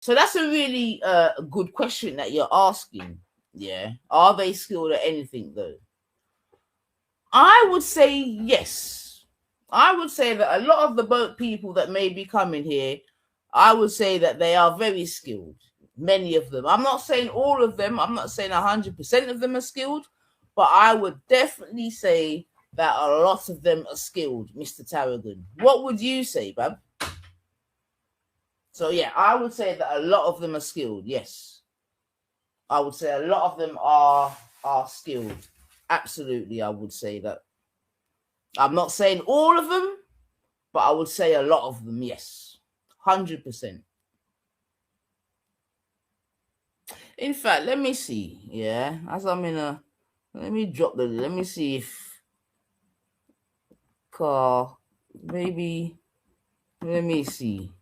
So that's a really good question that you're asking. Yeah. Are they skilled at anything though? I would say yes. I would say that a lot of the boat people that may be coming here, I would say that they are very skilled. Many of them. I'm not saying all of them. I'm not saying 100% of them are skilled, but I would definitely say that a lot of them are skilled, Mr. Tarragon. What would you say, Bab? So yeah, I would say that a lot of them are skilled. Yes, I would say a lot of them are skilled. Absolutely, I would say that. I'm not saying all of them, but I would say a lot of them. Yes, 100%. In fact, let me see. Yeah, as I'm in a, let me drop the. Let me see if car maybe. Let me see.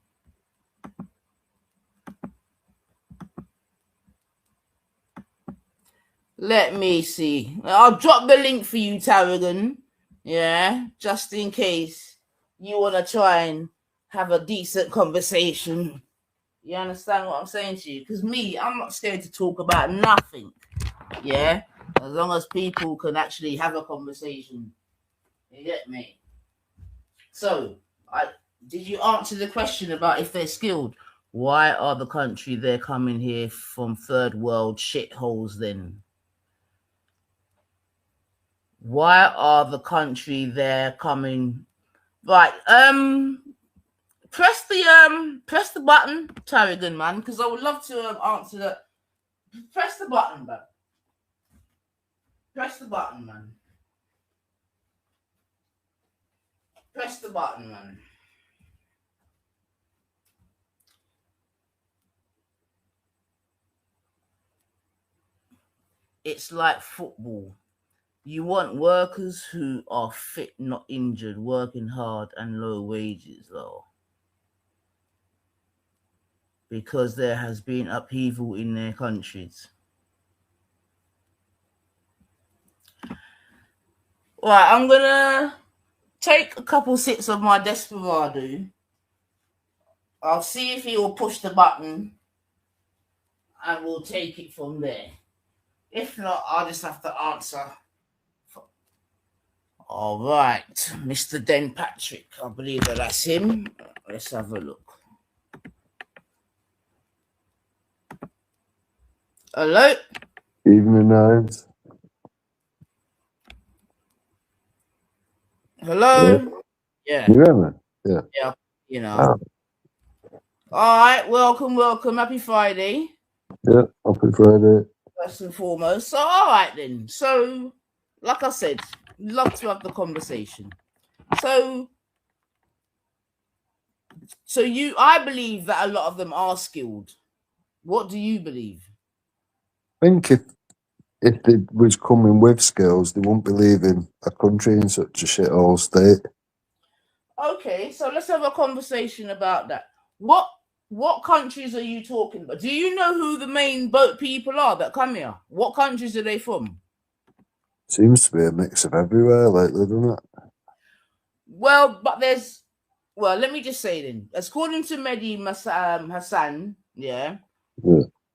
Let me see. I'll drop the link for you, Tarragon. Yeah, just in case you want to try and have a decent conversation. You understand what I'm saying to you? Because me, I'm not scared to talk about nothing. Yeah, as long as people can actually have a conversation. You get me? So, did you answer the question about if they're skilled? Why are the country they're coming here from third world shitholes then? Why are the country they're coming? Right. Press the button, Tarragon man, because I would love to answer that. Press the button, man. Press the button, man. Press the button, man. It's like football. You want workers who are fit, not injured, working hard and low wages, though. Because there has been upheaval in their countries. Right, I'm gonna take a couple sips of my Desperado. I'll see if he will push the button and we'll take it from there. If not, I'll just have to answer. All right, Mr. Den Patrick. I believe that's him. Let's have a look. Hello? Evening, Nines. Hello? Yeah. You hear me? Yeah. Yeah, you know. All right, welcome. Happy Friday. Yeah, happy Friday. First and foremost. So, all right then. So, like I said, love to have the conversation. So I believe that a lot of them are skilled. What do you believe? I think if they was coming with skills, they wouldn't be leaving a country in such a shithole state. Okay, so let's have a conversation about that. What countries are you talking about? Do you know who the main boat people are that come here? What countries are they from? Seems to be a mix of everywhere lately, doesn't it? Well, but there's let me just say then, according to Mehdi Hassan, yeah,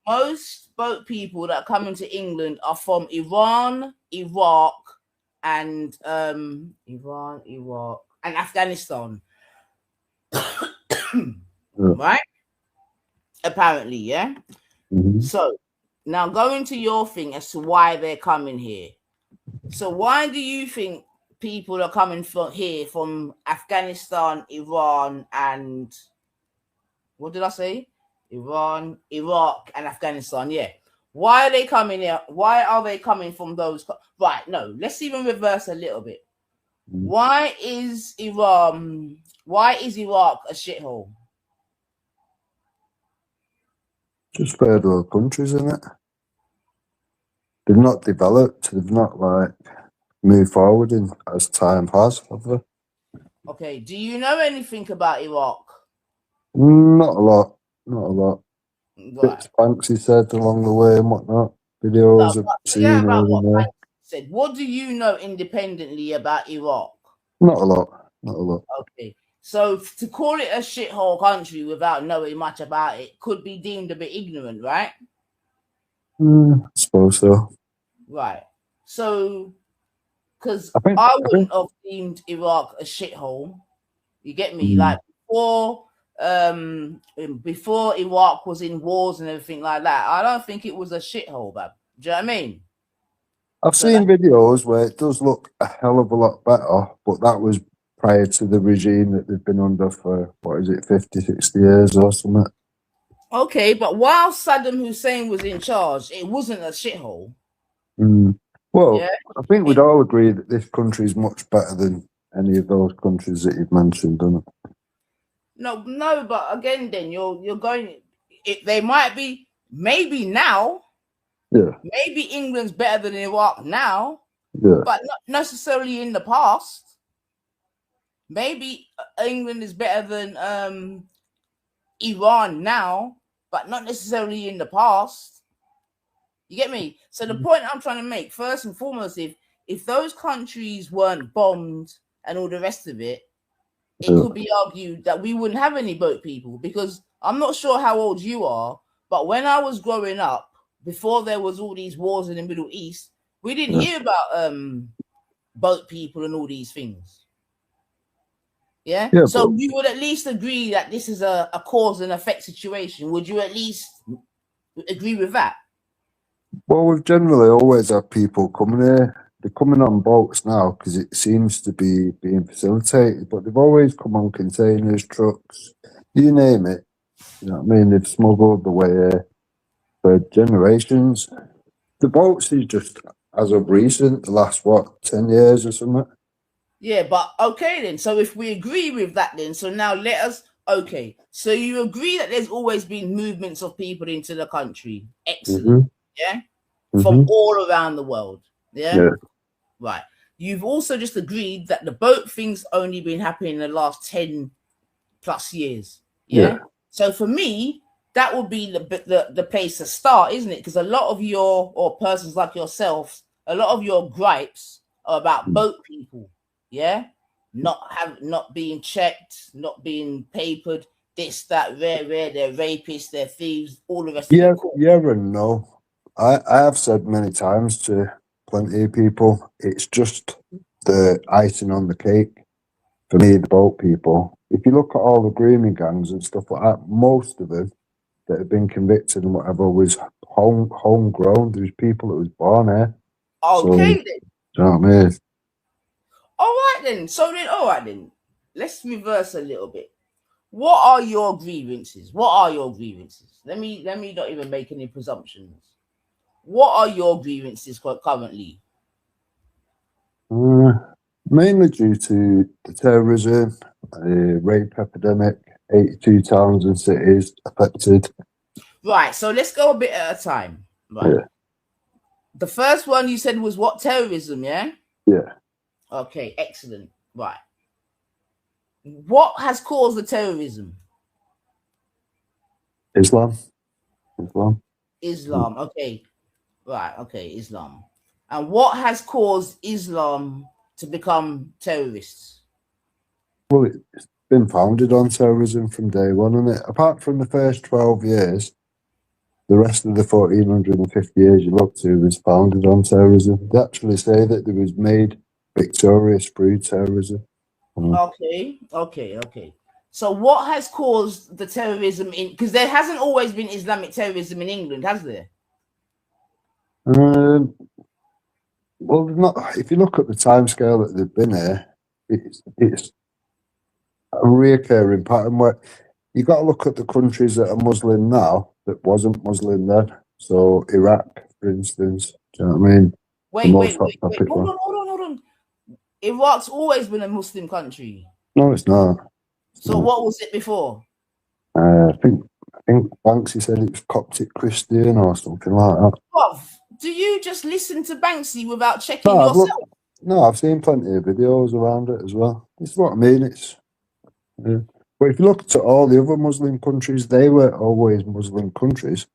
most boat people that come into England are from Iran, Iraq, and Afghanistan. Right? Apparently, yeah. Mm-hmm. So now going to your thing as to why they're coming here. So why do you think people are coming from here from Afghanistan, Iran, and what did I say? Iran, Iraq, and Afghanistan. Yeah. Why are they coming here? Why are they coming from those? Right. No. Let's even reverse a little bit. Mm-hmm. Why is Iran? Why is Iraq a shithole? Just third world countries, isn't it? They've not developed. They've not moved forward in as time has, have they? Okay. Do you know anything about Iraq? Not a lot. Not a lot. Right. Bits Banksy said along the way and whatnot. Videos of seeing about what Banksy said. What do you know independently about Iraq? Not a lot. Not a lot. Okay. So to call it a shithole country without knowing much about it could be deemed a bit ignorant, right? I suppose so. Right. So, because I think. I I think. wouldn't have deemed Iraq a shithole. You get me? Mm, Like before Iraq was in wars and everything like that, I don't think it was a shithole, bab. Do you know what I mean? I've So that seen videos where it does look a hell of a lot better, but that was prior to the regime that they've been under for, what is it, 50, 60 years or something. okay, but while Saddam Hussein was in charge, it wasn't a shithole. Mm. Well, Yeah. I think we'd It, all agree that this country is much better than any of those countries that you've mentioned, don't it? no, but again, then you're going. They might be maybe now. Yeah, Maybe England's better than Iraq now, yeah, but not necessarily in the past. Maybe England is better than Iran now, but not necessarily in the past. You get me? So the point I'm trying to make, first and foremost, if those countries weren't bombed and all the rest of it, it yeah. could be argued that we wouldn't have any boat people. Because I'm not sure how old you are, but when I was growing up, before there was all these wars in the Middle East, we didn't Yeah, hear about boat people and all these things. Yeah. yeah, but So you would at least agree that this is a cause and effect situation. Would you at least agree with that? well, we've generally always had people coming here. They're coming on boats now because it seems to be being facilitated, but they've always come on containers, trucks, you name it. You know what I mean? They've smuggled the way here for generations. The boats is just as of recent, the last what, 10 years or something. Yeah, but okay then. So if we agree with that, then so now let us. Okay, so you agree that there's always been movements of people into the country. Excellent. Mhm. Yeah, from Mhm. all around the world. Yeah, Yeah. right. You've also just agreed that the boat thing's only been happening in the last 10+ years. Yeah. Yeah. So for me, that would be the place to start, isn't it? Because a lot of your or persons like yourself, a lot of your gripes are about Mm. boat people. Yeah. Not being checked, not being papered, this, that, they're rapists, they're thieves, all the rest of Yeah. it. Cool. Yeah. And no, I have said many times to plenty of people, it's just the icing on the cake for me. The boat people. If you look at all the grooming gangs and stuff like that, most of them that have been convicted and whatever was homegrown. There's people that was born here. So, Okay do then. you know what I mean? All right then. So then, all right then. Let's reverse a little bit. What are your grievances? What are your grievances? Let me not even make any presumptions. What are your grievances currently? Uh, Mainly due to the terrorism, the rape epidemic, 82 towns and cities affected. Right, so let's go a bit at a time. Right. Yeah, The first one you said was what? Terrorism, yeah? yeah. Okay, excellent. Right. What has caused the terrorism? Islam, Islam. Islam. Okay. Right, okay, Islam. And what has caused Islam to become terrorists? Well, it's been founded on terrorism from day one, isn't it? Apart from the first 12 years, the rest of the 1450 years you look to was founded on terrorism. They actually say that it was made victorious through terrorism. Okay. So what has caused the terrorism in, because there hasn't always been Islamic terrorism in England, has there? Um, well, not. If you look at the timescale that they've been here, it's a reoccurring pattern where you got to look at the countries that are Muslim now that wasn't Muslim then. So Iraq, for instance, do you know what I mean? The most hot Wait. topic Hold one. on, hold on. Iraq's always been a Muslim country. No, it's not. It's So not. what was it before? I think Banksy said it was Coptic Christian or something like that. Bruv, do you just listen to Banksy without checking No, I've looked. yourself? No, I've seen plenty of videos around it as well. This is what I mean. It's. Yeah. But if you look at all the other Muslim countries, they were always Muslim countries.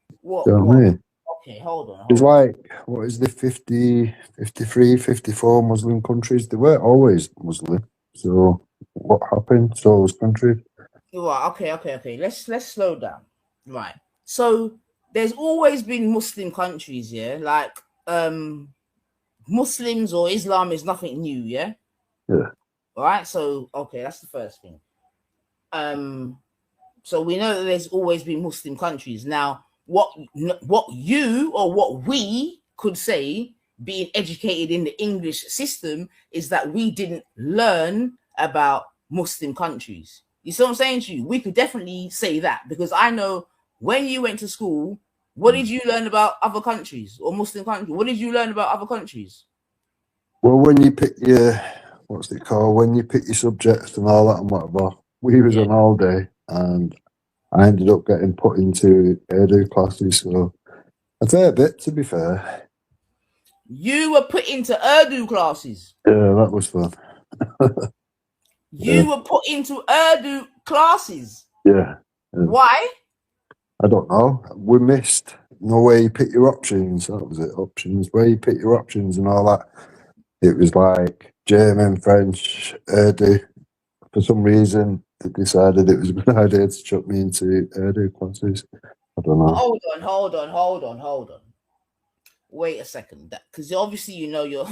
Do you know what I What? mean? Okay, hold on, There's hold on. like, what is the 50, 53, 54 Muslim countries? They were always Muslim. So, what happened to those countries. Right, okay. Let's slow down. Right. So there's always been Muslim countries, yeah? Like Muslims or Islam is nothing new, yeah? Yeah. All right, so okay, that's the first thing. So we know that there's always been Muslim countries. Now, what you or what we could say, being educated in the English system, is that we didn't learn about Muslim countries. You see what I'm saying to you? We could definitely say that because I know when you went to school, what did you learn about other countries or Muslim countries? What did you learn about other countries? Well, when you pick your, what's it called? When you pick your subjects and all that and whatever, we was Yeah. on all day, and I ended up getting put into Urdu classes. So a fair bit, to be fair. You were put into Urdu classes. Yeah, that was fun. You were put into Urdu classes. Yeah. Why? I don't know. We missed no where you pick your options. That was it. Options. Where you pick your options and all that. It was like German, French, Urdu. For some reason, they decided it was a good idea to chuck me into Urdu classes. I don't know. Hold on. Wait a second, because obviously you know you're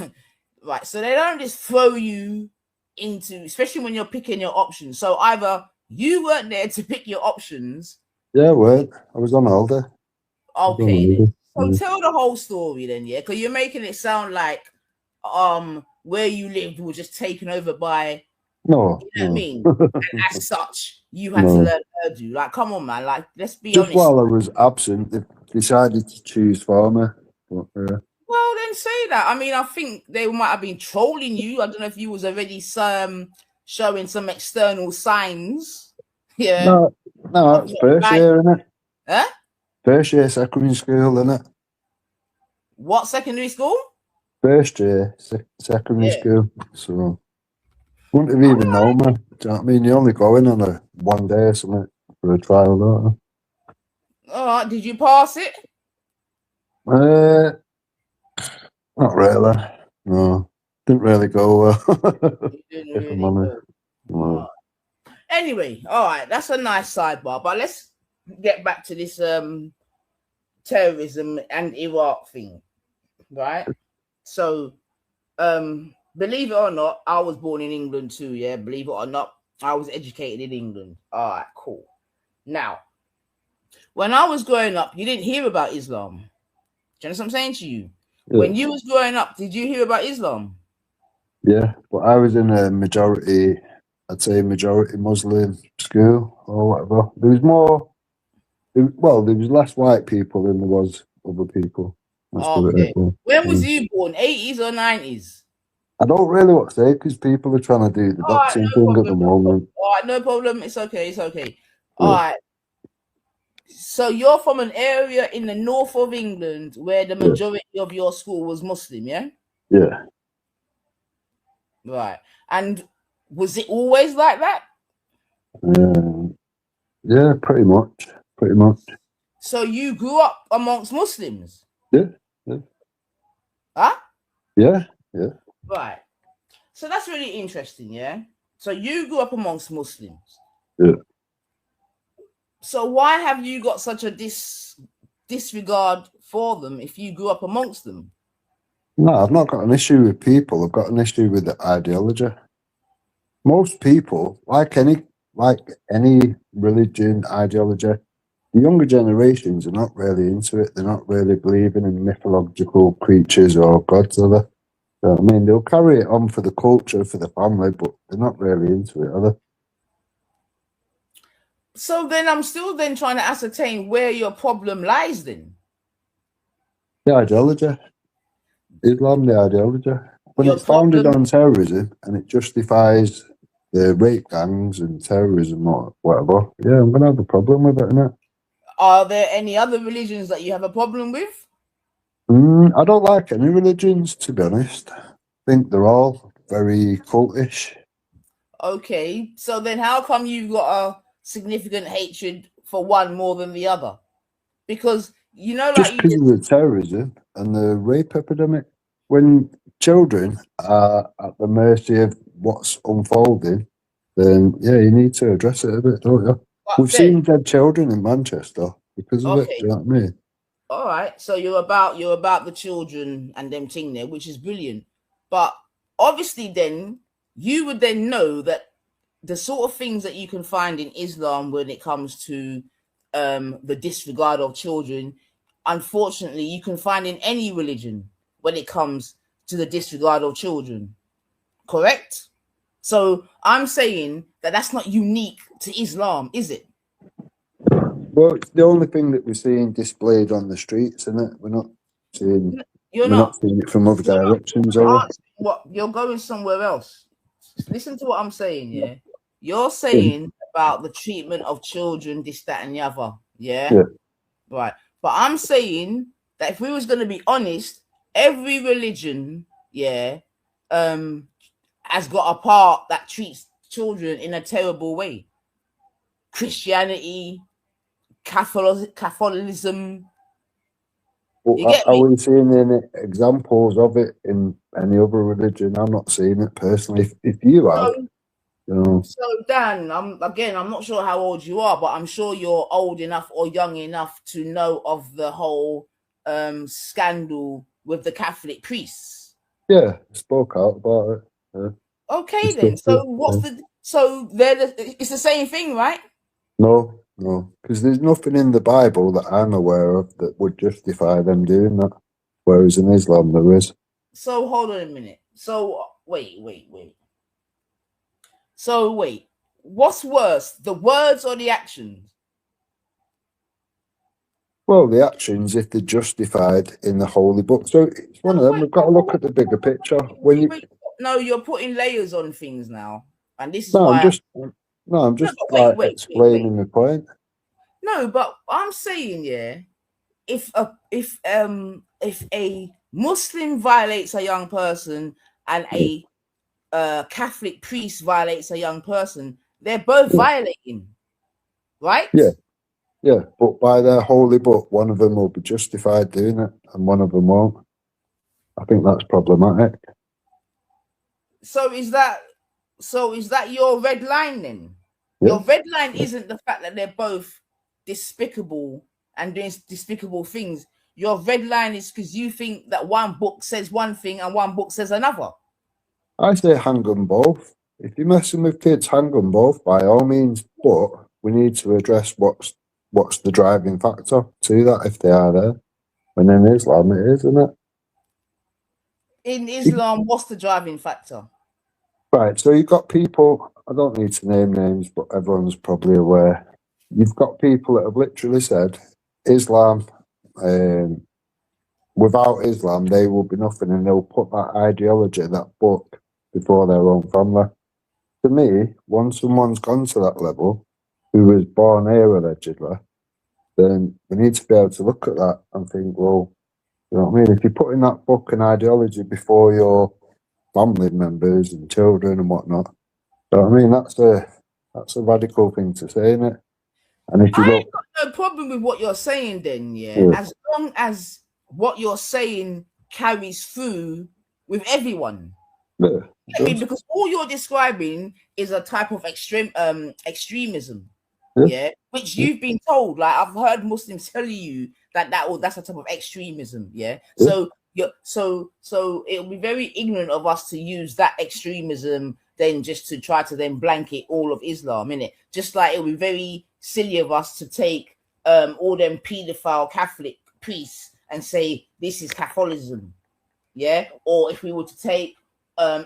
right. So they don't just throw you into, especially when you're picking your options. So either you weren't there to pick your options. Yeah, wait. I was on holiday. Okay, then. So tell the whole story then, yeah, because you're making it sound like where you lived was just taken over by, No, you know what I mean? And as such, you had to no. learn Urdu. Like, come on, man. Like, let's be Just honest. while I was absent, they decided to choose for me. But, Well, then say that. I mean, I think they might have been trolling you. I don't know if you was already showing some external signs. Yeah. no, Of it's not first like, year, innit? huh? First year secondary school, innit? What secondary school? First year secondary Yeah. school. So, wouldn't have even known me. Do you know what I mean? You only go in on a one day or something for a trial, don't All right. Did you pass it? you? Not really. No. Didn't really go well. You didn't If I'm really honest. go. No. Anyway, all right. That's a nice sidebar. But let's get back to this terrorism and Iraq thing, right? So believe it or not, I was born in England too, yeah. Believe it or not, I was educated in England. All right, cool. Now, when I was growing up, you didn't hear about Islam. Do you know what I'm saying to you? Yeah. When you was growing up, did you hear about Islam? Yeah. But I was in a majority, I'd say majority Muslim school or whatever. There was more, there was less white people than there was other people. Let's put it Okay. that way. When was you born? 80s or 90s? I don't really want to say because people are trying to do the All right, doxing no thing at problem. the moment. All right, no problem. It's okay. It's okay. All Yeah. right. So you're from an area in the north of England where the Yeah. majority of your school was Muslim, yeah? Yeah. Right. And was it always like that? Yeah, pretty much. Pretty much. So you grew up amongst Muslims? Yeah. Yeah. Huh? Yeah. Yeah. Right. So that's really interesting, yeah? So you grew up amongst Muslims. Yeah. So why have you got such a disregard for them if you grew up amongst them? No, I've not got an issue with people. I've got an issue with the ideology. Most people, like any religion, ideology, the younger generations are not really into it. They're not really believing in mythological creatures or gods, are they? You know what I mean? They'll carry it on for the culture, for the family, but they're not really into it, are they? So then I'm still then trying to ascertain where your problem lies then. The ideology. Islam, the ideology. When Your it's founded problem, on terrorism and it justifies the rape gangs and terrorism or whatever, yeah, I'm going to have a problem with it, innit? are there any other religions that you have a problem with? I don't like any religions, to be honest. I think they're all very cultish. Okay, so then how come you've got a significant hatred for one more than the other? Because you know, like Just you because just of the terrorism and the rape epidemic. When children are at the mercy of what's unfolding, then yeah, you need to address it a bit, don't you? But We've then, seen dead children in Manchester because of it. okay, Do you know what I mean? all right. So you're about the children and them thing there, which is brilliant. But obviously, then you would then know that the sort of things that you can find in Islam when it comes to the disregard of children, unfortunately, you can find in any religion when it comes to the disregard of children. Correct? So I'm saying that that's not unique to Islam, is it? Well, it's the only thing that we're seeing displayed on the streets, isn't it? Seeing, You're we're not not. seeing it from other You're not. directions, You're are we? answering what you're going somewhere else. Listen to what I'm saying. Yeah, you're Yeah. saying about the treatment of children, this, that, and the other. Yeah, Yeah. right. But I'm saying that if we was going to be honest, every religion, yeah, has got a part that treats children in a terrible way. Christianity, Catholicism. But You get are me? we seeing any examples of it in any other religion? I'm not seeing it personally. If you have, So, you know, so Dan, I'm not sure how old you are, but I'm sure you're old enough or young enough to know of the whole scandal with the Catholic priests. yeah, spoke out about it. Yeah, Okay, then. So disgusting. what's Yeah. the so it's the same thing, right? No, no, because there's nothing in the Bible that I'm aware of that would justify them doing that. Whereas in Islam, there is. So hold on a minute. So wait. So wait. What's worse, the words or the actions? Well, the actions, if they're justified in the holy book. So it's one of No, them. We've got to look at the bigger picture. When you, no, you're putting layers on things now, and this is no, I'm why. just, no, I'm No, just but like explaining the point. no, but I'm saying, yeah, if a Muslim violates a young person and Yeah, a Catholic priest violates a young person, they're both yeah, violating, right? yeah, yeah. But by their holy book, one of them will be justified doing it, and one of them won't. I think that's problematic. So is that your red line then? Yeah, Your red line isn't the fact that they're both despicable and doing despicable things. Your red line is because you think that one book says one thing and one book says another. I say hang them both. If you're messing with kids, hang them both by all means. But we need to address what's the driving factor to that if they are there. And in Islam, it is, isn't it? In Islam, what's the driving factor? Right, so you've got people, I don't need to name names, but everyone's probably aware. You've got people that have literally said, Islam, um, without Islam, they will be nothing, and they'll put that ideology, that book, before their own family. To me, once someone's gone to that level, who was born here allegedly, then we need to be able to look at that and think, well, you know what I mean? If you're putting that book and ideology before your family members and children and whatnot, you know what I mean? That's a radical thing to say, isn't it? And if you I ain't look, got no problem with what you're saying, then, yeah, yeah, as long as what you're saying carries through with everyone. yeah, it I mean, does. because all you're describing is a type of extremism, Yeah, yeah, which yeah, you've been told. Like I've heard Muslims tell you that's a type of extremism, yeah. yeah, So it'll be very ignorant of us to use that extremism then just to try to then blanket all of Islam in it. Just like it'll be very silly of us to take all them paedophile Catholic priests and say this is Catholicism, yeah. Or if we were to take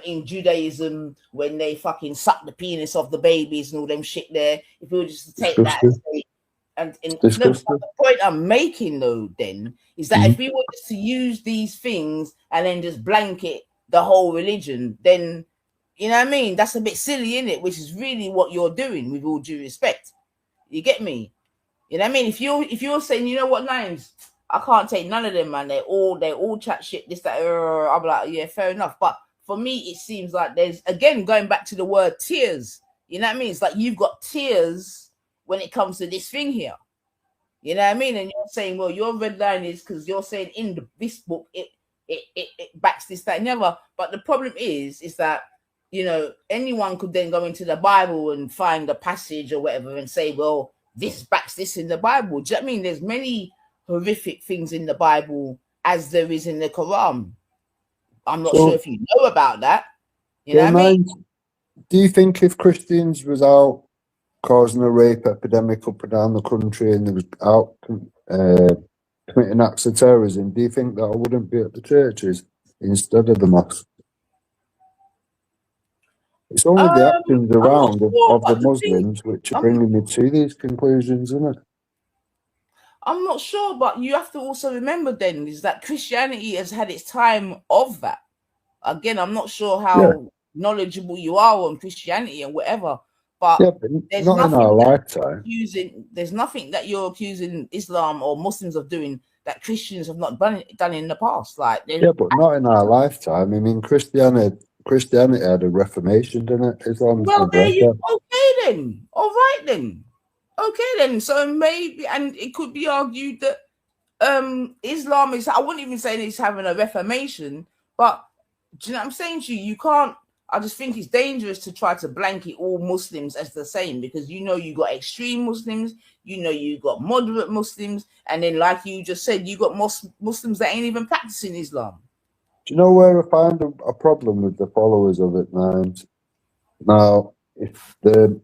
in Judaism when they fucking suck the penis of the babies and all them shit there, if we were just to take that and disgusting, say and no, but disgusting. the point I'm making though then is that Mm-hmm. if we were just to use these things and then just blanket the whole religion, then you know what I mean? That's a bit silly, in it? Which is really what you're doing, with all due respect. You get me? You know what I mean? If you're saying, you know what, names, I can't take none of them, man. They all chat shit. This that. I'm like, yeah, fair enough. But for me, it seems like there's again going back to the word tears. You know what I mean? It's like you've got tears when it comes to this thing here. You know what I mean? And you're saying, well, your red line is because you're saying in this book it backs this that and the other. But the problem is that anyone could then go into the Bible and find a passage or whatever and say, well, this backs this in the Bible. Do you know what I mean? There's many horrific things in the Bible as there is in the Quran. I'm not sure So, if you know about that. You know so what I mean? do you think if Christians was out causing a rape epidemic up and down the country and they was out committing acts of terrorism, do you think that I wouldn't be at the churches instead of the mosques? It's only the actions I'm not around sure, of the but the thing, Muslims which are I'm, bringing me to these conclusions, isn't it? I'm not sure, but you have to also remember then is that Christianity has had its time of that. Again, I'm not sure Yeah, how knowledgeable you are on Christianity and whatever, but yeah, but there's not in our nothing that lifetime. there's nothing that you're accusing Islam or Muslims of doing that Christians have not done in the past. Like, Yeah, but not in our lifetime. I mean, Christianity had a reformation, didn't it? Islam's well, never there had you that. okay then. All right then. Okay then. So maybe, and it could be argued that Islam is, I wouldn't even say it's having a reformation, but do you know what I'm saying to you? You can't, I just think it's dangerous to try to blanket all Muslims as the same, because you got extreme Muslims, you got moderate Muslims, and then like you just said, you got Muslims that ain't even practicing Islam. Do you know where I find a problem with the followers of it, Nines? Now, if the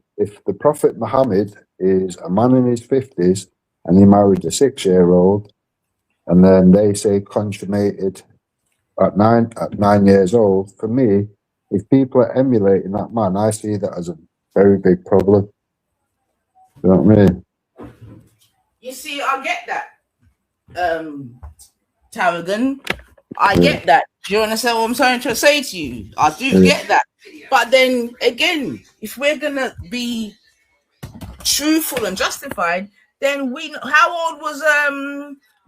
Prophet Muhammad is a man in his 50s and he married a 6-year-old, and then they say consummated at 9 years old, for me, if people are emulating that man, I see that as a very big problem. You know what I mean? You see, I get that, Tarragon. I Yeah, get that. Do you understand what I'm trying to say to you? I do yeah. get that. But then again, if we're gonna be truthful and justified, then how old was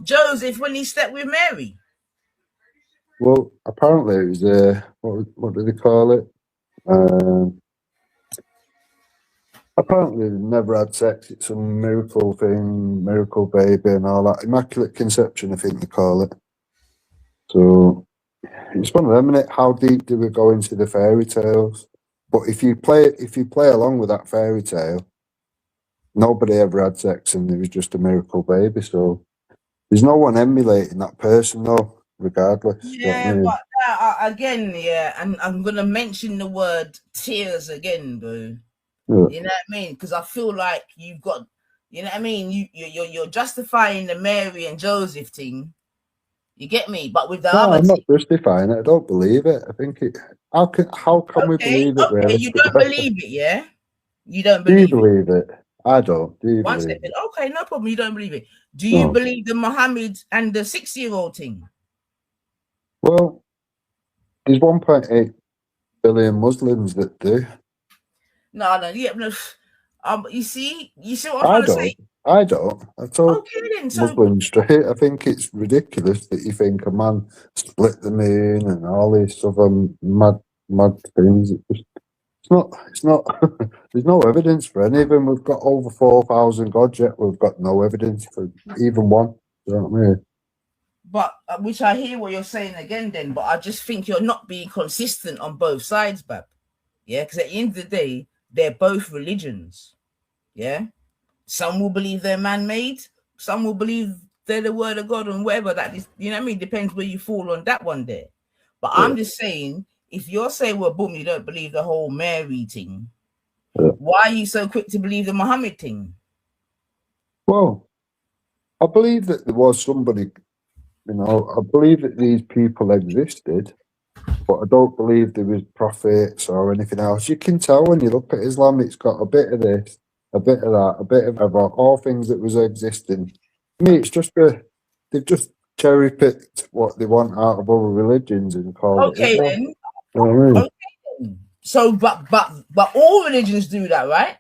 Joseph when he slept with Mary? Well, apparently it was what do they call it? Um, Apparently they never had sex. It's some miracle thing, miracle baby, and all that. Immaculate conception, I think they call it. So it's one of them, isn't it? How deep do we go into the fairy tales? But if you play along with that fairy tale, nobody ever had sex, and it was just a miracle baby. So there's no one emulating that person, though. Regardless, do you know what I Yeah, mean? but again, yeah, and I'm gonna mention the word tears again, boo. Yeah. You know what I mean? Because I feel like you've got, you know what I mean. You're justifying the Mary and Joseph thing. You get me? But with the No, other I'm not thing, justifying it. I don't believe it. I think it. How can we okay, believe it okay, you don't realistically? believe it, yeah? You don't Do you believe it. believe it? I don't. Do you One believe second. it? Okay, no problem. You don't believe it. Do you No. believe the Muhammad and the 6-year-old thing? Well, there's 1.8 billion Muslims that do. No, no, yeah, no. You see what I'm I trying to don't. say? I don't. I told Okay, then. So, Muslims straight. I think it's ridiculous that you think a man split the moon and all these other mad things. It's not. It's not. There's no evidence for any of them. We've got over 4,000 gods yet. We've got no evidence for even one. You know what I mean? but which I hear what you're saying again, then. But I just think you're not being consistent on both sides, Bab. Yeah, because at the end of the day, they're both religions. Yeah, some will believe they're man-made. Some will believe they're the word of God and whatever that is. You know what I mean? Depends where you fall on that one there. But Yeah, I'm just saying, if you're saying, well, boom, you don't believe the whole Mary thing, yeah. why are you so quick to believe the Muhammad thing? Well, I believe that there was somebody. I believe that these people existed, but I don't believe there was prophets or anything else. You can tell when you look at Islam, it's got a bit of this, a bit of that, a bit of all things that was existing. To me, it's just they've just cherry picked what they want out of other religions and called it Okay, Islam. then. You know what I mean? Okay, then. So, but all religions do that, right?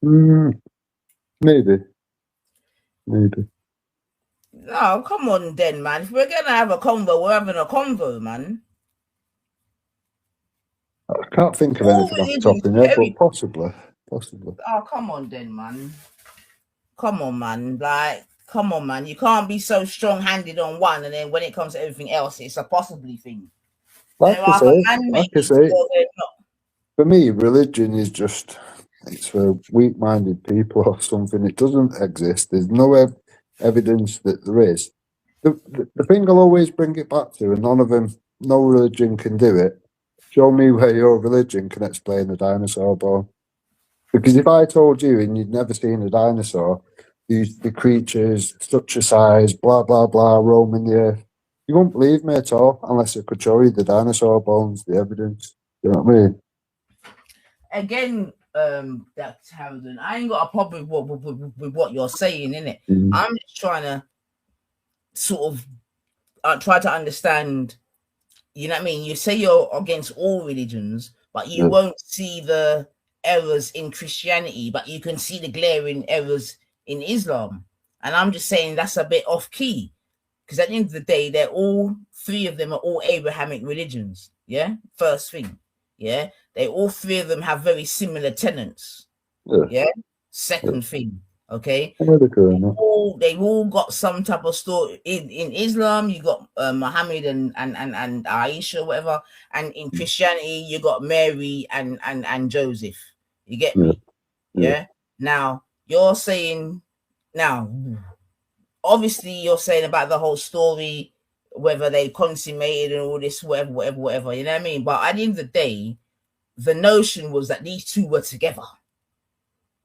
Mm, maybe. No, come on, then, man. If we're gonna have a convo, we're having a convo, man. I can't think of All anything off the top religions of my do head, but everything. possibly. Oh, come on, then, man. Come on, man. Like, come on, man. You can't be so strong-handed on one, and then when it comes to everything else, it's a possibly thing. Like They're I either say, like I man-made say, or they're not. for me, religion is just it's for weak-minded people or something. It doesn't exist. There's no evidence that there is. The thing I'll always bring it back to, and none of them, no religion can do it. Show me where your religion can explain the dinosaur bone. Because if I told you and you'd never seen a dinosaur, the creatures such a size, blah blah blah, roaming the earth, you wouldn't believe me at all unless I could show you the dinosaur bones, the evidence. You know what I mean? Again, that's Harrison. I ain't got a problem with what you're saying, innit? Mm, I'm just trying to sort of try to understand. You know what I mean? You say you're against all religions, but you yeah, won't see the errors in Christianity, but you can see the glaring errors in Islam. And I'm just saying that's a bit off key because at the end of the day, they're all three of them are all Abrahamic religions. Yeah, first thing. Yeah, they all three of them have very similar tenets. yeah, Yeah, yeah. second thing. Okay, America and that. they've all got some type of story in Islam. You got Muhammad and Aisha, whatever, and in Mm, Christianity you got Mary and Joseph. You get yeah, me? yeah, Yeah. Now you're saying now, obviously you're saying about the whole story, whether they consummated and all this, whatever. You know what I mean? But at the end of the day, the notion was that these two were together.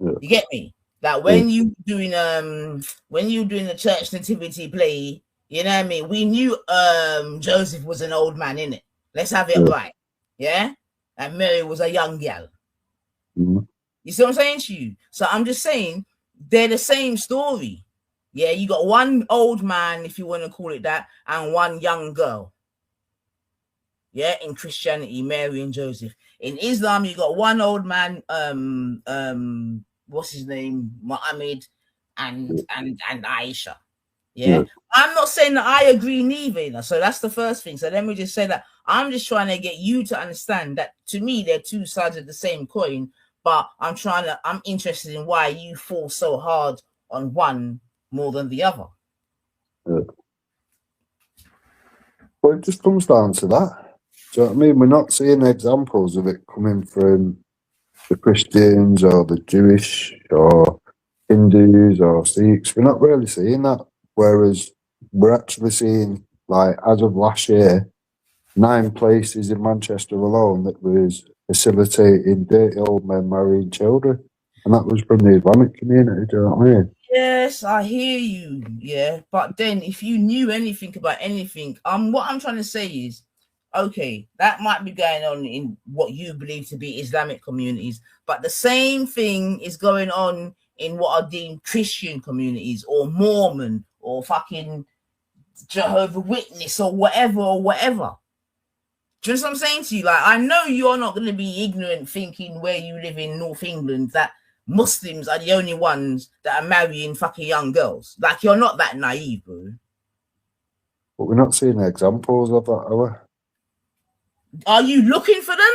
yeah, You get me? That yeah, when you doing the church nativity play, you know what I mean? We knew Joseph was an old man, in it. Let's have it yeah. right. Yeah? And Mary was a young gal. Mm, You see what I'm saying to you? So I'm just saying they're the same story. Yeah, you got one old man, if you want to call it that, and one young girl. Yeah, in Christianity, Mary and Joseph. In Islam, you got one old man, what's his name, Muhammad, yeah, and Aisha. Yeah, yeah, I'm not saying that I agree neither. You know? So that's the first thing. So let me just say that I'm just trying to get you to understand that to me they're two sides of the same coin. But I'm interested in why you fall so hard on one more than the other. yeah. But it just comes down to that. Do you know what I mean? We're not seeing examples of it coming from the Christians or the Jewish or Hindus or Sikhs. We're not really seeing that. Whereas we're actually seeing, like, as of last year, 9 places in Manchester alone that was facilitating dirty old men marrying children. And that was from the Islamic community, do you know what I mean? Yes, I hear you. Yeah, but then if you knew anything about anything, what I'm trying to say is, okay, that might be going on in what you believe to be Islamic communities, but the same thing is going on in what are deemed Christian communities or Mormon or fucking Jehovah Witness or whatever or whatever. Do you know what I'm saying to you? Like, I know you're not going to be ignorant thinking where you live in North England that Muslims are the only ones that are marrying fucking young girls. Like, you're not that naive, bro. But we're not seeing examples of that, are we? Are you looking for them?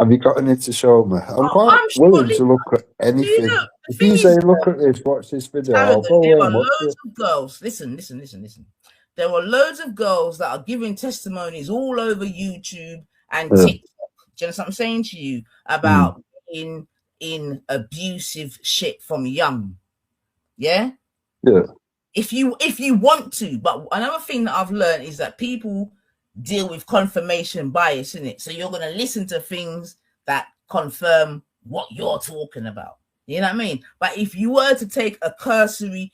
Have you got any to show me? I'm quite I'm willing sure. to look at Do you know? anything. The If thing you is, say, look at this, watch this video, I'll Tarragon, go there away are and watch loads it. of girls. Listen. There are loads of girls that are giving testimonies all over YouTube and Yeah. TikTok. Do you know what I'm saying to you Mm. about being in abusive shit from young? Yeah. Yeah. If you want to, but another thing that I've learned is that people deal with confirmation bias in it. So you're going to listen to things that confirm what you're talking about. You know what I mean? But if you were to take a cursory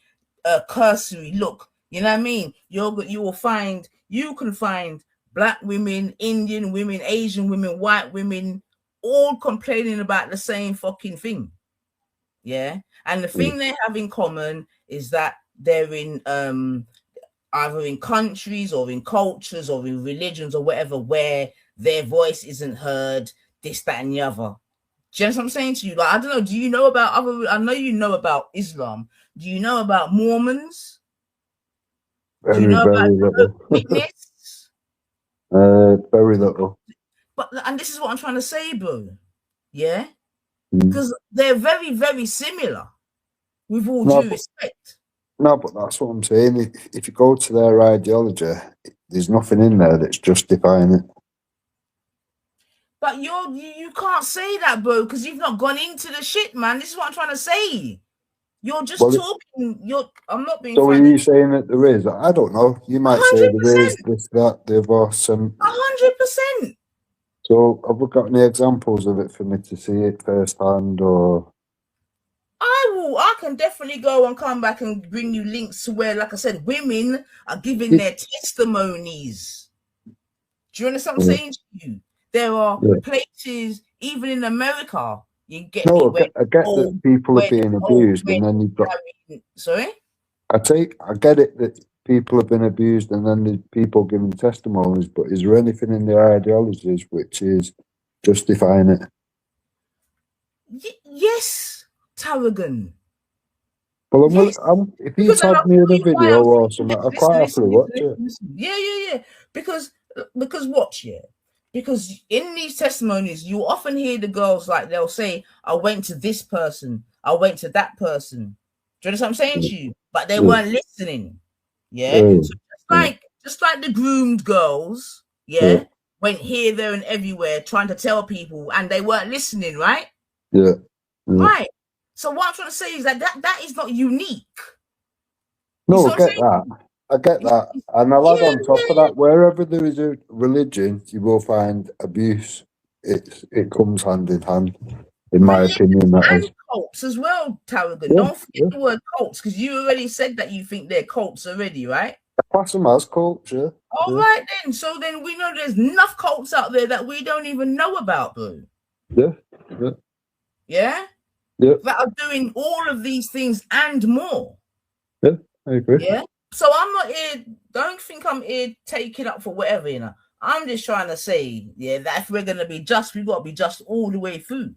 look, you know what I mean? You can find black women, Indian women, Asian women, white women, all complaining about the same fucking thing. Yeah. And the Yeah. thing they have in common is that they're in either in countries or in cultures or in religions or whatever where their voice isn't heard, this, that, and the other. Do you know what I'm saying to you? Like, I don't know, do you know about I know you know about Islam. Do you know about Mormons? Do you Very, know about very little. witness? Very little. But and this is what I'm trying to say, bro. Yeah? Mm. Because they're very, very similar, with all No, due but respect. No, but that's what I'm saying. If you go to their ideology, there's nothing in there that's justifying it. But you can't say that, bro, because you've not gone into the shit, man. This is what I'm trying to say. You're just Well, talking. I'm not being so are funny. you saying that there is? I don't know. You might say there is 100%. this, that, the other. 100%. So have we got any examples of it for me to see it firsthand, or? I can definitely go and come back and bring you links to where, like I said, women are giving Yeah, their testimonies. Do you understand what I'm yeah, saying to you? There are yeah. places, even in America, you get me, No, where I get old, that people are where being old abused, men and then you've got. carrying. Sorry. I get it that people have been abused, and then there's people giving testimonies. But is there anything in their ideologies which is justifying it? Yes, Tarragon. Well, Yes, if you because and tag I'll me in tell a you why video I'm or thinking something, this. I'll Listen, quite listen, happily listen, watch listen, it. listen. Yeah. Because watch, yeah. Because in these testimonies, you often hear the girls like they'll say, "I went to this person, I went to that person." Do you understand what I'm saying to you? But they Yeah, weren't listening. Yeah. yeah, So yeah, just like the groomed girls, yeah, yeah, went here, there, and everywhere trying to tell people, and they weren't listening, right? yeah, yeah. Right. So what I'm trying to say is that is not unique. You No, see I what I'm get saying? that. I get that. And I'll add Yeah, on top of yeah. that, wherever there is a religion, you will find abuse. It comes hand in hand, in my Religion opinion. That and is. cults as well, Tarragon. Yeah, Don't forget yeah. the word cults, because you already said that you think they're cults already, right? Class them as culture. All Yeah, right then. So then we know there's enough cults out there that we don't even know about, bro. yeah, yeah, Yeah? yeah, That are doing all of these things and more. yeah. I agree. Yeah. So I'm not here, don't think I'm here taking up for whatever, you know. I'm just trying to say, yeah, that if we're gonna be just, we've got to be just all the way through.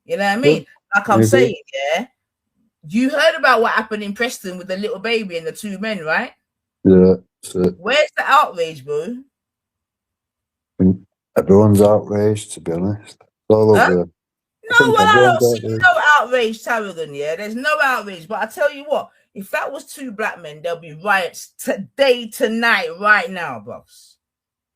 You know what I Yeah, mean? Like I I'm agree. saying, yeah. You heard about what happened in Preston with the little baby and the two men, right? Yeah, so Where's the outrage, bro? I think everyone's outraged, to be honest. It's all Huh? over. I No, think well, I everyone's don't see outraged. no outrage, Tarragon, yeah. There's no outrage. But I tell you what, if that was two black men, there'll be riots today, tonight, right now, boss.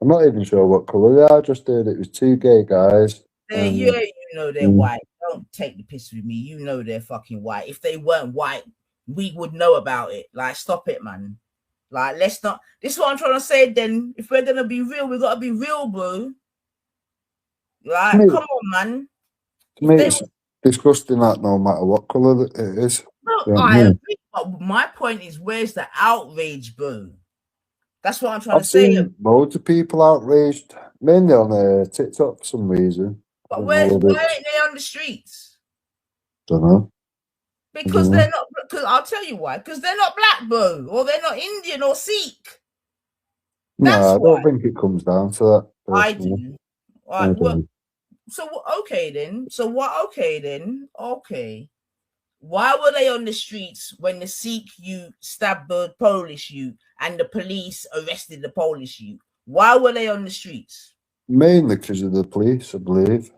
I'm not even sure what colour they are. I just heard it was two gay guys. Yeah, And you know they're mm, white. Don't take the piss with me. You know they're fucking white. If they weren't white, we would know about it. Like, stop it, man. Like, let's not. This is what I'm trying to say. Then, if we're gonna be real, we gotta be real, bro. to Like, me, come on, man. to If me, they it's disgusting that no matter what colour it is. no, You know what I I mean? agree. But my point is, where's the outrage, bro? That's what I'm trying to I've say. seen loads of people outraged, mainly on TikTok for some reason. I But don't know whether why it's, ain't they on the streets? don't know, I don't Because they're know. not. Because I'll tell you why. Because they're not black, bro, or they're not Indian or Sikh. No, That's I why. don't think it comes down to that, I personally. do. All I right. Well, don't. so okay then. So what? Okay then. Okay. Why were they on the streets when the Sikh youth stabbed the Polish youth and the police arrested the Polish youth? Why were they on the streets? Mainly because of the police, I believe.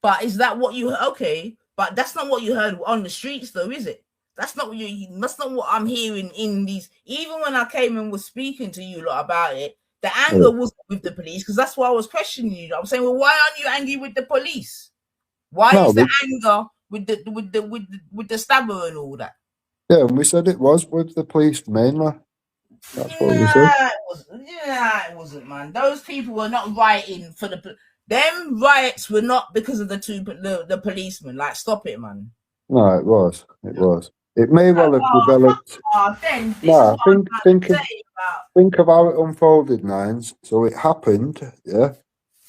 But is that what you okay? But that's not what you heard on the streets, though, is it? That's not what you. That's not what I'm hearing in these. Even when I came and was speaking to you lot about it, the Yeah. anger wasn't with the police, because that's why I was questioning you. I'm saying, well, why aren't you angry with the police? Why No, is the but anger with the stabber and all that? yeah, and we said it was with the police mainly. That's what we said. Nah, it wasn't. Nah, it wasn't, man. Those people were not rioting for the. Them riots were not because of the policemen. Like, stop it, man. No, it was. It was. It may well have Oh, developed. then this is No, what I'm trying to say about. think of how it unfolded, Nines. So it happened, yeah.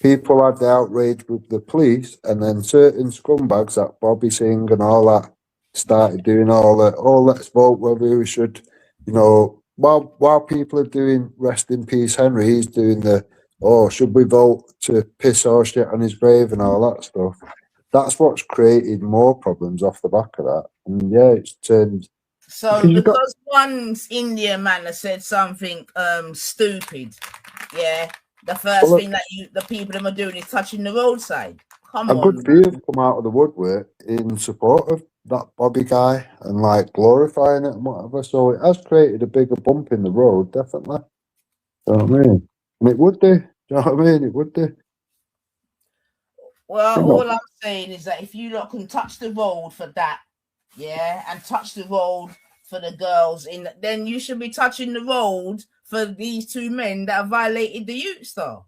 People had the outrage with the police, and then certain scumbags like Bobby Singh and all that started doing all that. Oh, let's vote whether we should, while people are doing rest in peace Henry, he's doing the should we vote to piss or shit on his grave and all that stuff. That's what's created more problems off the back of that. And yeah, it's turned So because you got because one Indian man has said something stupid, yeah, the first well, thing that the people them are doing is touching the roadside. Come a good on, few man. have come out of the woodwork in support of that Bobby guy and like glorifying it and whatever. So it has created a bigger bump in the road, definitely. Do you know what I mean? And it would do. Do you know what I mean? It would do. Well, You know, all I'm saying is that if you lot can touch the road for that, yeah, and touch the road for the girls in, then you should be touching the road for these two men that have violated the youth star.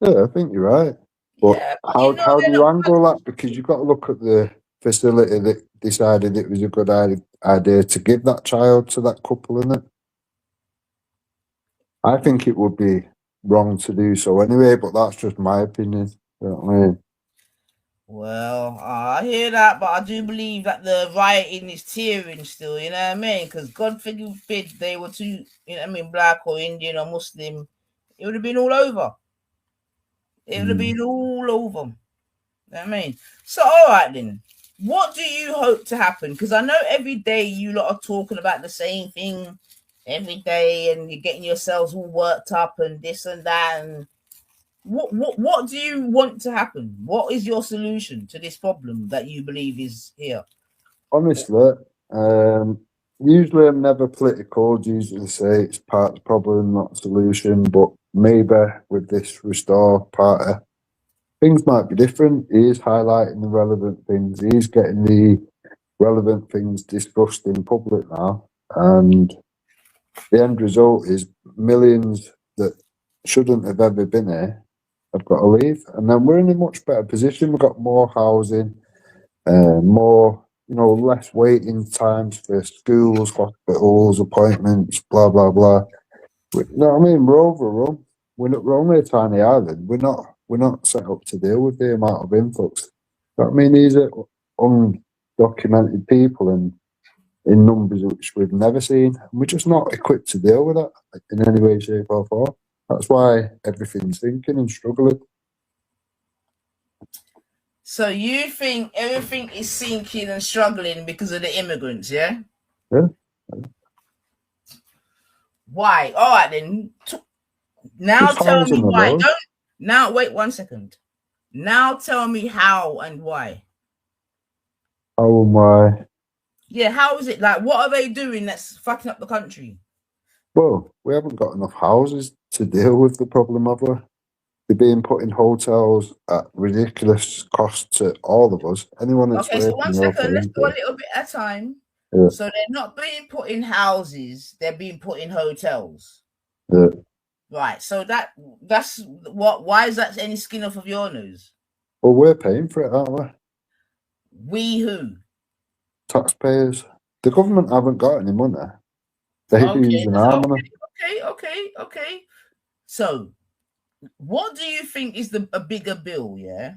yeah, I think you're right. But Yeah, how you know how do they're you not. angle that? Because you've got to look at the facility that decided it was a good idea to give that child to that couple, innit? I think it would be wrong to do so anyway, but that's just my opinion. You know what I mean? Well, I hear that, but I do believe that the rioting is tearing still. You know what I mean? Because God forbid they were too, you know what I mean, black or Indian or Muslim, it would have been all over. It would have Mm. been all over. You know what I mean? So, all right then. What do you hope to happen? Because I know every day you lot are talking about the same thing every day, and you're getting yourselves all worked up and this and that. And what do you want to happen? What is your solution to this problem that you believe is here? Honestly, um, usually I'm never political. I'd usually say it's part of the problem, not the solution. But maybe with this Restore Party, things might be different. He is highlighting the relevant things. He is getting the relevant things discussed in public now. And the end result is millions that shouldn't have ever been here have got to leave. And then we're in a much better position. We've got more housing, more, less waiting times for schools, hospitals, appointments, blah, blah, blah. You know what I mean? We're overrun. We're only a tiny island. We're not set up to deal with the amount of influx. You know what I mean? These are undocumented people and in numbers which we've never seen. And we're just not equipped to deal with that in any way, shape, or form. That's why everything's sinking and struggling. So you think everything is sinking and struggling because of the immigrants, yeah? Yeah. Why? All right then. Now Just tell me housing why. alone. Don't now wait 1 second. Now tell me how and why. Oh my. Yeah, how is it? Like, what are they doing that's fucking up the country? Well, we haven't got enough houses to deal with the problem, have we? They're being put in hotels at ridiculous cost to all of us. Anyone that's Okay, so working one here second, for let's go a income. little bit at a time. Yeah, So they're not being put in houses, they're being put in hotels. yeah. Right. So that's what why is that any skin off of your nose? Well, we're paying for it, aren't we? We who? Taxpayers. The government haven't got any money. They're Okay, using our money. okay. So what do you think is a bigger bill, yeah?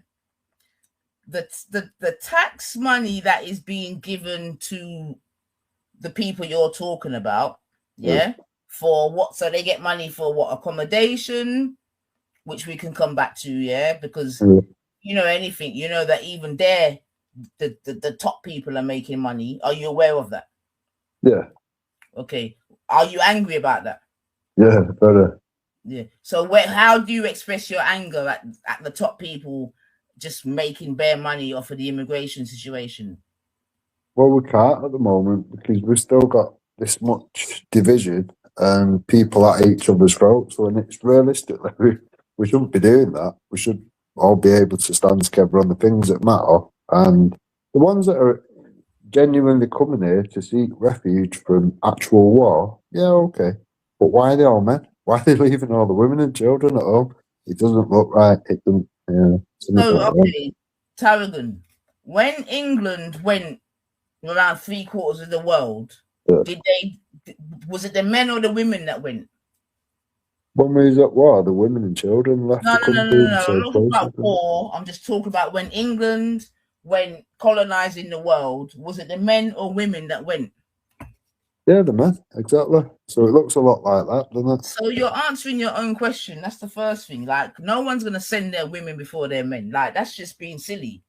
The tax money that is being given to the people you're talking about, Yeah, yeah, for what? So they get money for what? Accommodation, which we can come back to, yeah, because yeah, anything, that even there, the top people are making money. Are you aware of that? yeah, Okay. Are you angry about that? yeah, better. Yeah. So how do you express your anger at the top people just making bare money off of the immigration situation? Well, we can't at the moment because we've still got this much division and people at each other's throats. So, and it's realistically, we shouldn't be doing that. We should all be able to stand together on the things that matter. And the ones that are genuinely coming here to seek refuge from actual war, yeah, okay. But why are they all men? Why are they leaving all the women and children at home? It doesn't look right. It doesn't, something's So not right. okay, Tarragon, when England went around 3/4 of the world, Yeah. was it the men or the women that went? When we was at war, the women and children left No, the no, no, no, country no, in no. I'm safe not talking about places. war. I'm just talking about when England went colonizing the world. Was it the men or women that went? Yeah, the men, exactly. So it looks a lot like that, doesn't it? So you're answering your own question. That's the first thing. Like, no one's gonna send their women before their men. Like, that's just being silly.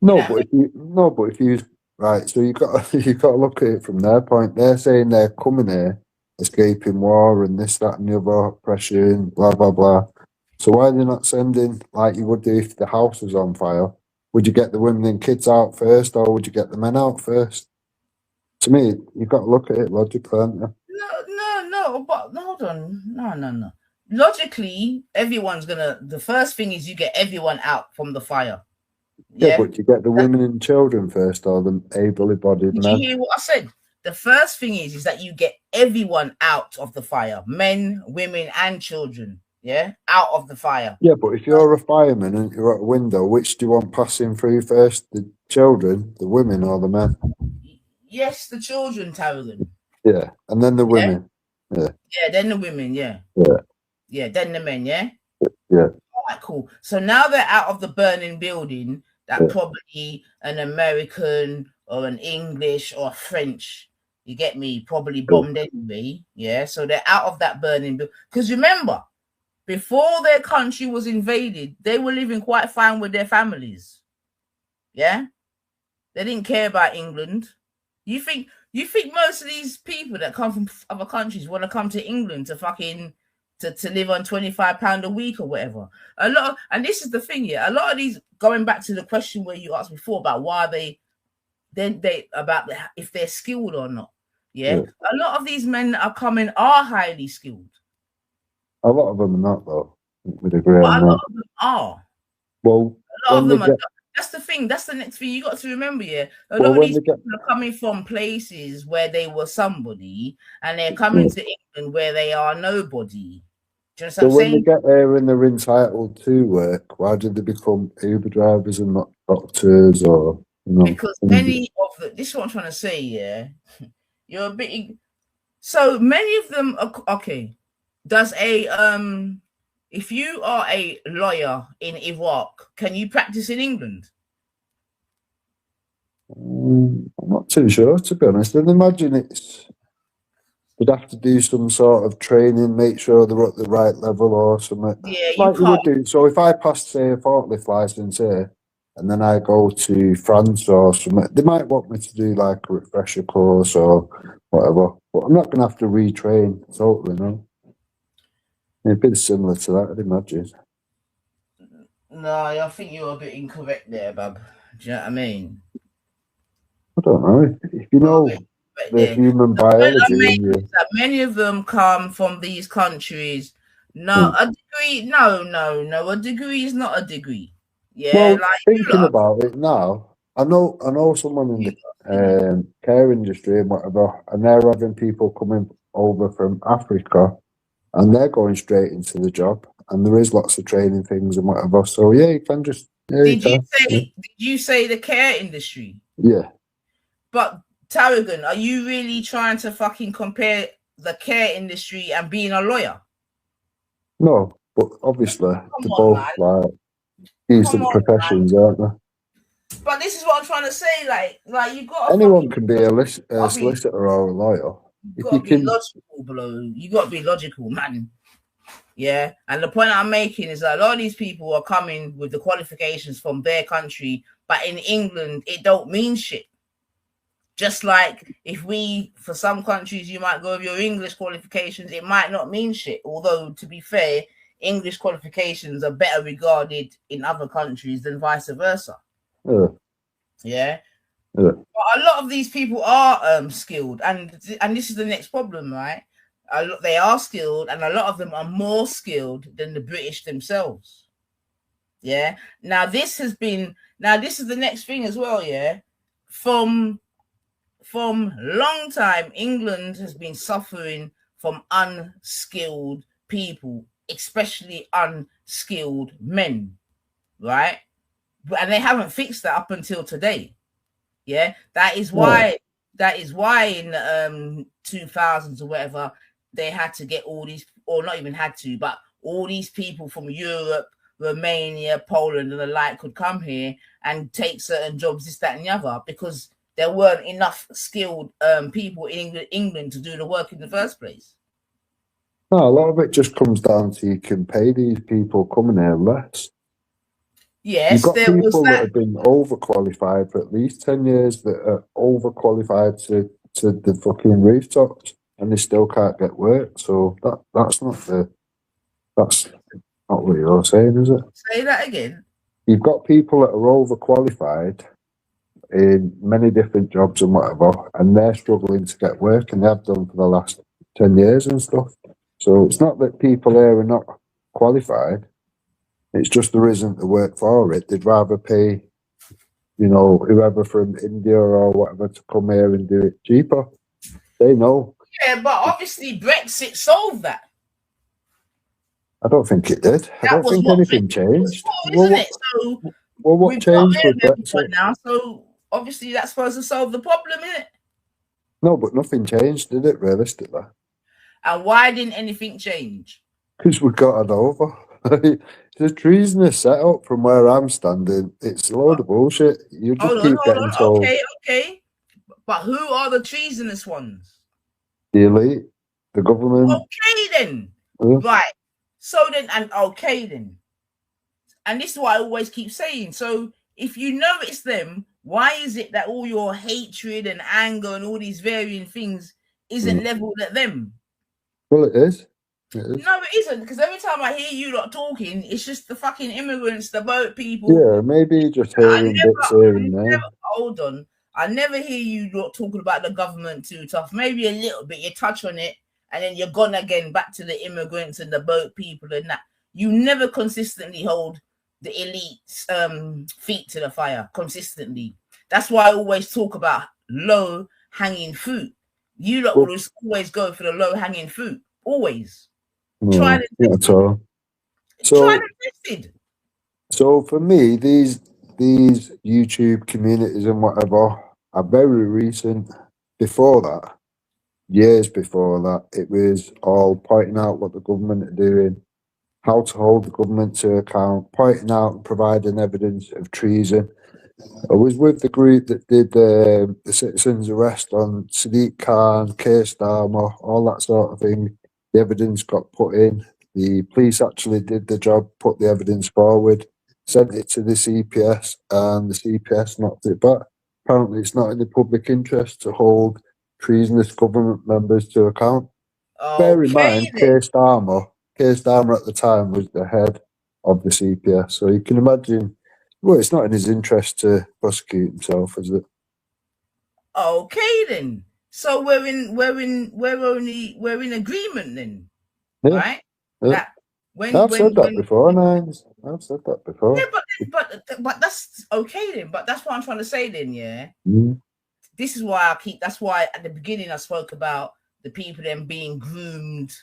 You No, know what I but mean? if you right, so you got you got to look at it from their point. They're saying they're coming here, escaping war and this, that, and the other oppression, blah blah blah. So why are they not sending like you would do if the house was on fire? would you get the women and kids out first, or would you get the men out first? To me, you've got to look at it logically, haven't you? No, but hold on. No. Logically, everyone's gonna. The first thing is you get everyone out from the fire. Yeah, Yeah. but you get the women and children first, or the able-bodied Did you men? hear what I said? The first thing is that you get everyone out of the fire, men, women, and children. Yeah, out of the fire. Yeah, but if you're a fireman and you're at a window, which do you want passing through first? The children, the women, or the men? Yes, the children, Taryn. Yeah, and then the Yeah, women. Yeah, then the women. Yeah, then the men. Yeah. yeah, All right, cool. So now they're out of the burning building that yeah. probably an American or an English or French, you get me, probably bombed anyway. Yeah. So they're out of that burning building. Because remember, before their country was invaded, they were living quite fine with their families. Yeah. They didn't care about England. You think most of these people that come from other countries want to come to England to fucking to live on £25 a week or whatever? A lot of, and this is the thing, yeah. A lot of these, going back to the question where you asked before about why they about if they're skilled or not. Yeah. A lot of these men that are coming are highly skilled. A lot of them are not, though. We'd agree But on a lot that. of them are. Well, A lot of them are. get, That's the thing. That's the next thing you got to remember. Yeah, a well, lot of when these they get, people are coming from places where they were somebody, and they're coming to England where they are nobody. Do you understand so what I'm when they saying? get there and they're entitled to work, why did they become Uber drivers and not doctors or Because many of the, this is what I'm trying to say. Yeah, you're a bit. So many of them are okay. Does a if you are a lawyer in Iraq, can you practice in England? I'm not too sure, to be honest. I'd imagine they'd have to do some sort of training, make sure they're at the right level or something. Yeah, you Like you can't. would do. So if I passed, say, a forklift license here, and then I go to France or something, they might want me to do like a refresher course or whatever. But I'm not going to have to retrain totally, no. It'd be similar to that, I'd imagine. No, I think you're a bit incorrect there, bub. Do you know what I mean? I don't know. If you know the human The point biology I'm and making you... is that many of them come from these countries. No, a degree, no. A degree is not a degree. Yeah, Well, like thinking about it now, I know someone in the care industry and whatever, and they're having people coming over from Africa, and they're going straight into the job, and there is lots of training things and whatever. So yeah, you can just Did you say the care industry? Yeah. But Tarragon, are you really trying to fucking compare the care industry and being a lawyer? No, but obviously they're both like decent professions, aren't they? But this is what I'm trying to say. Like you got anyone can be a solicitor or a lawyer. You got to be logical, bro. You got to be logical, man. Yeah, and the point I'm making is that a lot of these people are coming with the qualifications from their country, but in England it don't mean shit. Just like if for some countries, you might go with your English qualifications, it might not mean shit. Although, to be fair, English qualifications are better regarded in other countries than vice versa. Yeah. But a lot of these people are skilled, and this is the next problem, right? They are skilled, and a lot of them are more skilled than the British themselves. Yeah. Now this is the next thing as well. Yeah. From long time, England has been suffering from unskilled people, especially unskilled men, right? And they haven't fixed that up until today. Yeah, that is why in 2000s or whatever, they had to get all these, or not even had to, but all these people from Europe, Romania, Poland and the like could come here and take certain jobs, this, that and the other, because there weren't enough skilled people in England to do the work in the first place. No, a lot of it just comes down to you can pay these people coming here less. Yes, you've got people that have been overqualified for at least 10 years that are overqualified to the fucking rooftops, and they still can't get work. So that's not what you're saying, is it? Say that again. you've got people that are overqualified in many different jobs and whatever, and they're struggling to get work, and they have done for the last 10 years and stuff. So it's not that people here are not qualified, it's just there isn't the work for it. They'd rather pay, whoever from India or whatever to come here and do it cheaper. They know. Yeah, but obviously Brexit solved that. I don't think it did. I That don't was think what anything Brexit was changed. for, isn't it? So What we've got changed with everyone Brexit? now. So obviously that's supposed to solve the problem, isn't it? No, but nothing changed, did it, realistically? And why didn't anything change? Because we got it over. It's a treasonous setup from where I'm standing. It's a load of bullshit. You just keep Hold getting on. told Okay. But who are the treasonous ones? the elite, the government. Okay then. uh, Right. So then, and okay then. And this is what I always keep saying. So if you know it's them, why is it that all your hatred and anger and all these varying things isn't leveled at them? Well, it is. It is. No, it isn't, because every time I hear you lot talking, it's just the fucking immigrants, the boat people. Yeah, maybe just I hearing bits here and there. hold on. I never hear you lot talking about the government too tough. Maybe a little bit, you touch on it, and then you're gone again back to the immigrants and the boat people and that. You never consistently hold the elite's feet to the fire consistently. That's why I always talk about low hanging fruit. You lot Well, will always go for the low hanging fruit. Always. Try no, and not at all. try So, and tested. so for me, these YouTube communities and whatever are very recent. Before that, years before that, it was all pointing out what the government are doing, how to hold the government to account, pointing out and providing evidence of treason. I was with the group that did the citizens' arrest on Sadiq Khan, Keir Starmer, all that sort of thing. The evidence got put in. The police actually did the job, put the evidence forward, sent it to the CPS, and the CPS knocked it back. Apparently, it's not in the public interest to hold treasonous government members to account. Bear in Okay mind, then. Keir Starmer at the time was the head of the CPS, so you can imagine. Well, it's not in his interest to prosecute himself, is it? Okay then. So we're in agreement then, Yeah, right? yeah. That I've said that before, when Nines. I've said that yeah, before. but that's okay then. But that's what I'm trying to say then, yeah. Mm, This is why that's why at the beginning I spoke about the people then being groomed.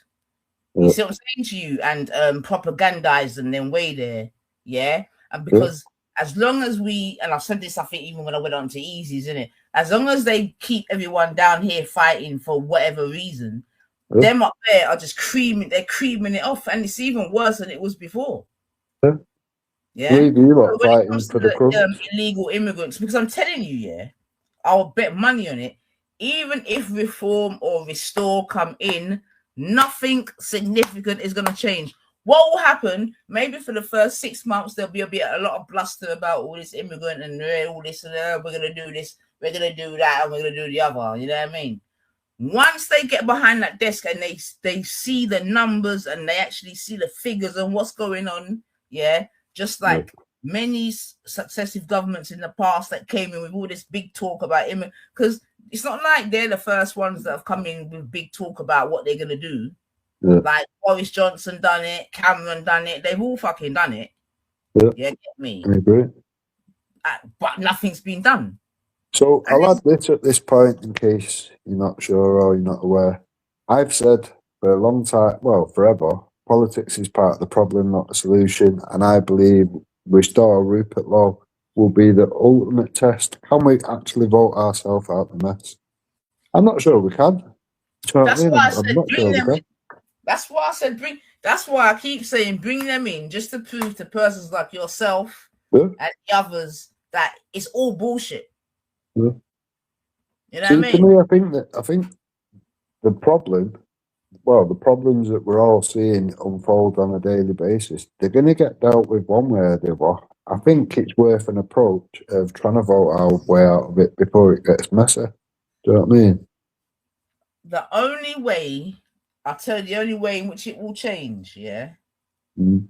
You yeah, see what I'm saying to you, and propagandized and then way there, yeah. And yeah, because as long as we, and I've said this, I think even when I went on to Easy, isn't it? As long as they keep everyone down here fighting for whatever reason, yeah, them up there are just creaming. They're creaming it off, and it's even worse than it was before. yeah. Yeah. Leave you So lot when it fighting comes to for the the crumbs. illegal immigrants, because I'm telling you, yeah, I'll bet money on it. Even if reform or restore come in, nothing significant is going to change. What will happen? Maybe for the first 6 months, there'll be a lot of bluster about all this immigrant and all this, and we're going to do this, we're going to do that, and we're going to do the other. You know what I mean? Once they get behind that desk and they see the numbers and they actually see the figures and what's going on, yeah, just Yeah, like many successive governments in the past that came in with all this big talk about immigrants, because it's not like they're the first ones that have come in with big talk about what they're going to do. yeah, Like Boris Johnson done it, Cameron done it, they've all fucking done it. yeah. Yeah, get me. I agree. But nothing's been done. So And I'll add this at this point in case you're not sure or you're not aware. I've said for a long time, well, forever, politics is part of the problem, not the solution. And I believe Restore Rupert Law will be the ultimate test. Can we actually vote ourselves out the mess? I'm not sure we can. Do you know what I that's mean? why I I'm said not bring sure we them in. can. That's why I said bring. That's why I keep saying bring them in, just to prove to persons like yourself Yeah, and the others that it's all bullshit. yeah. You know what I See, to mean? me, I think the problem, well, the problems that we're all seeing unfold on a daily basis, they're going to get dealt with one way or the other. I think it's worth an approach of trying to vote our way out of it before it gets messy. Do you know what I mean? The only way, I'll tell you, the only way in which it will change, yeah, Mm.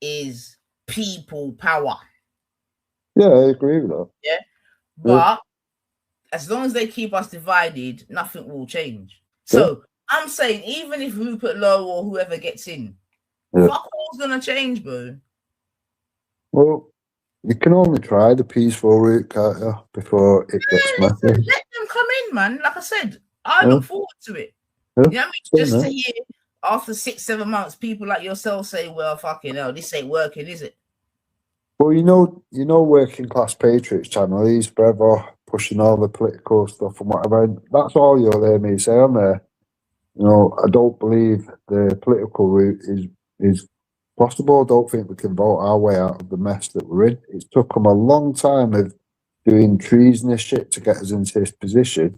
is people power. Yeah, I agree with that. Yeah. But as long as they keep us divided, nothing will change. Yeah, So I'm saying, even if Rupert Lowe or whoever gets in, yeah. fuck all's gonna change, bro. Well, you can only try the peaceful route, can't you, before it gets messy. Listen, let them come in, man. Like I said, I Yeah, look forward to it. yeah. You know what I mean? Same Just to there. hear after 6-7 months, people like yourself say, "Well, fucking hell, this ain't working, is it?" Well, Working Class Patriots channel, he's forever pushing all the political stuff and whatever. And that's all you'll hear me say on there. I don't believe the political route is possible. I don't think we can vote our way out of the mess that we're in. It's took them a long time of doing treasonous shit to get us into this position.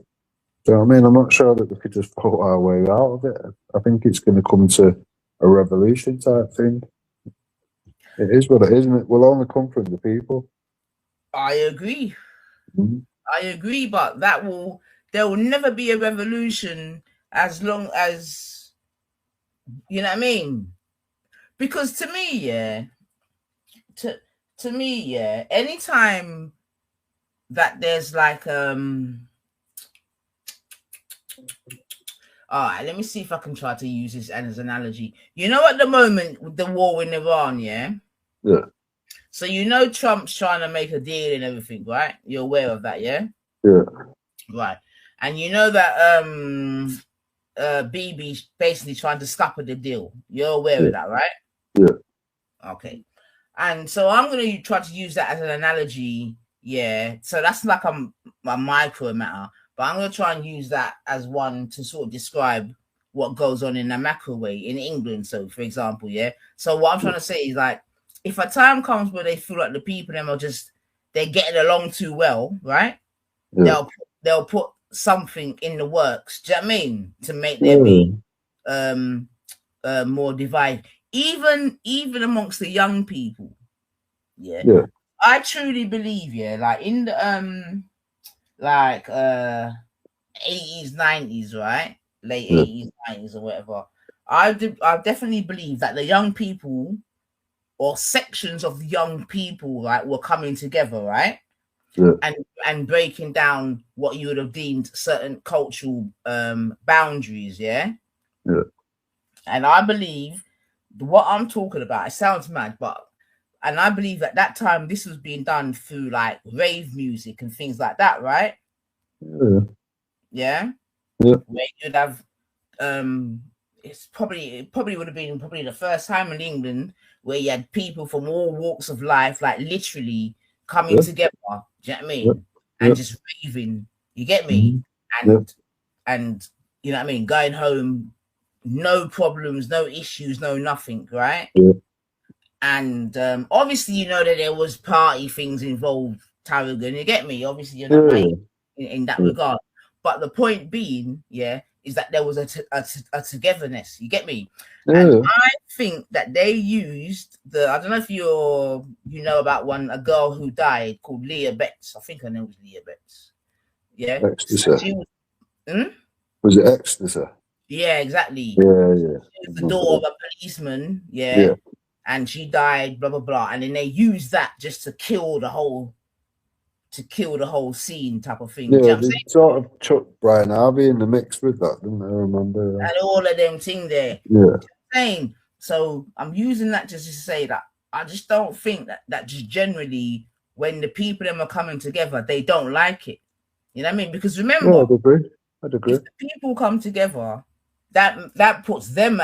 Do you know what I mean? I'm not sure that we could just vote our way out of it. I think it's going to come to a revolution type thing. It is what it is, and it will only come from the people. I agree. Mhm. I agree, but there will never be a revolution as long as, you know what I mean? Because to me, yeah, to me, yeah, anytime that there's like all right, let me see if I can try to use this as an analogy. At the moment with the war in Iran, yeah? Yeah, So Trump's trying to make a deal and everything, right? You're aware of that, yeah? yeah, Right. And you know that BB's basically trying to scupper the deal. You're aware yeah, of that, right? yeah, Okay. And so I'm going to try to use that as an analogy. Yeah. So that's like a micro matter, but I'm going to try and use that as one to sort of describe what goes on in a macro way in England. So, for example, yeah. So what I'm trying to say is like, if a time comes where they feel like the people them are they're getting along too well, right? yeah, They'll put something in the works. Do you know what I mean? To make there yeah, be um more divide, even amongst the young people. Yeah, yeah, I truly believe, yeah, like in the like 80s, 90s, right? Late yeah, 80s, 90s, or whatever. I definitely believe that the young people or sections of the young people like were coming together, right? yeah, And breaking down what you would have deemed certain cultural boundaries, yeah. yeah, And I believe what I'm talking about, it sounds mad, and I believe at that time this was being done through like rave music and things like that, right? yeah, Yeah. yeah, Where you'd have it probably would have been probably the first time in England where you had people from all walks of life, like literally coming yeah, together, do you know what I yeah, mean? yeah, And just raving, you get me? mhm, yeah, And you know what I mean, going home, no problems, no issues, no nothing, right? yeah, And obviously, that there was party things involved, Tarragon. You get me? Obviously, you're not yeah, naive in that yeah, regard. But the point being, yeah, is that there was a togetherness. You get me? And yeah. I think that they used I don't know if you know about a girl who died called Leah Betts. I think her name was Leah Betts. Yeah. So Ecstasy. she was, hmm? Was it ecstasy? Yeah, exactly. Yeah, yeah. She was the daughter Remember of a policeman. that. Yeah. And she died, blah blah blah, and then they used that just to kill the whole scene type of thing. Do you Yeah, know what I'm they saying? sort of chucked Brian Harvey in the mix with that, didn't they? I remember. And all of them thing there. Yeah, Saying so, I'm using that just to say that I just don't think that just generally when the people them are coming together, they don't like it. You know what I mean? Because yeah, remember, I'd agree. I'd agree. if the people come together, that puts them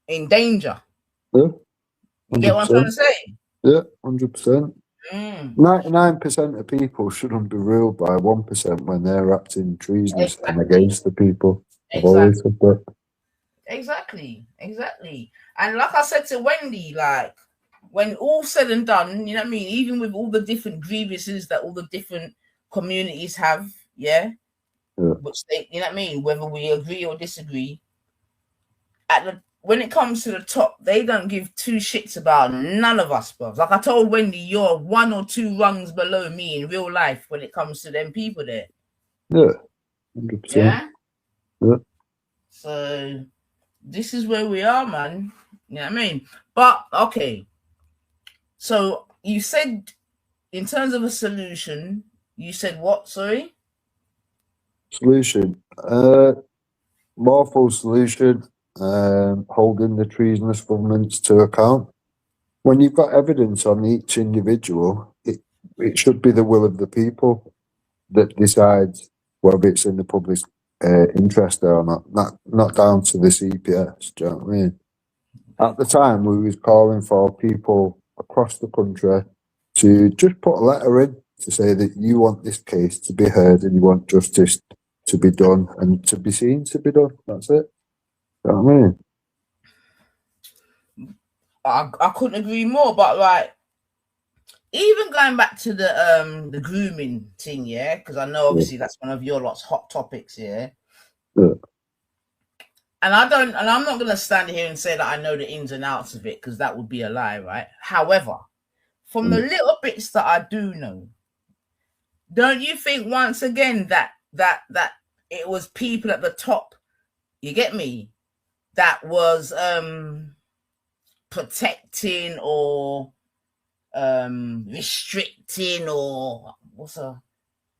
in danger. Yeah, You get hundred what I'm trying to percent. say? Yeah, 100%. Mm, 99% of people shouldn't be ruled by 1% when they're acting treasonous and exactly. against the people. I've Exactly. always said that. Exactly. And like I said to Wendy, like when all said and done, you know what I mean, even with all the different grievances that all the different communities have, yeah, Yeah, which they, you know what I mean, whether we agree or disagree, when it comes to the top, they don't give two shits about none of us, bro. Like I told Wendy, you're one or two rungs below me in real life when it comes to them people there. yeah, 100%. Yeah. Yeah, So this is where we are, man. You know what I mean? But okay. So you said, in terms of a solution, you said what? Sorry. Solution. Lawful solution. Holding the treasonous governments to account. When you've got evidence on each individual, it should be the will of the people that decides whether it's in the public interest or not down to the CPS. Do you know what I mean? At the time, we was calling for people across the country to just put a letter in to say that you want this case to be heard and you want justice to be done and to be seen to be done. That's it. Do you know what I mean? I couldn't agree more, but like, even going back to the grooming thing, yeah, because I know obviously that's one of your lot's hot topics, yeah. And I'm not gonna stand here and say that I know the ins and outs of it, because that would be a lie, right? However, from the little bits that I do know, don't you think once again that it was people at the top, you get me, that was protecting or restricting, or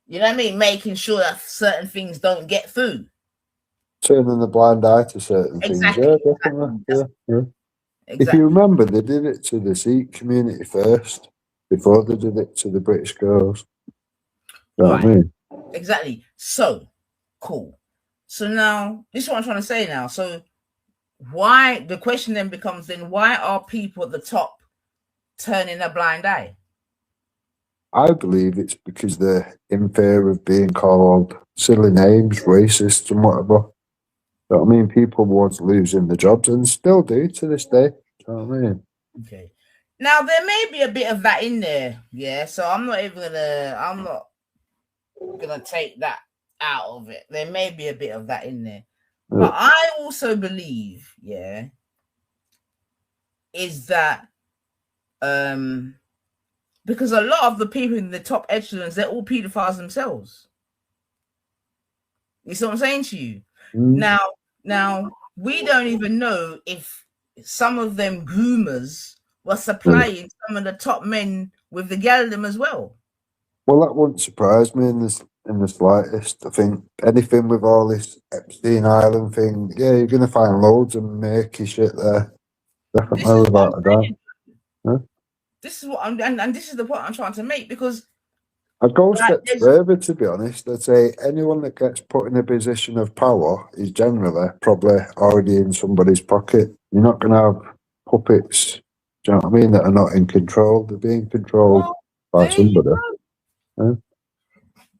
you know what I mean, making sure that certain things don't get through? Turning the blind eye to certain things, yeah, definitely. Yeah. Exactly. If you remember, they did it to the Sikh community first before they did it to the British girls. You know what I mean? Exactly. So, cool. So now, this is what I'm trying to say now. So, why, the question then becomes then, why are people at the top turning a blind eye? I believe it's because they're in fear of being called silly names, racist and whatever. You know what I mean? People was losing the jobs and still do to this day. You know what I mean? Okay. Now, there may be a bit of that in there, yeah? So I'm not gonna take that out of it. There may be a bit of that in there. Yeah. But I also believe, yeah, is that because a lot of the people in the top echelons, they're all pedophiles themselves. You see what I'm saying to you? Now we don't even know if some of them groomers were supplying some of the top men with the galdom as well. Well, that wouldn't surprise me in the slightest. I think anything with all this Epstein Island thing, yeah, you're going to find loads of murky shit there. Definitely, without a doubt. Yeah? This is what I'm, and this is the point I'm trying to make, because I'd go steps further, to be honest. I'd say anyone that gets put in a position of power is generally probably already in somebody's pocket. You're not going to have puppets, do you know what I mean, that are not in control. They're being controlled by somebody. Yeah?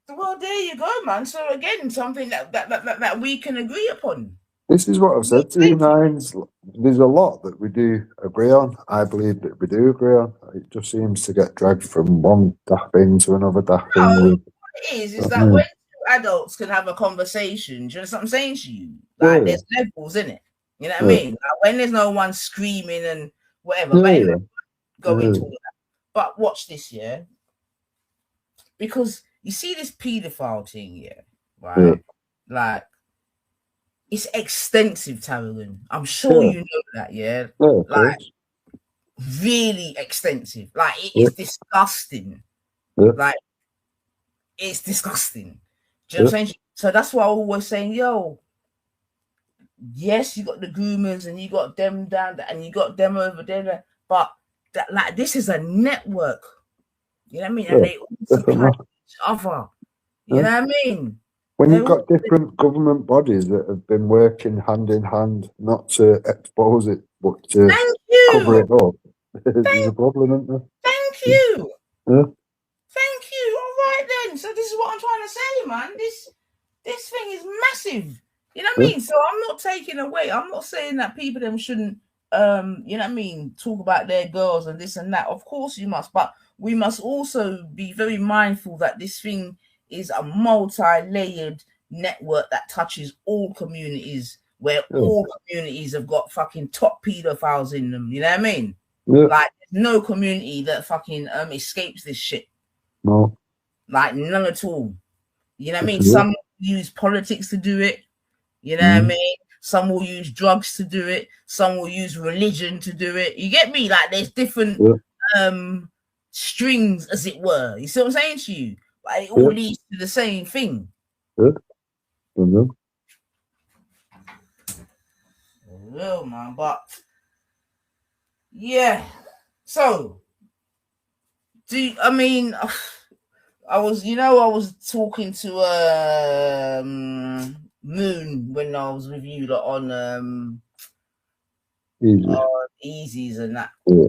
Well, there you go, man. So again, something that we can agree upon. This is what I've said to you, Nines. There's a lot that we do agree on. I believe that we do agree on. It just seems to get dragged from one daft thing to another daft thing. What it is that when two adults can have a conversation, do you know what I'm saying to you? Like, there's levels in it. You know what I mean? Like, when there's no one screaming and whatever, but anyway, go into all that. But watch this, yeah? Because you see this paedophile thing, yeah, right? Like, it's extensive, Tarragon. I'm sure you know that, yeah? Like, really extensive. Like, it is disgusting. Like, it's disgusting. Do you know what I'm saying? So that's why I'm always saying, yo, yes, you got the groomers and you got them down there and you got them over there, but that, like, this is a network. You know what I mean? And they all supply each other. You know what I mean? When you've got different government bodies that have been working hand in hand, not to expose it, but to cover it up, there's a problem, isn't there? Thank you. Yeah. Thank you. All right then. So this is what I'm trying to say, man. This thing is massive. You know what I mean? So I'm not taking away. I'm not saying that people them shouldn't you know what I mean, talk about their girls and this and that. Of course you must, but we must also be very mindful that this thing is a multi-layered network that touches all communities, where all communities have got fucking top pedophiles in them. You know what I mean? Like, there's no community that fucking escapes this shit. No. Like, none at all. You know what I mean? Some use politics to do it. You know what I mean? Some will use drugs to do it. Some will use religion to do it. You get me? Like, there's different strings, as it were. You see what I'm saying to you? But it all Yeah. leads to the same thing. Yeah. Mm-hmm. Real man, but yeah. So, I mean? I was talking to Moon when I was with you on Easy. Easies and that. Yeah.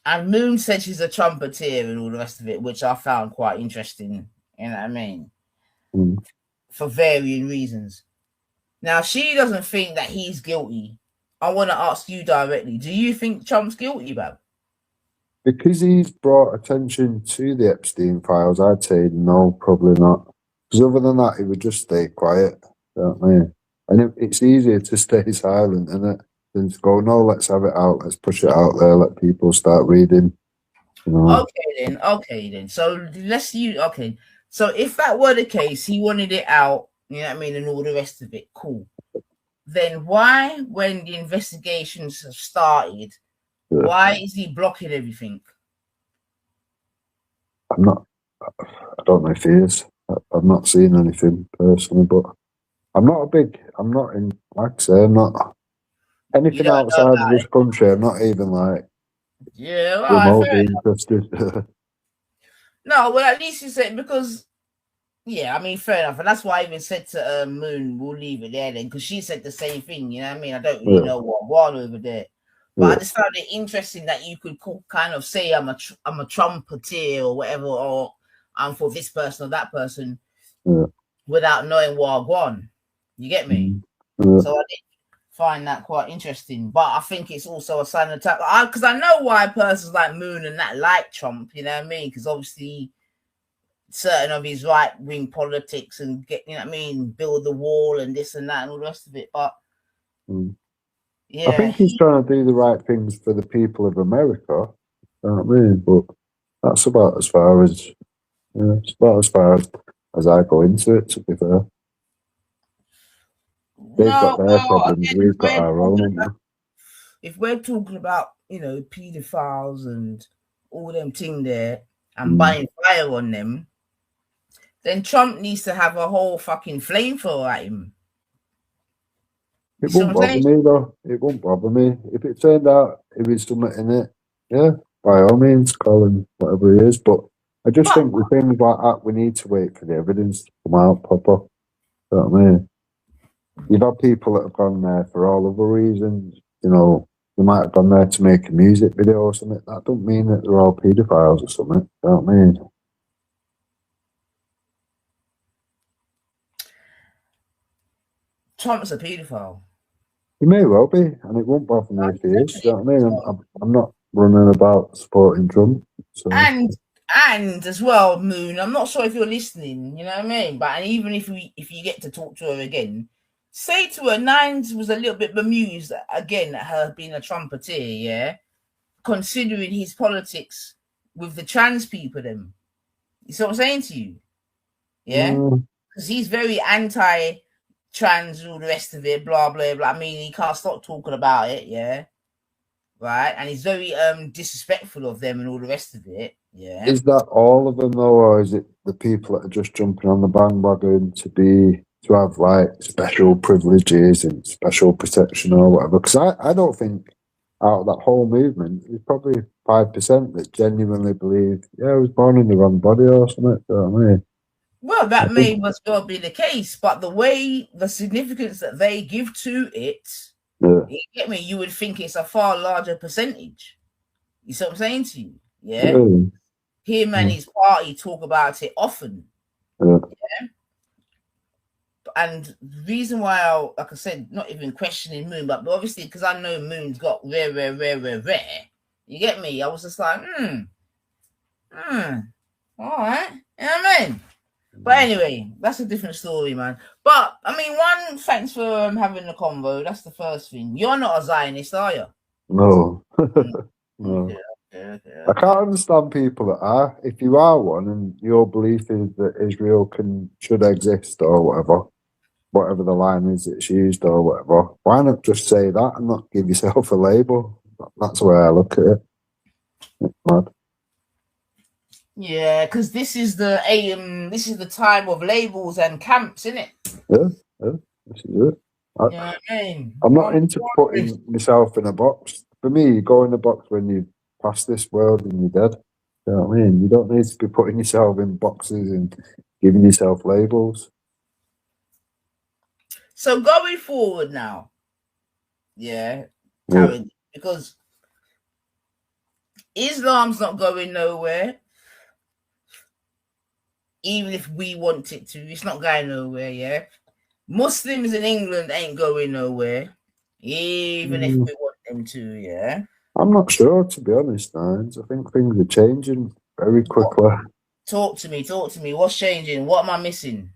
And Moon said she's a trumpeter and all the rest of it, which I found quite interesting. You know what I mean? Mm. For varying reasons. Now, she doesn't think that he's guilty. I want to ask you directly. Do you think Trump's guilty, Bab? Because he's brought attention to the Epstein files, I'd say no, probably not. Because other than that, he would just stay quiet. You know what I mean? And it's easier to stay silent, isn't it? Than to go, no, let's have it out, let's push it out there, let people start reading. You know? Okay then. So let's use okay. So if that were the case, he wanted it out, you know what I mean, and all the rest of it, cool. Then why, when the investigations have started, Yeah. why is he blocking everything? I'm not. I don't know if he is. I've not seen anything personally, but I'm not in. Like I say, I'm not You anything don't know outside of about this it. country. I'm not even like Yeah, all right, fair remotely enough. interested. No, well, at least you said because yeah, I mean, fair enough, and that's why I even said to Moon, we'll leave it there then, because she said the same thing. You know what I mean? I don't really Yeah. know what one over there, but I just found it interesting that you could kind of say I'm a trumpeter or whatever, or I'm for this person or that person, without knowing what I want. You get me? So I did find that quite interesting, but I think it's also a sign of time because I know why persons like Moon and that like Trump. You know what I mean? Because obviously certain of his right wing politics and get, you know what I mean, build the wall and this and that and all the rest of it. But yeah, I think he's trying to do the right things for the people of America. You know what I mean? But that's about as far as it's about as far as I go into it. To be fair, they've got their problems, we've got our own. If we're talking about pedophiles and all them thing there and buying fire on them, then Trump needs to have a whole fucking flamethrower at him. It won't bother me though. It won't bother me. If it turned out if he's something in it, yeah, by all means, call him whatever he is. But I just think with things like that, we need to wait for the evidence to come out proper. You know what I mean? You've had people that have gone there for all other reasons. You know, they might have gone there to make a music video or something. That don't mean that they're all paedophiles or something. You know what I mean? Trump's a paedophile. He may well be, and it won't bother me if he is. You know what I mean? I'm not running about supporting Trump. So. And as well, Moon, I'm not sure if you're listening, you know what I mean? But even if you get to talk to her again, say to her, Nines was a little bit bemused again at her being a trumpeter, yeah, considering his politics with the trans people. Them, you see what I'm saying to you? Yeah, because he's very anti-trans, all the rest of it, blah blah blah. I mean, he can't stop talking about it, yeah, right, and he's very disrespectful of them and all the rest of it. Yeah. Is that all of them though, or is it the people that are just jumping on the bandwagon to have like special privileges and special protection or whatever? Because I don't think out of that whole movement, there's probably 5% that genuinely believe, yeah, I was born in the wrong body or something. You know what I mean? Well, that may as well be the case, but the significance that they give to it, you get me? You would think it's a far larger percentage. You see what I'm saying to you? Yeah. Him and his party talk about it often. Yeah. And the reason why like I said, not even questioning Moon, but obviously because I know Moon's got rare. You get me? I was just like, all right. You know what I mean? But anyway, that's a different story, man. But I mean, one, thanks for having the convo. That's the first thing. You're not a Zionist, are you? No. No. Okay. I can't understand people that are. If you are one and your belief is that Israel should exist or whatever the line is that's used or whatever, why not just say that and not give yourself a label? That's the way I look at it. It's mad. Yeah, because this is the time of labels and camps, isn't it? Yeah, yeah, this is it. You know what I mean? I'm not I'm into putting myself in a box. For me, you go in a box when you pass this world and you're dead. You know what I mean? You don't need to be putting yourself in boxes and giving yourself labels. So going forward now, yeah, Yeah. Taryn, because Islam's not going nowhere. Even if we want it to, it's not going nowhere, yeah. Muslims in England ain't going nowhere, even if we want them to, yeah. I'm not sure, to be honest, Nines. I think things are changing very quickly. Talk to me. What's changing? What am I missing?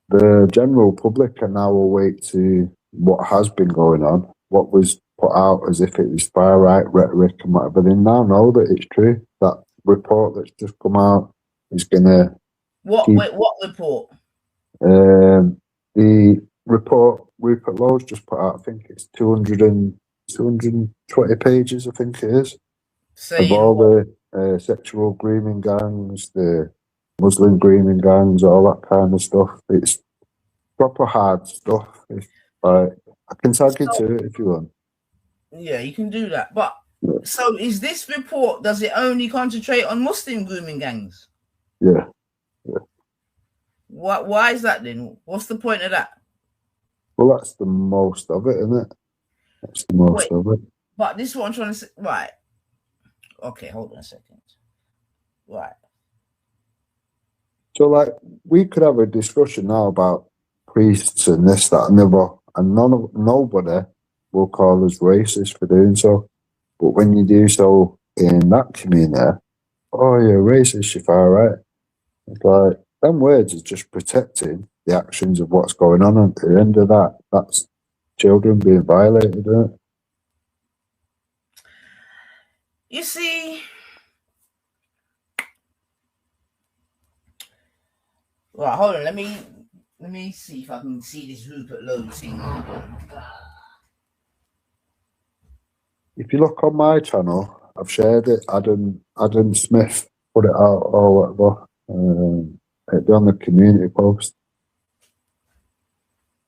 The general public are now awake to what has been going on, what was put out as if it was far right rhetoric and whatever. They now know that it's true. That report that's just come out is going to What? keep. Wait, what report? The report Rupert Lowe's just put out, I think it's 220 pages, I think it is, of Saying all what? the sexual grooming gangs, the Muslim grooming gangs, all that kind of stuff. It's proper hard stuff. It's like, I can tag you So, to it if you want. yeah, you can do that. But Yeah, so is this report? Does it only concentrate on Muslim grooming gangs? yeah, yeah. What? Why is that then? What's the point of that? Well, that's the most of it, isn't it? That's the most Wait, of it. but this is what I'm trying to say. Right. Okay, hold on a second. Right. So, like, we could have a discussion now about priests and this, that, and the other, and nobody will call us racist for doing so. But when you do so in that community, oh, you're racist, you're far right. It's like, them words is just protecting the actions of what's going on. And at the end of that, that's children being violated, isn't it? You see, right, hold on. Let me see if I can see this Rupert Lowe thing. If you look on my channel, I've shared it. Adam Smith put it out or whatever. It'd be on the community post.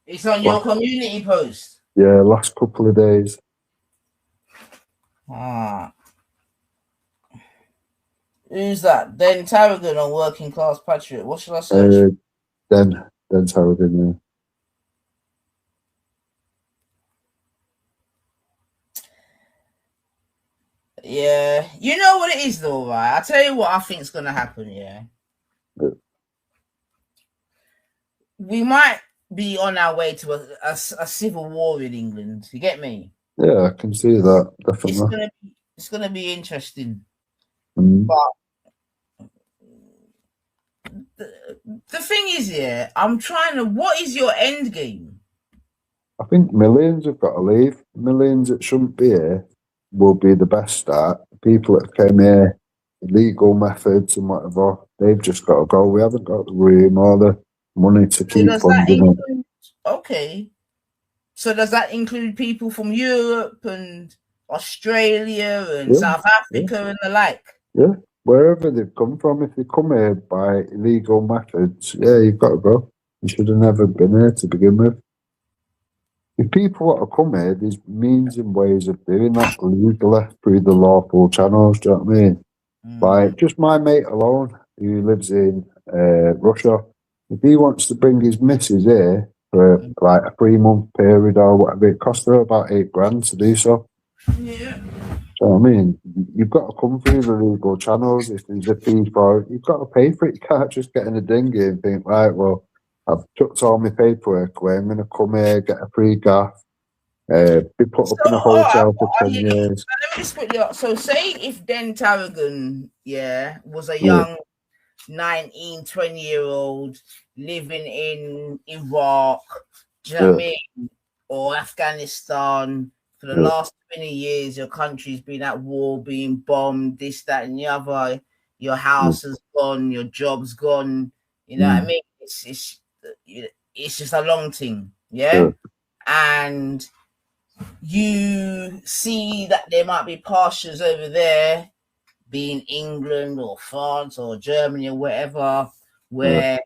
It's on your community post. Yeah, last couple of days. Ah. Who's that? Den Tarragon on Working Class Patriot. What should I search? Then Tarragon, Yeah. You know what it is though, right? I'll tell you what I think's gonna happen, yeah. We might be on our way to a civil war in England. You get me? Yeah, I can see that, It's definitely. gonna be interesting. Mm. But the thing is, yeah, I'm trying to. What is your end game? I think millions have got to leave. Millions that shouldn't be here will be the best start. People that came here, illegal methods and whatever, they've just got to go. We haven't got the room or the money to So keep does that funding it. include? Okay. So does that include people from Europe and Australia and Yeah, South yeah, Africa and the like? yeah. Wherever they've come from, if they come here by illegal methods, yeah, you've got to go. You should have never been here to begin with. If people want to come here, there's means and ways of doing that legally through the lawful channels. Do you know what I mean? Like, just my mate alone, who lives in Russia, if he wants to bring his missus here for like a 3-month period or whatever, it costs her about $8,000 to do so. Yeah. So I mean, you've got to come through the legal channels. If there's a fee for it, you've got to pay for it. You can't just get in a dinghy and think, right, well, I've chucked all my paperwork away. I'm going to come here, get a free gaff, be put So, up in a all right, hotel for 10 years. so let me just quickly ask. So, say if Den Tarragon, yeah, was a Yeah, young 19, 20-year-old living in Iraq, do you know what I yeah, mean? Or Afghanistan. For the yeah, last 20 years, your country's been at war, being bombed, this, that, and the other. Your yeah, house has gone, your job's gone. You know what I mm, mean? It's just a long thing, yeah, yeah? And you see that there might be pastures over there be in England or France or Germany or wherever, where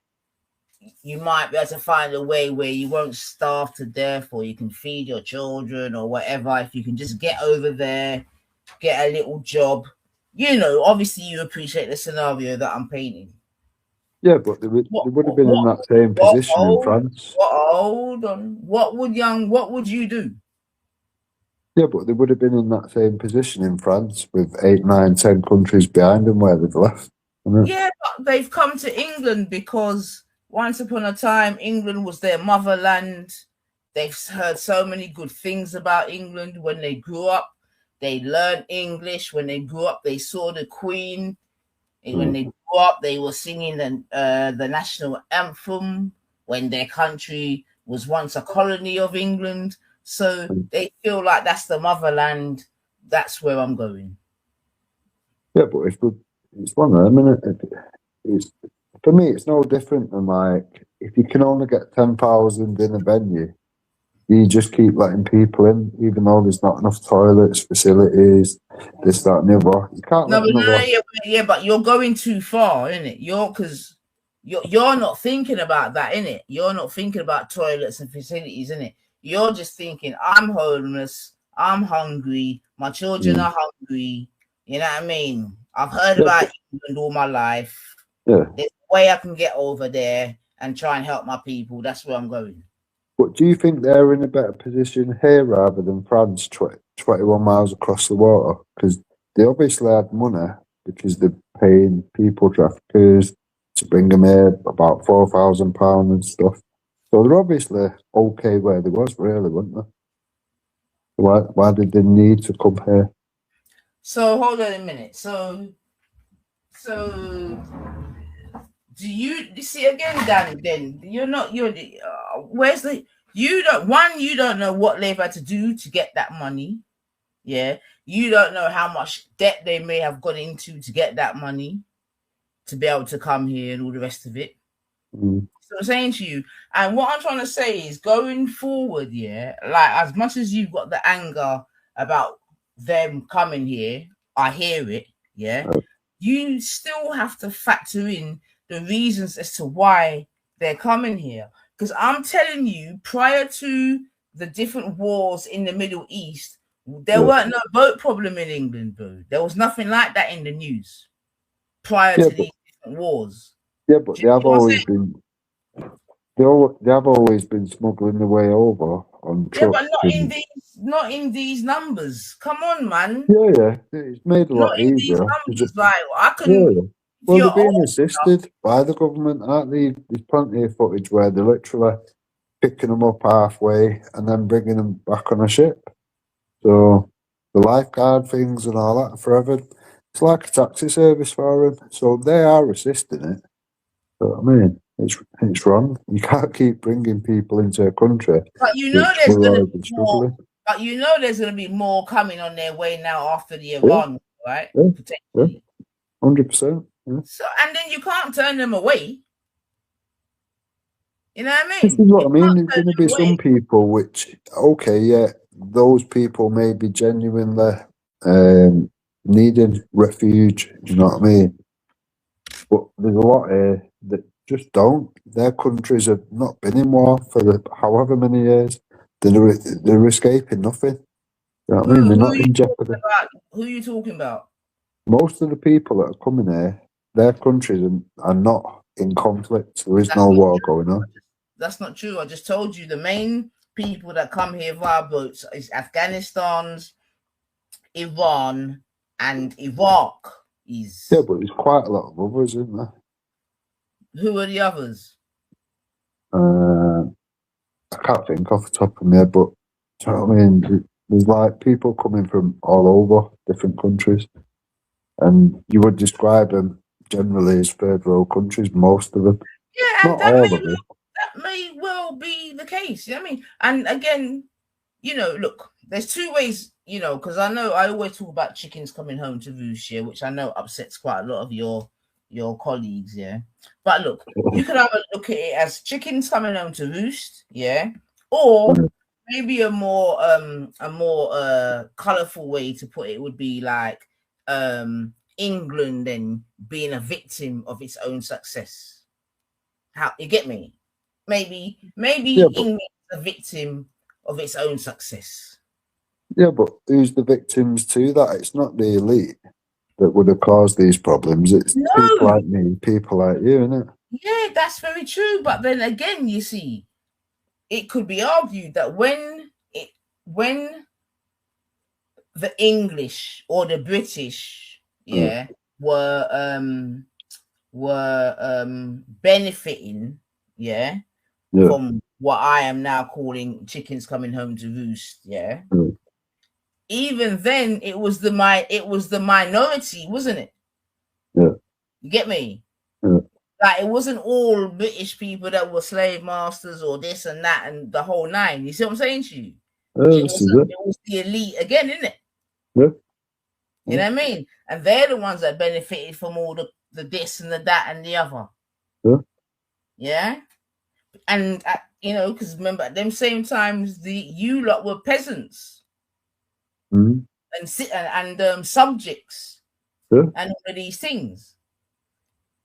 you might be able to find a way where you won't starve to death, or you can feed your children or whatever. If you can just get over there, get a little job, obviously you appreciate the scenario that I'm painting. Yeah, but they would have been in that same position in France. Hold on. What would you do? Yeah, but they would have been in that same position in France with 8, 9, 10 countries behind them where they've left. Yeah, but they've come to England because once upon a time, England was their motherland. They've heard so many good things about England when they grew up. They learned English. When they grew up, they saw the Queen. When they grew up, they were singing the national anthem when their country was once a colony of England. So they feel like that's the motherland. That's where I'm going. Yeah, but it's one of them, it's for me, it's no different than like if you can only get 10,000 in a venue, you just keep letting people in, even though there's not enough toilets, facilities, this, that, and the other. You can't let another. But you're going too far, isn't it? You're not thinking about that, innit? You're not thinking about toilets and facilities, innit? You're just thinking, I'm homeless, I'm hungry, my children are hungry. You know what I mean? I've heard about England all my life. Yeah. There's a way I can get over there and try and help my people. That's where I'm going. But do you think they're in a better position here rather than France, 21 miles across the water? Because they obviously had money because they're paying people traffickers to bring them here, about £4,000 and stuff. So they're obviously okay where they was, really, weren't they? Why did they need to come here? So hold on a minute. So do you see again, Danny? Then where's the you don't know what they've had to do to get that money. Yeah, you don't know how much debt they may have gone into to get that money to be able to come here and all the rest of it. So I'm saying to you, and what I'm trying to say is going forward, yeah, like as much as you've got the anger about them coming here, I hear it, yeah. You still have to factor in the reasons as to why they're coming here. Because I'm telling you, prior to the different wars in the Middle East, there weren't no boat problem in England, bro. There was nothing like that in the news prior to these different wars. Yeah, but they have always been. They have always been smuggling the way over on trucks. Yeah, but not in these numbers. Come on, man. Yeah, it's made a lot easier. Like I couldn't. Yeah. Well, they're being assisted by the government, aren't they? There's plenty of footage where they're literally picking them up halfway and then bringing them back on a ship. So the lifeguard things and all that forever. It's like a taxi service for them. So they are assisting it. But I mean, it's wrong. You can't keep bringing people into a country. But there's going to be more. But there's going to be more coming on their way now after the Iran, right? Yeah, potentially. 100%. Yeah. So and then you can't turn them away. You know what I mean? This is what I mean. There's going to be some people which, okay, yeah, those people may be genuinely needing refuge. Do you know what I mean? But there's a lot here that just don't. Their countries have not been in war for however many years. They're escaping nothing. You know what I mean? They're not in jeopardy. Who are you talking about? Most of the people that are coming here, their countries are not in conflict. There is no war going on. That's not true. I just told you the main people that come here via boats is Afghanistan's, Iran, and Iraq. Yeah, but there's quite a lot of others, isn't there? Who are the others? I can't think off the top of my head, but do you know what I mean? There's like people coming from all over different countries, and you would describe them generally as third world countries, most of them. Yeah, not all of them. That may well be the case. You know what I mean? And again, look, there's two ways, because I know I always talk about chickens coming home to roost, yeah, which I know upsets quite a lot of your colleagues, yeah. But look, you could have a look at it as chickens coming home to roost, yeah, or maybe a more colorful way to put it would be like England then being a victim of its own success? How you get me? Maybe Yeah, but England is a victim of its own success. who's the victims to that? It's not the elite that would have caused these problems. It's people No, like me, people like you, isn't it? yeah, that's very true. But then again, you see, it could be argued that when the English or the British, Yeah, yeah, were benefiting, yeah, yeah, from what I am now calling chickens coming home to roost, yeah. yeah, Even then, it was the minority, wasn't it? yeah, You get me? yeah. Like it wasn't all British people that were slave masters or this and that and the whole nine. You see what I'm saying to you? Yeah, this is it. It was the elite again, isn't it? Yeah, You yeah, know what I mean? And they're the ones that benefited from all the this and the that and the other. yeah. Yeah. And because remember at them same times the you lot were peasants Mm, and subjects yeah, and all of these things.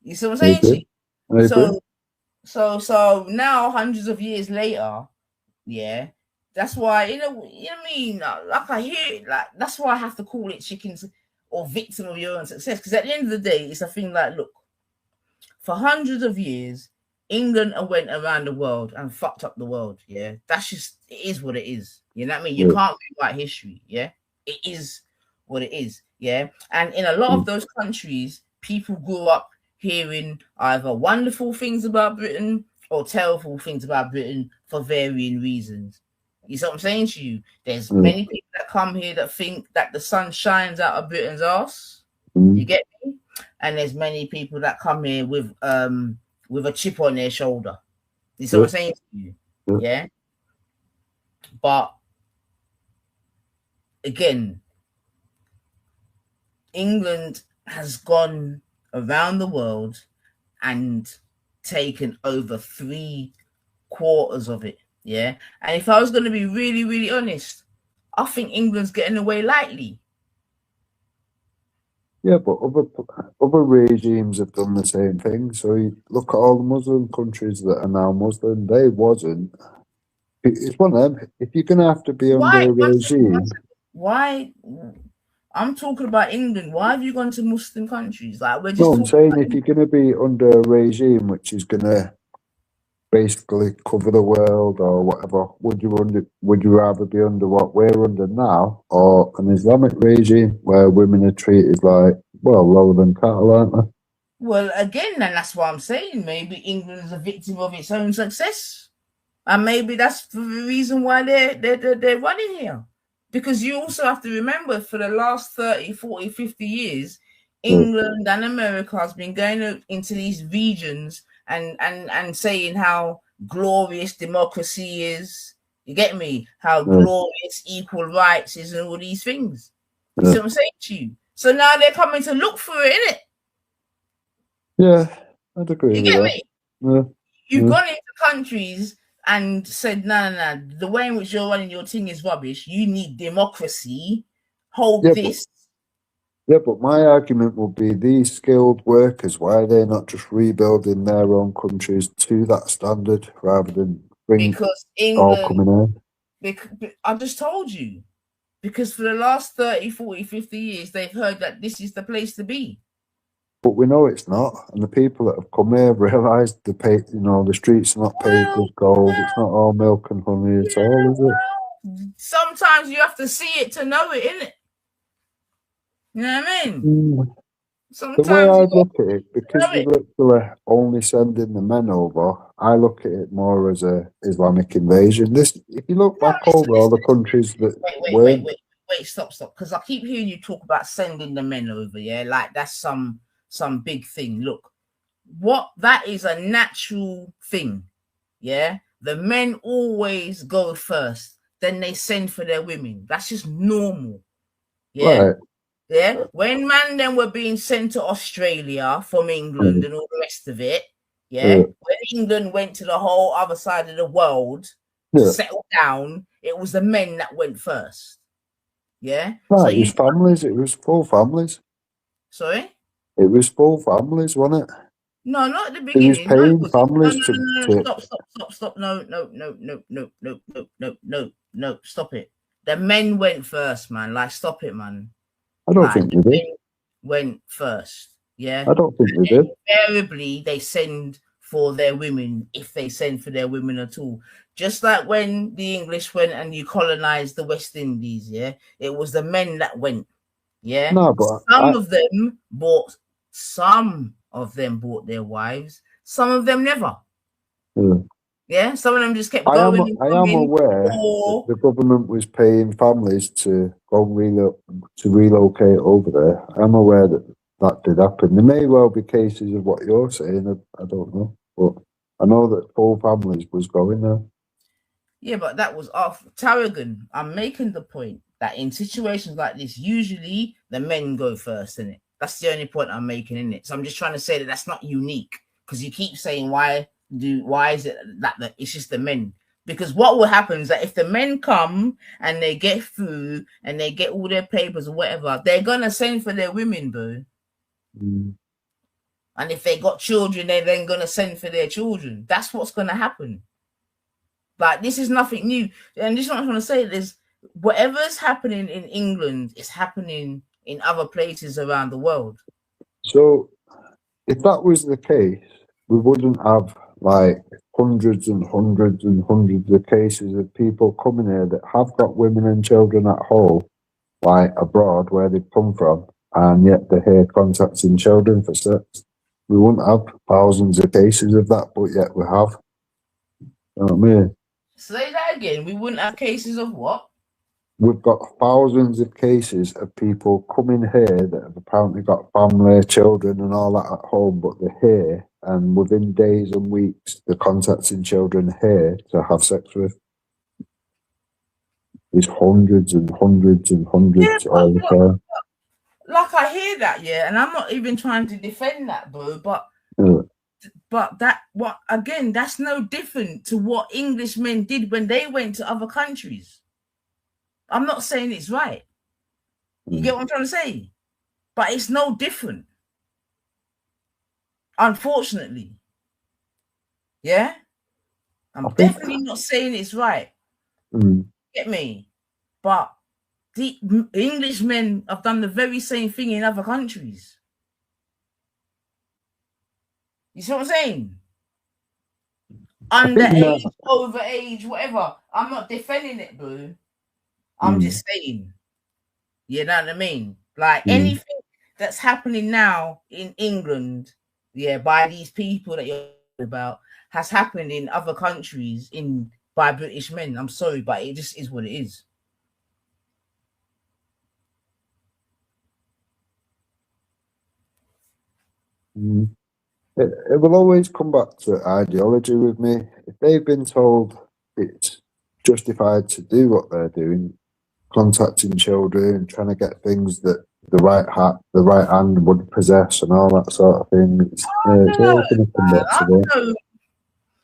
You see what I'm I saying to agree. you? I agree. So now hundreds of years later, yeah, that's why you know what I mean. Like I hear it, like that's why I have to call it chickens or victim of your own success. Because at the end of the day, it's a thing like, look, for hundreds of years, England went around the world and fucked up the world. Yeah, that's just it is what it is. You know what I mean? You Yeah, can't rewrite history. Yeah, it is what it is. Yeah, and in a lot of mm, those countries, people grew up hearing either wonderful things about Britain or terrible things about Britain for varying reasons. You see what I'm saying to you? There's yeah, many people that come here that think that the sun shines out of Britain's ass. You mm, get me? And there's many people that come here with a chip on their shoulder. You see what yeah, I'm saying to you? yeah, Yeah. But again, England has gone around the world and taken over 3/4 of it. Yeah. And if I was going to be really, really honest, I think England's getting away lightly. yeah. But other regimes have done the same thing. So you look at all the Muslim countries that are now Muslim. They wasn't. It's one of them. If you're gonna have to be under Why? a One second, one regime, second. Why? I'm talking about England. Why have you gone to Muslim countries? Like we're no, just I'm talking saying about if you're gonna be under a regime which is gonna basically cover the world or whatever, would you rather be under what we're under now or an Islamic regime where women are treated like lower than cattle, aren't they? Well, again, and that's what I'm saying. Maybe England is a victim of its own success, and maybe that's the reason why they're running here. Because you also have to remember, for the last 30, 40, 50 years, Yeah, England and America has been going into these regions and saying how glorious democracy is. You get me? How yeah, glorious equal rights is, and all these things. You yeah, see what I'm saying to you? So now they're coming to look for it, innit? yeah. I'd agree You with get that. me? Yeah, You've yeah, gone into countries and said, no, no, no, the way in which you're running your thing is rubbish. You need democracy. Hold yeah, but this. my argument would be these skilled workers. Why are they not just rebuilding their own countries to that standard rather than bring Because all England, coming in? I just told you, because for the last 30, 40, 50 years, they've heard that this is the place to be. But we know it's not, and the people that have come here have realised the streets are not paved Well, with gold. It's well, not all milk and honey at yeah, all, is it? sometimes you have to see it to know it, innit? You know what I mean? Mm. The way Sometimes I you got look at it, to because know they're it. literally only sending the men over, I look at it more as a Islamic invasion. If you look No, back over all the countries that weren't, wait, stop. Because I keep hearing you talk about sending the men over, yeah, like that's some big thing. Look, what that is a natural thing, yeah. The men always go first, then they send for their women. That's just normal, yeah. right, Yeah, when man then were being sent to Australia from England uh, and all the rest of it, yeah. uh, When England went to the whole other side of the world to yeah, settle down, it was the men that went first. Yeah. So right, it was you families, it was full families. Sorry? It was full families, wasn't it? No, not at the He was beginning. No, it paying wasn't. No, families no, no, no, no. to Stop. No, no, no, no, no, no, no, no, no, no. Stop it. The men went first, man. Like, stop it, man. I don't Like, think the they did. men went first. Yeah. I don't think they did. Invariably, they send for their women if they send for their women at all. Just like when the English went and you colonized the West Indies, yeah, it was the men that went. Yeah, No, but some of them bought their wives. Some of them never. Yeah, some of them just kept going and I am coming. aware that Or the government was paying families to go to relocate over there. I'm aware that that did happen. There may well be cases of what you're saying. I don't know, but I know that full families was going there. yeah, but that was off Tarragon. I'm making the point that in situations like this, usually the men go first, in it. That's the only point I'm making in it. So I'm just trying to say that that's not unique because you keep saying why is it that it's just the men? Because what will happen is that if the men come and they get food and they get all their papers or whatever, they're gonna send for their women, boo. Mm. And if they got children, they're then gonna send for their children. That's what's gonna happen. Like, this is nothing new. And this is what I'm trying to say. There's whatever's happening in England is happening in other places around the world. So, if that was the case, we wouldn't have like hundreds and hundreds and hundreds of cases of people coming here that have got women and children at home, like abroad where they've come from, and yet they're here contacting children for sex. We wouldn't have thousands of cases of that, but yet we have. You know what I mean? Say that again. We wouldn't have cases of what? We've got thousands of cases of people coming here that have apparently got family, children, and all that at home, but they're here, and within days and weeks, they're contacting children here to have sex with. There's hundreds and hundreds and hundreds all the time. Like, I hear that, yeah, and I'm not even trying to defend that, bro, but that, what, again, that's no different to what Englishmen did when they went to other countries. I'm not saying it's right. You get what I'm trying to say? But it's no different. Unfortunately. Yeah? I'm definitely not saying it's right. Get me? But the Englishmen have done the very same thing in other countries. You see what I'm saying? Underage, overage, whatever. I'm not defending it, boo. I'm just saying. You know what I mean? Like, anything that's happening now in England, yeah, by these people that you're about, has happened in other countries by British men. I'm sorry, but it just is what it is. It will always come back to ideology with me. If they've been told it's justified to do what they're doing, contacting children, trying to get things that the right hand would possess, and all that sort of thing, it's always going to come back to that.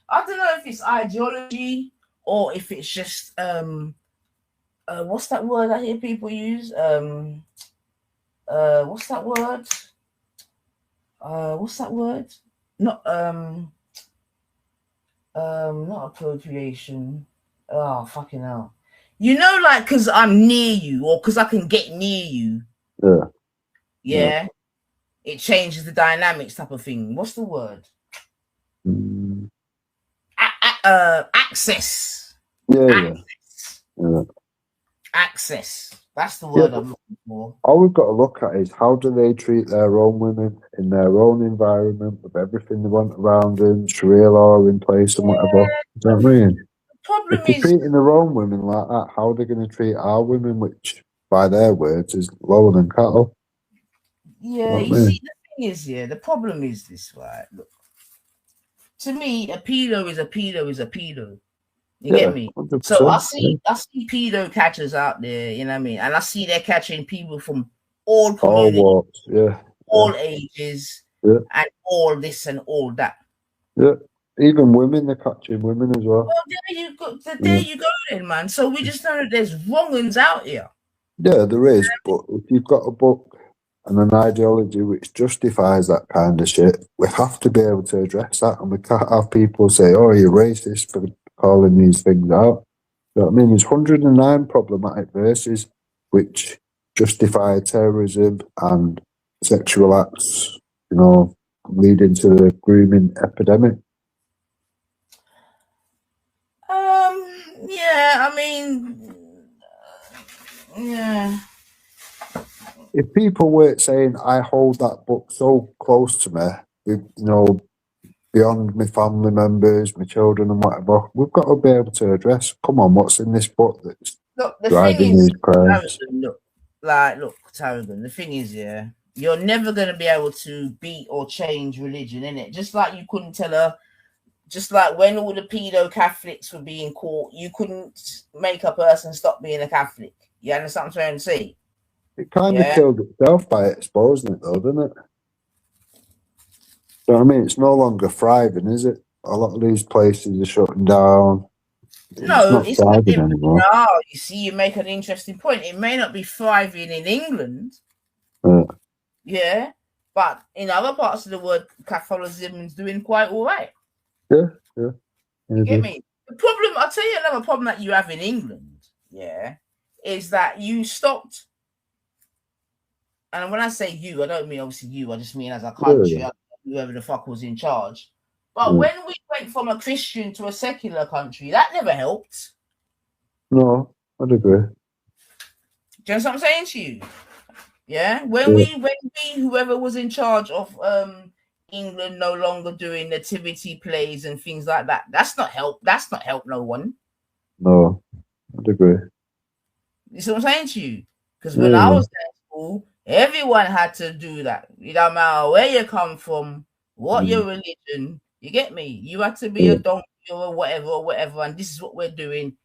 I don't know if it's ideology or if it's just what's that word I hear people use? What's that word? What's that word? Not appropriation. Oh, fucking hell. You know, like, because I'm near you or because I can get near you. Yeah. It changes the dynamics type of thing. What's the word? Access. Access. That's the word I'm looking for. All we've got to look at is how do they treat their own women in their own environment with everything they want around them, Sharia law in place and whatever. Do you know what I mean? If they're treating their own women like that, how are they going to treat our women, which, by their words, is lower than cattle? Yeah, you see, the thing is, the problem is this, right? Look, to me, a pedo is a pedo is a pedo. You get me? 100%. So I see pedo catchers out there, you know what I mean? And I see they're catching people from all communities, all walks, all ages, and all this and all that. Yeah, even women, they're catching women as well. Well, there you go then, man. So we just know that there's wrong uns out here. Yeah, there is, but if you've got a book and an ideology which justifies that kind of shit, we have to be able to address that, and we can't have people say, "Oh, you're racist for calling these things out." You know what I mean? There's 109 problematic verses which justify terrorism and sexual acts, you know, leading to the grooming epidemic. Yeah, I mean, yeah. If people weren't saying, "I hold that book so close to me," you know, beyond my family members, my children, and whatever, we've got to be able to address. Come on, what's in this book that's Look, the thing driving is, these crimes? look, Tarragon, the thing is, yeah, you're never going to be able to beat or change religion, innit? Just like you couldn't tell her, just like when all the pedo Catholics were being caught, you couldn't make a person stop being a Catholic. You understand what I'm trying to say? It kind of Yeah. killed itself by exposing it, though, didn't it? You know what I mean? It's no longer thriving, is it? A lot of these places are shutting down. It's No, not it's not. thriving anymore. No, you see, you make an interesting point. It may not be thriving in England, yeah, but in other parts of the world, Catholicism is doing quite all right. Yeah. You get me? The problem, I'll tell you another problem that you have in England, yeah, is that you stopped. And when I say you, I don't mean obviously you, I just mean as a country, Yeah. whoever the fuck was in charge. But when we went from a Christian to a secular country, that never helped. No, I'd agree. Do you know what I'm saying to you? Yeah. When we whoever was in charge of England no longer doing nativity plays and things like that, that's not help. That's not help no one. No, I'd agree. You see what I'm saying to you? Because when I Yeah. was at school, everyone had to do that. It don't matter where you come from, what your religion. You get me? You had to be a donkey or whatever. And this is what we're doing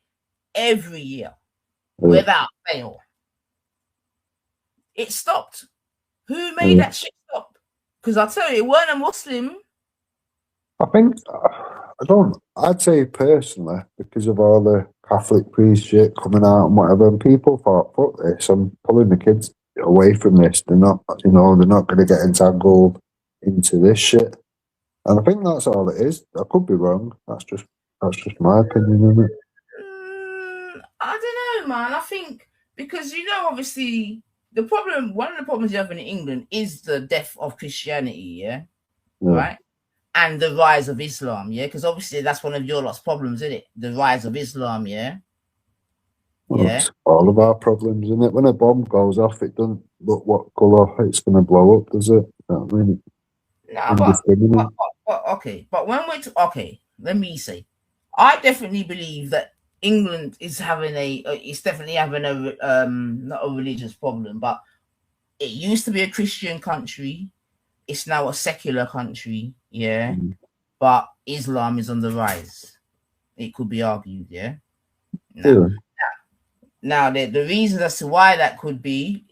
every year without fail. It stopped. Who made that shit stop? Because I tell you, it weren't a Muslim. I think I'd say personally, because of all the Catholic priest shit coming out and whatever, and people thought, "Fuck this, I'm pulling the kids away from this. They're not, they're not going to get entangled into this shit." And I think that's all it is. I could be wrong. That's just my opinion, isn't it? I don't know, man. I think because obviously one of the problems you have in England is the death of Christianity, yeah. Right? And the rise of Islam, yeah, because obviously that's one of your lot's problems, isn't it? The rise of Islam, yeah. Well, it's all of our problems, isn't it? When a bomb goes off, it doesn't look what colour it's going to blow up, does it? I mean, no, but okay. But when let me say, I definitely believe that England is having it's definitely having a not a religious problem, but it used to be a Christian country. It's now a secular country, yeah. But Islam is on the rise. It could be argued, yeah. Now the reasons as to why that could be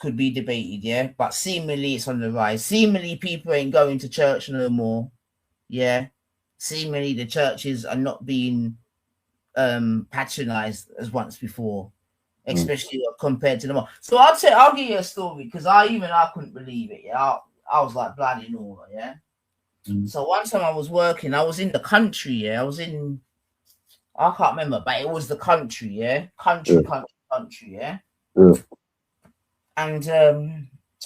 debated, yeah. But seemingly it's on the rise. Seemingly people ain't going to church no more, yeah. Seemingly the churches are not being patronized as once before, especially compared to them all. So I'll give you a story because I couldn't believe it. Yeah, I was like bloody normal. Yeah. So one time I was working. I was in the country. Yeah, I can't remember, but it was the country. Yeah, country. Yeah. And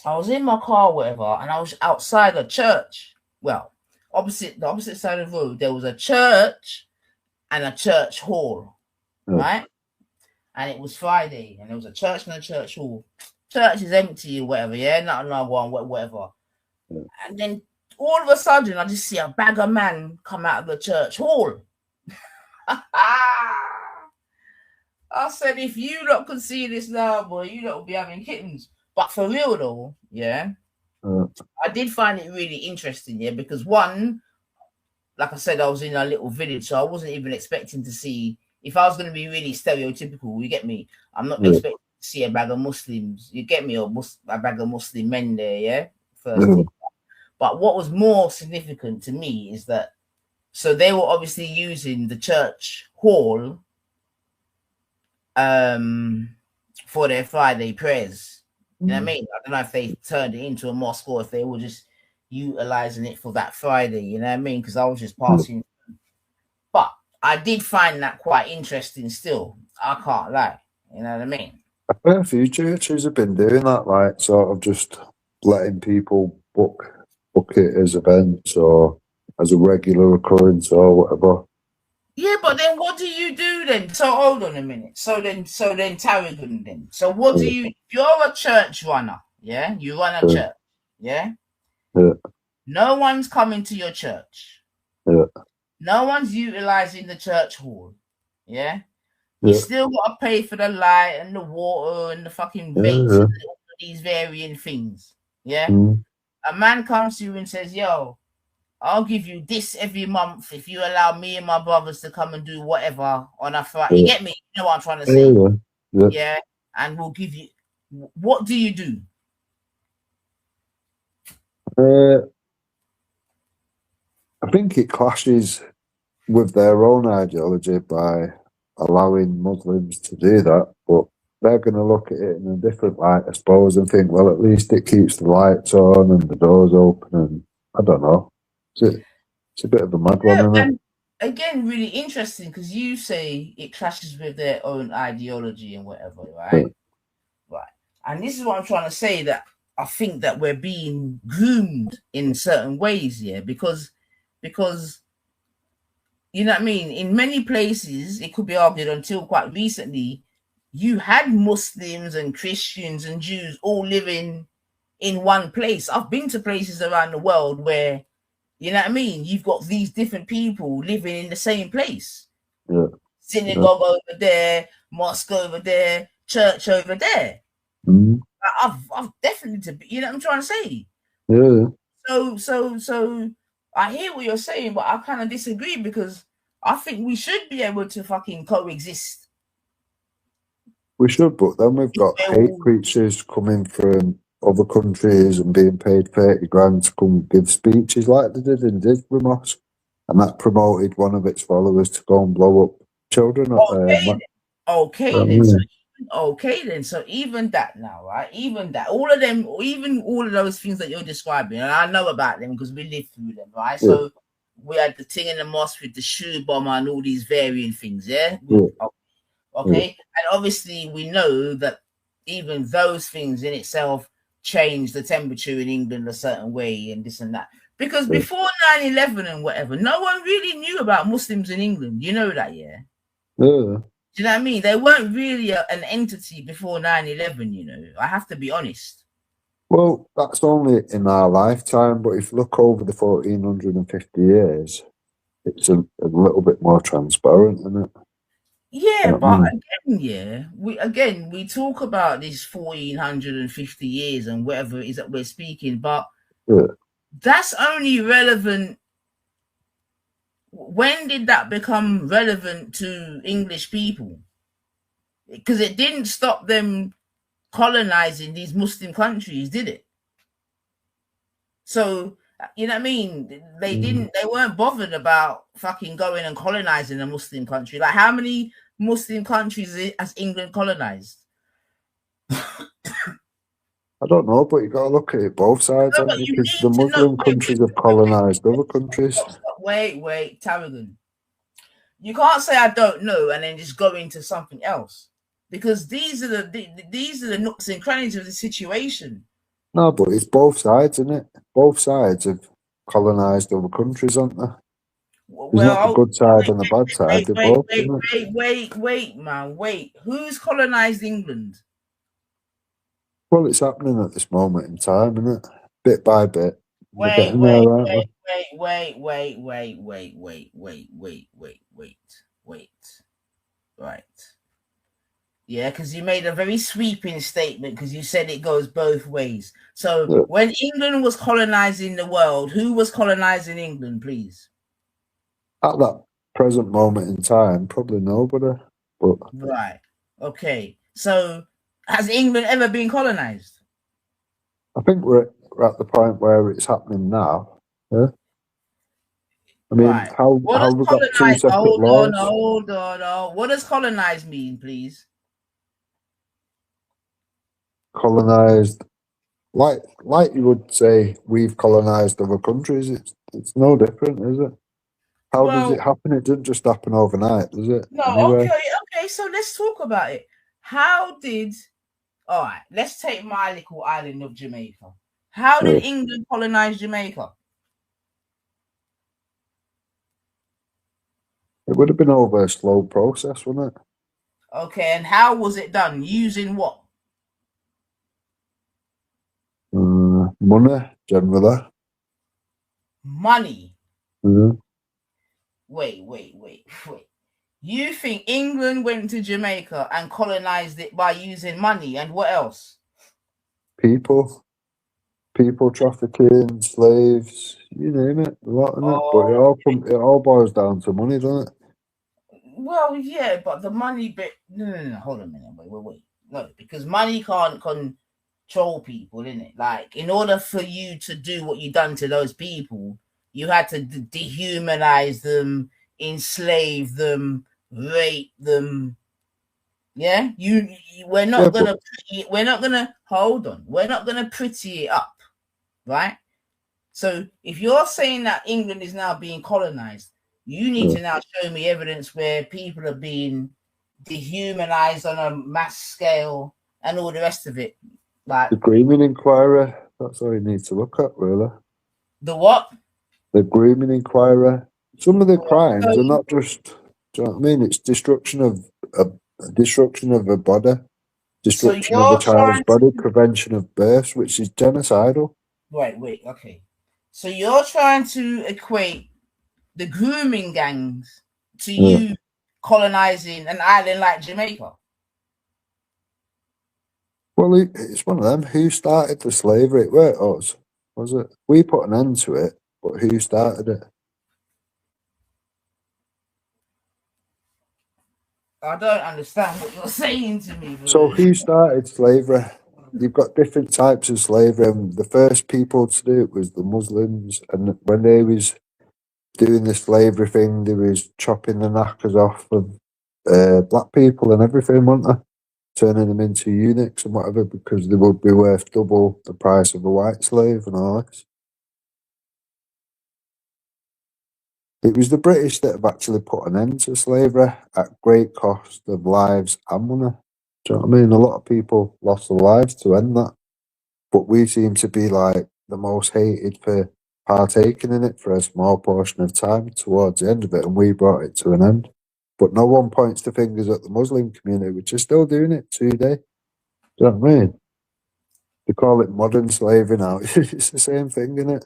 I was in my car, whatever, and I was outside a church. Well, the opposite side of the road, there was a church and a church hall, right? And it was Friday, and there was a church and a church hall. Church is empty or whatever, yeah, not another one, whatever. And then all of a sudden, I just see a bag of man come out of the church hall. I said, if you lot could see this now, boy, you lot will be having kittens. But for real though, yeah, I did find it really interesting, yeah, because one, like I said, I was in a little village, so I wasn't even expecting to see. If I was going to be really stereotypical, you get me? I'm not expecting to see a bag of Muslims, you get me, or a bag of Muslim men there, yeah? First thing. But what was more significant to me is that, so they were obviously using the church hall for their Friday prayers. You know what I mean? I don't know if they turned it into a mosque or if they were just utilizing it for that Friday. You know what I mean? Because I was just passing, but I did find that quite interesting. Still, I can't lie. You know what I mean? A fair few churches have been doing that, like sort of just letting people book it as events or as a regular occurrence or whatever. Yeah, but then what do you do then? So hold on a minute. So then Tarragon then. So what do Yeah, you? You're a church runner, yeah. You run a yeah, church, yeah. yeah, No one's coming to your church. yeah, No one's utilizing the church hall, yeah. You yeah, still got to pay for the light and the water and the fucking yeah, rates yeah. and all of these varying things, yeah. Mm, A man comes to you and says, "Yo, I'll give you this every month if you allow me and my brothers to come and do whatever on a Friday." You yeah, get me? You know what I'm trying to yeah, say? yeah, yeah. Yeah. And we'll give you. What do you do? Uh, I think it clashes with their own ideology by allowing Muslims to do that, but they're going to look at it in a different light, I suppose, and think, well, at least it keeps the lights on and the doors open, and I don't know. It's a bit of a mad one, Yeah, isn't it? and again, really interesting because you say it clashes with their own ideology and whatever, Yeah, right? Right. And this is what I'm trying to say, that I think that we're being groomed in certain ways here because you know what I mean? In many places, it could be argued until quite recently, you had Muslims and Christians and Jews all living in one place. I've been to places around the world where, you know what I mean, you've got these different people living in the same place. yeah, yeah. Synagogue over there, mosque over there, church over there. Mm, I've definitely, you know what I'm trying to say. yeah. So I hear what you're saying, but I kind of disagree because I think we should be able to fucking coexist. We should, but then we've got hate preachers coming from other countries and being paid 30 grand to come give speeches like they did in Disbury Mosque. And that promoted one of its followers to go and blow up children at Okay, then. Okay, then. So yeah, okay, then. So even that now, right? Even that, all of them, even all of those things that you're describing, and I know about them because we lived through them, right? yeah, So we had the thing in the mosque with the shoe bomber and all these varying things, yeah. yeah, yeah, Okay, and obviously we know that even those things in itself change the temperature in England a certain way and this and that. Because yeah, before 9/11 and whatever, no one really knew about Muslims in England. You know that, yeah? yeah. Do you know what I mean? They weren't really an entity before 9/11, you know. I have to be honest. Well, that's only in our lifetime, but if you look over the 1450 years, it's a little bit more transparent, isn't it? You Yeah, know what I but mean? again, yeah, we talk about these 1450 years and whatever it is that we're speaking, but Yeah. that's only relevant. When did that become relevant to English people? Because it didn't stop them colonizing these Muslim countries, did it? So you know what I mean? Mm. They weren't bothered about fucking going and colonizing a Muslim country. Like how many Muslim countries has England colonized? I don't know, but you got to look at it both sides, No, haven't but you? you Because the need to know. Muslim countries have colonised other countries. Wait, Tarragon. You can't say I don't know and then just go into something else because these are the nooks and crannies of the situation. No, but it's both sides, isn't it? Both sides have colonised other countries, haven't they? There's not a Well, good side and a bad side. They're both, isn't it? wait, man, wait. Who's colonized England? Well, it's happening at this moment in time, isn't it? Bit by bit. We're Wait, getting there, wait, aren't we? wait. Right. Yeah, because you made a very sweeping statement because you said it goes both ways. So Yeah. when England was colonizing the world, who was colonizing England, please? At that present moment in time, probably nobody. But Right. Okay. So has England ever been colonized? I think we're at the point where it's happening now. Yeah. I mean, Right. how What how does we got two colonize? separate laws? Hold on. What does colonize mean, please? colonised, like you would say, we've colonised other countries. It's no different, is it? How does it Well, happen? It didn't just happen overnight, does it? no, Anyway, okay. So let's talk about it. How did all right? Let's take my little island of Jamaica. How did yeah. England colonize Jamaica? It would have been over a slow process, wouldn't it? Okay, and how was it done? Using what? Money, generally. Money. Mm. Wait. You think England went to Jamaica and colonized it by using money and what else? People, people trafficking, slaves, you name it, a lot in it. But Oh, it all boils down to money, doesn't it? well, yeah, but the money bit. No. Hold on a minute. Wait. No, because money can't control people, innit? Like, in order for you to do what you done to those people, you had to dehumanize them, enslave them, rape them. Yeah, we're Yeah, not but gonna we're not gonna hold on. We're not gonna pretty it up, right? So if you're saying that England is now being colonized, you need uh, to now show me evidence where people are being dehumanized on a mass scale and all the rest of it. Like the grooming inquiry, that's all you need to look at, really. the what? The grooming inquiry. Some of the crimes are So, not just, do you know what I mean? It's a destruction of a body, so destruction of a you're child's trying body, to prevention of births, which is genocidal. wait, okay. So you're trying to equate the grooming gangs to Yeah. you colonizing an island like Jamaica. Well, it's one of them. Who started the slavery? It weren't us, was it? We put an end to it, but who started it? I don't understand what you're saying to me, So bro. who started slavery? You've got different types of slavery. And the first people to do it was the Muslims, and when they was doing the slavery thing, they was chopping the knackers off of black people and everything, weren't they? Turning them into eunuchs and whatever because they would be worth double the price of a white slave and all this. It was the British that have actually put an end to slavery at great cost of lives and money. Do you know what I mean? A lot of people lost their lives to end that, but we seem to be like the most hated for partaking in it for a small portion of time towards the end of it, and we brought it to an end. But no one points the fingers at the Muslim community, which is still doing it today. Do you know what I mean? They call it modern slavery now. It's the same thing, isn't it?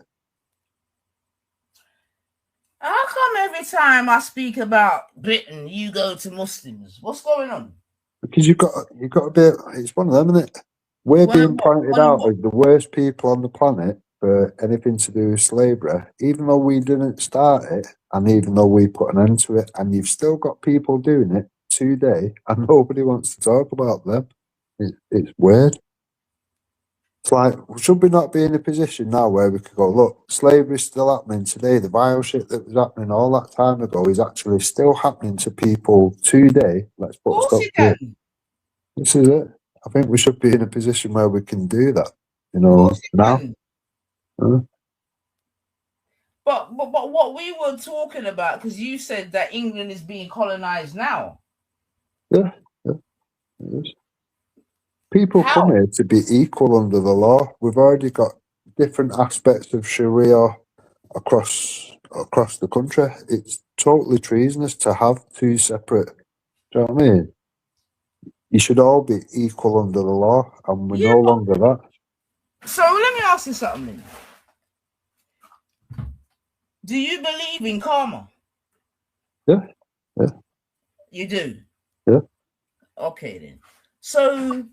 How come every time I speak about Britain, you go to Muslims? What's going on? Because you got to be. It's one of them, isn't it? We're One of being what? pointed One of out what? as the worst people on the planet for anything to do with slavery, even though we didn't start it, and even though we put an end to it, and you've still got people doing it today, and nobody wants to talk about them. It's weird. It's like, should we not be in a position now where we could go, look, slavery's still happening today. The vile shit that was happening all that time ago is actually still happening to people today. Let's Of put a course stop you to it. can. This is it. I think we should be in a position where we can do that, Of course you now. can. Huh? But what we were talking about, because you said that England is being colonized now. Yeah, yeah, it is. People come How? here to be equal under the law. We've already got different aspects of Sharia across the country. It's totally treasonous to have two separate. Do you know what I mean? You should all be equal under the law, and we're Yeah, no but longer that. so let me ask you something. Do you believe in karma? Yeah, yeah, You do. yeah, Okay then. So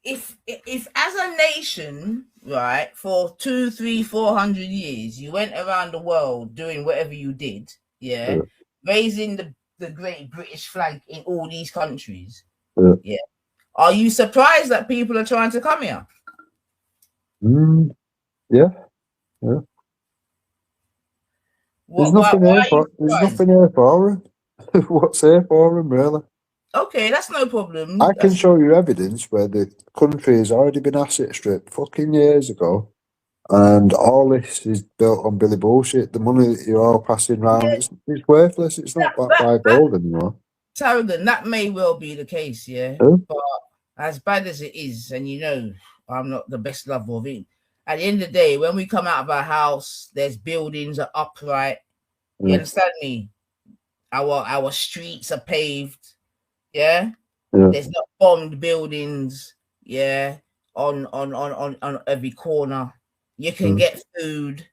if as a nation, right, for 2, 3, 400 years, you went around the world doing whatever you did, yeah, yeah, raising the great British flag in all these countries, yeah. yeah. Are you surprised that people are trying to come here? Mm, yeah, yeah. Why There's are nothing here you for. There's surprised? nothing here for 'em. What's here for 'em, really? Okay, that's no problem. I can That's show you evidence where the country has already been asset stripped fucking years ago, and all this is built on Billy bullshit. The money that you're all passing around, it's worthless. It's not backed by that gold anymore. Tarragon, that may well be the case, yeah. Huh? But as bad as it is, and you know, I'm not the best lover of it. At the end of the day, when we come out of our house, there's buildings are upright. You Yeah, understand me? Our streets are paved. Yeah. yeah, There's not bombed buildings. Yeah. On every corner. You can yeah, get food.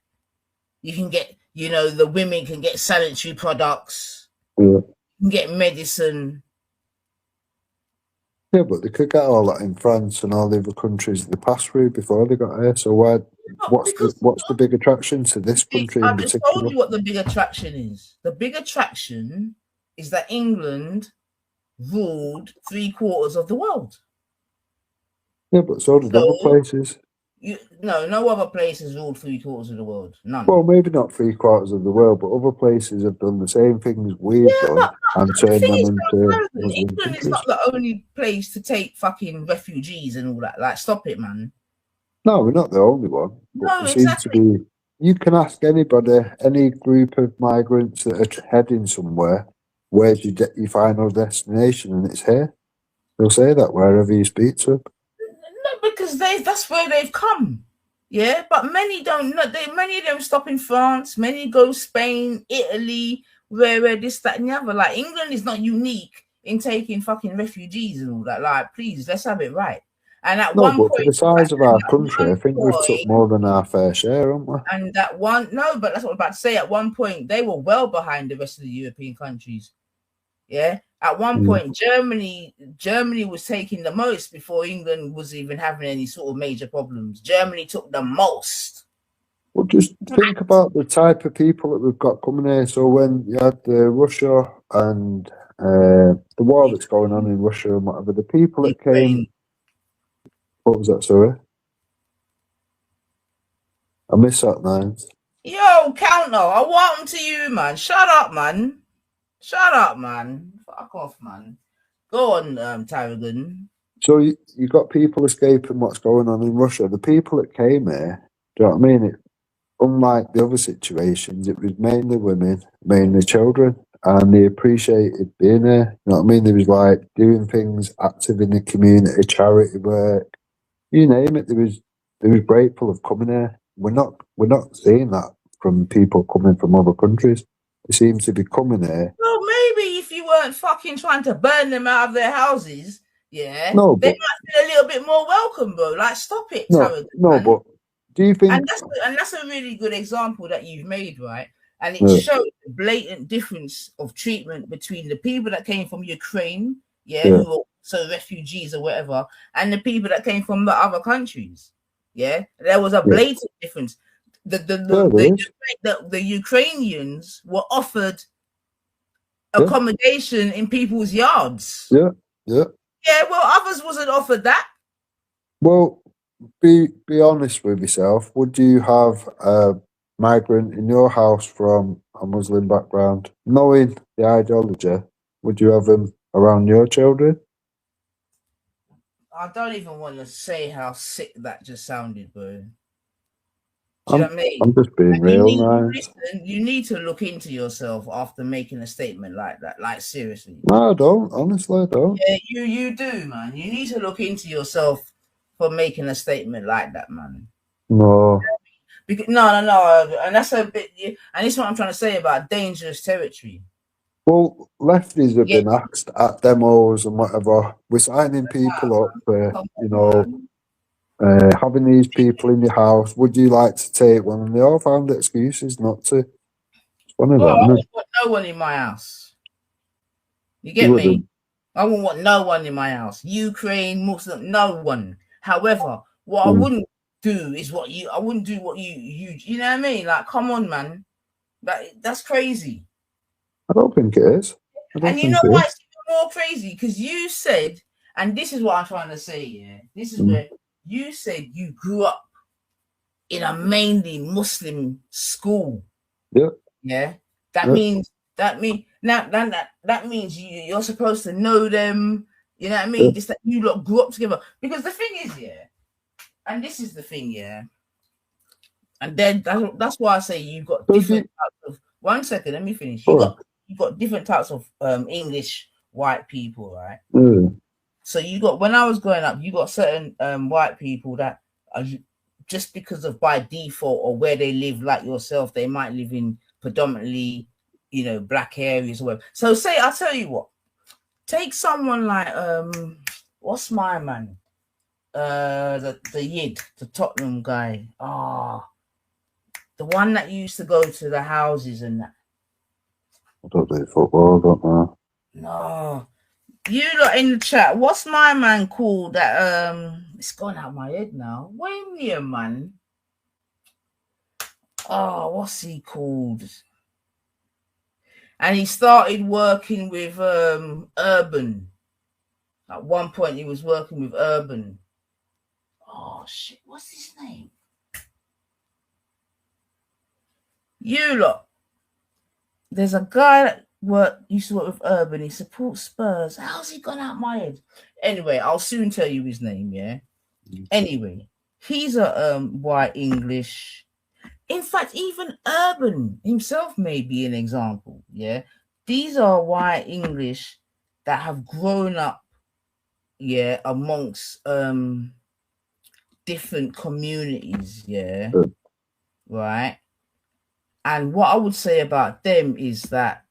You can get, the women can get sanitary products. yeah. You can get medicine. Yeah, but they could get all that in France and all the other countries that they passed through before they got here. So why? Because What's the big attraction to this country in I just told particular? you what the big attraction is. The big attraction is that England ruled 3/4 of the world. Yeah, but so did other So places. no other place has ruled 3/4 of the world. Well, None. maybe not 3/4 of the world, but other places have done the same things we've Yeah, done but and the turned thing them is, into Muslim England is countries. not the only place to take fucking refugees and all that. Like, stop it, man. No, we're not the only one, but No, there seems to exactly. be. You can ask anybody, any group of migrants that are heading somewhere, where's your final destination, and it's here. They'll say that wherever you speak to them. No, because that's where they've come. Yeah, but many don't. Many of them stop in France. Many go Spain, Italy, where this, that, and the other. Like, England is not unique in taking fucking refugees and all that. Like, please, let's have it right. And at No, one but for point, the size of our country, I one think we've took point, more than our fair share, haven't we? and that one, no, but that's what I'm about to say. At one point, they were well behind the rest of the European countries. Yeah. At one Mm. point, Germany was taking the most before England was even having any sort of major problems. Germany took the most. Well, just think about the type of people that we've got coming here. So when you had Russia and the war that's going on in Russia and whatever, the people that Ukraine. came, what was that, sorry? I missed that, Nines. Yo, counter, I want them to you, man. Shut up, man. Shut up, man. Fuck off, man. Go on, Tarragon. So you got people escaping what's going on in Russia. The people that came here, do you know what I mean? Unlike the other situations, it was mainly women, mainly children, and they appreciated being there. You know what I mean? They was like doing things, active in the community, charity work, you name it. They was grateful of coming here. We're not seeing that from people coming from other countries. They seem to be coming here. Well, maybe if you weren't fucking trying to burn them out of their houses, yeah, No, they but might feel a little bit more welcome, bro. Like, stop it, no, Tarragon, no, man. but do you And think? that's a really good example that you've made, right? And it Uh, shows the blatant difference of treatment between the people that came from Ukraine, yeah, yeah, who were so refugees or whatever, and the people that came from the other countries. Yeah, there was a yeah, blatant difference. The the yeah, the, there the, is. the Ukrainians were offered Yeah, accommodation in people's yards. yeah, yeah. Yeah, well, others wasn't offered that. Well, be honest with yourself. Would you have a migrant in your house from a Muslim background, knowing the ideology? Would you have them around your children? I don't even want to say how sick that just sounded, bro. Do you know I'm what I mean? I'm just being You real, need man. listen, you need to look into yourself after making a statement like that. Like, seriously. No, I don't. Honestly, I don't. Yeah, you do, man. You need to look into yourself for making a statement like that, man. No. Because no, and that's a bit. And this is what I'm trying to say about dangerous territory. Well, lefties have Yeah, been asked at demos and whatever. We're signing people up for, come on, man. having these people in your house. Would you like to take one? And they all found excuses not to. It's one of Well, I them, isn't it? wouldn't want no one in my house. You You get me? wouldn't. I wouldn't want no one in my house. Ukraine, Muslim, no one. However, what I Mm. wouldn't do is I wouldn't do what you know what I mean? Like, come on, man. That's crazy. I don't think it is. I don't And you think know it why is. it's even more crazy? Because you said, and this is what I'm trying to say, yeah. This is Mm. where you said you grew up in a mainly Muslim school. Yeah, Yeah. That yeah, means Now that means you're supposed to know them. You know what I Yeah. mean? Just that you lot grew up together. Because the thing is, yeah, and this is the thing, yeah, and then that's why I say you've got So do different you, types of. 1 second, let me finish. go on. You got different types of English white people, right? Mm. So you got when I was growing up, you got certain white people that are just because of by default or where they live, like yourself, they might live in predominantly, black areas or whatever. So say I'll tell you what, take someone like what's my man? The Yid, the Tottenham guy. The one that used to go to the houses and that. I don't do football, I don't know. No. You lot in the chat, what's my man called that it's gone out of my head now. Wait here, man. What's he called? And he started working with Urban. At one point he was working with Urban. Oh shit, what's his name? You lot. There's a guy that used to work with Urban. He supports Spurs. How's he gone out my head? Anyway, I'll soon tell you his name, yeah? Anyway, he's a white English. In fact, even Urban himself may be an example, yeah? These are white English that have grown up, yeah, amongst different communities, yeah, right? And what I would say about them is that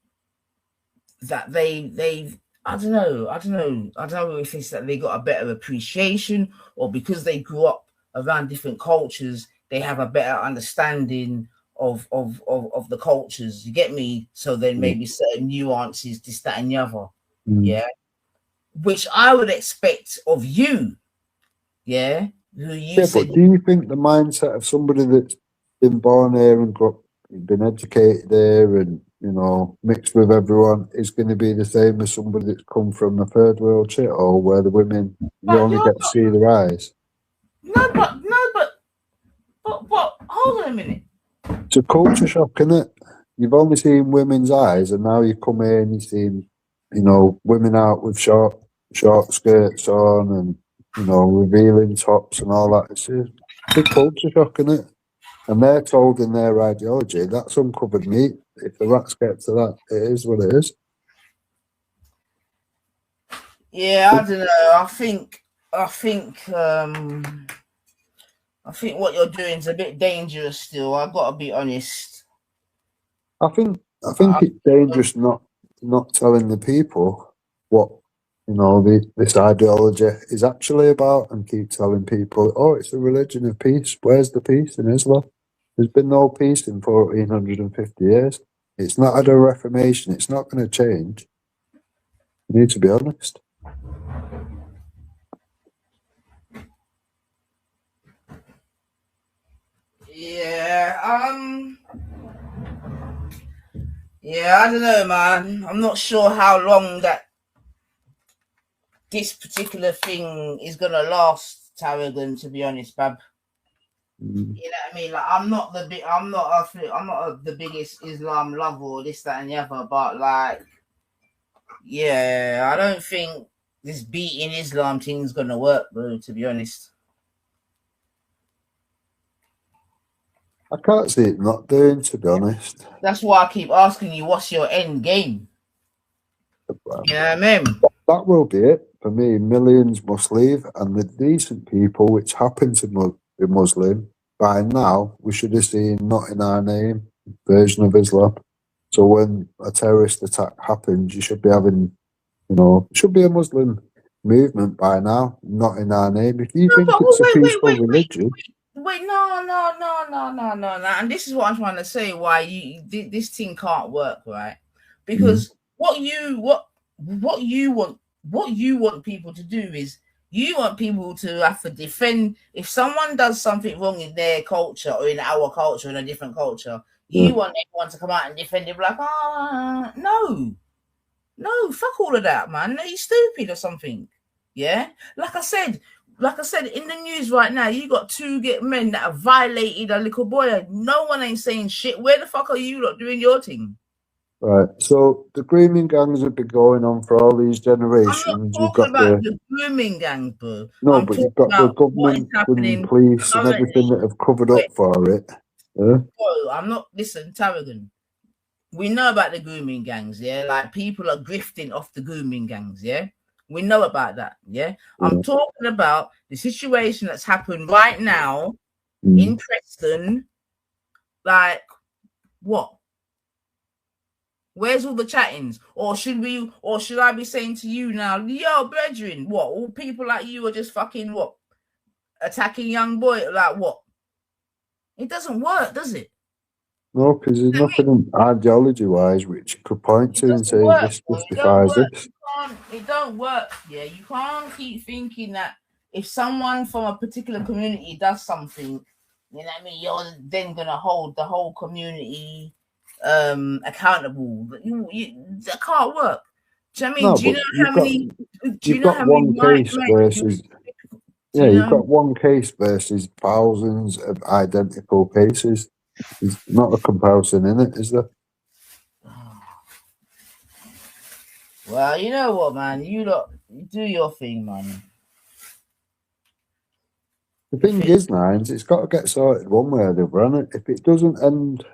they've I don't know if it's that they got a better appreciation or because they grew up around different cultures, they have a better understanding of the cultures. You get me? So then maybe certain nuances, this, that, and the other. Yeah. Which I would expect of you, yeah, who you Yeah, said. but do you think the mindset of somebody that's been born here and been educated here and, mixed with everyone is going to be the same as somebody that's come from a third world shithole where the women, you But only you're get to see their eyes? but hold on a minute. It's a culture shock, isn't it? You've only seen women's eyes and now you come here and you see, women out with short skirts on and, revealing tops and all that. It's a big culture shock, isn't it? And they're told in their ideology that's uncovered meat. If the rats get to that, it is what it is. Yeah, I don't know. I think what you're doing is a bit dangerous still. I've got to be honest. I think it's dangerous not telling the people what this ideology is actually about, and keep telling people, oh, it's a religion of peace. Where's the peace in Islam? There's been no peace in 1450 years. It's not had a reformation. It's not going to change. You need to be honest. Yeah, I don't know, man. I'm not sure how long that this particular thing is gonna last, Tarragon, to be honest, Bab. You know what I mean? Like, I'm not the biggest Islam lover or this, that, and the other, but like, yeah, I don't think this beating Islam thing's gonna work, bro. To be honest. I can't see it not doing, to be honest. That's why I keep asking you, what's your end game? You know what I mean? That will be it for me. Millions must leave, and the decent people, which happen to be Muslim, by now we should have seen "not in our name" version of Islam. So when a terrorist attack happens, you should be having, it should be a Muslim movement by now. Not in our name. If you No, think but it's a wait, peaceful religion, no. And this is what I'm trying to say. Why this thing can't work, right? mm, Because what you want people to do is you want people to have to defend if someone does something wrong in their culture or in our culture in a different culture. yeah, You want everyone to come out and defend it, like, no, fuck all of that, man. Are you stupid or something? Yeah, like I said in the news right now, you got two men that have violated a little boy. No one ain't saying shit. Where the fuck are you lot doing your thing? Right. So the grooming gangs have been going on for all these I'm not generations. You've talking got about the the grooming gang, bro. no, I'm but you've talking got the about what is government and happening police and everything currently. that have covered Wait, up for it. Yeah. bro, I'm not. Listen, Tarragon. We know about the grooming gangs, yeah. Like people are grifting off the grooming gangs, yeah. We know about that, yeah. I'm Yeah. talking about the situation that's happened right now in Mm. Preston. Like what? Where's all the chattings? Or should I be saying to you now, yo, brethren, what? All people like you are just fucking what? Attacking young boy, like what? It doesn't work, does it? No, because there's nothing ideology wise which you could point It to and doesn't say work, this bro. It don't justifies work. this. It don't work. Yeah, you can't keep thinking that if someone from a particular community does something, you know what I mean, you're then gonna hold the whole community accountable. That can't work. Do you know what I mean? No, Do you but know how many one case men versus do yeah, you you've know? got one case versus thousands of identical cases. There's not a comparison in it, is there? Well, you know what, man? You lot do your thing, man. The If thing it is, Nines, it's got to get sorted one way or the other, and if it doesn't end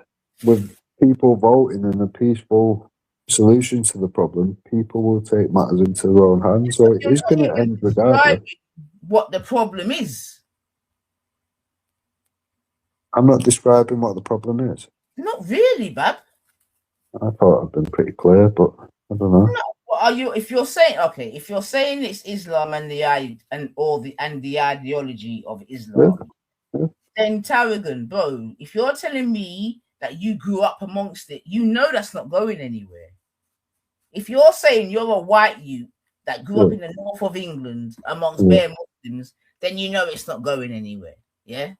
with people voting and a peaceful solution to the problem, people will take matters into their own hands. So it you're is not going to even end regardless. describing what the problem is. I'm not describing what the problem is. Not really, Bab. I thought I'd been pretty clear, but I don't know. No. What are you? If you're saying okay, if you're saying it's Islam and the ideology of Yeah, Islam, yeah. then Tarragon, bro. If you're telling me that you grew up amongst it, you know that's not going anywhere. If you're saying you're a white youth that grew up Yeah. in the north of England amongst Yeah. bare Muslims, then you know it's not going anywhere. Yeah.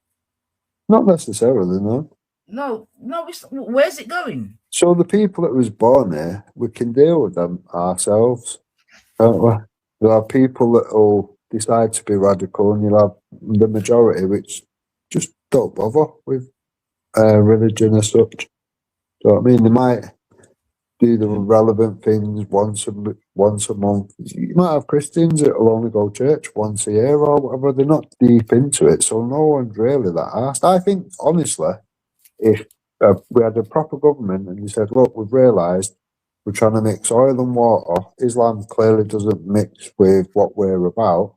Not necessarily, no. No. Where's it going? So the people that was born here, we can deal with them ourselves, can't we? There are people that will decide to be radical, and you'll have the majority which just don't bother with religion as such. So I mean, they might do the relevant things once a month. You might have Christians that will only go to church once a year or whatever. They're not deep into it, so no one's really that asked. I think honestly, if we had a proper government and you said, look, we've realised we're trying to mix oil and water. Islam clearly doesn't mix with what we're about.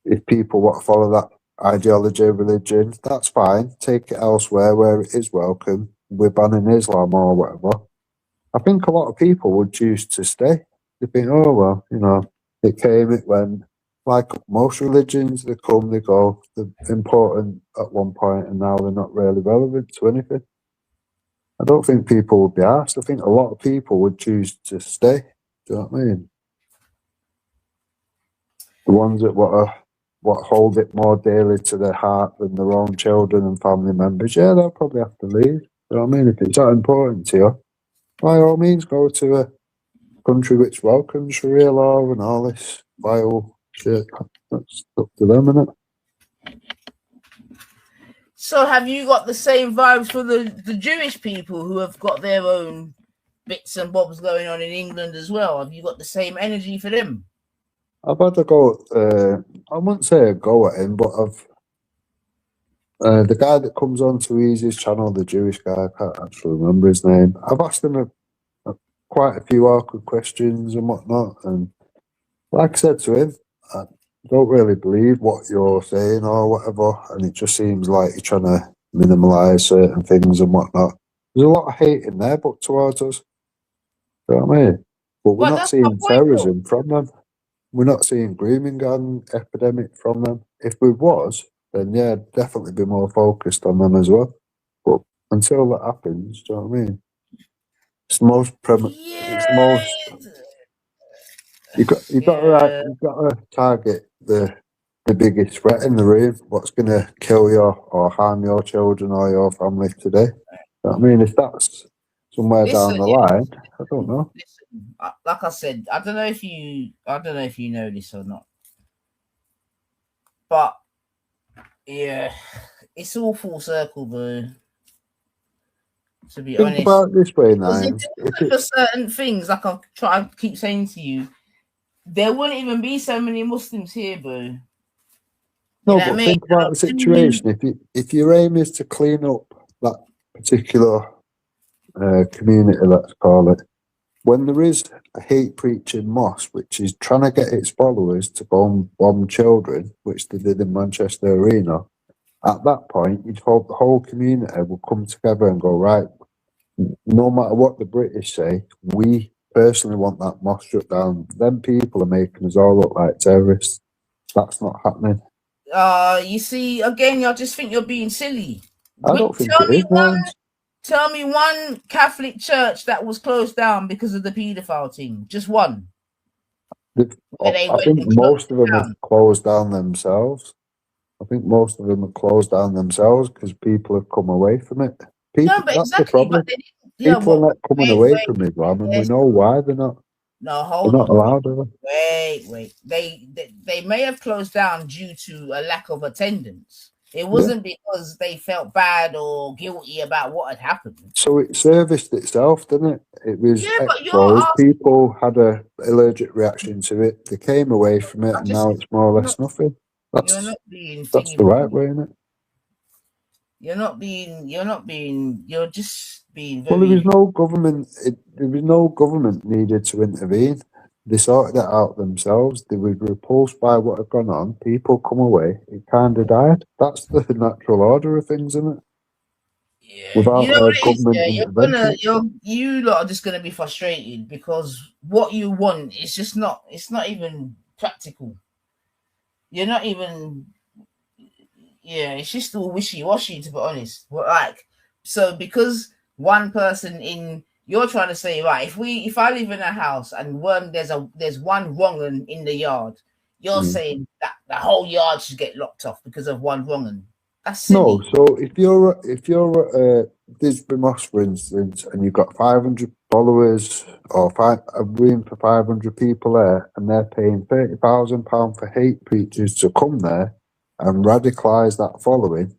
If people want to follow that ideology, religion, that's fine. Take it elsewhere where it is welcome. We're banning Islam or whatever. I think a lot of people would choose to stay. They think, oh, well, it came, it went. Like most religions, they come, they go. They're important at one point and now they're not really relevant to anything. I don't think people would be asked. I think a lot of people would choose to stay. Do you know what I mean? The ones that what hold it more dearly to their heart than their own children and family members, yeah, they'll probably have to leave. Do you know what I mean? If it's that important to you, by all means, go to a country which welcomes Sharia law and all this vile shit. That's up to them, innit? So have you got the same vibes for the Jewish people who have got their own bits and bobs going on in England as well? Have you got the same energy for them? I've had a go. I wouldn't say a go at him, but I've the guy that comes on to Easy's channel, the Jewish guy. I can't actually remember his name. I've asked him quite a few awkward questions and whatnot, and like I said to him, I don't really believe what you're saying or whatever, and it just seems like you're trying to minimalise certain things and whatnot. There's a lot of hate in there, but towards us, you know what I mean? But we're But not that's my seeing point, though. terrorism from them. We're not seeing grooming gang epidemic from them. If we was, then yeah, definitely be more focused on them as well. But until that happens, do you know what I mean? It's the most it's the Yeah, most yeah. you got to target the biggest threat in the room. What's going to kill you or harm your children or your family today? You know what I mean, if that's somewhere down Listen, the line, I don't know. listen. Like I said, I don't know if you know this or not, but yeah, it's all full circle, bro. To be Think honest, about it this way, because if Nines. it If wasn't it for certain things, like I keep saying to you, there wouldn't even be so many Muslims here, bro. You no, know what I but mean? think about the And situation. If your aim is to clean up that particular community, let's call it, when there is a hate preaching mosque which is trying to get its followers to go and bomb children, which they did in Manchester Arena, at that point, you'd hope the whole community will come together and go, right, no matter what the British say, we personally want that mosque shut down. Them people are making us all look like terrorists. That's not happening. you see, again, I just think you're being silly. I don't think it is, Nines. Tell me one Catholic church that was closed down because of the paedophile thing. Just one. Where they I went think and closed most of it them have down. closed down themselves. I think most of them have closed down themselves because people have come away from it. No, People, but that's the exactly. But problem. they didn't. Yeah. People are What? not coming Wait, away wait. from Islam, and we Yes. know why they're not. No, They're hold not on. allowed, are they? Wait. They may have closed down due to a lack of attendance. It Yeah. wasn't because they felt bad or guilty about what had happened. So it serviced itself, didn't it? It was Yeah, but you're exposed. asking. People had a allergic reaction to it. They came away from it, I and just now it's more or you're less not nothing. you're That's not being that's thingy the right bobby. way, isn't it? You're just being Well, there was very. no government. There was no government needed to intervene. They sorted it out themselves. They were repulsed by what had gone on. People come away. It kind of died. That's the natural order of things, isn't it? Yeah, you Without know what it is. government Yeah, intervention. you lot are just gonna be frustrated because what you want is just not. It's not even practical. You're not even. Yeah, it's just all wishy washy to be honest. But like, so because one person in you're trying to say right, if I live in a house and there's one wrong in the yard, you're Mm. saying that the whole yard should get locked off because of one wrong. That's No, silly. so if you're Disbury Moss, for instance, and you've got 500 followers or a room for 500 people there, and they're paying £30,000 for hate preachers to come there and radicalise that following,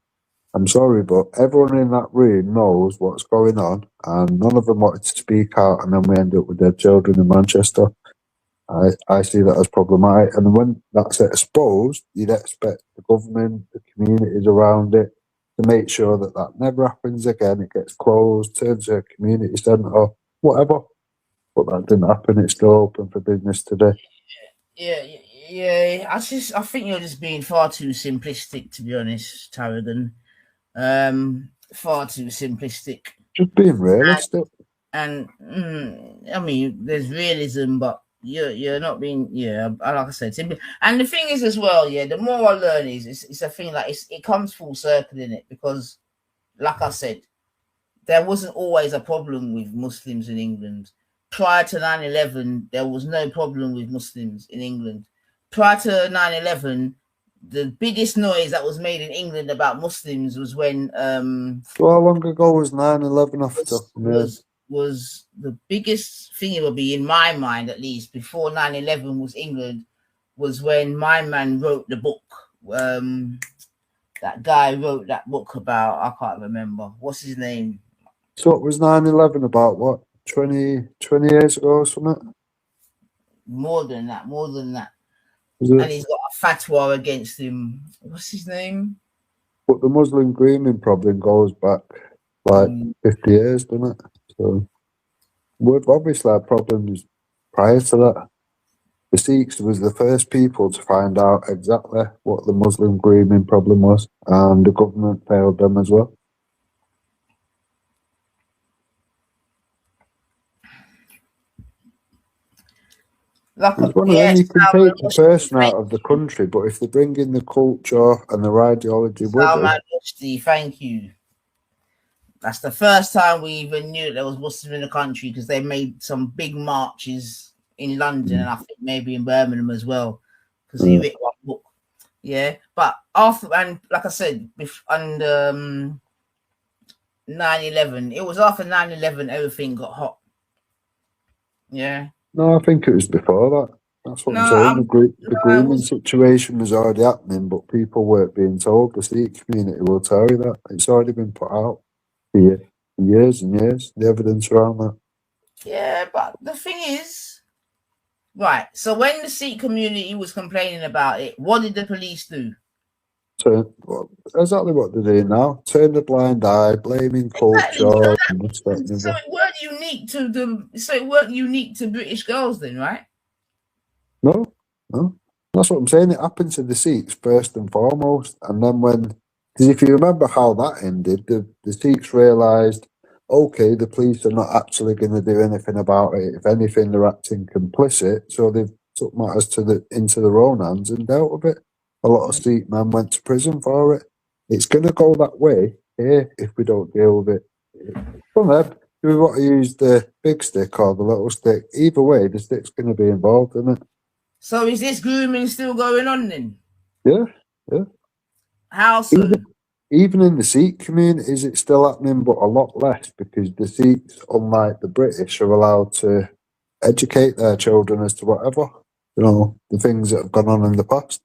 I'm sorry, but everyone in that room knows what's going on, and none of them wanted to speak out, and then we end up with their children in Manchester. I see that as problematic, and when that's exposed, you'd expect the government, the communities around it, to make sure that that never happens again. It gets closed, turns to a community centre, whatever. But that didn't happen. It's still open for business today. Yeah. I think you're just being far too simplistic, to be honest, Tarragon. Far too simplistic. Just being realistic. And I mean, there's realism, but you're not being like I said. And the thing is as well, the more I learn is it's a thing like it comes full circle in it because, like I said, there wasn't always a problem with Muslims in England. Prior to 9/11, there was no problem with Muslims in England. Prior to 9/11, the biggest noise that was made in England about Muslims was when So how long ago was 9/11 off the top of my head? was the biggest thing it would be in my mind, at least before 9/11 was England, was when my man wrote the book. That guy wrote that book about, I can't remember what's his name. So it was 9/11 about what, 20 years ago or something? More than that. Was And it? he's got a fatwa against him. What's his name? But the Muslim grooming problem goes back like 50 years, doesn't it? So we've obviously had problems prior to that. The Sikhs was the first people to find out exactly what the Muslim grooming problem was, and the government failed them as well. It's one of them, you can take the person out of the country, but if they bring in the culture and their ideology with them. Salman Rushdie, thank you. That's the first time we even knew there was Muslims in the country because they made some big marches in London and I think maybe in Birmingham as well because he wrote one book. Yeah, but after, and like I said, under 9/11, it was after 9/11 everything got hot. Yeah. No, I think it was before that. That's what I'm saying. The grooming situation was already happening, but people weren't being told. The Sikh community will tell you that. It's already been put out for you. Years and years, the evidence around that. Yeah, but the thing is, right, so when the Sikh community was complaining about it, what did the police do? Well, exactly what they're doing now. Turn the blind eye, blaming Exactly. culture, So and this, that, and the so other. it weren't unique to the so it weren't unique to British girls then, right? No, no. That's what I'm saying. It happened to the Sikhs first and foremost. And then because if you remember how that ended, the Sikhs realised, okay, the police are not actually going to do anything about it. If anything, they're acting complicit. So they've took matters into their own hands and dealt with it. A lot of Sikh men went to prison for it. It's going to go that way here if we don't deal with it. From there, do we want to use the big stick or the little stick? Either way, the stick's going to be involved in it. So is this grooming still going on then? Yeah, yeah. How so? Even in the Sikh communities, it's still happening, but a lot less because the Sikhs, unlike the British, are allowed to educate their children as to whatever, the things that have gone on in the past.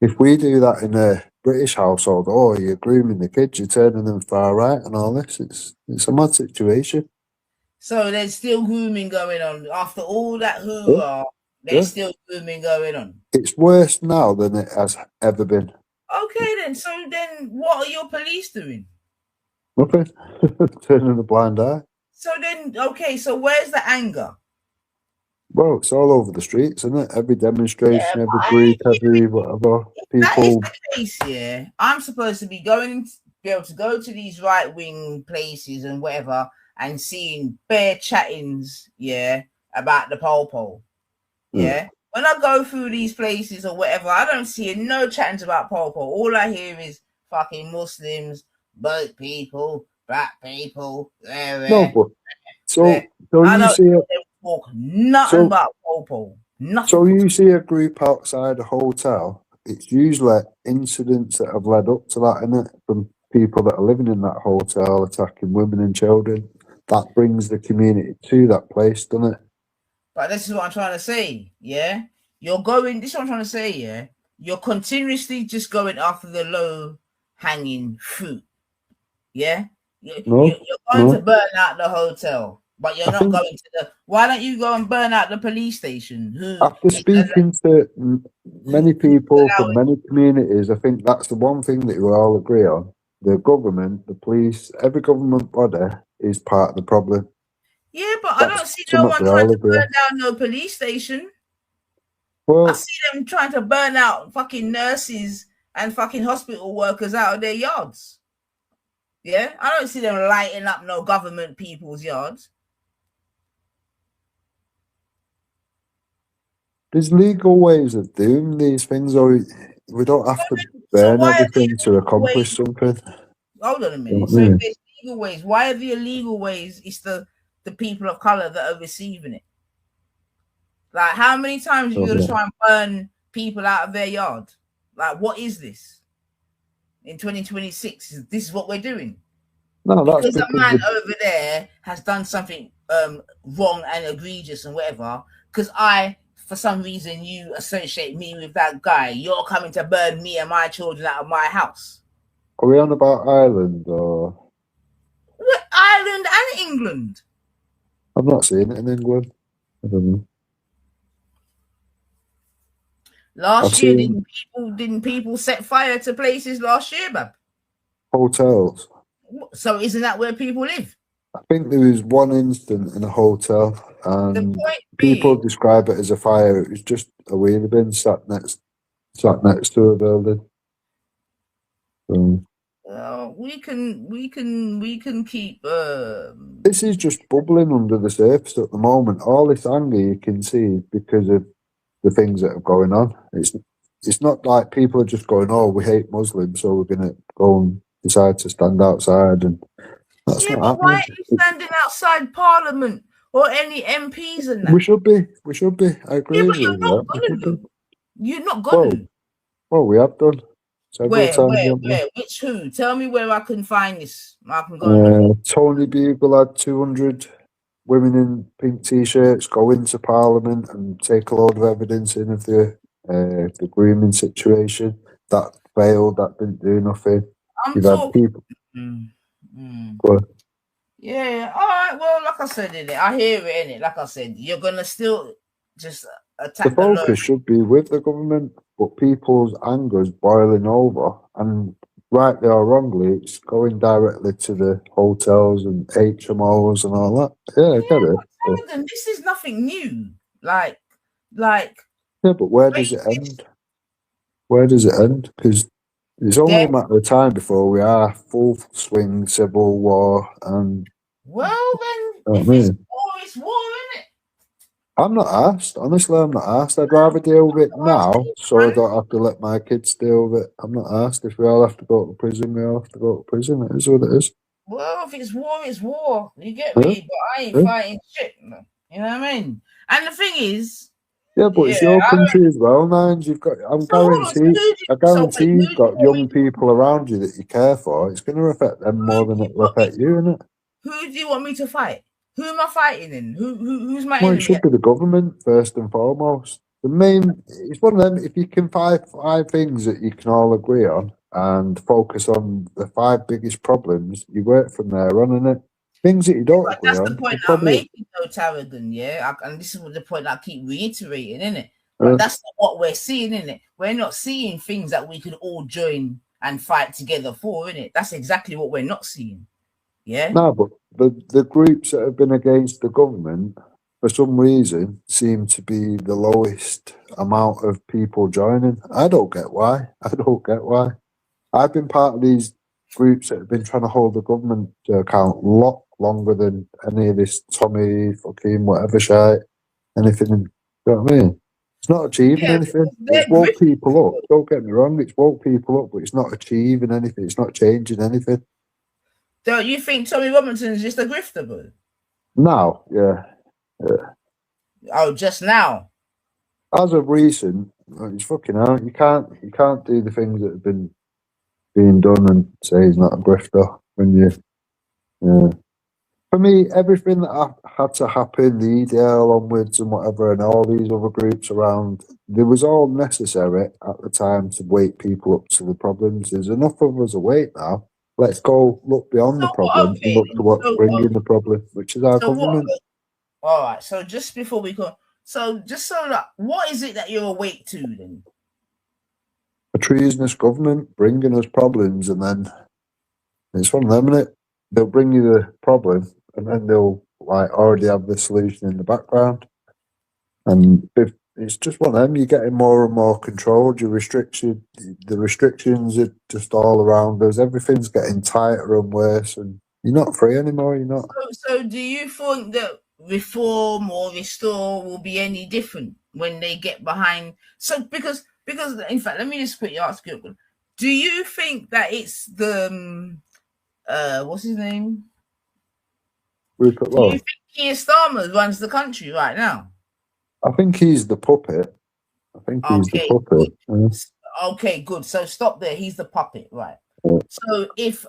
If we do that in a British household, oh, you're grooming the kids, you're turning them far right and all this, it's a mad situation. So there's still grooming going on after all that Yeah, hoorah. yeah. There's still grooming going on. It's worse now than it has ever been. Okay, then. So then, what are your police doing? Nothing. Turning a blind eye. So then, okay. So where's the anger? Well, it's all over the streets, isn't it? Every demonstration, Yeah, every I group, ain't every whatever. If that is People. the case, yeah, I'm supposed to be able to go to these right wing places and whatever, and seeing bare chattings, yeah, about the pole. Yeah. When I go through these places or whatever, I don't see no chattings about pole. All I hear is fucking Muslims, boat people, black people, No, but so I you don't see hear them talk nothing so about pole. so Nothing. you see a group outside a hotel. It's usually incidents that have led up to that, innit? From people that are living in that hotel attacking women and children. That brings the community to that place, doesn't it? But this is what I'm trying to say, yeah? This is what I'm trying to say, yeah? You're continuously just going after the low hanging fruit, yeah? You're No, going to no. burn out the hotel, but you're I not think going to why don't you go and burn out the police station? after speaking to many Who's people from allowing? many communities, I think that's the one thing that we all agree on. The government, the police, every government body is part of the problem. Yeah, but I That's don't see no something one we trying all to agree. burn down no police station. I Well, see them trying to burn out fucking nurses and fucking hospital workers out of their yards. Yeah, I don't see them lighting up no government people's yards. there's legal ways of doing these things, or we don't have to So burn why are the everything to illegal ways? accomplish something. Hold on a You know minute. what I So if mean? there's legal ways, why are the illegal ways? It's the people of color that are receiving it. Like, how many times are you gonna try and burn people out of their yard? Like, what is this in 2026? This is what we're doing No, that's because a because man over there has done something wrong and egregious and whatever. Because for some reason, you associate me with that guy. You're coming to burn me and my children out of my house. are we on about Ireland or? What, Ireland and England? I've not seen it in England. I don't know. I've Last year, seen didn't people set fire to places last year, bab? hotels. So isn't that where people live? I think there was one incident in a hotel, The and point people being, describe it as a fire. It was just a wheelie bin sat next to a building. So, we can keep. this is just bubbling under the surface at the moment. All this anger you can see because of the things that are going on. It's not like people are just going, "Oh, we hate Muslims, so we're going to go and decide to stand outside," and that's Yeah, not but why happening. are you standing outside Parliament or any MPs and that? We should be. We should be. I Yeah, agree but with you you're with not that. We gonna should be. do. You're not Well, gonna. well, we have done several Where, times, where, haven't we? where? Which who? Tell me where I can find this. I can go and look. Tony Bugle had 200 women in pink t-shirts go into Parliament and take a load of evidence in of the grooming situation. That failed. That didn't do nothing. I'm You've had talking. people. Mm, mm. Go on. Yeah. All right. Well, like I said, in it, I hear it in it. Like I said, you're gonna still just The attack the low. focus should be with the government, but people's anger is boiling over, and rightly or wrongly, it's going directly to the hotels and HMOs and all that. Yeah, I get it. But, Jordan, this is nothing new. Like yeah, but where does it end? Where does it end? Because it's only there. a matter of time before we are full swing civil war, and Well, then, you know if what I it's mean? war, it's war, isn't it? I'm not asked. Honestly, I'm not asked. I'd rather deal with it now so I Man. don't have to let my kids deal with it. I'm not asked. If we all have to go to prison, we all have to go to prison. It is what it is. Well, if it's war, it's war. You get Yeah, me? But I ain't yeah. fighting shit. Man. You know what I mean? And the thing is, Yeah, but yeah. it's your country as well, Nines. You've got. I'm So hold on. guaranteed. I So guarantee wait, who you've do you got want me? young people around you that you care for. It's going to affect them Who more do than you it'll want me affect you, innit? Who do you want me to fight? Who am I fighting in? Who's my Well, it enemy? should be the government first and foremost. The main, it's one of them. If you can find five things that you can all agree on and focus on the five biggest problems, you work from there on, it. Things that you don't But agree that's the on, point you I'm probably. making, though, Tarragon. Yeah, and this is the point I keep reiterating, isn't it? But Uh, that's not what we're seeing, isn't it? We're not seeing things that we could all join and fight together for, isn't it? That's exactly what we're not seeing. Yeah. no, but the groups that have been against the government, for some reason, seem to be the lowest amount of people joining. I don't get why. I don't get why. I've been part of these groups that have been trying to hold the government to account a lot longer than any of this Tommy fucking whatever shit, anything. You know what I mean? It's not achieving Yeah, anything. because It's they're woke grifters. people up. Don't get me wrong. It's woke people up, but it's not achieving anything. It's not changing anything. Don't you think Tommy Robinson's just a grifter, bro? Now, yeah, yeah. Oh, just now. As of recent, it's fucking out. You can't do the things that have been being done and say he's not a grifter when you. Yeah. For me, everything that had to happen, the EDL onwards and whatever, and all these other groups around, there was all necessary at the time to wake people up to the problems. There's enough of us awake now. Let's go look beyond So the problem and okay. look to what's bringing the problem, which is our So what? government. All right. So just before we go, so just so that, what is it that you're awake to then? A treasonous government bringing us problems, and then it's one of them, innit? They'll bring you the problem, and then they'll like already have the solution in the background. And if it's just one of them, you're getting more and more controlled. The restrictions are just all around us. Everything's getting tighter and worse, and you're not free anymore. You're not. So do you think that reform or restore will be any different when they get behind? So because in fact, let me just quickly ask you: do you think that it's the what's his name? Rupert Do you Lowe. think Keir Starmer runs the country right now? I think he's the puppet. I think he's the Okay, puppet. good. Okay, good. So stop there. He's the puppet, right? Yeah. So if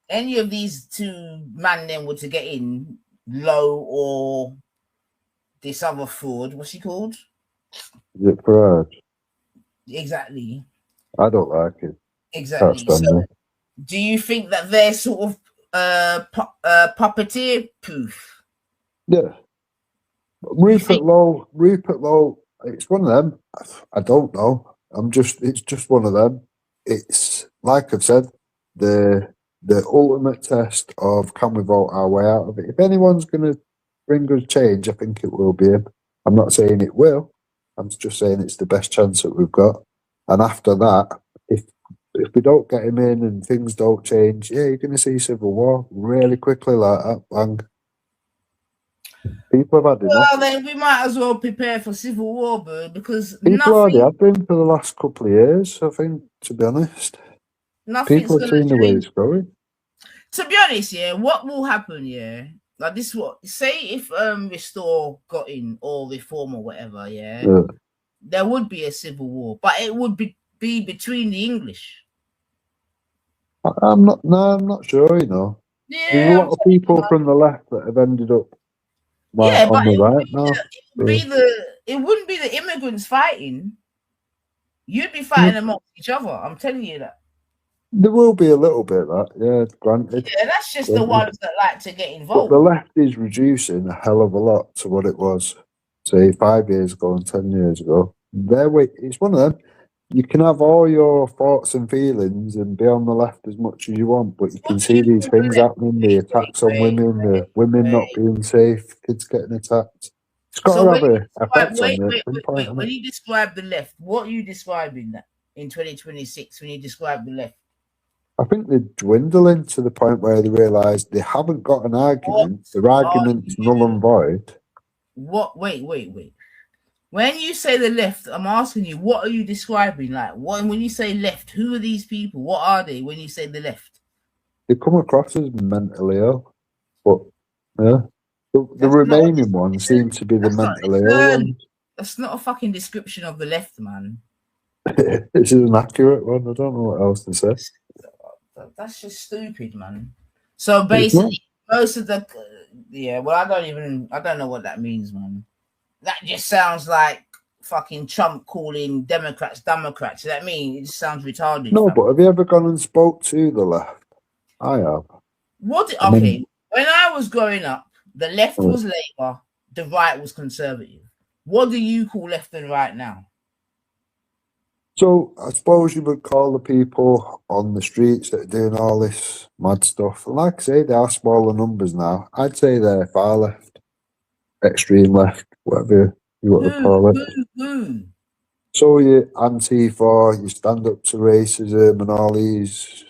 any of these two man then were to get in, Low or this other fraud, what's he called? Is it Farage? Exactly. I don't like it. Can't Exactly. stand So it. do you think that they're sort of puppeteer proof? Yeah. You think Rupert Lowe, it's one of them. I don't know. It's just one of them. It's like I've said, the the ultimate test of can we vote our way out of it. If anyone's going to bring us change, I think it will be him. I'm not saying it will. I'm just saying it's the best chance that we've got. And after that, if if we don't get him in and things don't change, yeah, you're going to see civil war really quickly like that. Bang. People have had enough. well then we might as well prepare for civil war, bro, because People already nothing have been for the last couple of years, I think, to be honest. nothing's People have gonna seen the way change. it's going. To be honest, yeah, what will happen, yeah, like this, what say if restore got in or reform or whatever, yeah, Yeah. there would be a civil war, but it would be between the English. I'm not sure, you know. There's a Yeah, I'm lot of telling you, people from the left that have ended up like yeah, but on the right now. So, it wouldn't be the immigrants fighting. You'd be yeah. fighting amongst each other. I'm telling you that. There will be a little bit that, yeah, granted. Yeah, that's just the Granted. ones that like to get But the involved. left is reducing a hell of a lot to what it was, say, 5 years ago and 10 years ago. It's one of them. You can have all your thoughts and feelings and be on the left as much as you want, but you What can do see you these call the things left? happening, the attacks on women, the women not Wait. being safe, kids getting attacked. It's got So to when have you a describe, effect on the wait. pinpoint, When innit? you describe the left, what are you describing that in 2026 when you describe the left? I think they're dwindling to the point where they realise they haven't got an What argument, their are argument's null you? and void. What? Wait. When you say the left, I'm asking you, what are you describing? Like, what when you say left, who are these people? What are they when you say the left? They come across as mentally ill, but yeah. The That's not a remaining ones seem to be the that's not mentally ill ones. that's not a fucking description of the left, man. This is an accurate one. I don't know what else to say. That's just stupid, man. So It's not. basically, most of the yeah, well, I don't know what that means, man. That just sounds like fucking Trump calling Democrats. You know what I mean? It just sounds retarded, No, fam. but have you ever gone and spoke to the left? I have. I Okay, mean, when I was growing up, the left uh, was Labour, the right was Conservative. What do you call left and right now? so I suppose you would call the people on the streets that are doing all this mad stuff. And like I say, they are smaller numbers now. I'd say they're far left, extreme left, whatever you want to Who? call it. Who? So you Antifa, you stand up to racism and all these,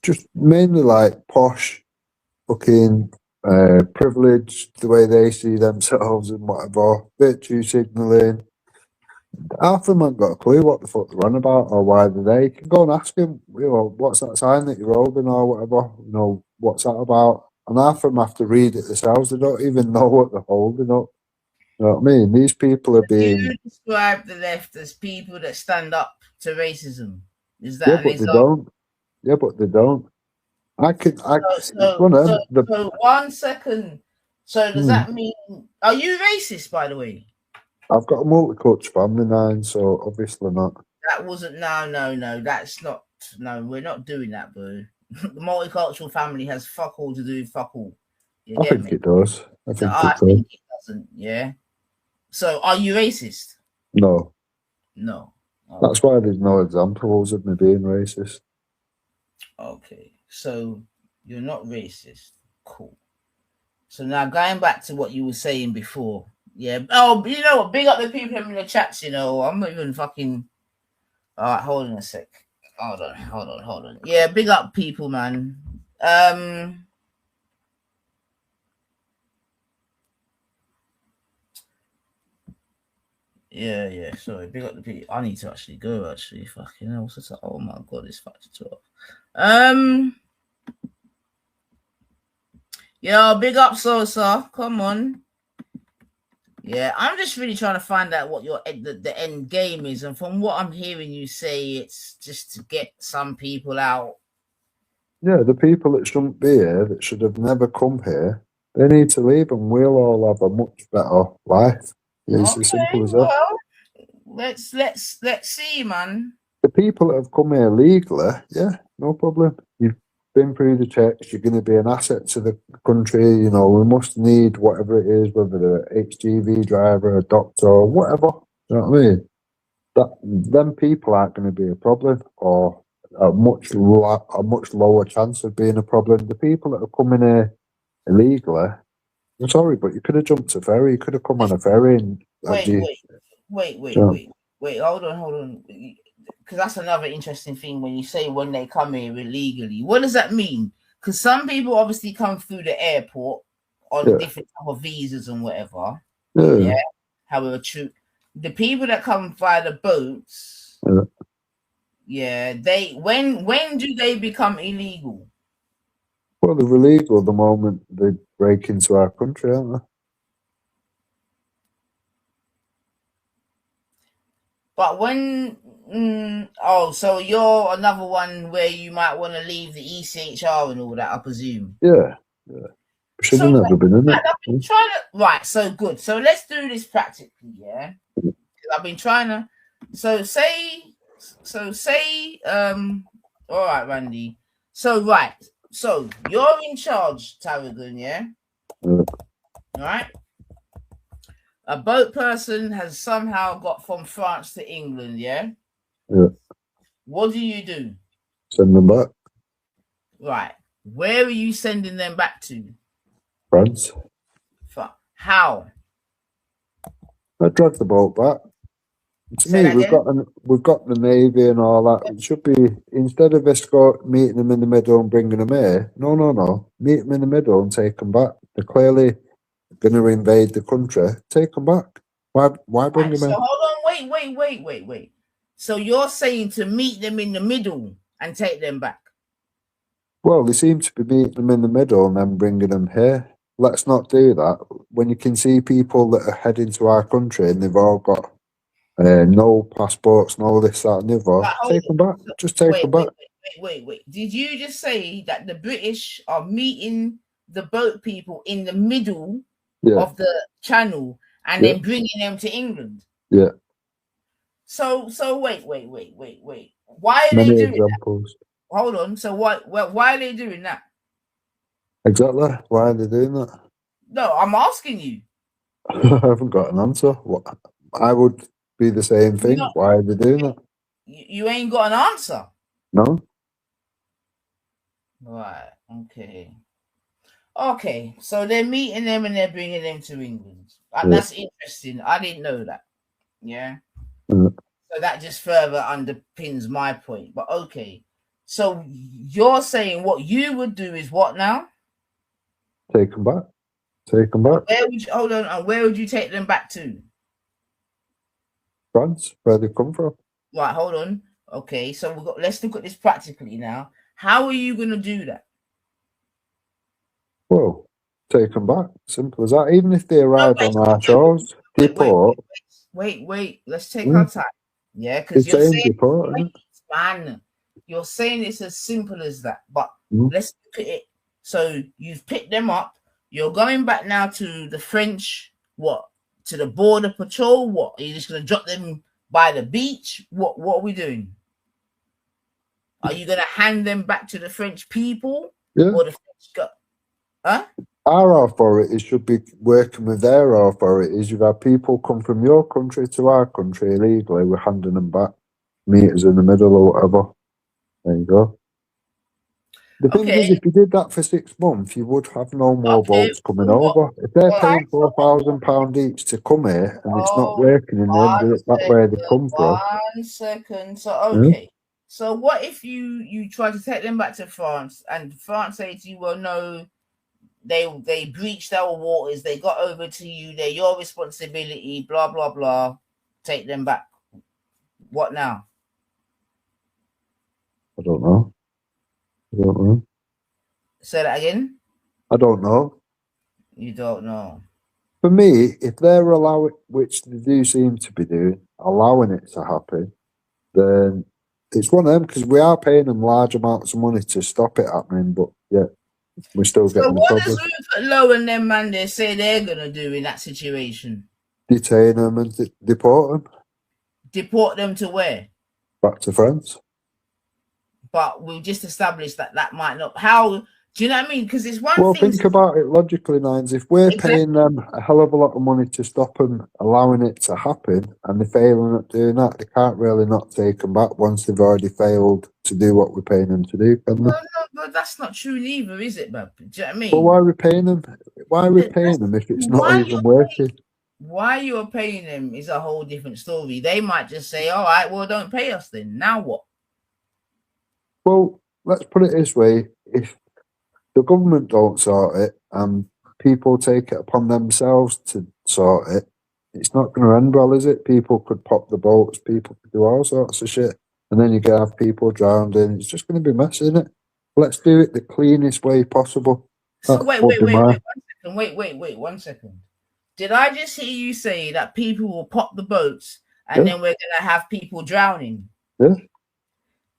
just mainly like posh, fucking privileged, the way they see themselves and whatever, virtue signalling. Half of them haven't got a clue what the fuck they're on about or why they're there. You can go and ask them, what's that sign that you're holding or whatever, what's that about? And half of them have to read it themselves. They don't even know what they're holding up. You know what I mean? These people are You being, describe the left as people that stand up to racism. Is yeah, that an but they example? don't. Yeah, but they don't. So, It's so, one of so, them. so 1 second. So does Hmm, that mean? Are you racist, by the way? I've got a multicultural family nine, so obviously not. That wasn't. No. That's not. No, we're not doing that, bro. The multicultural family has fuck all to do with fuck all. You I get think me? it does. I No, think I it does. think it doesn't. Yeah. So, are you racist? No, No. that's Okay. why there's no examples of me being racist. Okay. So you're not racist. Cool. So now going back to what you were saying before. Yeah. Oh, you know what? Big up the people in the chats. I'm not even fucking. All right. Hold on a sec. Hold on. Yeah. Big up people, man. Um. Yeah. Sorry. Big up the people. I need to actually go. Actually, fucking hell. What's this? Oh my god, it's fucking 12. Yo, big up, Sosa. Come on. Yeah, I'm just really trying to find out what the end game is, and from what I'm hearing you say, it's just to get some people out. Yeah, the people that shouldn't be here, that should have never come here, they need to leave, and we'll all have a much better life. It's as Okay, simple as that. well, let's see, man. The people that have come here legally, yeah, no problem. You've been through the checks. You're going to be an asset to the country. We must need whatever it is, whether they're an HGV driver, a doctor, whatever. You know what I mean? That them people aren't going to be a problem, or a much lower chance of being a problem. The people that are coming here illegally, I'm sorry, but you could have jumped a ferry. You could have come on a ferry and had Wait, you. wait, wait, wait, You know, wait, wait. Hold on. Because that's another interesting thing when you say when they come here illegally. What does that mean? Because some people obviously come through the airport on yeah, different type of visas and whatever. yeah, Yeah. However, true. The people that come via the boats, yeah. yeah, they when do they become illegal? Well, they're illegal the moment they break into our country, aren't But oh, so you're another one where you might want to leave the ECHR and all that, I presume. they? Yeah, yeah. Should So have wait, never been in it. I've been trying to right. So good. So let's do this practically. Yeah, I've been trying to. So say. All right, Randy. So right. So you're in charge, Tarragon, yeah? Yeah, All right. A boat person has somehow got from France to England, yeah? yeah. What do you do? Send them back. Right. Where are you sending them back to? France. How? I drag the boat back. To Say me, that again. we've got the navy and all that. It should be instead of escort meeting them in the middle and bringing them here. No, no, no. Meet them in the middle and take them back. They're clearly going to invade the country. Take them back. Why bring Right. them So in? hold on. Wait. So you're saying to meet them in the middle and take them back? Well, they seem to be meeting them in the middle and then bringing them here. Let's not do that. When you can see people that are heading to our country and they've all got no passports, no this, that, and the other, Right, hold take on. them back. Just take them back. Wait. Did you just say that the British are meeting the boat people in the middle Yeah, of the channel and yeah, then bringing them to England? yeah. So wait. Why are they Many doing that? examples. Hold on. So why are they doing that? Exactly. Why are they doing that? No, I'm asking you. I haven't got an answer. What? I would be the same You thing. know, Why are they doing that? you ain't got an answer. No? Right. Okay. So they're meeting them and they're bringing them to England. Yeah. That's interesting. I didn't know that. Yeah. Yeah. So that just further underpins my point. But okay. So you're saying what you would do is what now? Take them back. Take them back. Where would you hold on? And where would you take them back to? France, where they come from. Right. Hold on. Okay. So let's look at this practically now. How are you going to do that? Well, take them back. Simple as that. Even if they No, arrive on our shores, deport. wait. Let's take our Mm, time. Yeah, because it's you're saying saying, deport, isn't wait, it? man, you're saying it's as simple as that. But Mm, let's look at it. So you've picked them up. You're going back now to the French. What? To the border patrol. What? Are you just going to drop them by the beach? What are we doing? Are you going to hand them back to the French people yeah. or the French? Huh? Our authorities should be working with their authorities. You've had people come from your country to our country illegally. We're handing them back. Meters in the middle or whatever. There you go. The thing Okay. is, if you did that for 6 months, you would have no more Okay. boats coming Well, what? over. If they're All right. paying £4,000 each to come here and it's not Oh, working in the end of it, that way they come from. 1 second. So Yeah, okay. So what if you try to take them back to France and France say to you, well, no, they breached our waters, they got over to you, they're your responsibility, blah blah blah. Take them back. What now? I don't know. I don't know. Say that again. I don't know. You don't know. For me, if they're allowing, which they do seem to be doing, allowing it to happen, then it's one of them because we are paying them large amounts of money to stop it happening, but yeah, we're still So getting the what does problem. Rupert Lowe and them man they say they're gonna do in that situation? Detain them and deport them Deport them to where? back to France. But we've just established that that might not. How do you know what I mean? Because it's one Well, thing. think about it logically, Nines. If we're paying them a hell of a lot of money to stop them allowing it to happen, and they're failing at doing that, they can't really not take them back once they've already failed to do what we're paying them to do, can they? No, but that's not true either, is it, bub? Do you know what I But mean? why are we paying them? Why are we paying them if it's not Why even working? why you're paying them is a whole different story. They might just say, "All right, well, don't pay us then." Now what? Well, let's put it this way: if the government don't sort it and people take it upon themselves to sort it, it's not going to end well, is it? People could pop the boats, people could do all sorts of shit, and then you can have people drowned in. It's just going to be messy, isn't it? Let's do it the cleanest way possible. So That would be my. wait, 1 second. Did I just hear you say that people will pop the boats and Yeah, then we're gonna have people drowning? yeah.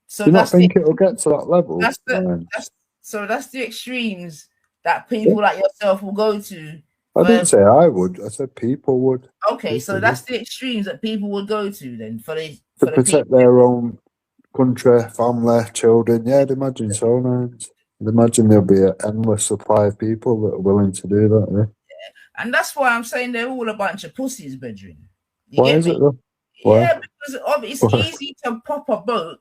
So Do you not that's the think it'll get to that level? that's the that's so that's the extremes that Yeah. people like yourself will go to I for. didn't say I would. I said people would. Okay, so People that's would. the extremes that people would go to then To for the people. protect their own country, family, children. Yeah, I'd imagine so, Nines. I'd imagine there'll be an endless supply of people that are willing to do that. Yeah. And that's why I'm saying they're all a bunch of pussies, brethren. You Why get is it me? though? Why? Yeah, because it's Why? easy to pop a boat,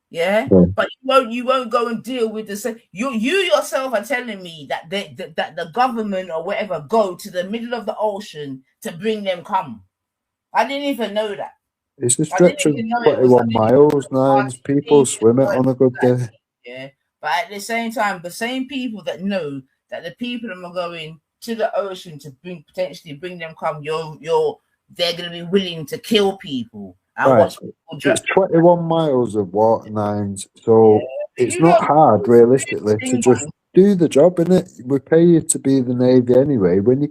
yeah, Yeah. but you won't go and deal with the same. You yourself are telling me that that the government or whatever go to the middle of the ocean to bring them come. I didn't even know that. It's a I didn't stretch of even know it was. I 21 didn't even know miles, it was Nines. People swim it on a good day. yeah, but at the same time, the same people that know that the people that are going to the ocean to potentially bring them come, they're going to be willing to kill people and Right. watch people It's drop. 21 miles of water, Nines. Yeah, So it's not hard, realistically, to just do the job, innit? We pay you to be the Navy anyway. When you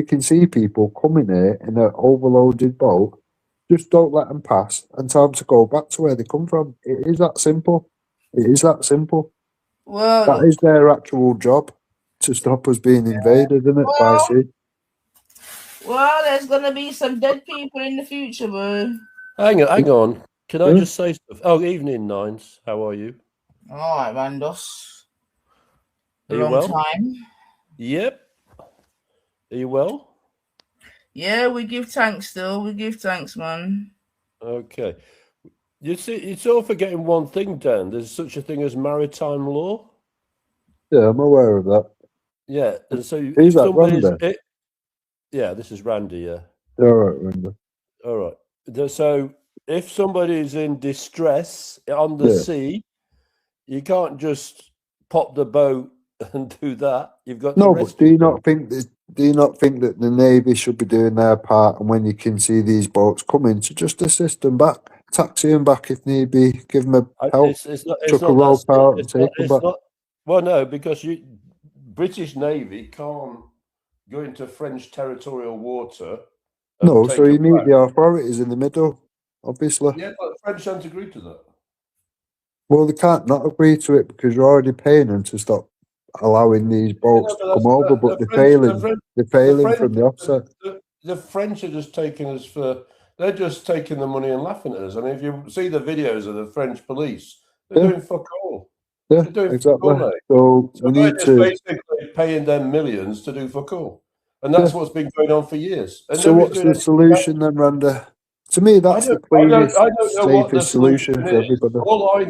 can see people coming here in an overloaded boat, just don't let them pass and tell them to go back to where they come from. It is that simple. It is that simple. Well, That is their actual job, to stop us being invaded, isn't it, by sea? well, there's gonna be some dead people in the future, bro. Hang on. Can I Huh? just say stuff? Oh, evening, Nines. How are you? All right, Randos. Are you Long well? time. Yep. Are you well? Yeah, we give thanks still. We give thanks, man. Okay. You see, it's all forgetting one thing, Dan. There's such a thing as maritime law. Yeah, I'm aware of that. Yeah, and so Who's if that, somebody's, Randy? yeah, this is Randy. Yeah. All right, Randy. All right. So if somebody is in distress on the sea, you can't just pop the boat and do that. You've got to No, but rescue them. do you not think that the Navy should be doing their part, and when you can see these boats coming, to just assist them back, taxi them back if need be, give them a help, It's not chuck a that. rope out and take them It's back? not. Well, no, because British Navy can't go into French territorial water and No, so take them you meet back. the authorities in the middle, obviously. Yeah, but the French don't agree to that. Well, they can't not agree to it because you're already paying them to stop allowing these boats to come over, but they're failing. They're failing from the offset. The French are just taking us for. They're just taking the money and laughing at us. I mean, if you see the videos of the French police, they're doing fuck all. Yeah, They're doing exactly. fuck all, mate. So we they're need just to. basically paying them millions to do fuck all, and that's what's been going on for years. And So what's the solution then, Randy? To me, that's the cleanest, safest solution for everybody. All I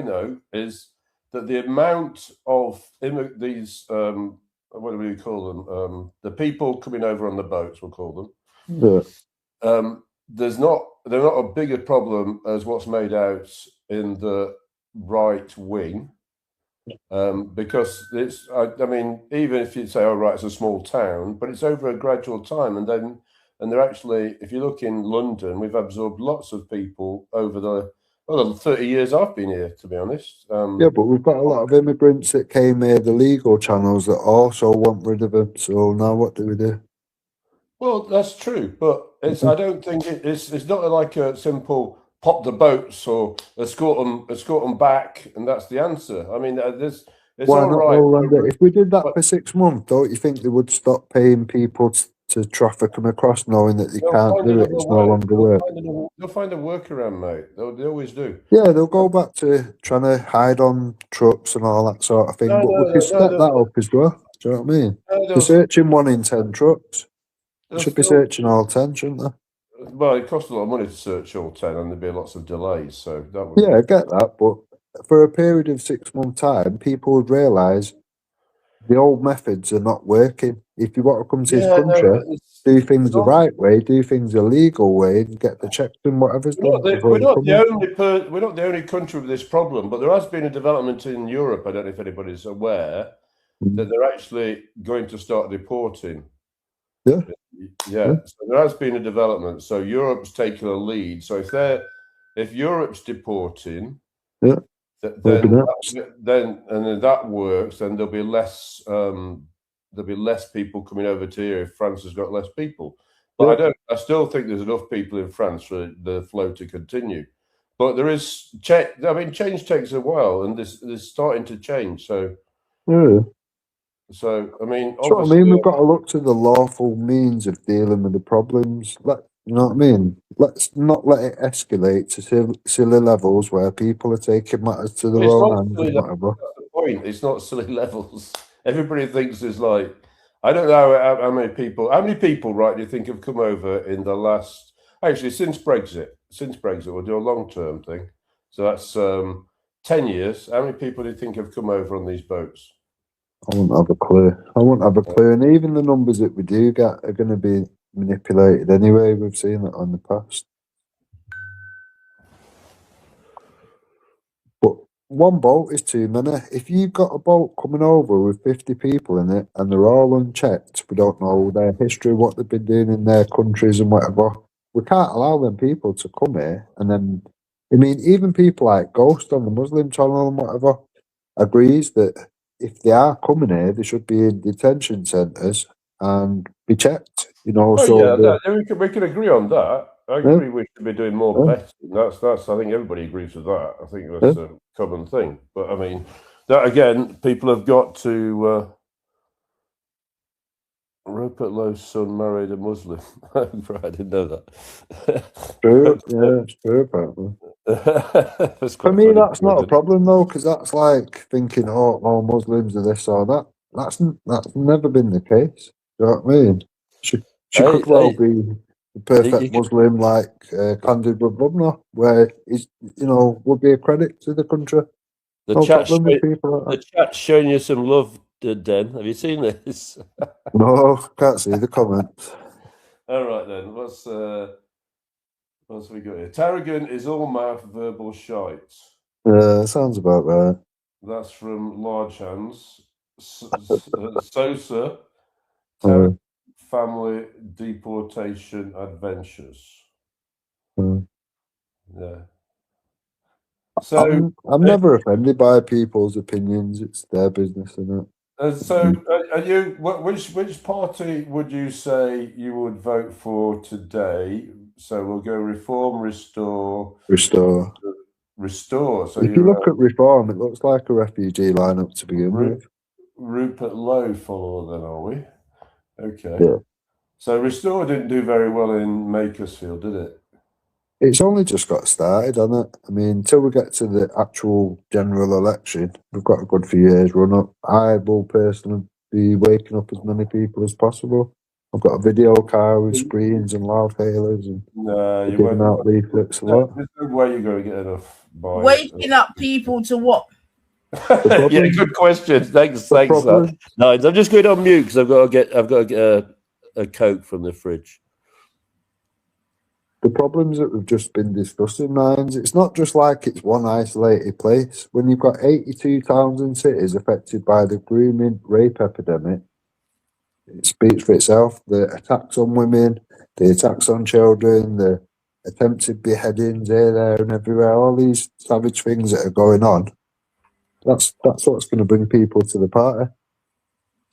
know is that the amount of these what do we call them? The people coming over on the boats, we'll call them. Yeah. They're not a bigger problem as what's made out in the right wing. Because it's, I mean, even if you say, oh, right, it's a small town, but it's over a gradual time. And they're actually, if you look in London, we've absorbed lots of people over the 30 years I've been here, to be honest. Yeah, but we've got a lot of immigrants that came here, the legal channels, that also want rid of them. So now what do we do? Well, that's true, but I don't think it's not like a simple pop the boats or escort them back, and that's the answer. I mean, it's Why all not, right. Randy? If we did that for 6 months, don't you think they would stop paying people to traffic them across, knowing that they can't do it? It's no longer work. They'll find a workaround, mate. They always do. Yeah, they'll go back to trying to hide on trucks and all that sort of thing. But we could step that up as well. Do you know what I mean? They're searching 1 in 10 trucks. They should be searching all 10, shouldn't they? Well, it costs a lot of money to search all 10, and there'd be lots of delays. So that would. Yeah, I get that, but for a period of 6 months' time, people would realise the old methods are not working. If you want to come to this country, do things the right way, do things the legal way, and get the checks and whatever's done. We're not the only country with this problem, but there has been a development in Europe. I don't know if anybody's aware that they're actually going to start deporting. Yeah. So there has been a development. So Europe's taking a lead. So if Europe's deporting, then that works. Then there'll be less people coming over to here if France has got less people. But I still think there's enough people in France for the flow to continue. But there is change takes a while, and this is starting to change. So. So I mean, obviously, we've got to look to the lawful means of dealing with the problems. You know what I mean? Let's not let it escalate to silly levels where people are taking matters to their It's own not hands silly and levels. whatever. That's the point. It's not silly levels. Everybody thinks there's like, I don't know how many people, right, do you think have come over in the last, actually, since Brexit, we'll do a long-term thing. So that's 10 years. How many people do you think have come over on these boats? I wouldn't have a clue. I wouldn't have a clue. And even the numbers that we do get are going to be manipulated anyway. We've seen that in the past. But one boat is too many. If you've got a boat coming over with 50 people in it and they're all unchecked, we don't know their history, what they've been doing in their countries and whatever, we can't allow them people to come here. And then, I mean, even people like Ghost on the Muslim channel and whatever agrees that if they are coming here, they should be in detention centres and be checked, you know. Oh, So yeah, we can agree on that. I yeah, agree we should be doing more yeah, vetting. That's. I think everybody agrees with that. I think yeah. that's a common thing. But I mean, that again, people have got to. Rupert Lowe's son married a Muslim. I didn't know that. True, yeah, it's true apparently. That's For quite me, funny. that's not a problem though, because that's like thinking, oh, all Muslims are this or that. That's never been the case. You know what I mean? She could well be the perfect Muslim, like Candid Rubna, where he's, you know, would be a credit to the country. No problem with people like The chat's showing you some love, Den. Have you seen this? that. No, can't see the comments. All right then. What's we got here? Tarragon is all mouth verbal shite. Sounds about right. That's from Large Hands. Sosa. Tarragon family deportation adventures. Yeah. So I'm never offended by people's opinions. It's their business, isn't it? So, are you? Which party would you say you would vote for today? So we'll go Reform, Restore. So if you look at Reform, it looks like a refugee lineup to begin with. Rupert Lowe follower, then, are we? Okay. Yeah. So Restore didn't do very well in Makersfield, did it? It's only just got started, hasn't it? I mean, until we get to the actual general election, we've got a good few years run up. I will personally be waking up as many people as possible. I've got a video car with screens and loudhailers and giving out leaflets a lot. There's no way you're going to get enough by waking up people to what? Yeah, good question. Thanks. No, I'm just going on mute because I've got to get a Coke from the fridge. The problems that we've just been discussing, Nines, it's not just like it's one isolated place. When you've got 82 towns and cities affected by the grooming rape epidemic, it speaks for itself. The attacks on women, the attacks on children, the attempted beheadings here, there and everywhere, all these savage things that are going on, that's what's going to bring people to the party.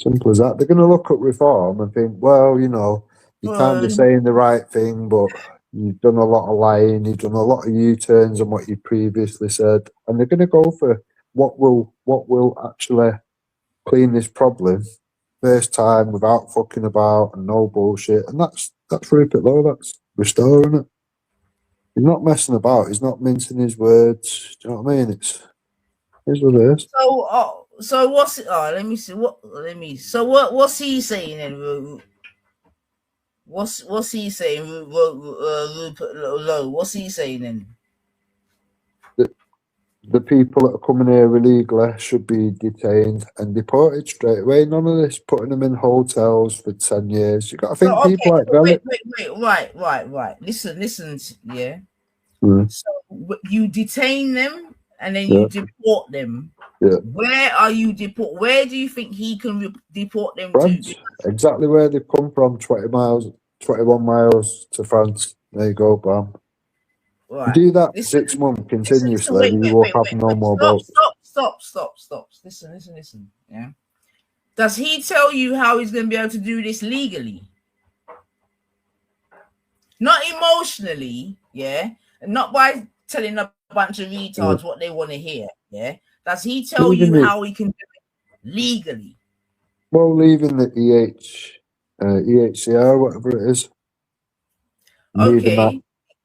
Simple as that. They're going to look at Reform and think, well, you know, you're kind of saying the right thing, but you've done a lot of lying, you've done a lot of U-turns on what you previously said, and they're going to go for what will actually clean this problem first time without fucking about and no bullshit. And that's Rupert Lowe, that's restoring it. He's not messing about, he's not mincing his words. Do you know what I mean? It's what it is. So what's let me see so what's he saying then? What's he saying? Rupert Lowe, what's he saying then? The people that are coming here illegally should be detained and deported straight away. None of this putting them in hotels for 10 years. You got to think people like wait, right. Listen, yeah. So you detain them and then you deport them. Yeah. Where are you deport? Where do you think he can deport them France. to? Exactly where they've come from, 21 miles to France. There you go, bam. Right. Do that 6 months continuously, you will have no more boats. Stop. Listen. Yeah. Does he tell you how he's going to be able to do this legally? Not emotionally, yeah, and not by telling a bunch of retards what they want to hear, yeah. Does he tell you how he can do it legally? Well, leaving the EHCR, whatever it is. Leaving that, Okay.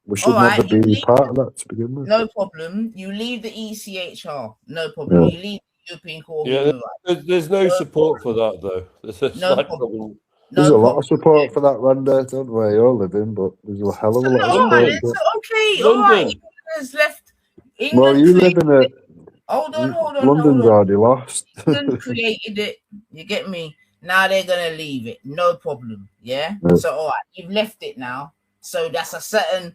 we should never be part of that to begin with. No problem. You leave the ECHR. No problem. You leave the European Court of Human Rights. There's no support for that though. There's a No slight problem. problem. There's No a lot problem. of support for that, Randa. Don't know where you're living, but there's a hell of a lot of All right, support. okay, all right. London. England has left. Well, you live in a. Hold on. London's already lost. England created it. You get me? Now they're gonna leave it. No problem. Yeah. So all right, you've left it now. So that's a certain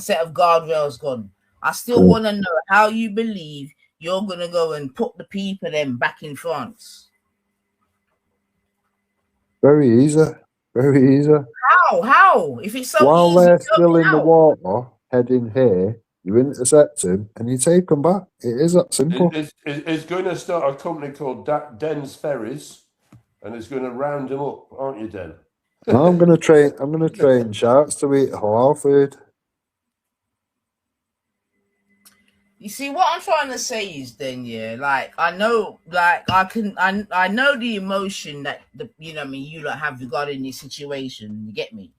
set of guardrails gone. I still want to know how you believe you're gonna go and put the people then back in France. Very easy. Very easy. How? If it's so while easy, they're still in the water, heading here, you intercept them and you take them back. It is that simple. It's going to start a company called Den's Ferries, and it's going to round them up, aren't you, Den? No, I'm going to train sharks to eat halal food. You see, what I'm trying to say is then, yeah, like I know, like I know the emotion that you lot have regarding this situation. You get me?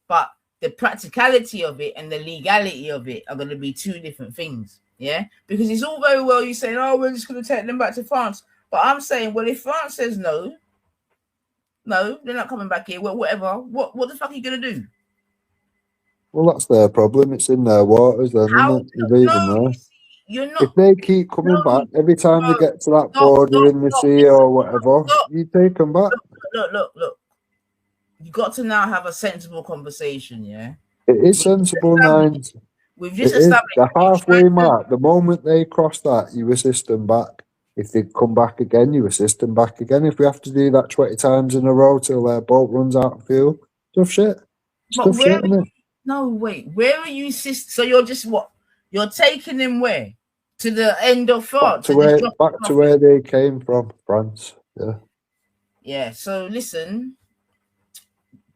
But the practicality of it and the legality of it are going to be two different things. Yeah, because it's all very well you saying, "Oh, we're just going to take them back to France," but I'm saying, well, if France says no, they're not coming back here. Well, whatever. What the fuck are you going to do? Well, that's their problem. It's in their waters, then, isn't it? You leave them there. You're not. If they keep coming back every time they get to that border in the sea or whatever, you take them back. Look. You got to now have a sensible conversation, yeah? It is sensible, Nines. We've just established the halfway mark. The moment they cross that, you assist them back. If they come back again, you assist them back again. If we have to do that 20 times in a row till their boat runs out of fuel, tough shit. Tough shit, isn't it? No, wait. Where are you assist? So you're just what? You're taking them where? To the end of France? Back to where they came from, France. Yeah. Yeah, so listen,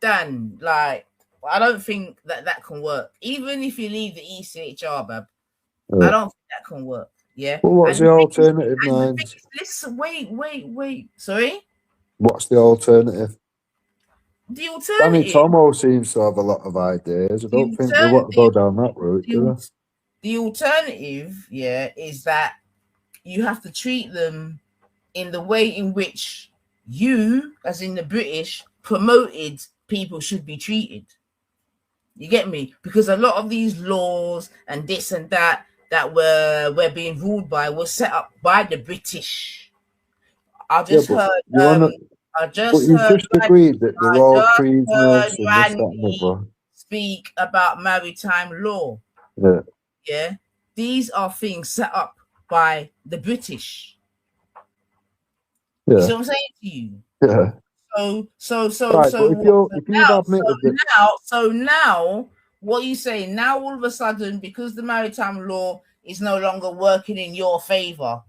Dan, like, I don't think that can work. Even if you leave the ECHR, Bab, I don't think that can work. Yeah. Well, what's the alternative, Nines? Listen, wait. Sorry? What's the alternative? The alternative. Danny Tomo seems to have a lot of ideas. I don't think we want to go down that route, do we? The alternative, yeah, is that you have to treat them in the way in which you, as in the British, promoted people should be treated. You get me? Because a lot of these laws and this and that we're being ruled by were set up by the British. I just heard agreed that they're all prisoners and this, that, and other. Speak about maritime law. Yeah. Yeah. These are things set up by the British. Yeah. You see what I'm saying to you? Yeah. So now what are you saying? Now all of a sudden, because the maritime law is no longer working in your favor,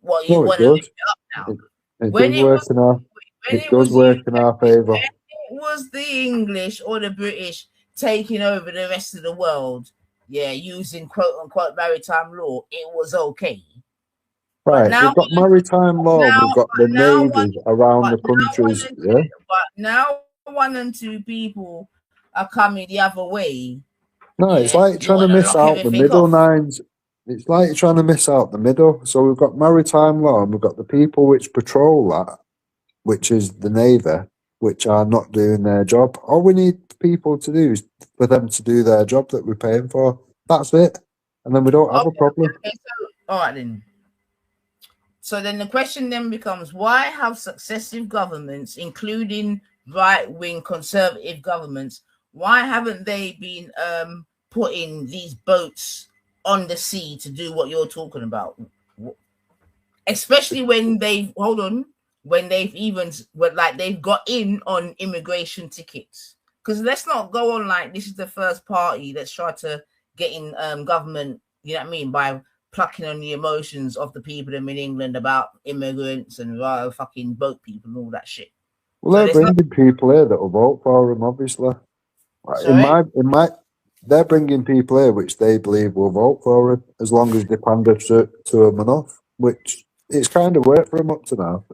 what you want to lift it up now? It does work in our favor. When it was the English or the British taking over the rest of the world, using quote unquote maritime law, it was okay. Right, we've got maritime law, we've got the navies around the countries, yeah? But now 1 and 2 people are coming the other way. No, it's like trying to miss out the middle, Nines. It's like trying to miss out the middle. So we've got maritime law, and we've got the people which patrol that, which is the Navy, which are not doing their job. All we need people to do is for them to do their job that we're paying for. That's it. And then we don't have a problem. Okay, so, all right then. So then the question then becomes, why have successive governments, including right-wing conservative governments, why haven't they been putting these boats on the sea to do what you're talking about? Especially when they've got in on immigration tickets. Because let's not go on like this is the first party that's tried to get in government, you know what I mean, by plucking on the emotions of the people in England about immigrants and fucking boat people and all that shit. Well, they're bringing people here that will vote for them, obviously. They're bringing people here which they believe will vote for them as long as they pander to them enough, which it's kind of worked for them up to now.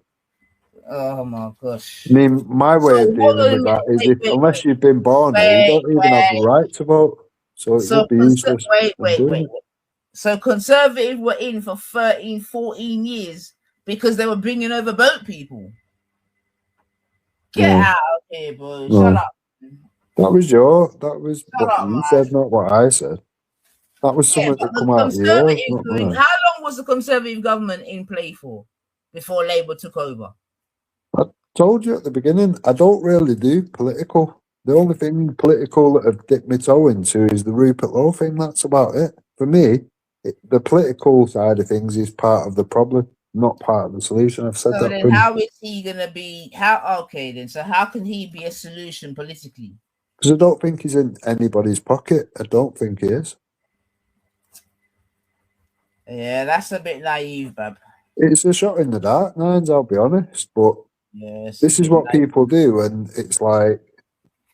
Oh my gosh. I mean, my way of dealing with that is if unless you've been born here, you don't even have the right to vote. So it would be useless. Wait. So Conservative were in for 13, 14 years because they were bringing over boat people. Get out of here, bro. Shut up. That was what you said, not what I said. That was something that come out of yours, not mine. How long was the Conservative government in play for before Labour took over? I told you at the beginning, I don't really do political. The only thing political that I've dipped my toe into is the Rupert Lowe thing. That's about it. For me, the political side of things is part of the problem, not part of the solution. I've said that. Then how is he going to be? So how can he be a solution politically? Because I don't think he's in anybody's pocket. I don't think he is. Yeah, that's a bit naive, Bab. It's a shot in the dark, Nines, I'll be honest. But this is what people do, and it's like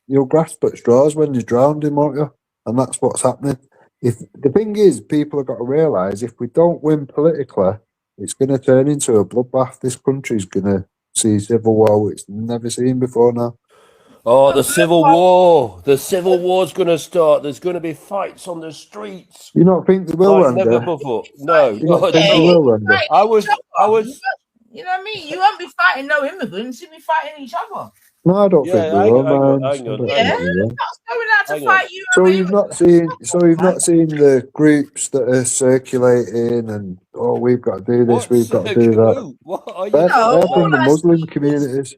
you'll grasp at straws when you're drowning, won't you? And that's what's happening. If the thing is, people have got to realise if we don't win politically, it's going to turn into a bloodbath. This country's going to see civil war it's never seen before now. Oh, the civil war! The civil war's going to start. There's going to be fights on the streets. You don't think they will, like never before? No, you don't think they will, Randy? I was. You know what I mean? You won't be fighting no immigrants. You'll be fighting each other. No, I don't think we will, man. Hang on. Going out to fight you. So you've not seen the groups that are circulating, and we've got to do this, we've got to do that. They're from the Muslim communities.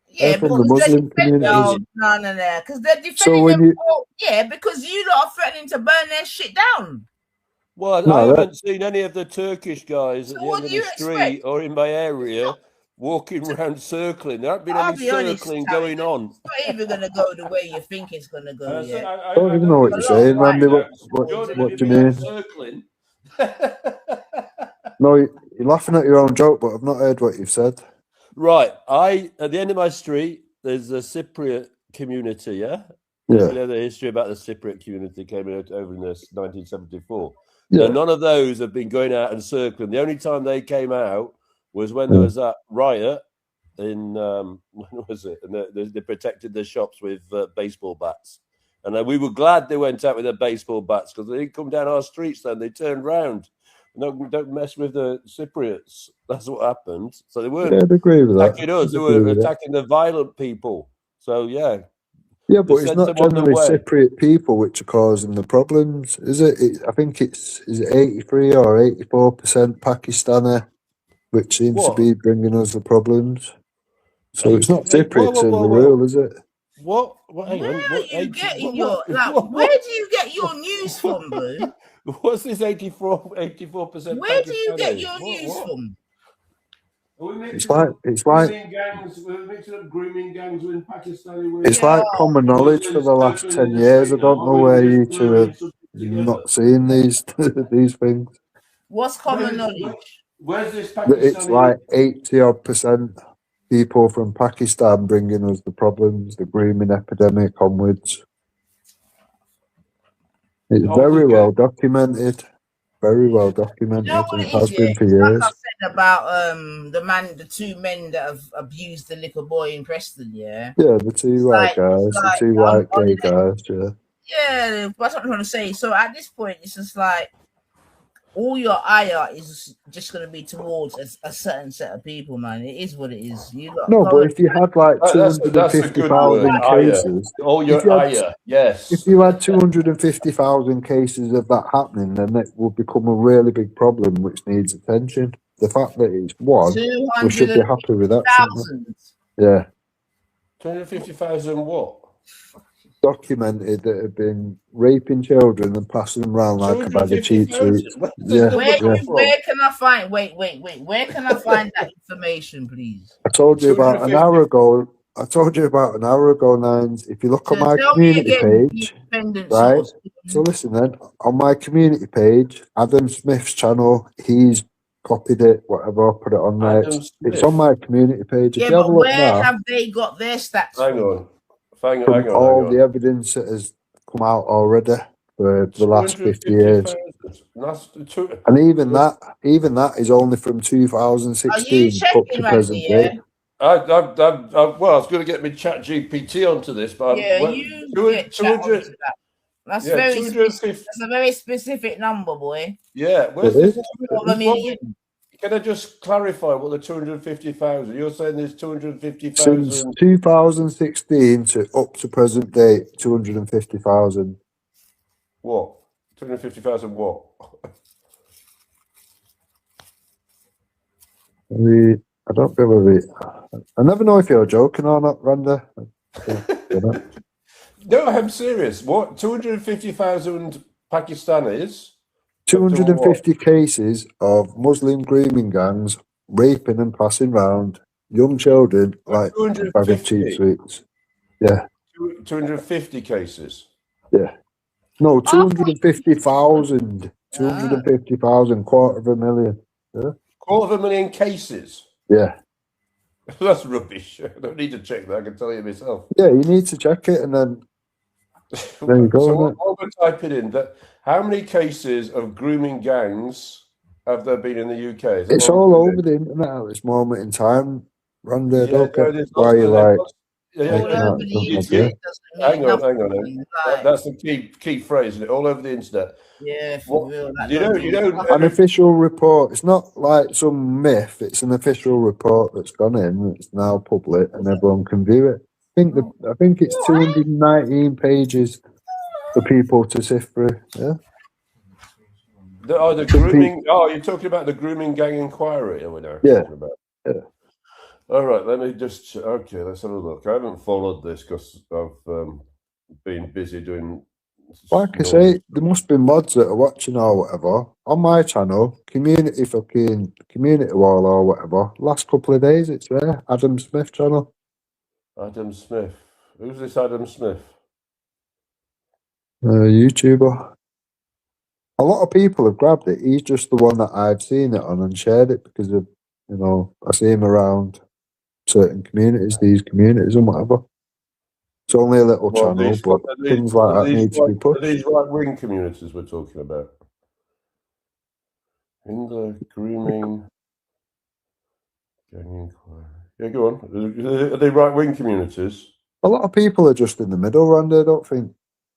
Yeah, from the Muslim communities. No, because they're defending because you lot are threatening to burn their shit down. Well, I haven't seen any of the Turkish guys at the end of the street or in my area walking around circling. There hasn't been any circling going on. It's not even going to go the way you think it's going to go. I don't even know what you're saying, Randy. What do you mean? Circling. No, you're laughing at your own joke, but I've not heard what you've said. Right. At the end of my street, there's a Cypriot community, yeah? You know the history about the Cypriot community came over in 1974. Yeah. None of those have been going out and circling. The only time they came out was when there was that riot in, when was it? And they protected their shops with baseball bats. And we were glad they went out with their baseball bats because they didn't come down our streets then. They turned round. Don't mess with the Cypriots. That's what happened. So they weren't attacking us. They were attacking the violent people. So, yeah. Yeah, but it's not generally Cypriot people which are causing the problems, is it? I think is it 83 or 84% Pakistani, which seems to be bringing us the problems. So it's not Cypriots in the rule, is it? What? Hang on. Where do you get your news from, bro? What's this 84%? Where do you get your news from? It's like we're mixing up grooming gangs with Pakistani. It's like common knowledge for the last 10 years. I don't know where you two have not seen these things. What's common knowledge? Where's this Pakistani? It's like 80% people from Pakistan bringing us the problems, the grooming epidemic onwards. It's very well documented. Very well documented, and it has been for years. Like I said about the two men that have abused the little boy in Preston, Yeah, the two white guys, the two white gay guys, Yeah, that's what I'm trying to say. So at this point, it's just like all your ire is just going to be towards a certain set of people, man. It is what it is. But if you had like 250,000 cases, all your ire, yes. If you had 250,000 cases of that happening, then it would become a really big problem which needs attention. The fact that it's one, we should be happy with that. Yeah. 250,000 what? Documented that have been raping children and passing them around like a bag of cheap sweets. Where can I find? Wait. Where can I find that information, please? I told you about an hour ago. Nines. If you look on my community page, right? So listen then. On my community page, Adam Smith's channel, he's copied it, whatever, put it on there. It's on my community page. Yeah, but where have they got their stats? Hang on. All the evidence that has come out already for the last 50 years. And even that is only from 2016 up to present day. Well, I was going to get me Chat GPT onto this, but Yeah, you get chat 200, onto that. That's yeah, very 250. that's a very specific number, boy. Yeah, It where's this? is. It Over a is. million. Can I just clarify what the 250,000? You're saying there's Since 250,000 2016 to up to present date, 250,000. what? 250,000 what? I don't believe it. I never know if you're joking or not, Randy. No, I'm serious. What? 250,000 Pakistanis have done what? 250 cases of Muslim grooming gangs raping and passing round young children like a bag of cheap 250? sweets. Yeah, 250 cases. yeah. No, I thought you said 250,000. ah, 250,000, quarter of a million. Yeah. 250,000 cases. Yeah. That's rubbish. I don't need to check that. I can tell you myself. Yeah, you need to check it and then there you go. So Innit? what we're typing in that how many cases of grooming gangs have there been in the UK? Is that It's what we're all putting over in? the internet at this moment in time. Randy, I Yeah, don't get no, there's why you're like yeah, all making over out the something like you, this. internet doesn't hang mean on, nothing. hang on. Like, That's the key phrase, isn't it? All over the internet. yeah, for What real. That you don't know, you mean know. An official report. It's not like some myth. It's an official report that's gone in. It's now public, and everyone can view it. I think it's 219 pages for people to sift through. Yeah. The Some grooming. Oh, you're talking about the grooming gang inquiry. Are we now yeah. talking about? Yeah. All right, let me just. Okay, let's have a look. I haven't followed this because I've been busy doing. Like I Normal. say, there must be mods that are watching or whatever on my channel, community wall or whatever. Last couple of days, it's there. Adam Smith channel. Adam Smith. Who's this Adam Smith? YouTuber. A lot of people have grabbed it. He's just the one that I've seen it on and shared it because of, I see him around certain communities, these communities and whatever. It's only a little Well, channel, but things like that need to be are pushed. these right wing communities we're talking about? In the grooming gang inquiry. Yeah, go on. Are they right wing communities? A lot of people are just in the middle, Randy. I don't think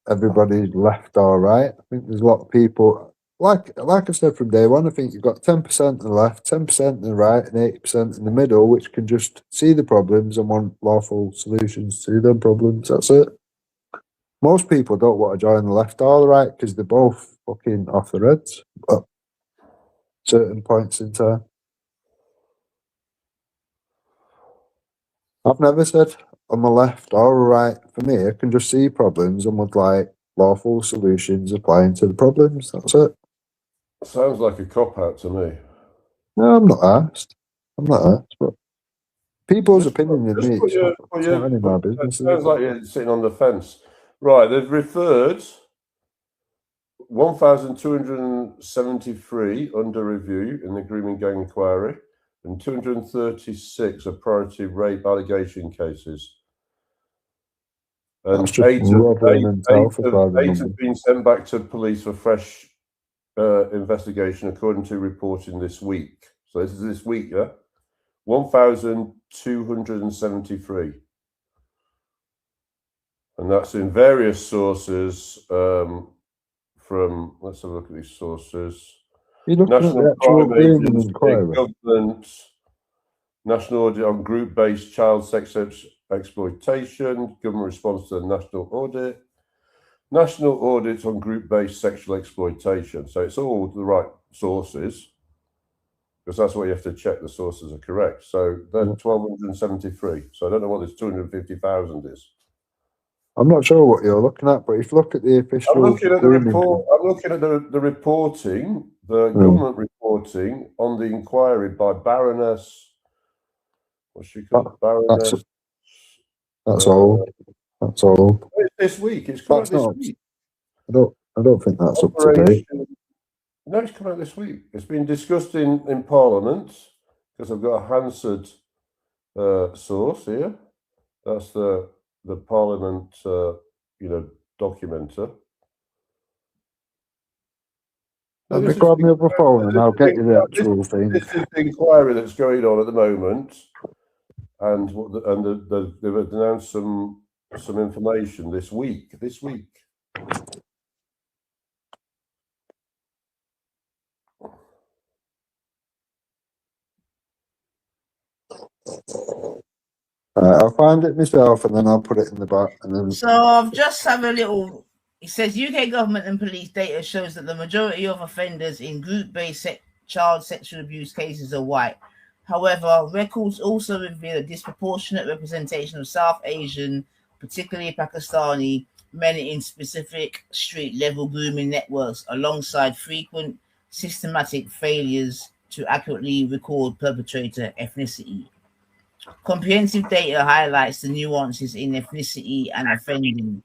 everybody's left or right. I think there's a lot of people, like I said from day one, I think you've got 10% on the left, 10% on the right, and 80% in the middle, which can just see the problems and want lawful solutions to them problems. That's it. Most people don't want to join the left or the right because they're both fucking off their heads at certain points in time. I've never said on the left or the right. For me, I can just see problems and would like lawful solutions applying to the problems. That's it. Sounds like a cop out to me. No, I'm not asked. I'm not asked, but people's Just opinion in me, it's not any of my business. Sounds like you're sitting on the fence. Right, they've referred 1,273 under review in the grooming gang inquiry and 236 are priority rape allegation cases. And That's just robbery and eight have been sent back to police for fresh investigation, according to reporting this week. So this is this week, yeah? 1,273. And that's in various sources from, let's have a look at these sources. You're looking at the actual grooming inquiry. Government, national audit on group-based child sex exploitation, government response to the national audit, national audit on group-based sexual exploitation. So it's all the right sources, because that's what you have to check the sources are correct. So they're 1,273. So I don't know what this 250,000 is. I'm not sure what you're looking at, but if you look at the official, I'm looking at the report. I'm looking at the reporting, the government reporting on the inquiry by Baroness. What's she called? Baroness. That's old. That's old. It's this week. It's come out this week. I don't think that's up to date. No, it's come out this week. It's been discussed in Parliament because I've got a Hansard source here. That's the Parliament, documenter. Let me grab me up a phone and I'll get you the actual thing. This is the inquiry that's going on at the moment. and they've announced some information this week. I'll find it myself and then I'll put it in the back. And then So I've just have a little. It says UK government and police data shows that the majority of offenders in group-based child sexual abuse cases are white. However, records also reveal a disproportionate representation of South Asian, particularly Pakistani, men in specific street-level grooming networks, alongside frequent systematic failures to accurately record perpetrator ethnicity. Comprehensive data highlights the nuances in ethnicity and offending.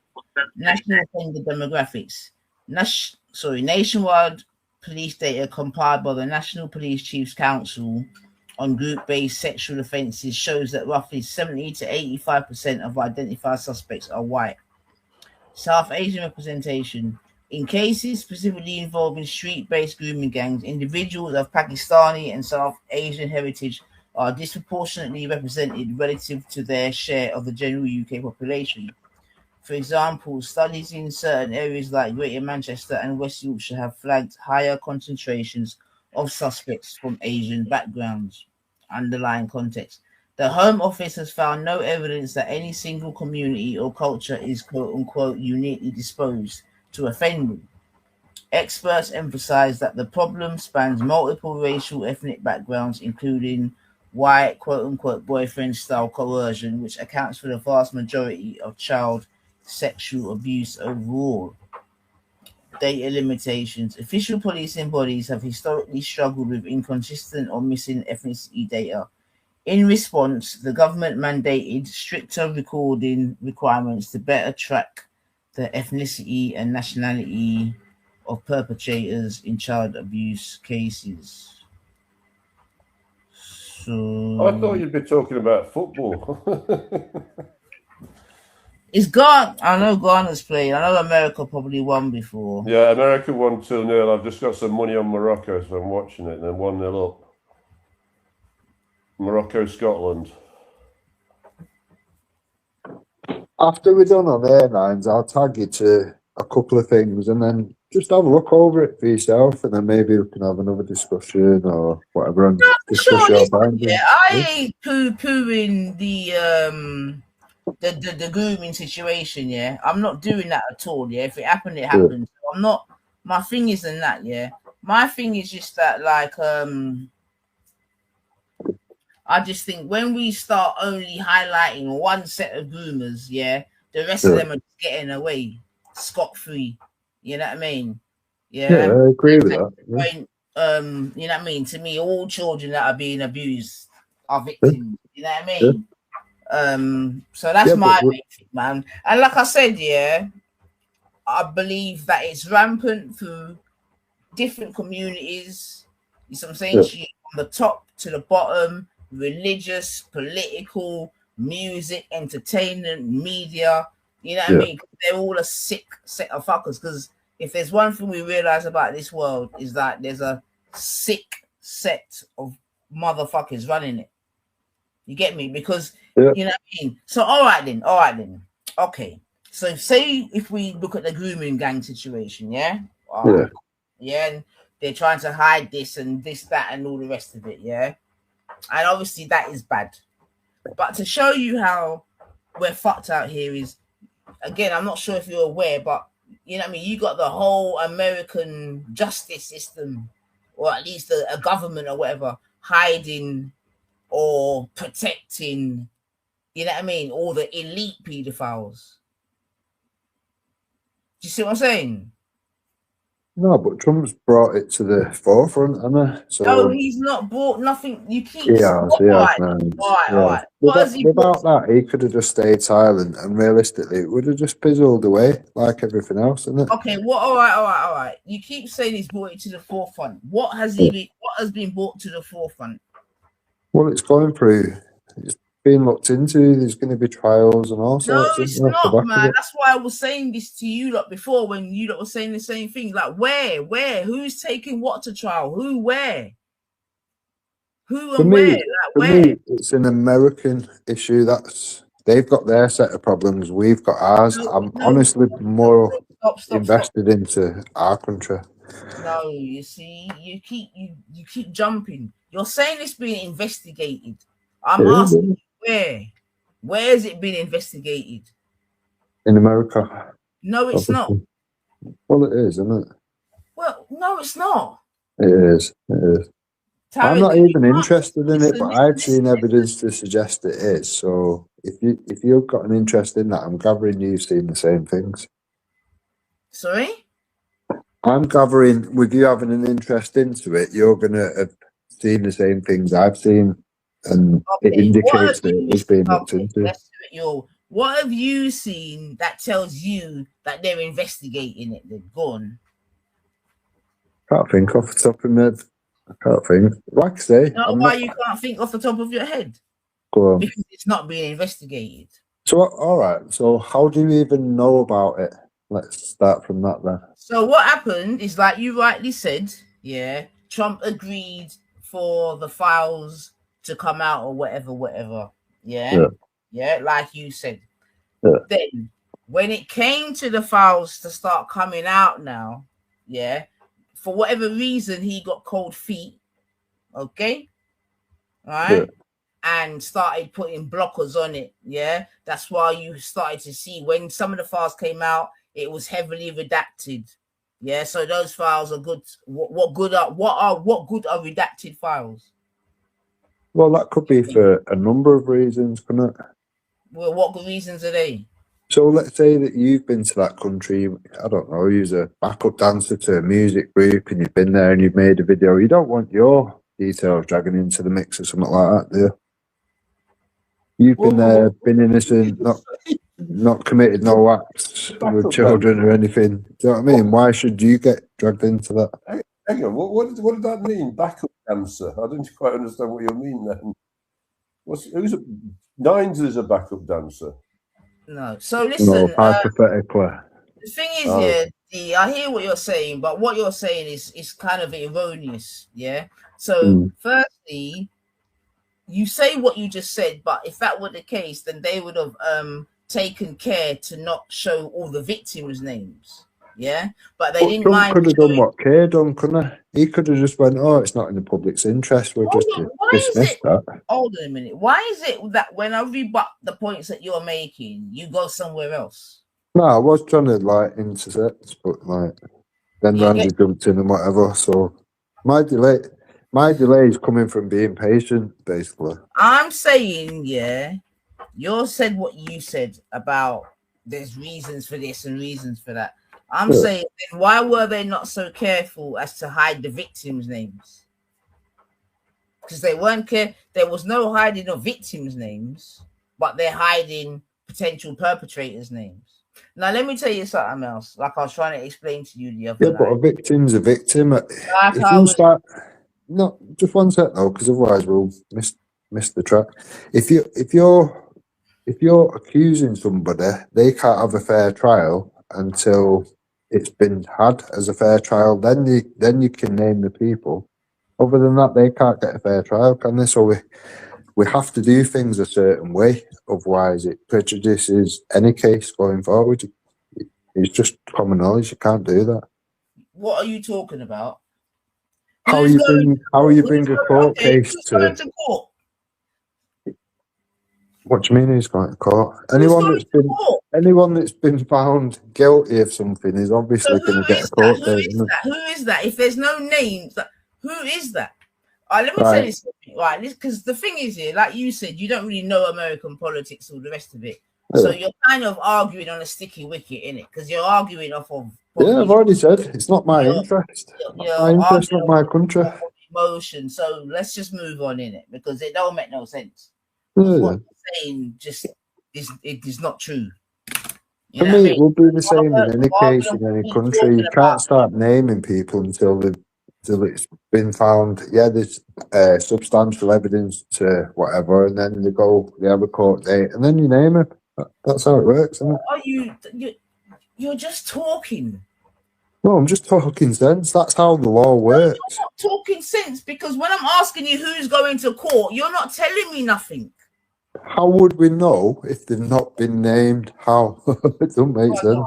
National offender demographics. Nationwide police data compiled by the National Police Chiefs Council on group-based sexual offences shows that roughly 70 to 85% of identified suspects are white. South Asian representation. In cases specifically involving street-based grooming gangs, individuals of Pakistani and South Asian heritage are disproportionately represented relative to their share of the general UK population. For example, studies in certain areas like Greater Manchester and West Yorkshire have flagged higher concentrations of suspects from Asian backgrounds. Underlying context. The Home Office has found no evidence that any single community or culture is quote-unquote uniquely disposed to offending. Experts emphasize that the problem spans multiple racial ethnic backgrounds, including white quote-unquote boyfriend-style coercion, which accounts for the vast majority of child sexual abuse overall. Data limitations. Official policing bodies have historically struggled with inconsistent or missing ethnicity data. In response, the government mandated stricter recording requirements to better track the ethnicity and nationality of perpetrators in child abuse cases. So I thought you'd be talking about football. it's Ghana. I know Ghana's played. I know America probably won before. Yeah, America won 2-0. I've just got some money on Morocco, so I'm watching it. And then 1-0 up. Morocco, Scotland. after we're done on airlines, I'll tag you to a couple of things and then just have a look over it for yourself and then maybe we can have another discussion or whatever and discuss Sure, your listen, findings. yeah, I ain't poo-pooing the grooming situation, yeah. I'm not doing that at all, yeah. If it happened, it happened. I'm not. My thing isn't that, yeah. My thing is just that, like, I just think when we start only highlighting one set of groomers, yeah, the rest of them are just getting away scot-free. You know what I mean? Yeah, I agree with that. Yeah. When, you know what I mean? To me, all children that are being abused are victims. You know what I mean? So that's my main thing, man. And like I said, yeah, I believe that it's rampant through different communities. You know what I'm saying? Yeah. From the top to the bottom, religious, political, music, entertainment, media. You know what I mean? They're all a sick set of fuckers. Because if there's one thing we realize about this world is that there's a sick set of motherfuckers running it. You get me? Because you know what I mean? So all right then. Okay. So say if we look at the grooming gang situation, yeah? Yeah, and they're trying to hide this and this, that, and all the rest of it, yeah? And obviously that is bad. But to show you how we're fucked out here is, again, I'm not sure if you're aware, but you know what I mean? You got the whole American justice system, or at least a government or whatever, hiding or protecting, you know what I mean, all the elite pedophiles. Do you see what I'm saying? No, but Trump's brought it to the forefront, hasn't he? So no, he's not brought nothing. You keep he has. All right. Without that, he could have just stayed silent, and realistically, it would have just fizzled away like everything else, isn't it? Okay, all right. You keep saying he's brought it to the forefront. What has been brought to the forefront? Well, it's going through. It's being looked into. There's going to be trials and all sorts. No, it's not, man. That's why I was saying this to you lot before when you lot were saying the same thing. Like, where? Who's taking what to trial? Who? Where? Who For and me, where? Like where? it's an American issue. They've got their set of problems. We've got ours. No, I'm no, honestly more stop. invested into our country. No, you see, you keep jumping. You're saying it's being investigated. I'm It is, asking isn't it? you where. Where is it being investigated? In America, No, it's not. obviously. Well, it is, isn't it? Well, no, it's not. It is. It is. I'm not Tarek, you even can't interested in it, listen, but listen, I've listen. seen evidence to suggest it is. So if you've got an interest in that, I'm gathering you've seen the same things. Sorry? I'm gathering with you having an interest into it, you're gonna have seen the same things I've seen, and it Okay. What have indicates that you it is being looked okay, into. let's do it your what have you seen that tells you that they're investigating it then? Go on. Can't think off the top of my head. I can't think. Like I say, You know I'm why not. you can't think off the top of your head? Go on. Because it's not being investigated. So all right. So how do you even know about it? Let's start from that then. So what happened is, like you rightly said, yeah, Trump agreed for the files to come out or whatever. Yeah. Yeah, like you said. Yeah. Then when it came to the files to start coming out now, yeah, for whatever reason he got cold feet, okay? All right. Yeah. And started putting blockers on it. Yeah, that's why you started to see when some of the files came out, it was heavily redacted. Yeah, so those files are good. What good are redacted files? Well, that could be for a number of reasons, couldn't it? Well, what good reasons are they? So let's say that you've been to that country, I don't know, you're a backup dancer to a music group and you've been there and you've made a video. You don't want your details dragging into the mix or something like that, do you? You've been there, been innocent, not committed no acts with children or anything. Do you know what I mean? Why should you get dragged into that? Hang on, what did that mean? Backup dancer? I didn't quite understand what you mean then. Nines is a backup dancer. No. So listen, hypothetically. The thing is, I hear what you're saying, but what you're saying is kind of erroneous. Yeah. So firstly, you say what you just said, but if that were the case, then they would have taken care to not show all the victims' names. Yeah, but they didn't Trump mind. could have done what Kay done, couldn't he? He could have just went, "Oh, it's not in the public's interest. We'll just dismiss that." Hold on a minute. Why is it that when I rebut the points that you're making, you go somewhere else? No, I was trying to intercept, but then Randy jumped in and whatever. So my delay is coming from being patient, basically. I'm saying, you said what you said about there's reasons for this and reasons for that. I'm saying, then why were they not so careful as to hide the victims' names? Because they weren't care. There was no hiding of victims' names, but they're hiding potential perpetrators' names. Now, let me tell you something else. Like I was trying to explain to you the other night. But a victim's a victim. No, just one sec though, because otherwise we'll miss the track. If you're accusing somebody, they can't have a fair trial until it's been had as a fair trial. Then you can name the people. Other than that, they can't get a fair trial, can they? So we have to do things a certain way, otherwise it prejudices any case going forward. It's just common knowledge. You can't do that. What are you talking about? How you bring a court case to court? What do you mean he's going to court? Anyone that's been found guilty of something is obviously going to get a court date. Who is that? If there's no names, who is that? Let me tell you something, right? Because the thing is here, like you said, you don't really know American politics or the rest of it. So you're kind of arguing on a sticky wicket, innit? Because you're arguing off of... Yeah, I've already said, it's not my interest. My interest, not my country. Emotion. So let's just move on, innit? Because it don't make no sense. What you're saying it is not true. For me, it will be the same in any case, in any country. You can't start naming people until it's been found. Yeah, there's substantial evidence to whatever, and then they have a court date, and then you name it. That's how it works, isn't it? You're just talking. No, I'm just talking sense. That's how the law works. You're not talking sense, because when I'm asking you who's going to court, you're not telling me nothing. How would we know if they've not been named? How? It doesn't make sense.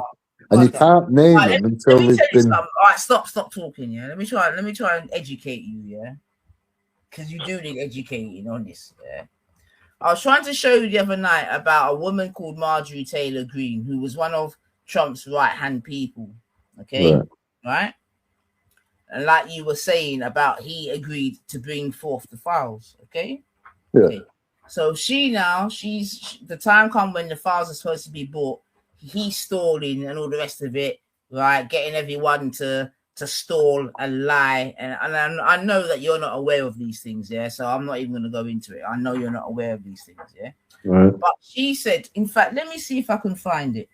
And you can't name them until let me tell they've you been. something. All right, stop talking. Yeah, let me try and educate you. Yeah, because you do need educating on this. Yeah, I was trying to show you the other night about a woman called Marjorie Taylor Greene, who was one of Trump's right hand people. Okay, right. And like you were saying about, he agreed to bring forth the files. Okay. Yeah. Okay. So she's the time come when the files are supposed to be bought. He's stalling and all the rest of it, right? Getting everyone to stall and lie. And I know that you're not aware of these things, yeah. So I'm not even going to go into it. I know you're not aware of these things, yeah. Right. But she said, in fact, let me see if I can find it.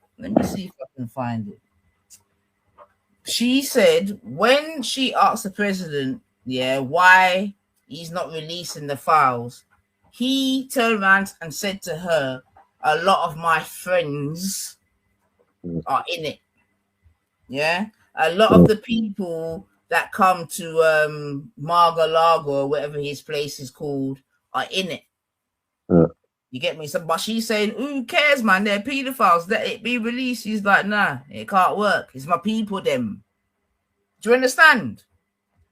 She said when she asked the president, yeah, why he's not releasing the files, he turned around and said to her, a lot of my friends are in it. Yeah. A lot of the people that come to Mar-a-Lago or whatever his place is called are in it. You get me? So, but she's saying, who cares, man? They're pedophiles. Let it be released. He's like, nah, it can't work. It's my people, them. Do you understand?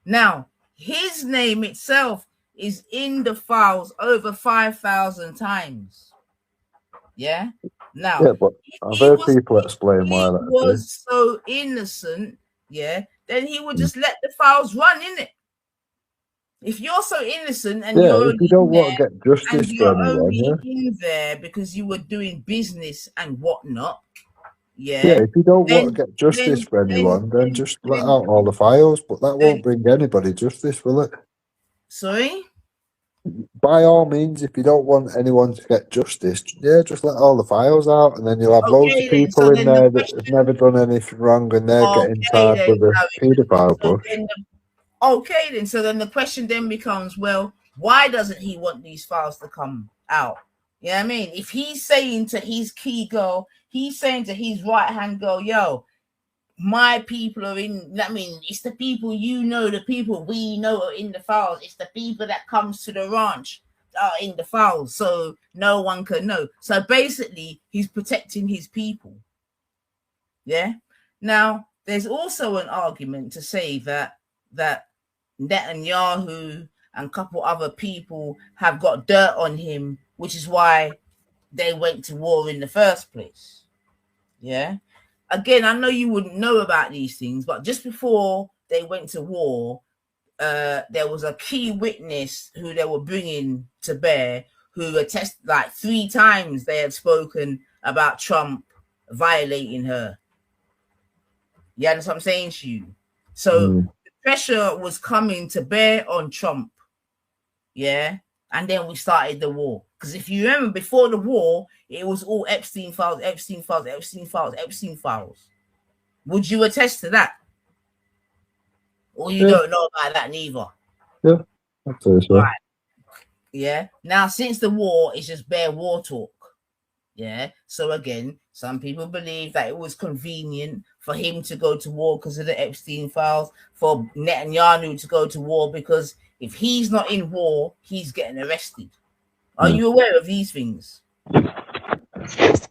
Now, his name itself is in the files over 5,000 times. Yeah. Now, Yeah, but I've heard people explain why that was so innocent, yeah, then he would just let the files run, in it. If you're so innocent and you're if you don't want to get justice for anyone, in there because you were doing business and whatnot, yeah, if you don't want to get justice for anyone, then just let out all the files. But that won't bring anybody justice, will it? Sorry? By all means, if you don't want anyone to get justice, yeah, just let all the files out, and then you'll have loads of people in there that have never done anything wrong, and they're getting tied with a paedophile bush. Okay, then. So then the question then becomes, well, why doesn't he want these files to come out? You know what I mean? If he's saying to his key girl, he's saying to his right-hand girl, yo, my people are in, I mean, it's the people you know, the people we know are in the files. It's the people that comes to the ranch are in the files, so no one can know. So basically, he's protecting his people. Yeah. Now, there's also an argument to say that Netanyahu and a couple other people have got dirt on him, which is why they went to war in the first place. Yeah. Again, I know you wouldn't know about these things, but just before they went to war, there was a key witness who they were bringing to bear, who attested like 3 times they had spoken about Trump violating her. You understand what I'm saying to you? So the pressure was coming to bear on Trump. Yeah. And then we started the war. Because if you remember, before the war, it was all Epstein files. Would you attest to that? Or you don't know about that neither? Yeah, I'd say so. Right. Yeah. Now, since the war, it's just bare war talk. Yeah. So again, some people believe that it was convenient for him to go to war because of the Epstein files, for Netanyahu to go to war because if he's not in war, he's getting arrested. Are you aware of these things?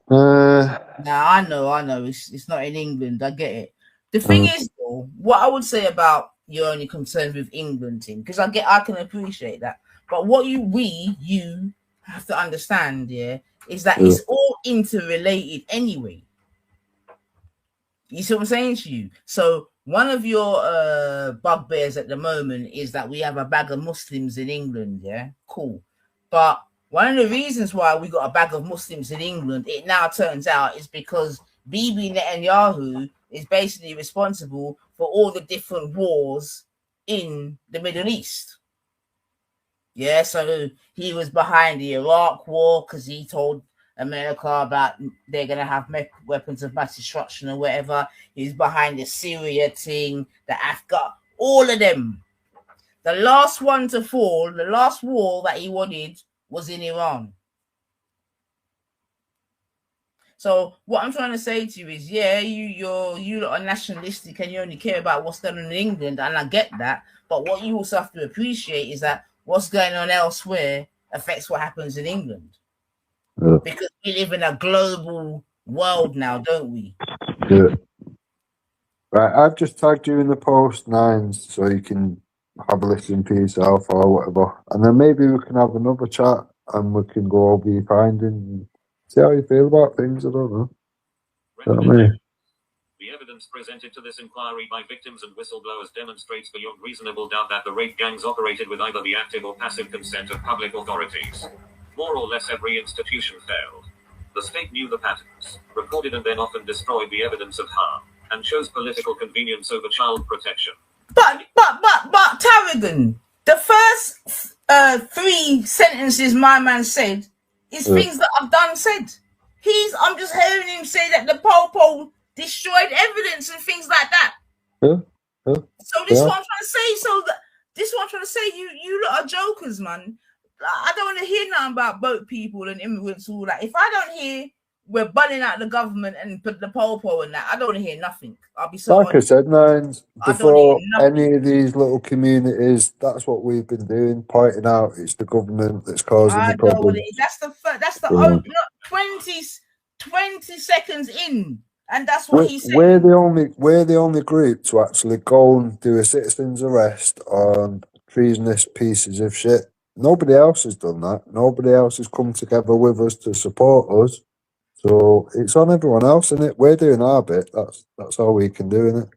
Now, I know. It's not in England. I get it. The thing is, though, what I would say about you're only concerned with England thing, because I can appreciate that. But what you have to understand, yeah, is that it's all interrelated anyway. You see what I'm saying to you? So one of your bugbears at the moment is that we have a bag of Muslims in England, yeah? Cool. But one of the reasons why we got a bag of Muslims in England, it now turns out, is because Bibi Netanyahu is basically responsible for all the different wars in the Middle East. Yeah, so he was behind the Iraq war because he told America about they're going to have weapons of mass destruction or whatever. He's behind the Syria thing, the Afghan, all of them. The last one to fall, the last war that he wanted was in Iran. So what I'm trying to say to you is, yeah, you lot are nationalistic and you only care about what's going on in England, and I get that. But what you also have to appreciate is that what's going on elsewhere affects what happens in England. Yeah. Because we live in a global world now, don't we? Yeah. Right, I've just tagged you in the post, Nines, so you can have a listen for yourself or whatever. And then maybe we can have another chat and we can go over your findings and see how you feel about things. I don't know. You know what I mean? The evidence presented to this inquiry by victims and whistleblowers demonstrates beyond reasonable doubt that the rape gangs operated with either the active or passive consent of public authorities. More or less every institution failed. The state knew the patterns, recorded and then often destroyed the evidence of harm, and chose political convenience over child protection. But Tarragon, the first 3 sentences my man said is things that I've done said. I'm just hearing him say that the Popo destroyed evidence and things like that. Yeah. So this is what I'm trying to say. This is what I'm trying to say. You lot are jokers, man. I don't want to hear nothing about boat people and immigrants, all that. If I don't hear we're bunning out the government and put the Popo and that, I don't want to hear nothing. I'll be so Like honest. I said, Nines, before any of these little communities, that's what we've been doing, pointing out it's the government that's causing the problem. That's the not 20 seconds in, and that's what he said. We're the only group to actually go and do a citizen's arrest on treasonous pieces of shit. Nobody else has done that. Nobody else has come together with us to support us. So it's on everyone else, isn't it? We're doing our bit. That's all we can do, isn't it?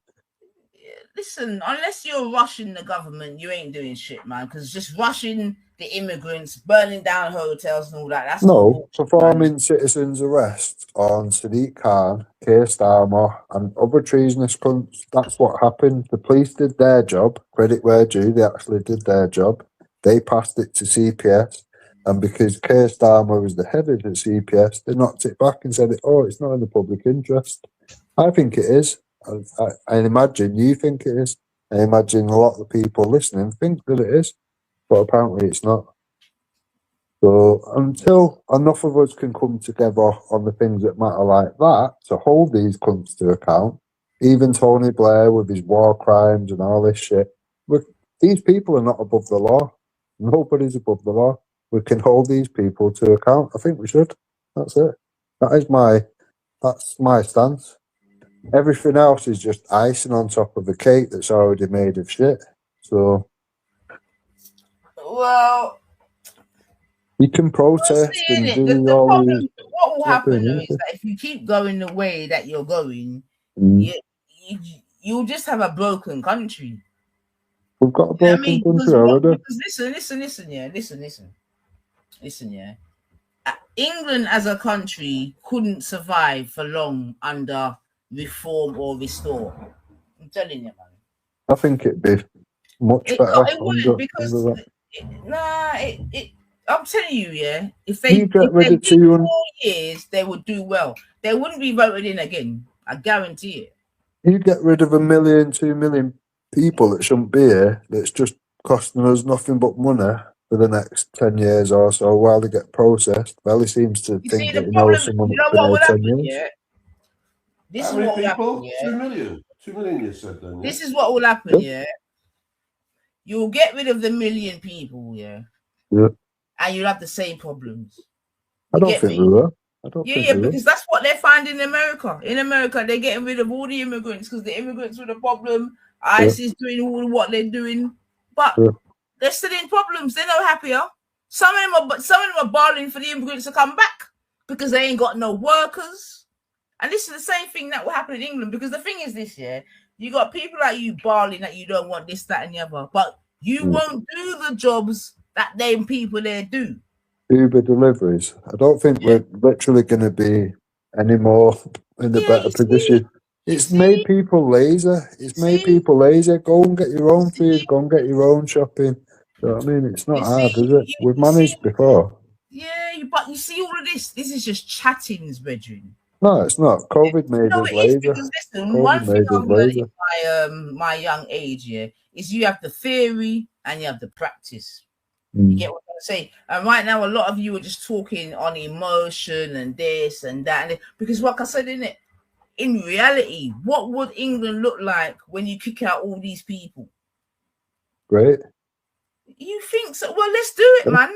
Listen, unless you're rushing the government, you ain't doing shit, man. Because just rushing the immigrants, burning down hotels and all that, that's no performing citizens' arrest on Sadiq Khan, Keir Starmer, and other treasonous cunts. That's what happened. The police did their job. Credit where due, they actually did their job. They passed it to CPS, and because Keir Starmer was the head of the CPS, they knocked it back and said, "Oh, it's not in the public interest." I think it is. I imagine you think it is. I imagine a lot of the people listening think that it is, but apparently it's not. So until enough of us can come together on the things that matter like that to hold these cunts to account, even Tony Blair with his war crimes and all this shit, these people are not above the law. Nobody's above the law. We can hold these people to account. I think we should. That's it. That's my stance. Everything else is just icing on top of a cake that's already made of shit. So, well, you can protest and do all these. What will happen though is that if you keep going the way that you're going, you'll just have a broken country. We've got a broken country already. Because listen, yeah. England as a country couldn't survive for long under reform or restore. I'm telling you, man. I think it'd be much better. It wouldn't because I'm telling you, yeah. If they did 4 years, they would do well. They wouldn't be voted in again. I guarantee it. You get rid of 1 million, 2 million people that shouldn't be here. That's just costing us nothing but money for the next 10 years or so while they get processed. Well, he seems to think that he knows someone that's been here 10 years. Yeah. This How is many what people? will happen, yeah. 2 million. 2 million, you said then. Yeah? This is what will happen, yeah. You'll get rid of the 1 million people, yeah. Yeah. And you'll have the same problems. I don't think we will. Because that's what they're finding in America. In America, they're getting rid of all the immigrants because the immigrants were the problem. ISIS doing all what they're doing, but they're still in problems. They're no happier. Some of them are barring for the immigrants to come back because they ain't got no workers. And this is the same thing that will happen in England because the thing is this, yeah, you got people like you barling that you don't want this, that, and the other, but you won't do the jobs that them people there do. Uber deliveries. I don't think we're literally going to be any more in a better position. It's made people lazy. It's made people lazy. Go and get your own food. Go and get your own shopping. You know what I mean? It's not hard, is it? We've managed before. Yeah, but you see all of this. This is just chattings, brethren. No, it's not. COVID made us lazy. Because listen, one thing I've learned in my young age, is you have the theory and you have the practice. You get what say, and right now a lot of you are just talking on emotion and this and that, and because like I said, in reality, what would England look like when you kick out all these people? Great. You think so? Well, let's do it, man.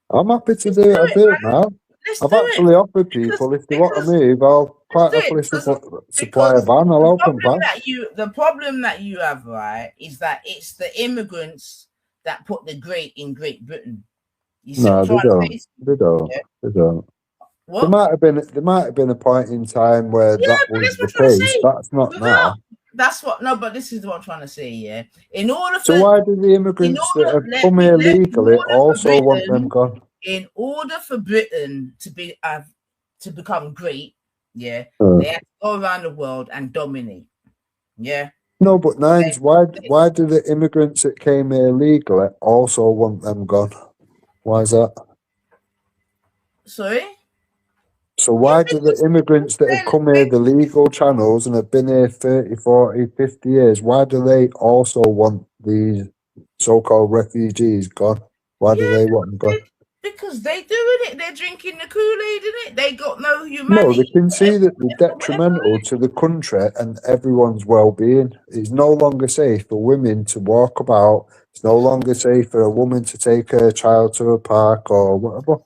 I'm happy to do it. I'll do it now. Let's I've do actually it. offered people, if they want to move, I'll quite happily supply a van. I'll open van. The problem that you have, right, is that it's the immigrants that put the great in Great Britain. You see No, what I'm trying to say? they don't. Yeah. They don't. What? There might have been a point in time where that was the case. That's not now. That's what. No, but this is what I'm trying to say. Yeah. In order for. So why do the immigrants that have come here legally also want them gone? In order for Britain to become great, yeah, they have to go around the world and dominate. Yeah. No, but Nines, why do the immigrants that came here legally also want them gone? Why is that? Sorry? So why do the immigrants that have come here the legal channels and have been here 30, 40, 50 years, why do they also want these so-called refugees gone? Why do they want them gone? Because they doing it. They're drinking the Kool-Aid, innit? They got no humanity. No, they can see that they're detrimental to the country and everyone's well-being. It's no longer safe for women to walk about. It's no longer safe for a woman to take her child to a park or whatever.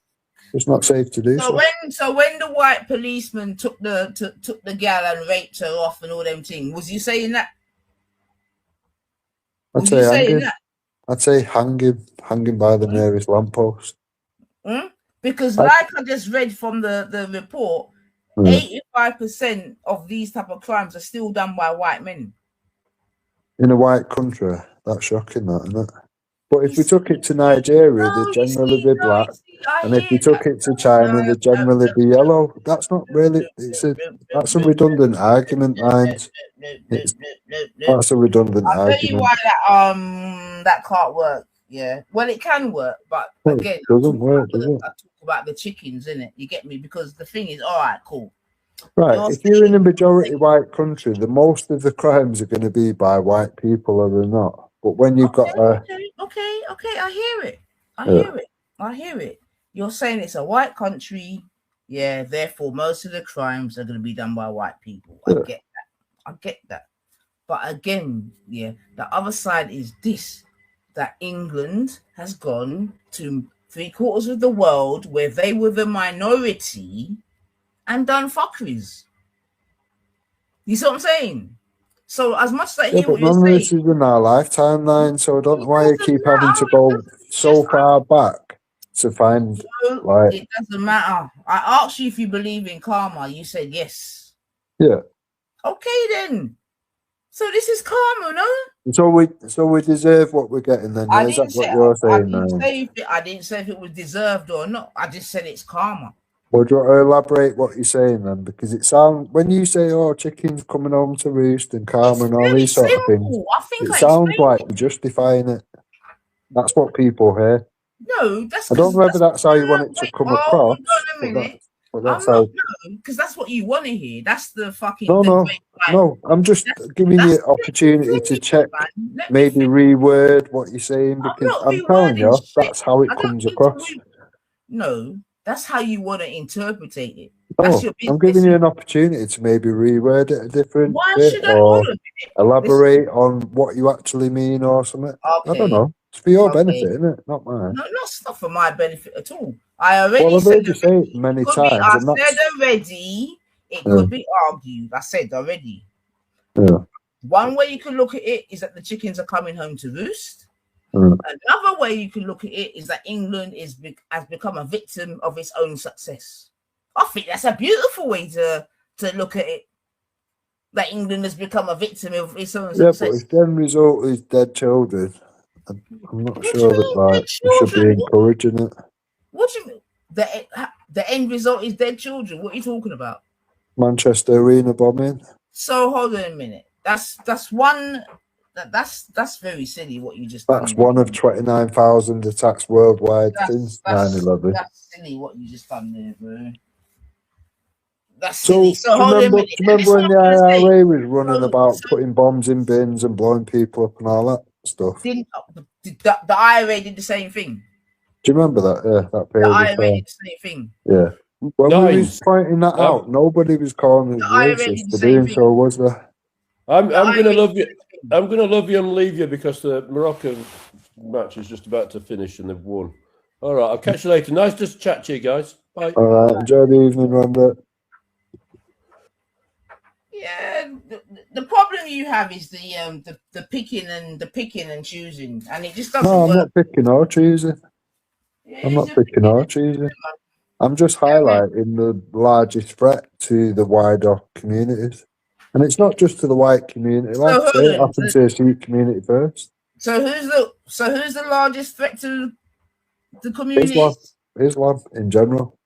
It's not safe to do so. So when the white policeman took the gal and raped her off and all them things, was you saying that? I'd say hanging by the nearest lamppost. Because like I just read from the report, 85% of these type of crimes are still done by white men. In a white country, that's shocking, that, isn't it? But if we took it to Nigeria, they'd generally be black. And if we took it to China, they'd generally be yellow. That's not really, that's a redundant argument, Nines. That's a redundant argument. I'll tell you why that can't work. Yeah. Well, it can work, but again, it doesn't work, does it? I talk about the chickens, innit? You get me? Because the thing is, all right, cool. Right, if you're in a majority white country, the most of the crimes are going to be by white people, or they're not. But when you've got Okay, I hear it. You're saying it's a white country, yeah, therefore most of the crimes are going to be done by white people. I get that. But again, yeah, the other side is this, that England has gone to 3/4 of the world where they were the minority and done fuckeries. You see what I'm saying? So as much as I hear what you're saying, this is in our lifetime, Nine, so I don't know why you keep having to go so far back to find it doesn't matter. I asked you if you believe in karma. You said yes. Yeah. Okay then. So this is karma, no? So we deserve what we're getting then. Is that what you're saying? I didn't say if it was deserved or not. I just said it's karma. Well, do you want to elaborate what you're saying then? Because it sounds, when you say, "Oh, chickens coming home to roost" and karma and all these sort of things, it sounds like you're justifying it. That's what people hear. No, that's. I don't know whether that's how you want it to come across. Because that's what you want to hear. That's the fucking. No. I'm just giving you an opportunity to check, maybe reword what you're saying, because I'm telling you, that's how it comes across. No, that's how you want to interpret it. I'm giving you an opportunity to maybe reword it a different bit or elaborate on what you actually mean or something. Okay. I don't know. It's for your benefit, isn't it? Not mine. No, it's not for my benefit at all. I already I've heard you say it many times. I said already, it could be argued. I said already. Yeah. One way you can look at it is that the chickens are coming home to roost. Another way you can look at it is that England has become a victim of its own success. I think that's a beautiful way to look at it. That England has become a victim of its own success. Yeah, but if the end result is dead children, I'm not sure that we should be encouraging it. What do you mean? The end result is dead children. What are you talking about? Manchester Arena bombing. So hold on a minute. That's one. That's very silly what you just. That's one of 29,000 attacks worldwide since 9/11. That's silly what you just done there, bro. That's silly. So remember when the IRA was running about putting bombs in bins and blowing people up and all that stuff? The IRA did the same thing. Do you remember that? Yeah, that The period of IRA time. did the same thing. Yeah. When we was Nines. pointing that out, nobody was calling us The IRA did racist the for same doing thing. so, was there? I'm The going to IRA love did you. the same thing. I'm going to love you and leave you because the Moroccan match is just about to finish and they've won. All right, I'll catch you later. Nice to chat to you guys. Bye. All right. Enjoy the evening, Rhonda. Yeah, the problem you have is the picking and choosing, and it just doesn't No, I'm work. not picking or choosing. Yeah, I'm it's not just picking or choosing. I'm just Yeah, highlighting the largest threat to the wider communities. And it's not just to the white community. Like I So say, hold it on. happens to the Sikh community first. So who's the largest threat to the Islam. communities? Islam in general.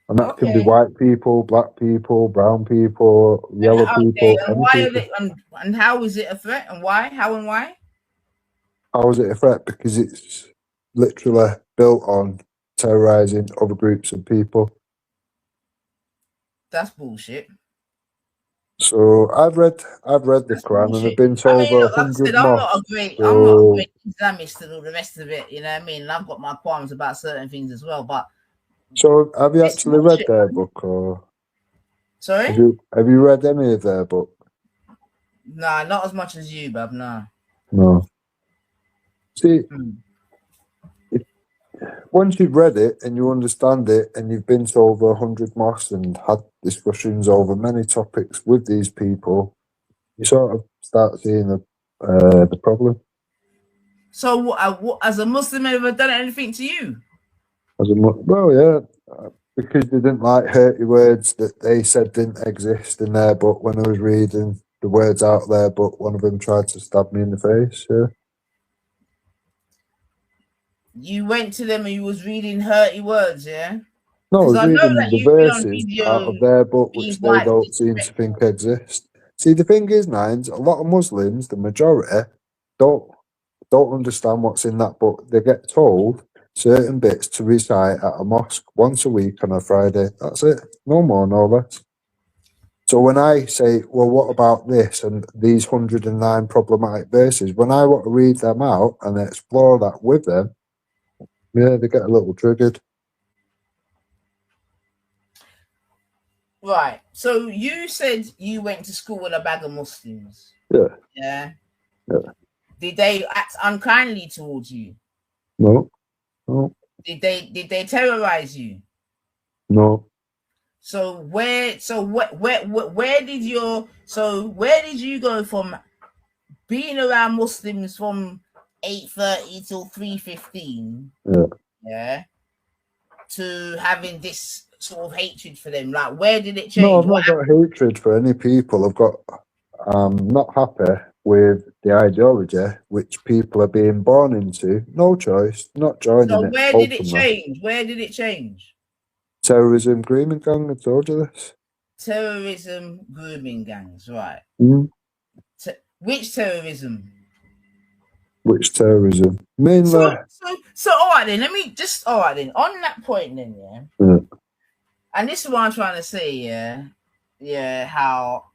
And that can be Okay. white people, black people, brown people, yellow Okay, people, and any why are people. they and how is it a threat and why? How and why? How is it a threat? Because it's literally built on terrorizing other groups of people. That's bullshit. So I've read the That's Quran and I've bullshit. been to I mean, over look, like I said, 100 mosques. I'm not a So great Islamist and all the rest of it. You know what I mean? And I've got my qualms about certain things as well. But have you it's actually read bullshit. their book, or Sorry? have you read any of their book? Nah, not as much as you, bub. Nah. No. See, Hmm. once you've read it and you understand it, and you've been to over 100 mosques and had discussions over many topics with these people, you sort of start seeing the problem. So, what, as a Muslim, ever done anything to you? Well, yeah, because they didn't like hurty words that they said didn't exist in their book. When I was reading the words out of their book, one of them tried to stab me in the face. Yeah. You went to them and you was reading hurty words, yeah? No, I Because was I know reading that the you've been on verses out video of their book, being which they white don't seem to disrespectful. think exist. See, the thing is, Nines, a lot of Muslims, the majority, don't understand what's in that book. They get told certain bits to recite at a mosque once a week on a Friday. That's it. No more, no less. So when I say, well, what about this and these 109 problematic verses, when I want to read them out and explore that with them, yeah, they get a little triggered. Right. So you said you went to school with a bag of Muslims. Yeah. Yeah. Yeah. Did they act unkindly towards you? No. No. Did they terrorize you? No. So where did you go from being around Muslims from 8:30 till 3:15? Yeah. Yeah. To having this sort of hatred for them. Like, where did it No, change? I've not got hatred for any people. I'm not happy with the ideology which people are being born into. No choice, not joining So it where did it openly. change? Where did it change? Terrorism, grooming gang, I told you this. Terrorism, grooming gangs, right? Mm. Which terrorism? Which terrorism? Mainly. So all right then. All right then. On that point then, Yeah. And this is what I'm trying to say, yeah. How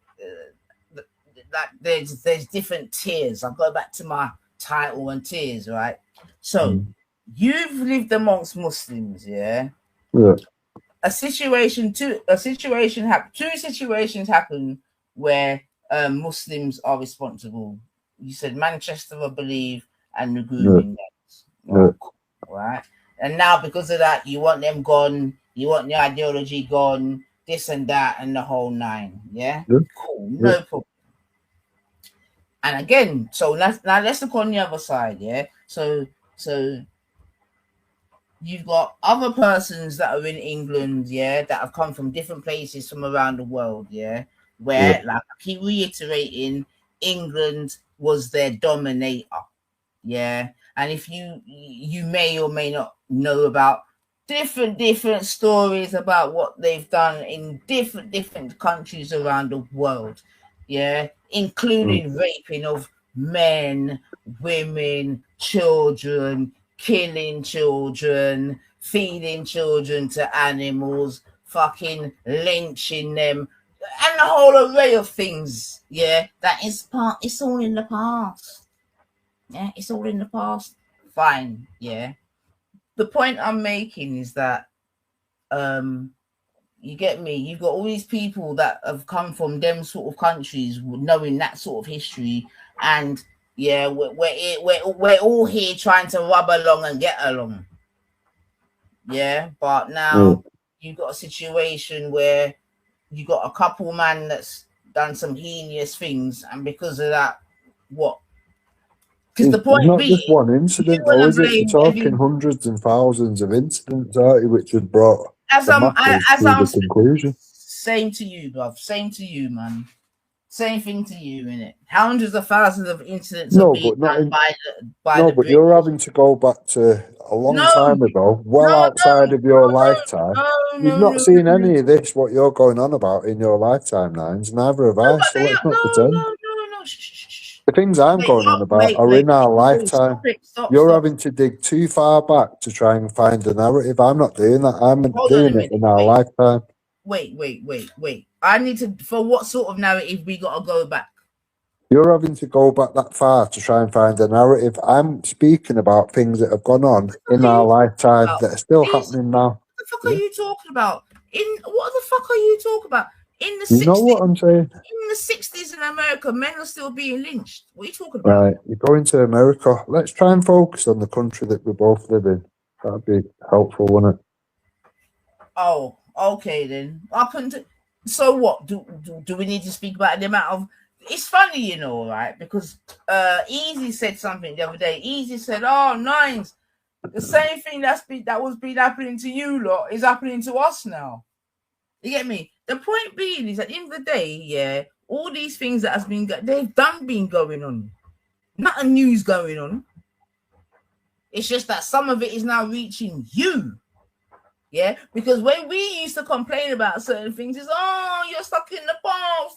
that there's different tiers. I'll go back to my title and tiers, right? So you've lived amongst Muslims, yeah. Yeah. Two situations happen where Muslims are responsible. You said Manchester, I believe, and the grooming gangs. Yeah. Right. And now because of that, you want them gone, you want the ideology gone, this and that, and the whole nine. Yeah? Yeah. Cool, no problem. And again, so now let's look on the other side, yeah. So you've got other persons that are in England, yeah, that have come from different places from around the world, yeah, where, like I keep reiterating, England was their dominator, yeah. And if you may or may not know about different stories about what they've done in different countries around the world, yeah, including raping of men, women, children, killing children, feeding children to animals, fucking lynching them, and a whole array of things. Yeah, it's all in the past. Yeah, it's all in the past. Fine. Yeah. the point I'm making is that you get me, you've got all these people that have come from them sort of countries knowing that sort of history, and yeah, we're all here trying to rub along and get along. Yeah, but now you've got a situation where you got a couple man that's done some heinous things, and because of that, what? Because the point It's not being, just one incident, though, is it? You're talking hundreds and thousands of incidents, aren't you, which have brought the masses to the conclusion. Same to you, bruv. Same to you, man. Same thing to you, innit? Hundreds of thousands of incidents are being done by the but you're having to go back to a long time ago, outside of your lifetime. You've not seen any of this, what you're going on about, in your lifetime, Nines. Neither have I, so let's not pretend. No. The things I'm going on about are in our lifetime. You're having to dig too far back to try and find a narrative. I'm not doing that. I'm doing it in our lifetime. Wait. I need to, for what sort of narrative we got to go back? You're having to go back that far to try and find a narrative. I'm speaking about things that have gone on in our lifetime that are still happening now. What the fuck are you talking about? What the fuck are you talking about? In the 60s, you know what I'm saying? In the 60s in America, men are still being lynched. What are you talking about? Right, you're going to America. Let's try and focus on the country that we both live in. That'd be helpful, wouldn't it? Oh, okay then. So what? Do we need to speak about the amount of? It's funny, you know, right? Because Easy said something the other day. Easy said, "Oh, Nines, the same thing that was happening to you lot is happening to us now." You get me? The point being is, at the end of the day, yeah, all these things that has been been going on. Nothing new's going on. It's just that some of it is now reaching you. Yeah, because when we used to complain about certain things, it's you're stuck in the past.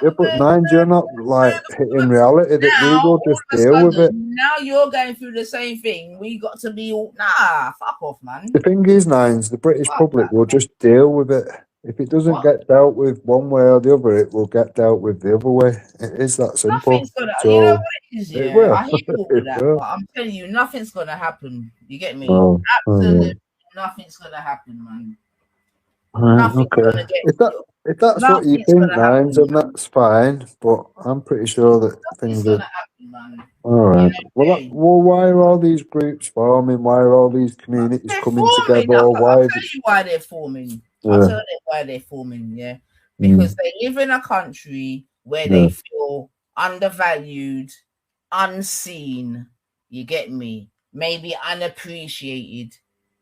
Yeah, but Nines, you're not like hitting reality that we will just deal with it. Now you're going through the same thing. We got to be all fuck off, man. The thing is, Nines, the British public will just deal with it. If it doesn't get dealt with one way or the other, it will get dealt with the other way. It is that simple. Nothing's gonna, you know what it is, yeah. It will. I hear all of that, but I'm telling you, nothing's gonna happen. You get me? Absolutely. Nothing's gonna happen, man. Nothing's gonna get. If that's what you think, Nines, and that's fine. But I'm pretty sure that things are. Happen, man. All right. Well, why are all these groups forming? Why are all these communities coming together? I'll tell you why they're forming. I'll tell you why they're forming. Yeah, because they live in a country where they feel undervalued, unseen. You get me? Maybe unappreciated.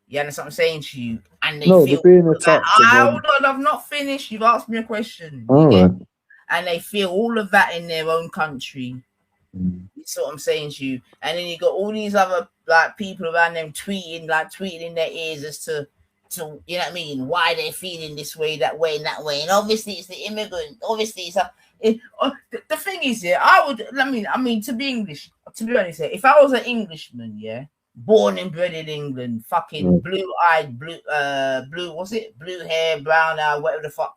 You understand what I'm saying to you? And they feel being attacked. Hold on, I've not finished. You've asked me a question. And they feel all of that in their own country. That's what I'm saying to you. And then you got all these other people around them tweeting in their ears as to you know what I mean, why they're feeling this way, that way, and that way. And obviously it's the immigrant. Obviously the thing is, I mean, to be English, to be honest, if I was an Englishman, born and bred in England, fucking blue-eyed, blue hair, brown eye, whatever the fuck.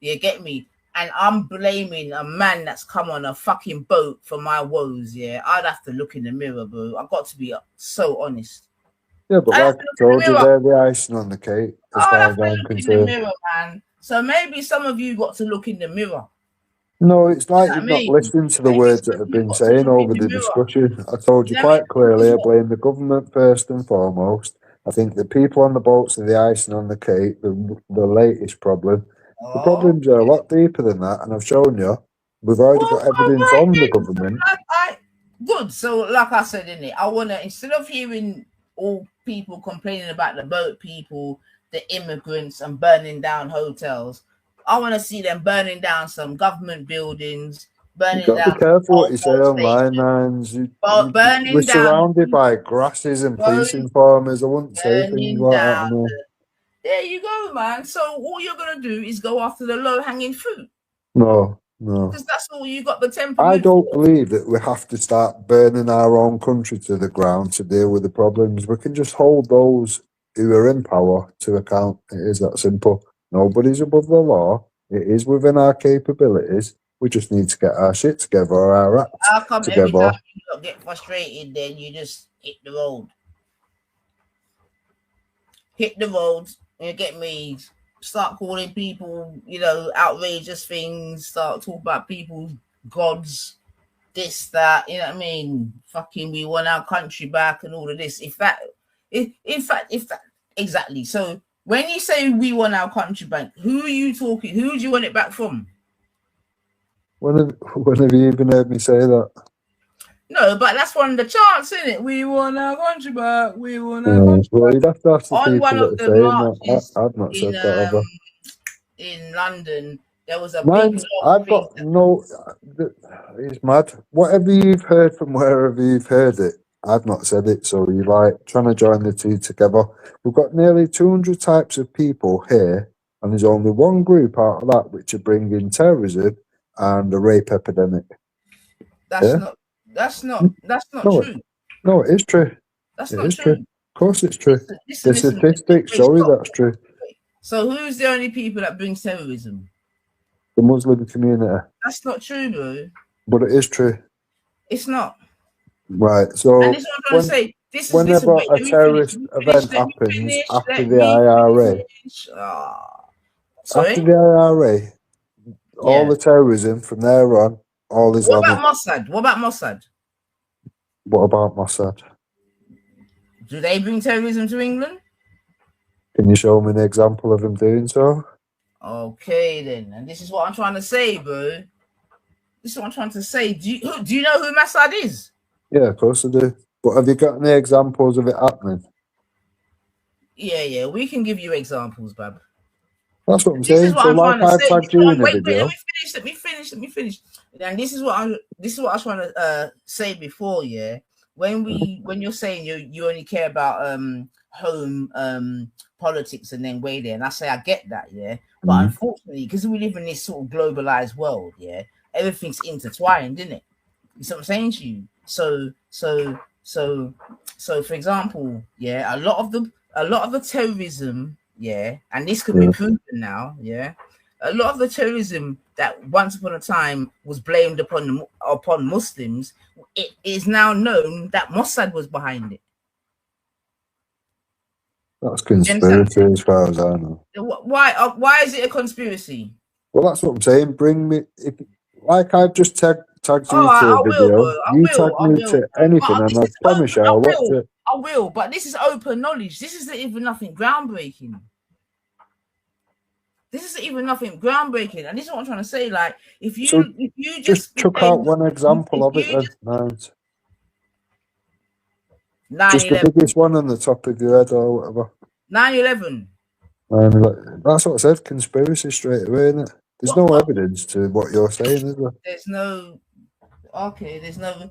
You get me? And I'm blaming a man that's come on a fucking boat for my woes, I'd have to look in the mirror, bro. I've got to be so honest. Yeah, but like I told you, they're the icing on the cake, as far as I'm concerned. In the mirror, man. So maybe some of you got to look in the mirror. No, it's like you've not listened to the words that have been saying over the discussion. I told you quite clearly, I blame the government first and foremost. I think the people on the boats are the icing on the cake, the latest problem. The problems are a lot deeper than that, and I've shown you. We've already got evidence on the government. Good. So, like I said, I want to, instead of hearing all people complaining about the boat people, the immigrants, and burning down hotels, I want to see them burning down some government buildings. You've got to be careful what you say online, Nines. We're surrounded by grasses and policing farmers. I wouldn't say things like that. There you go, man. So all you're going to do is go after the low-hanging fruit. No. Because that's all you got the temperament. I don't believe that we have to start burning our own country to the ground to deal with the problems. We can just hold those who are in power to account. It is that simple. Nobody's above the law. It is within our capabilities. We just need to get our shit together, or our act together. Every time you get frustrated, then you just hit the road? hit the road, and get me, start calling people, outrageous things, start talking about people, gods, this, that, you know what I mean? Fucking, we want our country back and all of this. In fact, exactly. So when you say we want our country back, who are you talking? Who do you want it back from? When have you even heard me say that? No, but that's one of the charts, isn't it? We want our country back. We want our country Well, back. you'd have to ask the On people one of that are the saying that. marches I've not said that, have I? in London, there was a big Mine's, I've thing. got no. It's mad. Whatever you've heard from wherever you've heard it, I've not said it. So you're like trying to join the two together. We've got nearly 200 types of people here, and there's only one group out of that which are bringing terrorism and the rape epidemic. That's Yeah? not No, true. No, it is true. That's It not is true. true. Of course, it's true. Listen, The statistics show you that's true. So who's the only people that brings terrorism? The Muslim community. That's not true, bro. But it is true. It's not. Right. So And this is what I'm trying to say. whenever a terrorist event happens after the IRA, sorry? after the IRA, all the terrorism from there on, all Islamic. What about Mossad? What about Mossad? Do they bring terrorism to England? Can you show me an example of them doing so? Okay, then. And this is what I'm trying to say, bro. This is what I'm trying to say. Do you know who Mossad is? Yeah, of course I do. But have you got any examples of it happening? Yeah, we can give you examples, Bab. That's what I'm saying. So like I tagged you in a video. Let me finish. And this is what I was trying to say before, yeah. When you're saying you only care about home politics and then way there, and I say I get that, yeah. But unfortunately, because we live in this sort of globalized world, yeah, everything's intertwined, isn't it? You see what I'm saying to you? So for example, yeah, a lot of the terrorism, yeah, and this could be proven now, yeah. A lot of the terrorism that once upon a time was blamed upon Muslims, it is now known that Mossad was behind it. That's conspiracy as far as I know. Why is it a conspiracy? Well, that's what I'm saying. Bring me, like I've just tagged you to a video. You tag me to anything, and I promise you I'll watch it. I will, but this is open knowledge. This isn't even nothing groundbreaking. And this is what I'm trying to say. Like, if you just chuck out one example of it, then just the biggest one on the top of your head or whatever. 9/11. That's what I said. Conspiracy straight away, isn't it? There's no evidence to what you're saying, is there? There's no. Okay, there's no.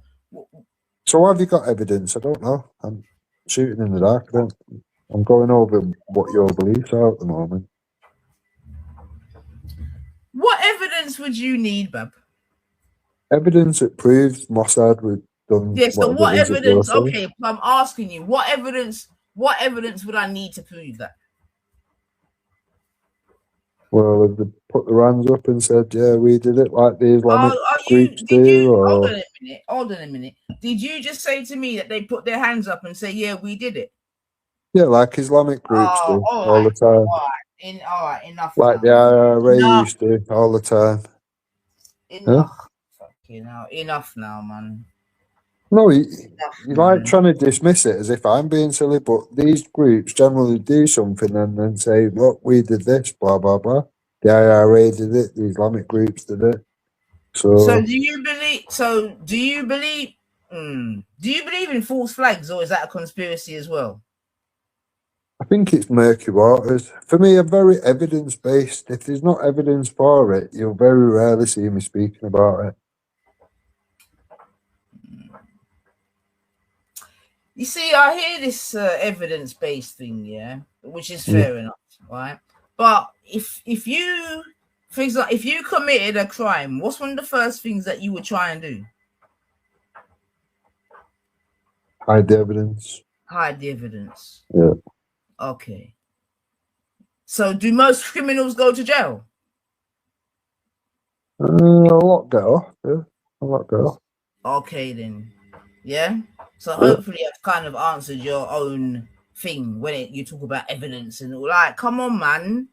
So have you got evidence? I don't know. I'm shooting in the dark. I'm going over what your beliefs are at the moment. What evidence would you need, Bab? Evidence that proves Mossad would done. Yes. So what evidence? Okay, I'm asking you. What evidence? What evidence would I need to prove that? Well, if they put their hands up and said, "Yeah, we did it," like the Islamic groups do, or hold on a minute. Did you just say to me that they put their hands up and say, "Yeah, we did it"? Yeah, like Islamic groups do all the time. All right, enough. Like the IRA used to all the time. Enough now, man. No, you're like trying to dismiss it as if I'm being silly, but these groups generally do something and then say, "Look, we did this, blah blah blah." The IRA did it. The Islamic groups did it. So do you believe in false flags, or is that a conspiracy as well? I think it's murky waters. For me, I'm very evidence-based. If there's not evidence for it, you'll very rarely see me speaking about it. You see, I hear this evidence-based thing, yeah, which is fair enough, right? But if you, for example, if you committed a crime, what's one of the first things that you would try and do? Hide the evidence. Hide the evidence. Yeah. Okay. So, do most criminals go to jail? A lot go. Yeah, a lot go. Okay, then. Yeah. So hopefully I've kind of answered your own thing when you talk about evidence and all. Like, come on, man.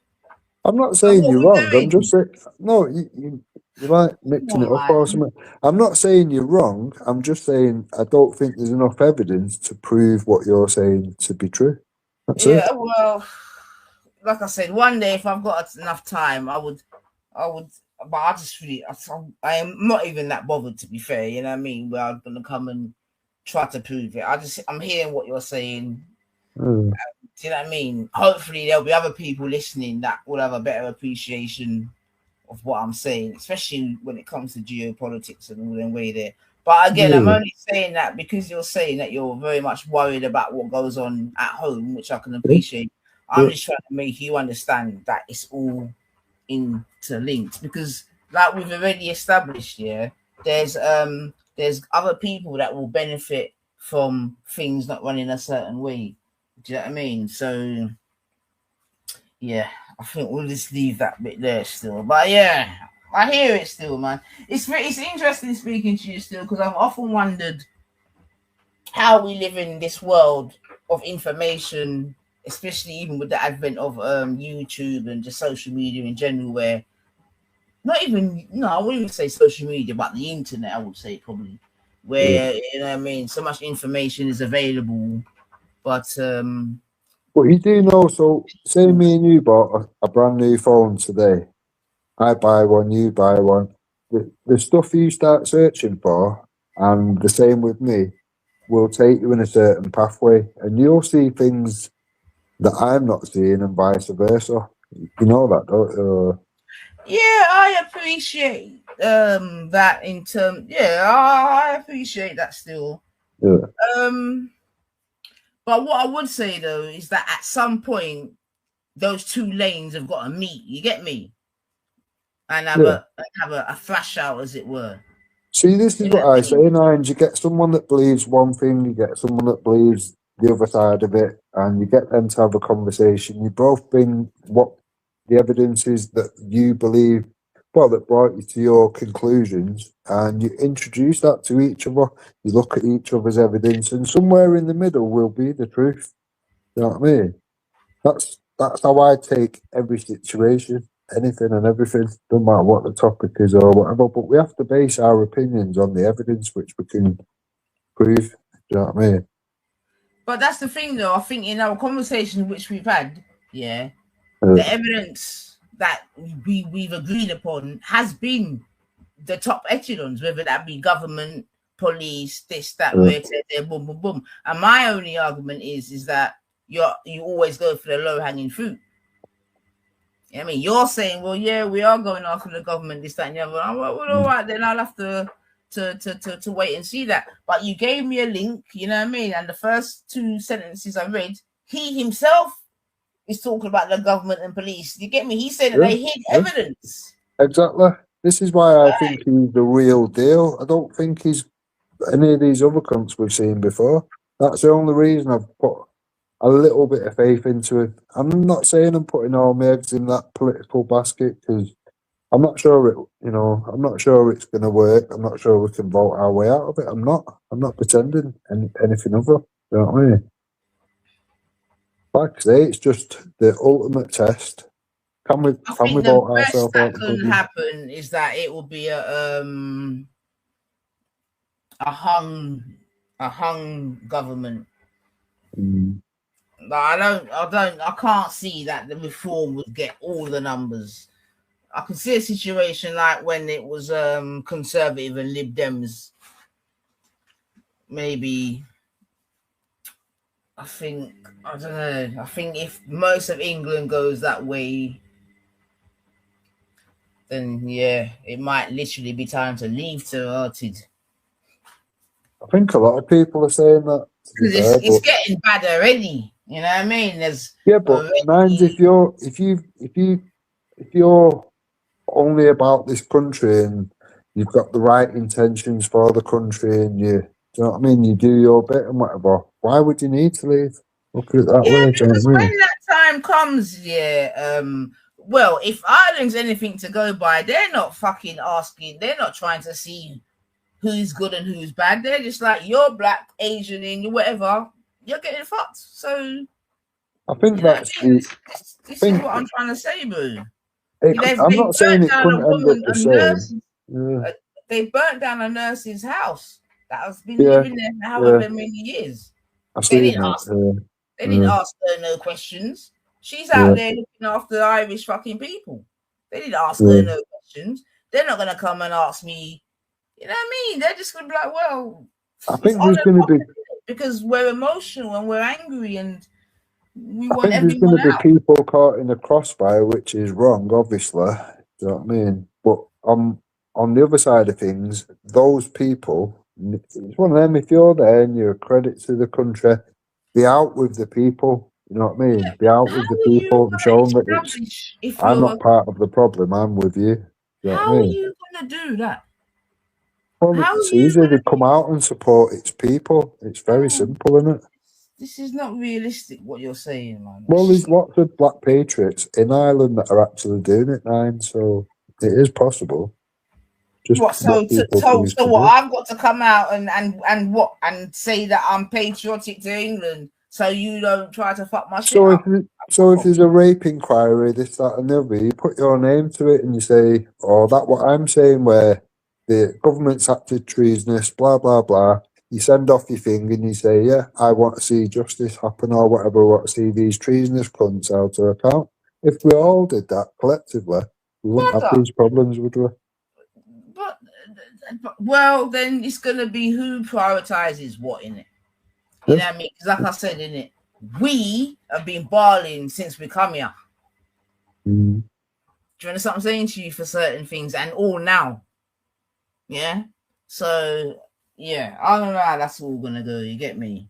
I'm not Like, saying what are you're we wrong. I'm doing? just saying, no, you're like mixing it Come up on, or man. something. I'm not saying you're wrong. I'm just saying I don't think there's enough evidence to prove what you're saying to be true. That's it. Yeah, well, like I said, one day if I've got enough time, I would, but I just really, I am not even that bothered, to be fair. You know what I mean? Where I'm gonna come and try to prove it. I'm hearing what you're saying. Mm. Do you know what I mean? Hopefully, there'll be other people listening that will have a better appreciation of what I'm saying, especially when it comes to geopolitics and all the way there. But again, I'm Yeah. only saying that because you're saying that you're very much worried about what goes on at home, which I can Yeah. appreciate. Yeah. I'm just trying to make you understand that it's all interlinked because, like we've already established, yeah, there's other people that will benefit from things not running a certain way. Do you know what I mean? So yeah, I think we'll just leave that bit there still. But yeah, I hear it still, man. It's interesting speaking to you still because I've often wondered how we live in this world of information, especially even with the advent of YouTube and just social media in general, where not even I wouldn't even say social media, but the internet, I would say probably, where you know what I mean, so much information is available, but But you do know, so say me and you bought a brand new phone today. I buy one, you buy one. The stuff you start searching for, and the same with me, will take you in a certain pathway, and you'll see things that I'm not seeing, and vice versa. You know that, don't you? yeah, I appreciate that in term. Yeah, I appreciate that still. Yeah. But what I would say though is that at some point those two lanes have got to meet. You get me? And have Yeah. a thrash out, as it were. See, this is You know what what I I say, mean? and you get someone that believes one thing, you get someone that believes the other side of it, and you get them to have a conversation. You both bring what the evidence is that you believe, well, that brought you to your conclusions, and you introduce that to each other. You look at each other's evidence, and somewhere in the middle will be the truth. You know what I mean? That's how I take every situation, anything and everything, no matter what the topic is or whatever. But we have to base our opinions on the evidence which we can prove. Do you know what I mean? But that's the thing, though. I think in our conversation which we've had, yeah, Uh, the evidence that we've agreed upon has been the top echelons, whether that be government, police, this, that, uh, where, there, boom, boom, boom. And my only argument is that you always go for the low hanging fruit. I mean, you're saying, well, yeah, we are going after the government, this, that, and the other. I'm like, well, all right, then I'll have to wait and see that. But you gave me a link, you know what I mean? And the first two sentences I read, he himself is talking about the government and police. You get me? He said that yeah, they hid yeah, evidence. exactly. This is why I think he's the real deal. I don't think he's any of these other cunts we've seen before. That's the only reason I've put a little bit of faith into it. I'm not saying I'm putting all my eggs in that political basket because I'm not sure I'm not sure it's going to work. I'm not sure we can vote our way out of it. I'm not pretending anything other. You know what I mean? Like I say, it's just the ultimate test. Can we I think the vote best ourselves that out of can bloody? happen is that it will be a hung government. Mm. I can't see that the reform would get all the numbers. I can see a situation like when it was conservative and Lib Dems. Maybe I don't know. I think if most of England goes that way, then yeah, it might literally be time to leave United. I think a lot of people are saying that. To be Because fair, it's but getting bad already. You know what I mean? There's yeah, but mind already. if you're only about this country and you've got the right intentions for the country and do you know what I mean? You do your bit and whatever. Why would you need to leave? Look at it that Yeah, way. Do you know because what I mean? when that time comes, yeah, well, if Ireland's anything to go by, they're not fucking asking, they're not trying to see who's good and who's bad. They're just like, you're black, Asian, and whatever. you're getting fucked. So I think you know what I that's mean? the This is thing. what I'm trying to say, bro. I'm They not saying burnt it down a couldn't end up woman, the a same. nurse. Yeah, They burnt down a nurse's house that has been yeah, living there for yeah. however many years. I They seen didn't that. ask. Yeah, They didn't yeah, ask her no questions. She's yeah, out there looking after Irish fucking people. They didn't ask her yeah. no questions. They're not gonna come and ask me. You know what I mean? They're just gonna be like, well, I it's think on there's and going to off be. because we're emotional and we're angry and we I want think there's going everyone to be out. people caught in the crossfire, which is wrong, obviously. Do you know what I mean? But on the other side of things, those people, it's one of them. If you're there and you're a credit to the country, be out with the people. You know what I mean? Be out How with the are you people and show gonna them that it's. establish if I'm you're? not part of the problem. I'm with you. Do you know what I How are mean? you gonna do that? Well, How are it's you easy. They gonna? come out and support its people. It's very Oh, simple, isn't it? this is not realistic. What you're saying, man. Well, It's there's just lots of black patriots in Ireland that are actually doing it now, so it is possible. Just what? what people choose So to what? do. I've got to come out and what and say that I'm patriotic to England, so you don't try to fuck my shit So if up. so, if there's a rape inquiry, this, that, and the other, you put your name to it and you say, "Oh, that what I'm saying, where the government's acted treasonous, blah blah blah." You send off your thing and you say, "Yeah, I want to see justice happen or whatever. I want to see these treasonous cunts out of account." If we all did that collectively, we wouldn't have Brother, these problems, would we? but well, then it's gonna be who prioritizes what in it. You Yeah. know what I mean? Because like I said in it, we have been barling since we come here. Mm. Do you understand what I'm saying to you for certain things and all now? Yeah. So yeah, I don't know how that's all gonna go. You get me?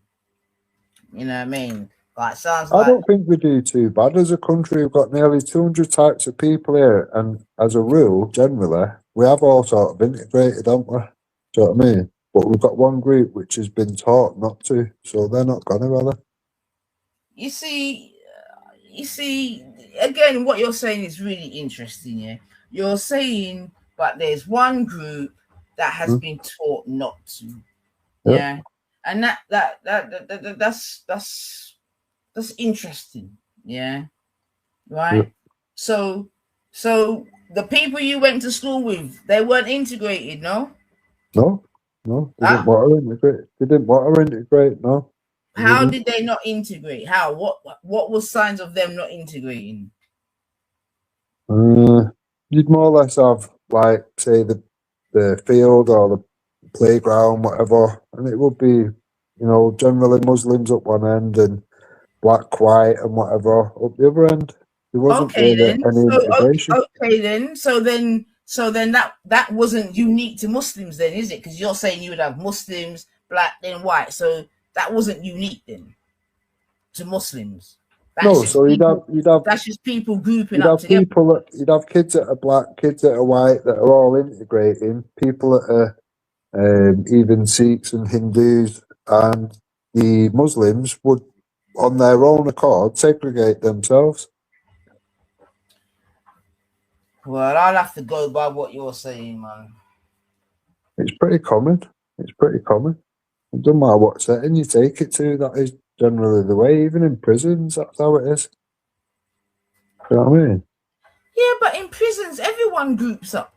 You know what I mean? Like sounds I like don't think we do too bad as a country. We've got nearly 200 types of people here, and as a rule, generally, we have all sort of integrated, haven't we? Do you know what I mean? But we've got one group which has been taught not to, so they're not gonna, are they? you see again what you're saying is really interesting. Yeah, you're saying but there's one group that has been taught not to. Yeah. Yeah, and that's interesting. Yeah, right. Yeah. So the people you went to school with, they weren't integrated, no? No, they Huh? didn't want to integrate. They didn't want to integrate. No. How did they not integrate? How? What was signs of them not integrating? You'd more or less have, like, say, the field or the playground, whatever, and it would be, generally Muslims up one end and black, white, and whatever up the other end. There wasn't Okay really then. any integration. Okay then. So then that wasn't unique to Muslims then, is it? Because you're saying you would have Muslims, black, then white. So that wasn't unique then to Muslims. No, so That's just people grouping you'd up have together. people, you'd have kids that are black, kids that are white, that are all integrating. People that are even Sikhs and Hindus, and the Muslims would, on their own accord, segregate themselves. Well, I'll have to go by what you're saying, man. It's pretty common. It doesn't matter what setting you take it to, that is generally the way. Even in prisons, that's how it is. You know what I mean? Yeah, but in prisons, everyone groups up.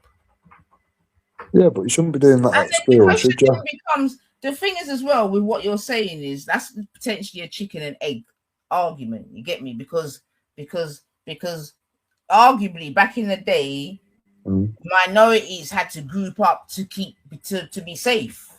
Yeah, but you shouldn't be doing that And at then school, the question should you? becomes, the thing is as well with what you're saying is that's potentially a chicken and egg argument. You get me? Because arguably back in the day, minorities had to group up to be safe.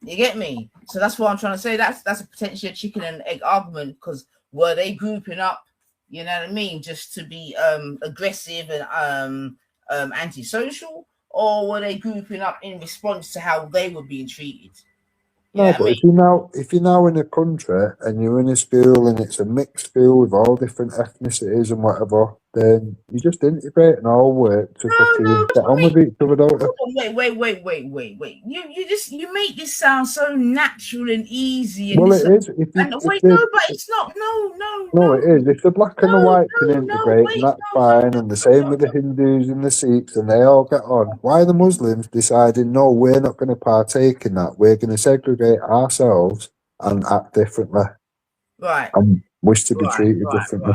You get me? So that's what I'm trying to say. That's a potentially a chicken and egg argument, because were they grouping up, you know what I mean, just to be aggressive and antisocial, or were they grouping up in response to how they were being treated? You know No, what I but mean? if you're now in a country and you're in a school and it's a mixed school with all different ethnicities and whatever, then you just integrate and all work to fucking get on with each other, don't you? Wait. You make this sound so natural and easy and Well, this it is. but it's not. No, it is. If the black and the white can integrate, Wait, and that's fine, and the same with the Hindus and the Sikhs, and they all get on, why are the Muslims deciding, no, we're not going to partake in that, we're going to segregate ourselves and act differently Right. and wish to be treated differently.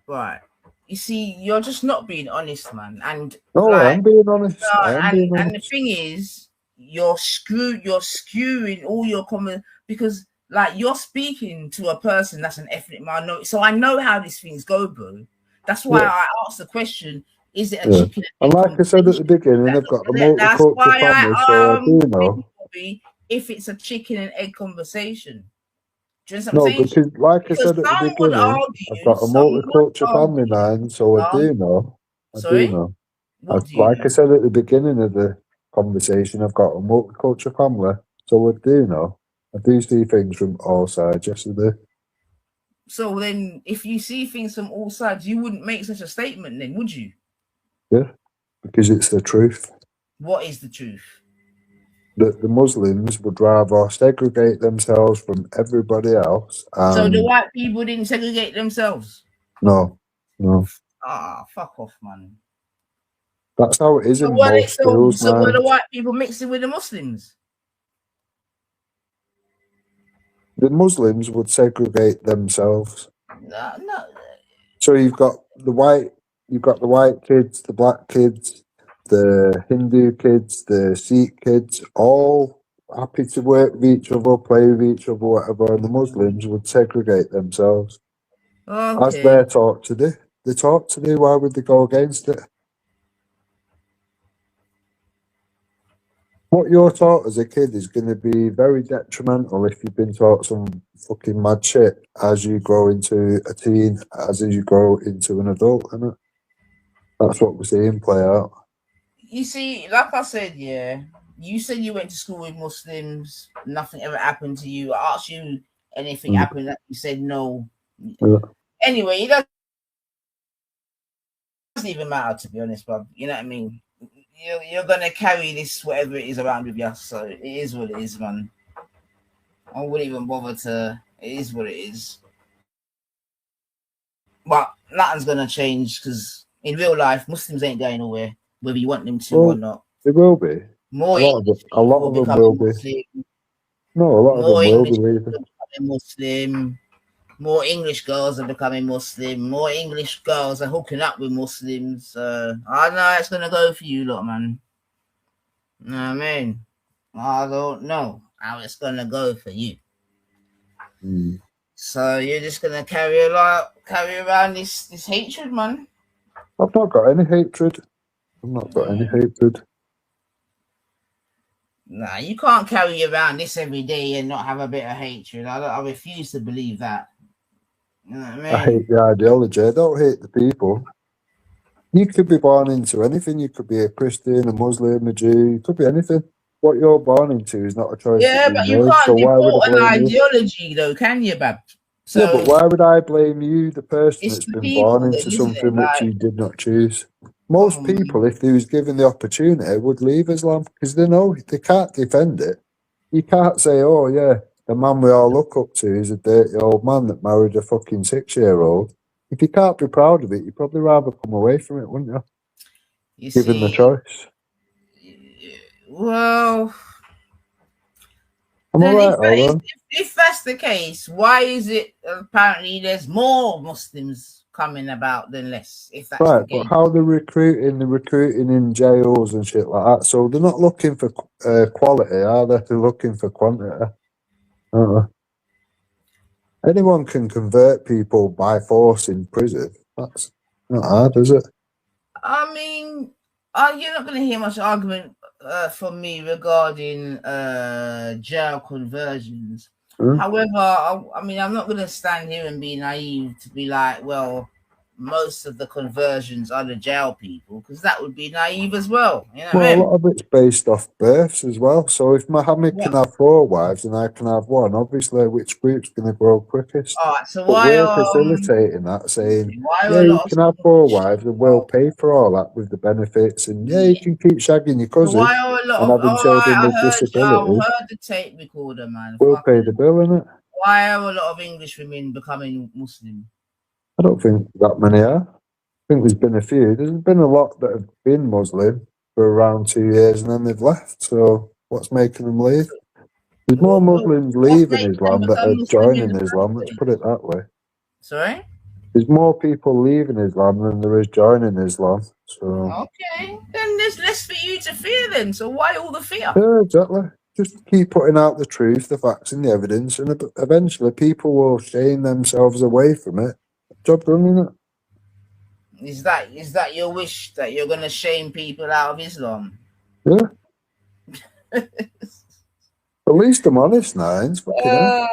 Right. You see, you're just not being honest, man. And No, I am being honest. and the thing is, you're skewing all your comments because, like, you're speaking to a person that's an ethnic minority. So I know how these things go, bro. That's why I asked the question: is it a chicken and egg? And like I said at the beginning, I've got a multicultural family, so I do know. If it's a chicken and egg conversation. Do you know what I'm No, saying? because like I said at the beginning, I've got a multicultural family man, so I do know. I do know. Like I said at the beginning of the conversation, I've got a multicultural family, so I do know. I do see things from all sides. Yes, I do. So then, if you see things from all sides, you wouldn't make such a statement, then, would you? Yeah, because it's the truth. What is the truth? That the Muslims would rather segregate themselves from everybody else. So the white people didn't segregate themselves? No. Fuck off, man. That's how it is in most schools, so were the white people mixing with the Muslims? The Muslims would segregate themselves. No. So you've got the white kids, the black kids, the Hindu kids, the Sikh kids, all happy to work with each other, play with each other, whatever, and the Muslims would segregate themselves. Okay. As they're taught to do. They're taught to do, why would they go against it? What you're taught as a kid is going to be very detrimental if you've been taught some fucking mad shit as you grow into a teen, as you grow into an adult, isn't it? That's what we're seeing play out. You see, like I said, you said you went to school with Muslims, nothing ever happened to you. I asked you anything happened, you said no. Yeah. Anyway, it doesn't even matter, to be honest, bro. You know what I mean? You're gonna carry this whatever it is around with you, so it is what it is, man. I wouldn't even bother to. It is what it is. But nothing's gonna change because in real life, Muslims ain't going nowhere, whether you want them to or not. They will be. More a lot of them will be. No, a lot of them will be leaving. Muslim. More English girls are becoming Muslim. More English girls are hooking up with Muslims. I know how it's gonna go for you lot, man. You know what I mean? I don't know how it's gonna go for you. So you're just gonna carry around this hatred, man. I've not got any hatred. Nah, you can't carry around this every day and not have a bit of hatred. I refuse to believe that. You know what I mean? I hate the ideology. I don't hate the people. You could be born into anything. You could be a Christian, a Muslim, a Jew. You could be anything. What you're born into is not a choice. Yeah, but you can't deport an ideology, though, can you, Bab? So, yeah, but why would I blame you, the person that's been born into something which you did not choose? Most people, if they was given the opportunity, would leave Islam because they know they can't defend it. You can't say, oh, yeah, the man we all look up to is a dirty old man that married a fucking 6-year-old. If you can't be proud of it, you'd probably rather come away from it, wouldn't you? Given the choice. Well, if that's the case, why is it apparently there's more Muslims coming about than less? If that's right, the case. But how they're recruiting in jails and shit like that. So they're not looking for quality, are they? They're looking for quantity. Anyone can convert people by force in prison. That's not hard, is it? I mean, you're not going to hear much argument from me regarding jail conversions. However, I mean, I'm not going to stand here and be naive to be like, well, most of the conversions are the jail people, because that would be naive as well. You know what I mean? A lot of it's based off births as well. So if Mohammed can have 4 wives and I can have 1, obviously which group's going to grow quickest? All right, so we're facilitating that, saying, you can have 4 wives and we'll pay for all that with the benefits, and you can keep shagging your cousin and having children with disabilities. I heard the tape recorder, man. We'll pay the bill, innit? Why are a lot of English women becoming Muslim? I don't think that many are. I think there's been a few. There's been a lot that have been Muslim for around 2 years and then they've left. So what's making them leave? There's more Muslims What leaving makes them Islam that become are Muslim in joining the Islam. first Let's place? put it that way. Sorry? There's more people leaving Islam than there is joining Islam. So Okay, then there's less for you to fear then. So why all the fear? yeah, exactly. Just keep putting out the truth, the facts, and the evidence, and eventually people will shame themselves away from it. Job done, isn't it? Is that your wish that you're gonna shame people out of Islam? Yeah. At least I'm honest now. It's fucking hell.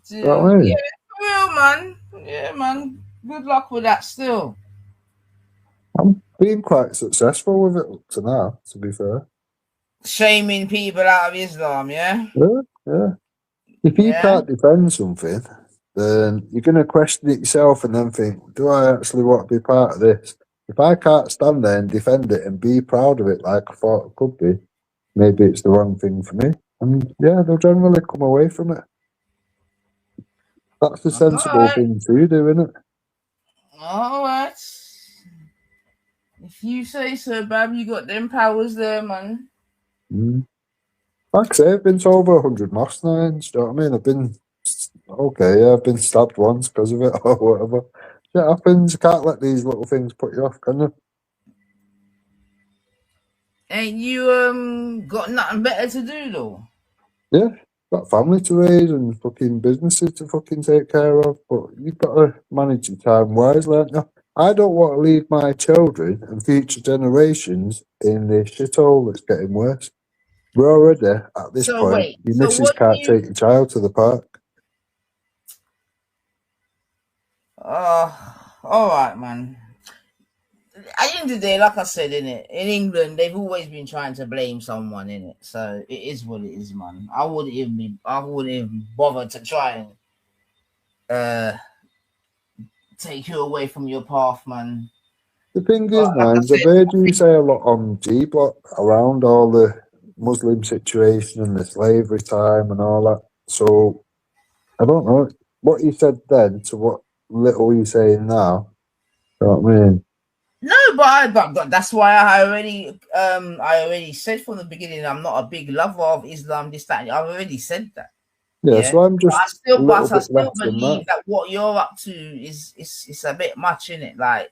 You know what I mean? Yeah, for real, man. Yeah, man. Good luck with that still. I'm being quite successful with it up to now, to be fair. Shaming people out of Islam, yeah? Yeah, yeah. If you Yeah. can't defend something, then you're going to question it yourself and then think, do I actually want to be part of this? If I can't stand there and defend it and be proud of it like I thought it could be, maybe it's the wrong thing for me. And yeah, they'll generally come away from it. That's the sensible thing to do, isn't it? Alright. If you say so, Bab, you got them powers there, man. Like I say, I've been to over 100 mosques now, do you know what I mean? I've been stabbed once because of it or whatever. Shit happens, you can't let these little things put you off, can you? Ain't you got nothing better to do though? Yeah, got family to raise and fucking businesses to fucking take care of, but you've got to manage your time wisely, haven't you? I don't want to leave my children and future generations in this shithole that's getting worse. We're already at this So point. wait, Your so missus what can't take your child to the park. alright, man. At the end of the day, like I said, in England, they've always been trying to blame someone in it. So it is what it is, man. I wouldn't even bother to try and take you away from your path, man. The thing But is, like I Nines, I've said, heard you say a lot on G Block around all the Muslim situation and the slavery time and all that. So I don't know what you said then to what little you're saying now. You know what I mean? no, but that's why I already said from the beginning I'm not a big lover of Islam. This that I've already said that. Yeah, so I'm just a little I bit still less than believe that. that what you're up to is a bit much in it. Like,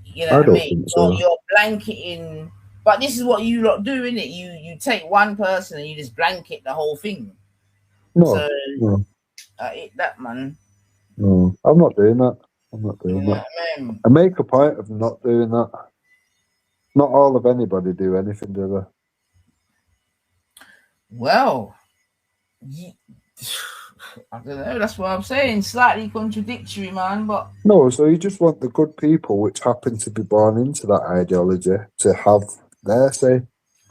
you know I what I don't mean? think so. You're blanketing, but this is what you lot do, innit? You take one person and you just blanket the whole thing. No, So no, that, man. no. I'm not doing that. I'm not doing You know that. what I mean? I make a point of not doing that. Not all of anybody do anything, do they? Well, I don't know. That's what I'm saying. Slightly contradictory, man. But No, so you just want the good people which happen to be born into that ideology to have their say,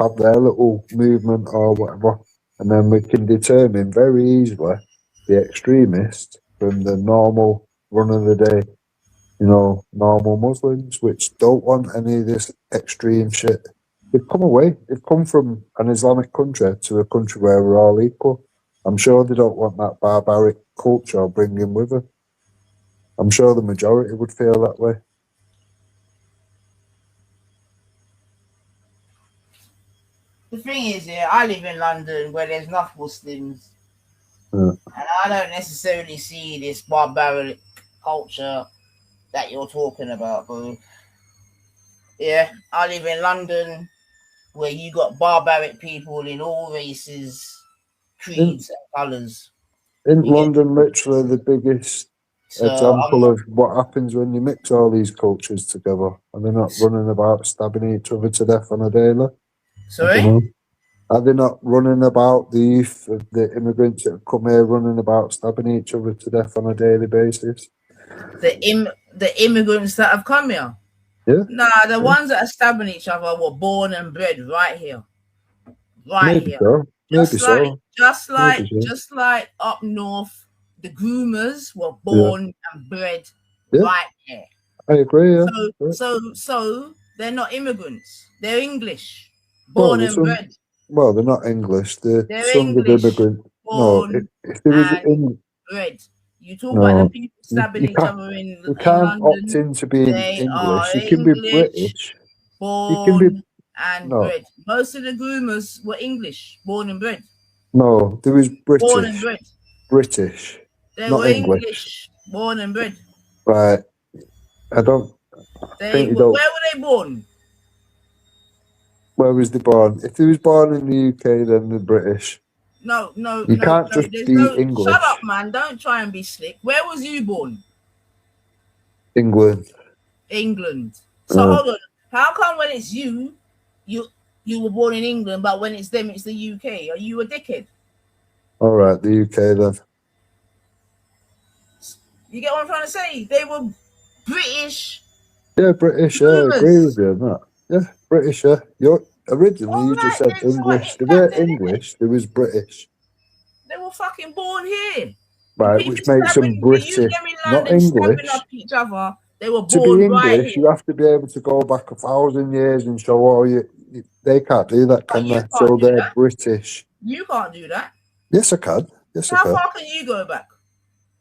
have their little movement or whatever, and then we can determine very easily the extremist from the normal run of the day, normal Muslims which don't want any of this extreme shit. They've come away. They've come from an Islamic country to a country where we're all equal. I'm sure they don't want that barbaric culture bringing with them. I'm sure the majority would feel that way. the thing is, yeah, I live in London where there's enough Muslims, Yeah. and I don't necessarily see this barbaric culture that you're talking about, bro. Yeah, I live in London where you got barbaric people in all races, creeds, and colours. In You get London, literally the biggest so I'm example not of what happens when you mix all these cultures together and they're not running about stabbing each other to death on a daily. I don't sorry. know. Are they not running about the youth of the immigrants that have come here running about stabbing each other to death on a daily basis? The immigrants that have come here. Yeah. Nah, the Yeah. ones that are stabbing each other were born and bred right here. Right Maybe here. so. Maybe so. Just Maybe like up north, the groomers were so. Yeah. born and bred Yeah. right here. I agree. Yeah. Yeah. So they're not immigrants. They're English, Well, born there's and some. bred. Well, they're not English. They're They're sons of English, immigrants. No, born if there was and in bred. You talk about the no, people you, stabbing you each can't other you in can't opt London. into being They are English. You can be English, British. You can be born and no. bred. Most of the groomers were English, born and bred. No, they was Born and British. bred. British. They Not were English. English. Born and bred. Right. I don't think you Where don't. were they born? Where was they born? If they was born in the UK, then they're British. No. You can't just There's be no. English. Shut up, man. Don't try and be slick. Where was you born? England. England. So hold on. How come when it's you were born in England, but when it's them, it's the UK? Are you a dickhead? All right, the UK then. You get what I'm trying to say? They were British. Yeah, British. Yeah, I agree with you on that. Yeah, British. Yeah, originally you just said English. They weren't English. They was British. They were fucking born here. Right, which makes them British, not English. Up each other. They were To born be right English, here. you have to be able to go back 1,000 years and show all you. They can't do that, can they? So they're British. You can't do that. Yes, I can. Yes, I How can. far can you go back?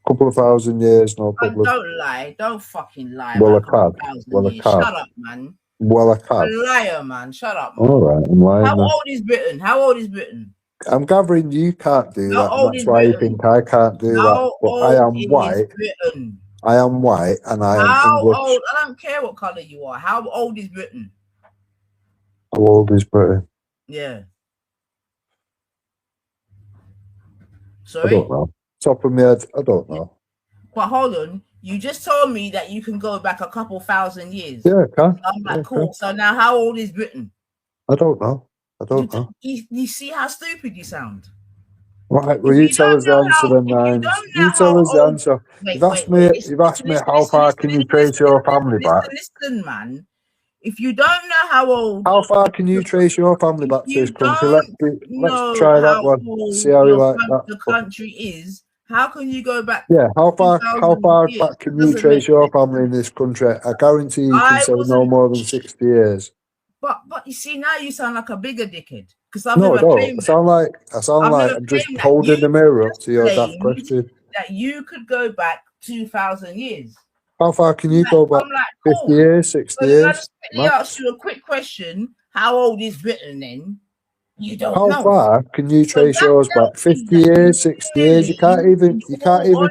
Couple of 1,000 years, no problem. Don't lie. Don't fucking lie. Well, I can. Shut up, man. Well, I can. You're a liar, man. Shut up, man. All right, I'm lying. How old is Britain? How old is Britain? I'm gathering you can't do that. old That's is why you Britain? think I can't do that. How But I am old white. is Britain? I am white and I am How English. old? I don't care what color you are. How old is Britain? How old is Britain? Yeah. I Sorry? don't know. Top of my head, I don't know. But hold on. You just told me that you can go back a couple thousand years. Yeah, I can. I'm like, Yeah, cool. can. So now how old is Britain? I don't know. I don't know. You see how stupid you sound? Right, well, you tell us the answer then, Nines. You tell us the answer. You've asked me how far can you trace your family back? Listen, man. If you don't know how old... How far can you trace your family back to this country? Let's try that one. See how you like that. The country is. How can you go back? Yeah, how far back can you trace your family in this country? I guarantee you can say no more than 60 years. But you see, now you sound like a bigger dickhead. Because I've No, never claimed I sound like I'm just holding the mirror up to your that question. That you could go back 2,000 years. How far can you go back? 50 years, 60 years? Let me ask you a quick question. How old is Britain then? You don't know. How far can you trace yours back? 50 years, 60 years? You can't even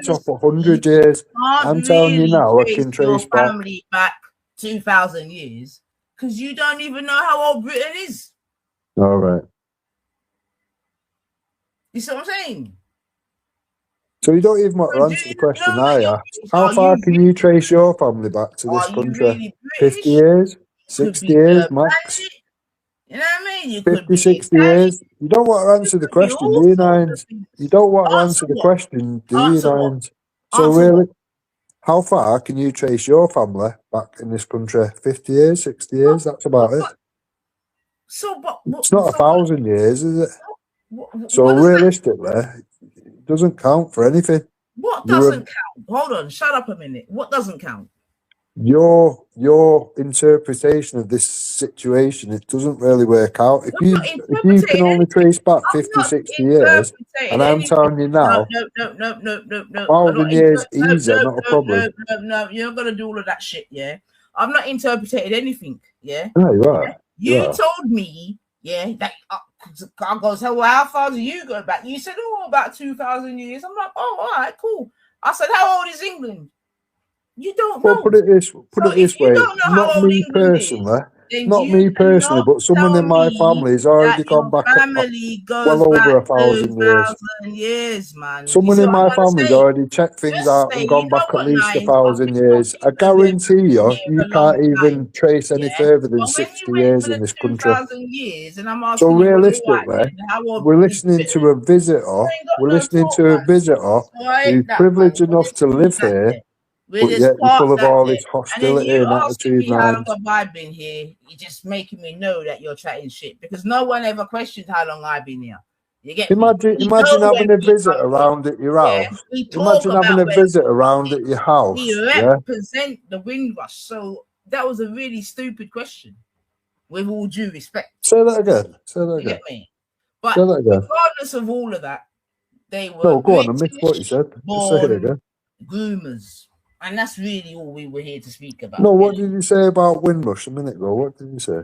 top 100 years. I'm telling you now, I can trace back. Family back 2,000 years because you don't even know how old Britain is. All right. You see what I'm saying? So you don't even want to answer the question I asked. How far can you trace your family back to this country? 50 years? 60 years max? You know what I mean? You 50, 60 years? You don't want to answer the question, do you, Nines? You don't want to answer the question, do you, Nines? So really, how far can you trace your family back in this country? 50 years, 60 years? That's about it. It's not 1,000 years, is it? So realistically, it doesn't count for anything. What doesn't count? Hold on, shut up a minute. What doesn't count? Your interpretation of this situation, it doesn't really work out. If you can only trace back 50, 60 years, and I'm telling you now, no. 1,000 years easy, not a problem. No, you're not gonna do all of that shit, yeah? I've not interpreted anything, yeah? No, you are. You told me, yeah, that I goes, well, how far do you go back? You said, about 2,000 years. I'm like, all right, cool. I said, how old is England? You don't know. Well, put it this way. Not me personally, but someone in my family has already gone back well over 1,000 years. Years, man. Someone in my family's already checked things out and gone back at least 1,000 years. I guarantee you can't even trace any further than 60 years in this country. So realistically, we're listening to a visitor. We're listening to a visitor who's privileged enough to live here. But yet you're full of all this hostility and attitude, man. How long have I been here? You're just making me know that you're chatting shit because no one ever questioned how long I've been here. You get imagine having a visit around at your house. Imagine having a visit around at your house. We represent the Windrush. So that was a really stupid question. With all due respect. Say that again. You get me? But regardless of all of that, they were no, go on, I missed what you said. Just say it again. Groomers. And that's really all we were here to speak about. No, what did you say about Windrush a minute ago? What did you say?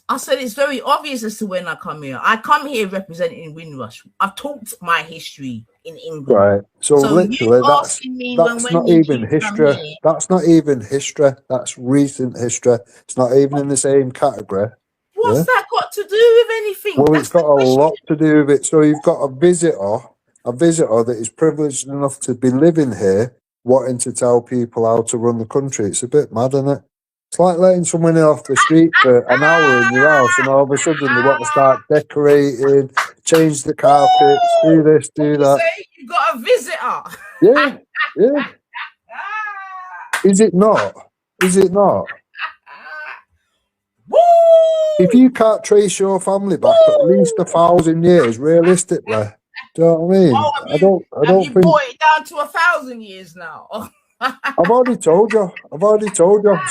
I said it's very obvious as to when I come here. I come here representing Windrush. I've talked my history in England. Right. So literally, you asking me that's not you even kids come history. here, That's not even history. That's recent history. It's not even in the same category. what's that got to do with anything? Well, That's it's got the a question. lot to do with it. So you've got a visitor that is privileged enough to be living here, wanting to tell people how to run the country. It's a bit mad, isn't it? It's like letting someone in off the street for an hour in your house, and all of a sudden they want to start decorating, change the carpets, do this, do What that. say you got a visitor? Yeah, yeah. Is it not? Is it not? Woo! If you can't trace your family back at least 1,000 years, realistically, do you know what I mean? Oh, I don't have you think. brought it down to 1,000 years now? I've already told you.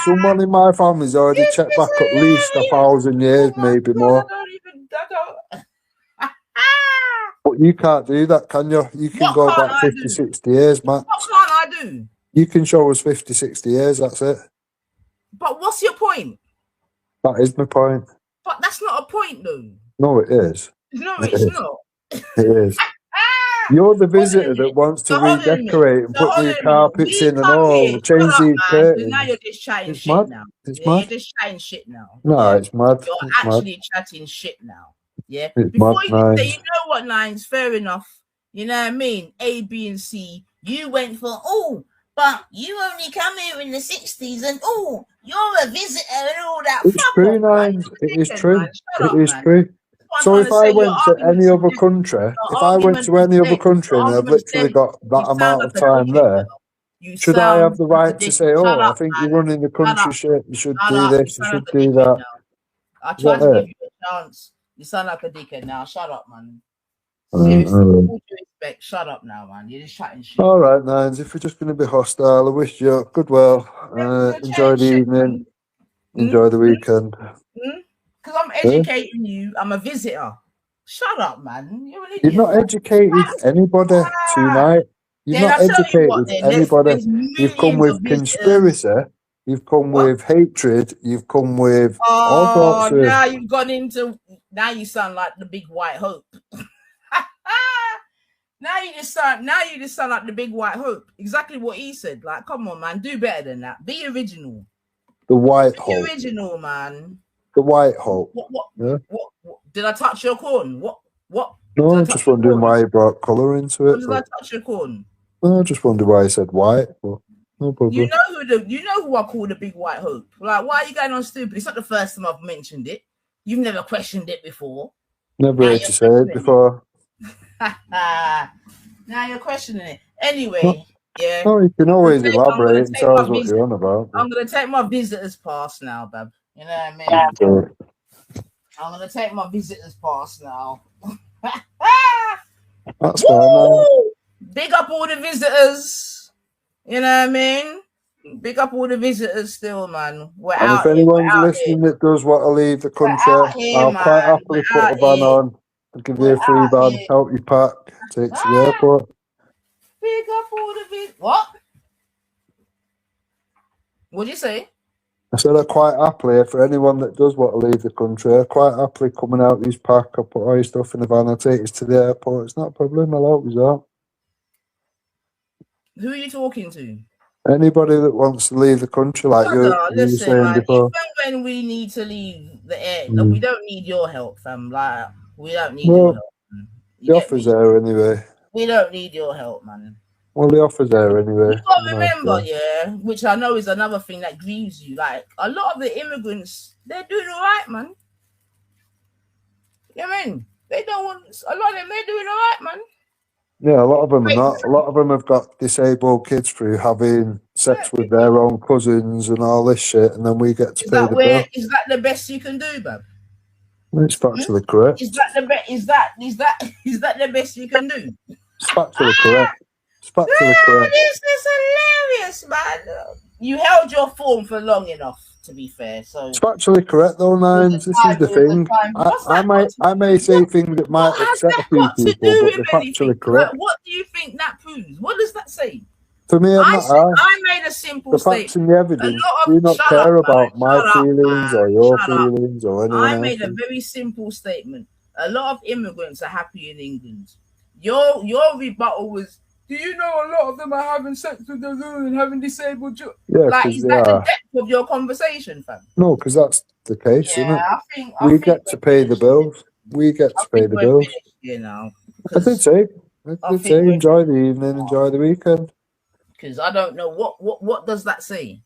Someone in my family's already This checked is back at least hilarious. 1,000 years, Oh my maybe God, more. I don't. But you can't do that, can you? You can What go can't back I 50, do? 60 years, max. What can't I do? You can show us 50, 60 years, that's it. But what's your point? That is my point. But that's not a point, though. No, it is. No, It it's is. not. It is. You're the visitor that wants to redecorate and put new carpets in and all, change these curtains. Now you're just chatting It's shit mad. now. It's You're mad. just chatting shit now. No, it's mad. You're It's mad. actually chatting shit now. Yeah. It's Before mad, you say, Nines. you know what, Nines, fair enough. You know what I mean? A, B, and C. You went for, but you only come here in the 60s and you're a visitor and all that. It's Fuck true, off, man. Nines. You're It is dickhead, true. man. Shut It up, is man. true. That's So what I'm if trying I to say. Your went to arguments any are other dead. country, Your if I went arguments to are any other dead. country Your and I've arguments literally dead. got that You sound amount like of a time dickhead, there, girl. You should I sound have the like a right to dickhead. say, Shut I up, think you're man. running the Shut country up. shit, you should Shut do up. You this, you sound should like a do dickhead that? now. I Is that tried to give it? you a chance. You sound like a dickhead now. Shut up, man. All Seriously, right. with all due respect, shut up now, man. You're just chatting shit. All right, Nines, if you're just going to be hostile, I wish you goodwill. You're Enjoy the chatting shit, evening. man. Enjoy the weekend. Because I'm educating you. I'm a visitor. Shut up, man. You're an idiot. You've not man. educated anybody tonight. You've Then not I'll tell you what, educated then. anybody. There's You've come millions of with visitors. conspiracy. You've come What? with hatred. You've come with all sorts of. Now you've gone into. Now you sound like the big white hope. Now you just sound like the big white hope. Exactly what he said. Like, come on, man, do better than that. Be original. The white Be hope. original, man. The white hope. What? Yeah? What? Did I touch your corn? What? No, I'm just wondering why you brought colour into it. Did I touch your corn? No, I just wondered why you said white. But no problem. You know who I call the big white hope. Like, why are you going on stupid? It's not the first time I've mentioned it. You've never questioned it before. Never heard you say it before. Now you're questioning it. Anyway, yeah. Oh, you can always elaborate and tell us what you're on about. I'm going to take my visitor's pass now, Bab. You know what I mean? I'm going to take my visitor's pass now. That's fair, man. Big up all the visitors. You know what I mean? Big up all the visitors still, man. And if anyone's listening that does want to leave the country, I'll quite happily put a van on. I'll give you a free van, help you pack, take to the airport. Big up all the visitors. What? What'd you say? I said I quite happily, for anyone that does want to leave the country, I quite happily coming out with his pack, I'll put all your stuff in the van, I'll take you to the airport. It's not a problem, I'll help you out. Who are you talking to? Anybody that wants to leave the country, like you were saying man, before. Even when we need to leave the air, we don't need your help, fam. Like, we don't need your help. The offer's there anyway. We don't need your help, man. Well, the offer's there anyway. You got to remember, which I know is another thing that grieves you. Like, a lot of the immigrants, they're doing all right, man. You know what I mean? They don't want, a lot of them, they're doing all right, man. Yeah, a lot of them are not. A lot of them have got disabled kids through having sex with their own cousins and all this shit, and then we get to pay the bill. Is that the best you can do, bub? It's factually correct. Is that the best? Is that the best you can do? It's factually correct. It's factually correct. This is hilarious, man. You held your form for long enough, to be fair. So it's factually correct, though, Nines. This is the thing. I may say things that might upset a few people, but they're factually correct. Like, what do you think that proves? What does that say? For me, I'm not asked. I made a simple The facts statement. and the evidence do not Shut care up, man. about my Shut up, feelings man. or your Shut up. feelings or anyone I made a else's. very simple statement. A lot of immigrants are happy in England. Your rebuttal was, do you know a lot of them are having sex with the women and having disabled children? Yeah, Like, because is they that the are. depth of your conversation, fam? No, because that's the case, isn't it? I think We get to pay the bills. We get to pay the we're bills. finished here now. I did say, enjoy the evening, enjoy the weekend. Because I don't know what does that say.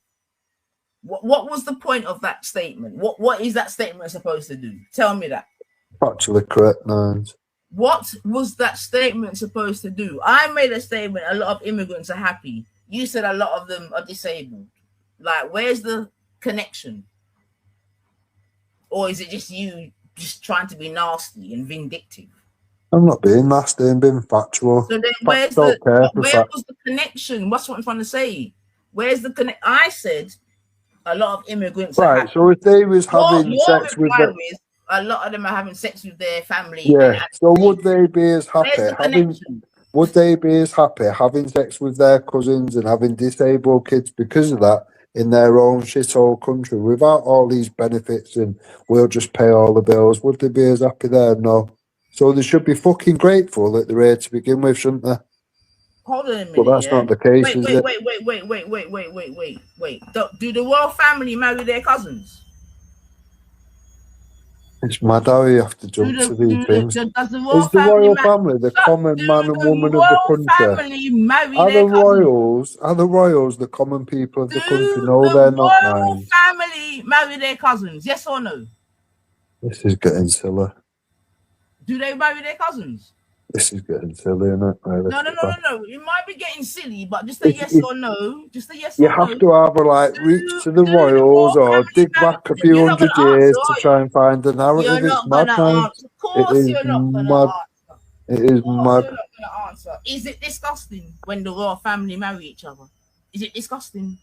What was the point of that statement? What is that statement supposed to do? Tell me that. Factually correct, Nines. What was that statement supposed to do? I made a statement. A lot of immigrants are happy. You said a lot of them are disabled. Like, where's the connection? Or is it just you just trying to be nasty and vindictive? I'm not being nasty, I'm being factual. So then where was the connection? What's what I'm trying to say? Where's the connect? I said a lot of immigrants are happy. So if they was having sex with them, a lot of them are having sex with their family. Yeah. So would they be as happy would they be as happy having sex with their cousins and having disabled kids because of that in their own shithole country without all these benefits and we'll just pay all the bills? Would they be as happy there? No. So they should be fucking grateful that they're here to begin with, shouldn't they? Hold on a minute. But that's not the case, is it? Wait. Do the royal family marry their cousins? It's mad how you have to jump to these things. Does the Is the royal family the common man and woman of the country? Are the royals the common people of the country? No, they're not. Do the royal family marry their cousins? Yes or no? This is getting silly. Do they marry their cousins? This is getting silly, isn't it? No. It might be getting silly, but just a yes or no. Just a yes or no. You have to either reach to the royals or dig back a few hundred years to try and find the narrative. It's madness. Of course you're not going to answer. It is mad. You're not going to answer. Is it disgusting when the royal family marry each other? Is it disgusting?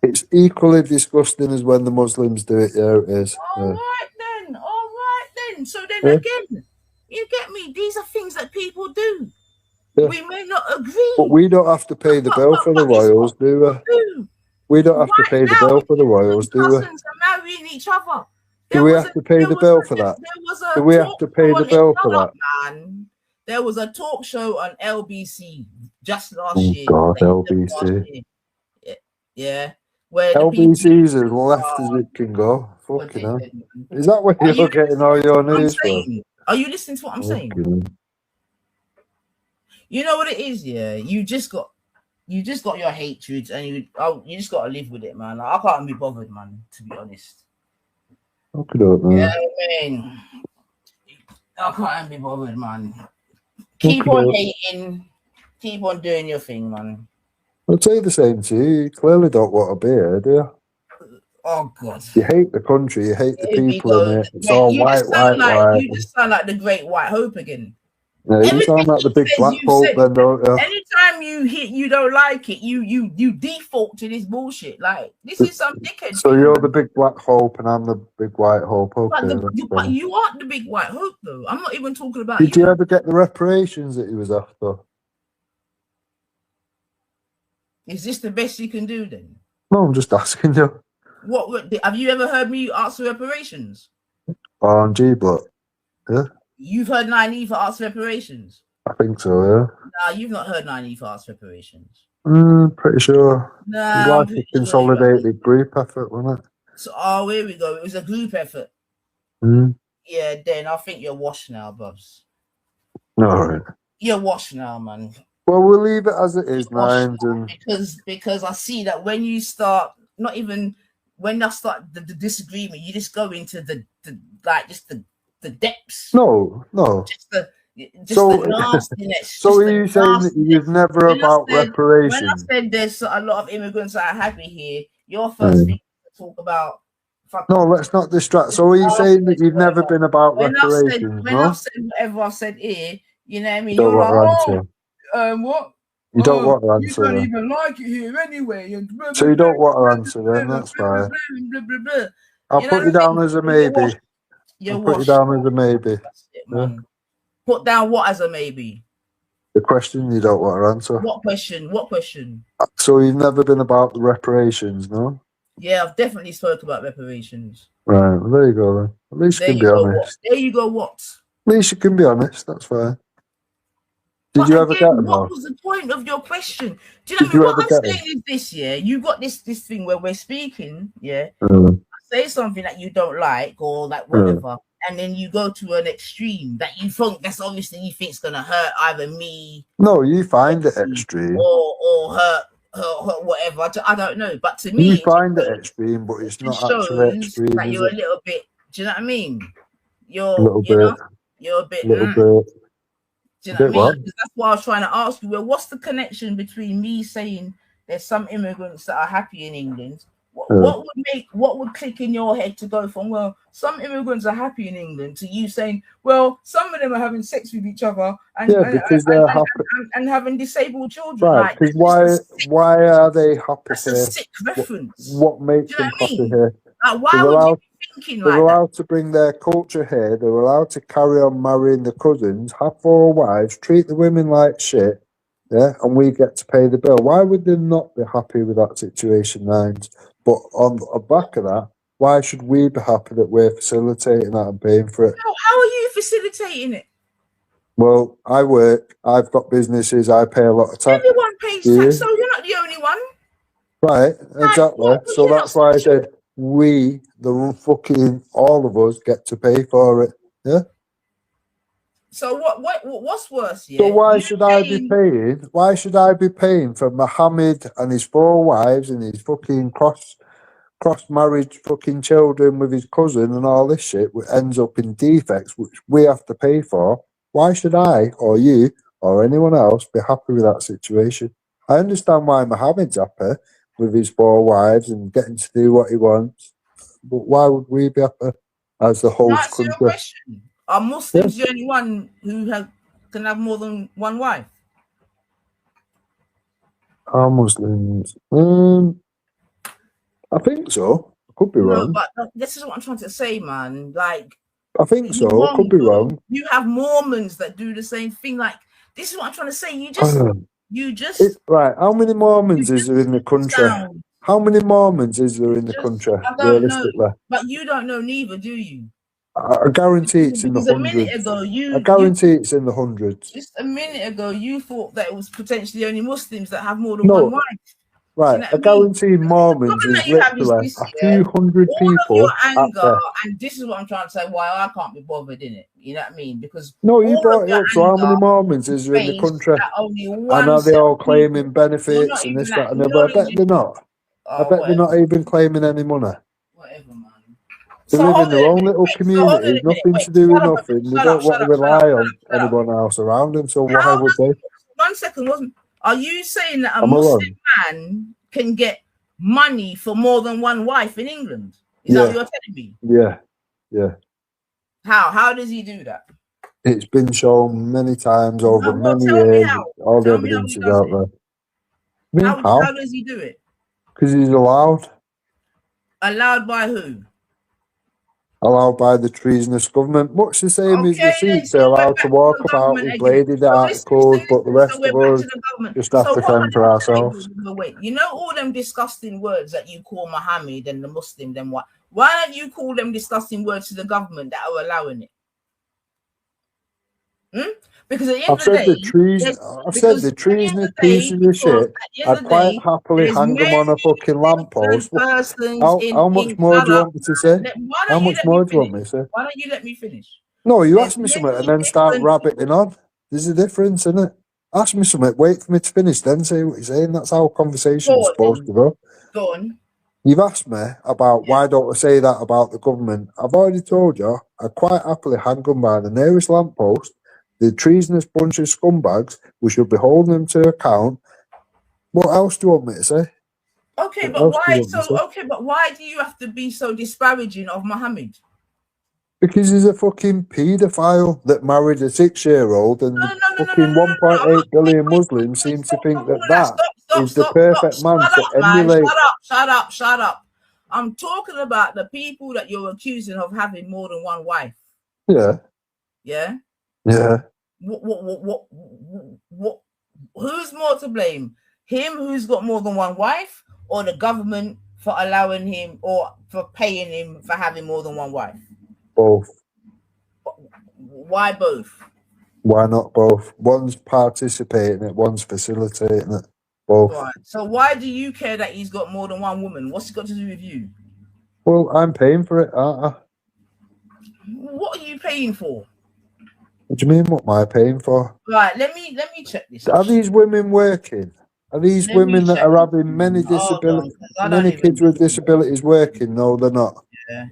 It's equally disgusting as when the Muslims do it. Yeah, it is. All right then. So then again, you get me? These are things that people do. Yeah. We may not agree. But we don't have to pay the bill for the royals, do we? We don't have to pay the bill for the royals, do we? Cousins are marrying each other. Do we have to pay the bill for that? Do we have to pay the bill for that? Man, there was a talk show on LBC just last year. Oh, God, LBC. Yeah. Where LBC's as left as it can go. Fucking hell. Is that where you're getting all your news from? Are you listening to what I'm saying? You know what it is, yeah? You just got your hatred and you just got to live with it, man. I can't be bothered, man, to be honest. Okay, man. Yeah, man. I can't be bothered, man. Keep on hating. Keep on doing your thing, man. I'll say the same to you. You clearly don't want to be here, do you? Oh, God. You hate the country. You hate the people in it. It's all white. You just sound like the Great White Hope again. Yeah, you sound like the big black hope then, don't you? Anytime you don't like it, you default to this bullshit. Like, this is some dickhead. So you're the big black hope and I'm the big white hope. Okay, but you aren't the big white hope, though. I'm not even talking about you. Did you ever get the reparations that he was after? Is this the best you can do, then? No, I'm just asking you. What have you ever heard me ask for reparations? On G-Block, yeah. You've heard 9E for ask reparations? I think so, yeah. Nah, you've not heard 9E for ask reparations. Pretty sure. Nah, it was like a consolidated group effort, wasn't it? So, here we go. It was a group effort. Yeah, then I think you're washed now, Bubs. All right. You're washed now, man. Well, we'll leave it as it is, Nines. Because I see that when you start, when I start the disagreement, you just go into the depths. No. Just the nastiness. So are you saying that you've never about reparations? When I said there's a lot of immigrants that are happy here, your first thing to talk about. No, let's not distract. So are you saying that you've never been about reparations? I've said whatever I've said here, you know what I mean? You're like, what? You don't want to answer. You don't even like it here anyway. So you don't want to answer then, that's fine. I'll put you down as a maybe. I'll put you down as a maybe. Put down what as a maybe? The question you don't want to answer. What question? So you've never been about the reparations, no? Yeah, I've definitely spoke about reparations. Right, well, there you go then. At least you There can be you go. What? honest. There you go. What? At least you can be honest, that's fine. Did But you ever get again, them what though? was the point of your question? Do you know Did you what ever I'm get them? saying is this? Yeah, you got this thing where we're speaking. Yeah, Mm. say something that you don't like or like whatever, and then you go to an extreme that you think that's obviously you think is gonna hurt either me. No, you find it extreme. Or hurt whatever. I don't know, but to me, You find it extreme, but it's not actually shows extreme, that is you're it? a little bit. Do you know what I mean? A little bit. You're a bit. Little bit. Do you know what I mean? What? Because that's why I was trying to ask you. Well, what's the connection between me saying there's some immigrants that are happy in England? What would click in your head to go from, well, some immigrants are happy in England, to you saying, well, some of them are having sex with each other because they're happy and having disabled children. Right, because why are they happy that's here? a sick reference. What makes Do you know them what I happy mean? here? Like, why would you be thinking They're like allowed to bring their culture here. They're allowed to carry on marrying the cousins, have 4 wives, treat the women like shit, yeah, and we get to pay the bill. Why would they not be happy with that situation, Nines? But on the back of that, why should we be happy that we're facilitating that and paying for it? How are you facilitating it? Well, I work, I've got businesses, I pay a lot of tax. Everyone pays tax, so you're not the only one. Right, exactly. So that's why I said we, the fucking all of us, get to pay for it. Yeah. So what's worse? Yeah. So why should I be paying? Why should I be paying for Mohammed and his 4 wives and his fucking cross marriage fucking children with his cousin and all this shit, which ends up in defects which we have to pay for? Why should I or you or anyone else be happy with that situation? I understand why Mohammed's happy with his 4 wives and getting to do what he wants, but why would we be happy as the whole country? Your question. Are Muslims the only one who can have more than one wife? Are Muslims? I think so. I could be wrong. But this is what I'm trying to say, man. Like, I think so. I could be wrong. You have Mormons that do the same thing. Like, this is what I'm trying to say. Right. How many Mormons is there in the country? How many Mormons is there in the country? I don't know. But you don't know neither, do you? I guarantee it's in the hundreds. A minute ago, I guarantee it's in the hundreds. Just a minute ago, you thought that it was potentially only Muslims that have more than one wife. Right, you know I guarantee Mormons is literally a few hundred people. Your anger, and this is what I'm trying to say, why I can't be bothered in it. You know what I mean? Because no, you brought it up. So how many Mormons is there in the country? And are they all claiming benefits and this, that, and the other? I bet they're not. I bet they're not even claiming any money. Whatever, man. They live in their own little community, nothing to do with nothing. They don't want to rely on anyone else around them. So why would they? 1 second, are you saying that a Muslim man can get money for more than one wife in England? Is that what you're telling me? Yeah. How does he do that? It's been shown many times over many years. All the evidence is out there. How does he do it? Because he's allowed. Allowed by who? Allowed by the treasonous government. Much the same as the Sikhs. They're allowed to walk about with bladed articles, but the rest of us just have to fend for ourselves. Wait, you know all them disgusting words that you call Muhammad and the Muslim, then what? Why don't you call them disgusting words to the government that are allowing it? Because at the end of the day, I've said the treasonous pieces of shit. I'd quite happily hang them on a fucking lamppost. How much more do you want me to say? How much more do you want me to say? Why don't you let me finish? No, you ask me something and then start rabbiting on. There's a difference, isn't it? Ask me something, wait for me to finish, then say what you're saying. That's how conversation's supposed to go. Go on. You've asked me about why don't I say that about the government. I've already told you, I'd quite happily hang them by the nearest lamppost. The treasonous bunch of scumbags, we should be holding them to account. What else do you want me to say? Okay, but why do you have to be so disparaging of Muhammad? Because he's a fucking paedophile that married a 6-year-old, and fucking 1.8 billion Muslims seem to think that is the perfect man to emulate. Shut up. I'm talking about the people that you're accusing of having more than one wife. Yeah. What? Who's more to blame? Him who's got more than one wife, or the government for allowing him or for paying him for having more than one wife? Both. Why both? Why not both? One's participating it, one's facilitating it. Both. Right. So why do you care that he's got more than one woman? What's it got to do with you? Well, I'm paying for it, aren't I? What are you paying for? What do you mean, what am I paying for? Right, let me check this. Are these women working? Are these Let me women that check are this. having many Hold on, 'cause I don't many even kids with disabilities working? No, they're not. Yeah.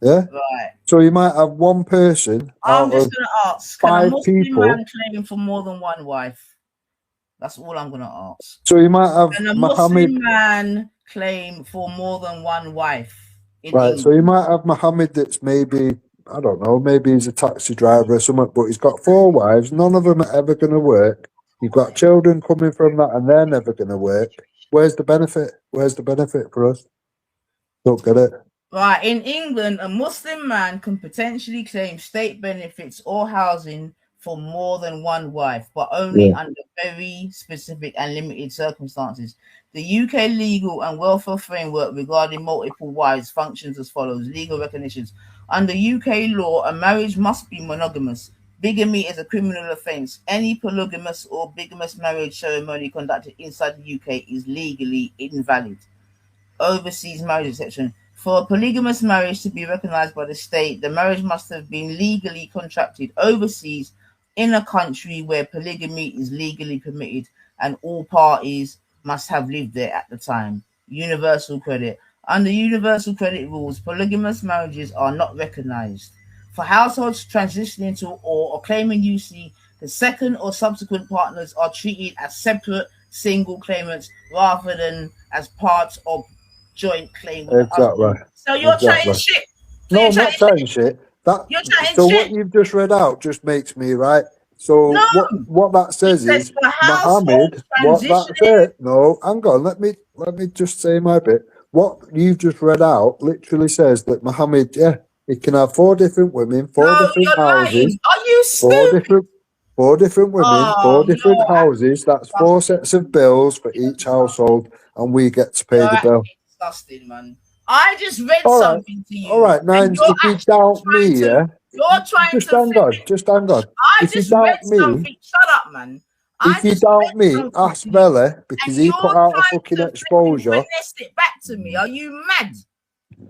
Yeah? Right. So you might have one person I'm out just of gonna ask, can a 5 Muslim people. man claim for more than one wife? That's all I'm gonna ask. So you might have Can a Muhammad. Muslim man claim for more than one wife in Right, England? so you might have Muhammad that's maybe, I don't know, maybe he's a taxi driver or something, but he's got 4 wives, none of them are ever going to work. You've got children coming from that and they're never going to work. Where's the benefit? Where's the benefit for us? Don't get it. Right, in England, a Muslim man can potentially claim state benefits or housing for more than one wife, but only under very specific and limited circumstances. The UK legal and welfare framework regarding multiple wives functions as follows. Legal recognitions. Under UK law, a marriage must be monogamous. Bigamy is a criminal offence. Any polygamous or bigamous marriage ceremony conducted inside the UK is legally invalid. Overseas marriage exception. For a polygamous marriage to be recognized by the state, the marriage must have been legally contracted overseas in a country where polygamy is legally permitted and all parties must have lived there at the time. Universal credit. Under universal credit rules, polygamous marriages are not recognized. For households transitioning to or claiming UC, the second or subsequent partners are treated as separate single claimants rather than as part of joint claim with the Exactly. husband. So you're chatting shit. No, I'm not chatting shit. You're chatting so shit. what you've just read out just makes me right. So No. what that says It says is for Muhammad. households What that said? No, hang on. Let me just say my bit. What you've just read out literally says that Muhammad, he can have 4 different women, 4 No, different you're houses, lying. Are you 4 stupid? different women, 4 different houses. That's 4 sets of bills for each household, and we get to pay the bill. Disgusting, man. I just read All right. something to you. All right, Nines, if you doubt me, you're trying just to hang on, just hang on. I If you just doubt read me, something. Shut up, man. if you doubt me, ask Bella, because he put out a fucking exposure. Finesse it back to me. Are you mad?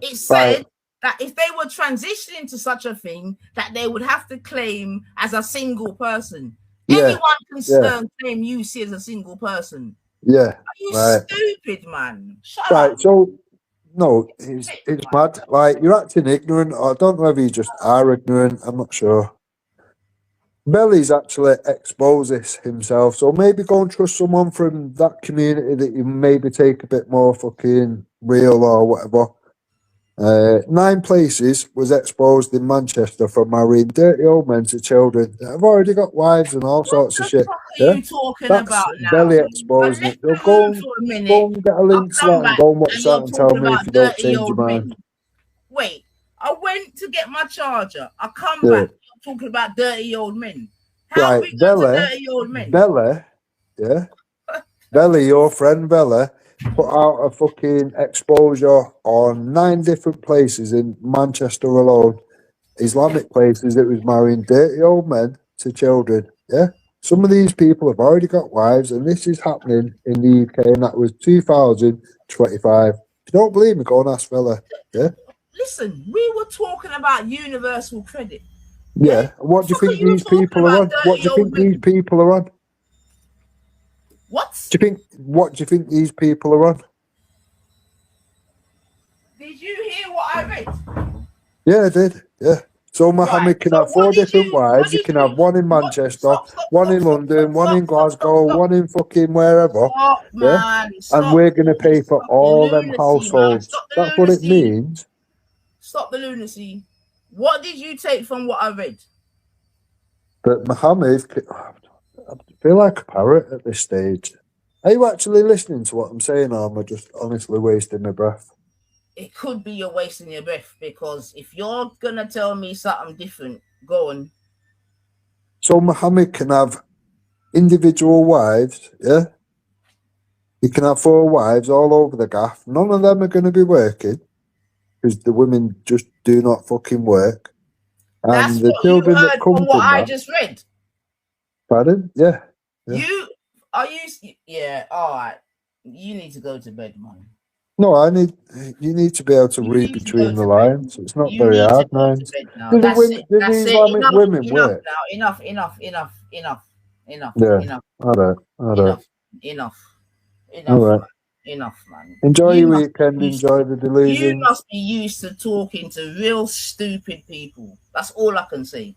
It said that if they were transitioning to such a thing, that they would have to claim as a single person. Anyone can claim you see as a single person. Yeah. Are you stupid, man? Shut up. So no, it's mad. Like, you're acting ignorant. I don't know whether you just are ignorant. I'm not sure. Belly's actually exposed this himself, so maybe go and trust someone from that community that you maybe take a bit more fucking real or whatever. 9 places was exposed in Manchester for marrying dirty old men to children that have already got wives and all sorts of shit. What are you talking That's about now? Belly exposing it. So go and get a link to that and go and watch that and tell me if you don't change your mind. Wait, I went to get my charger. I come back. You're talking about dirty old men. How we got to dirty old men? Bella, Bella, your friend Bella, put out a fucking exposure on 9 different places in Manchester alone, Islamic places that was marrying dirty old men to children. Yeah, some of these people have already got wives, and this is happening in the UK, and that was 2025. If you don't believe me, go and ask Bella. Yeah. Listen, we were talking about universal credit. Yeah. What do you think these people are on? What do you think these people are on? What do you think these people are on? Did you hear what I read? Yeah, I did. Yeah. So Muhammad can have 4 different wives. He can have one in Manchester, one in London, one in Glasgow, one in fucking wherever. And we're going to pay for all them households. That's what it means. Stop the lunacy. What did you take from what I read? That Muhammad, I feel like a parrot at this stage. Are you actually listening to what I'm saying, or am I just honestly wasting my breath? It could be you're wasting your breath, because if you're going to tell me something different, go on. So Muhammad can have individual wives, yeah? You can have 4 wives all over the gaff. None of them are going to be working because the women just do not fucking work. That's And the what you children that heard come from what from I that. just read. Pardon? Yeah. You are you? Yeah. All right. You need to go to bed, man. No, you need to be able to You read need to go between the to bed. lines. It's not You very need to hard, go to Nines. bed now. Do the That's women, it. do the That's it. Islamic Enough. women Enough work? now. Enough. Enough. Enough. Enough. Enough. Yeah. Enough. All right. Enough. Enough. All Enough. right. Enough, man. Enjoy You your must be weekend. used Enjoy to, the you delusions. must be used to talking to real stupid people. That's all I can say.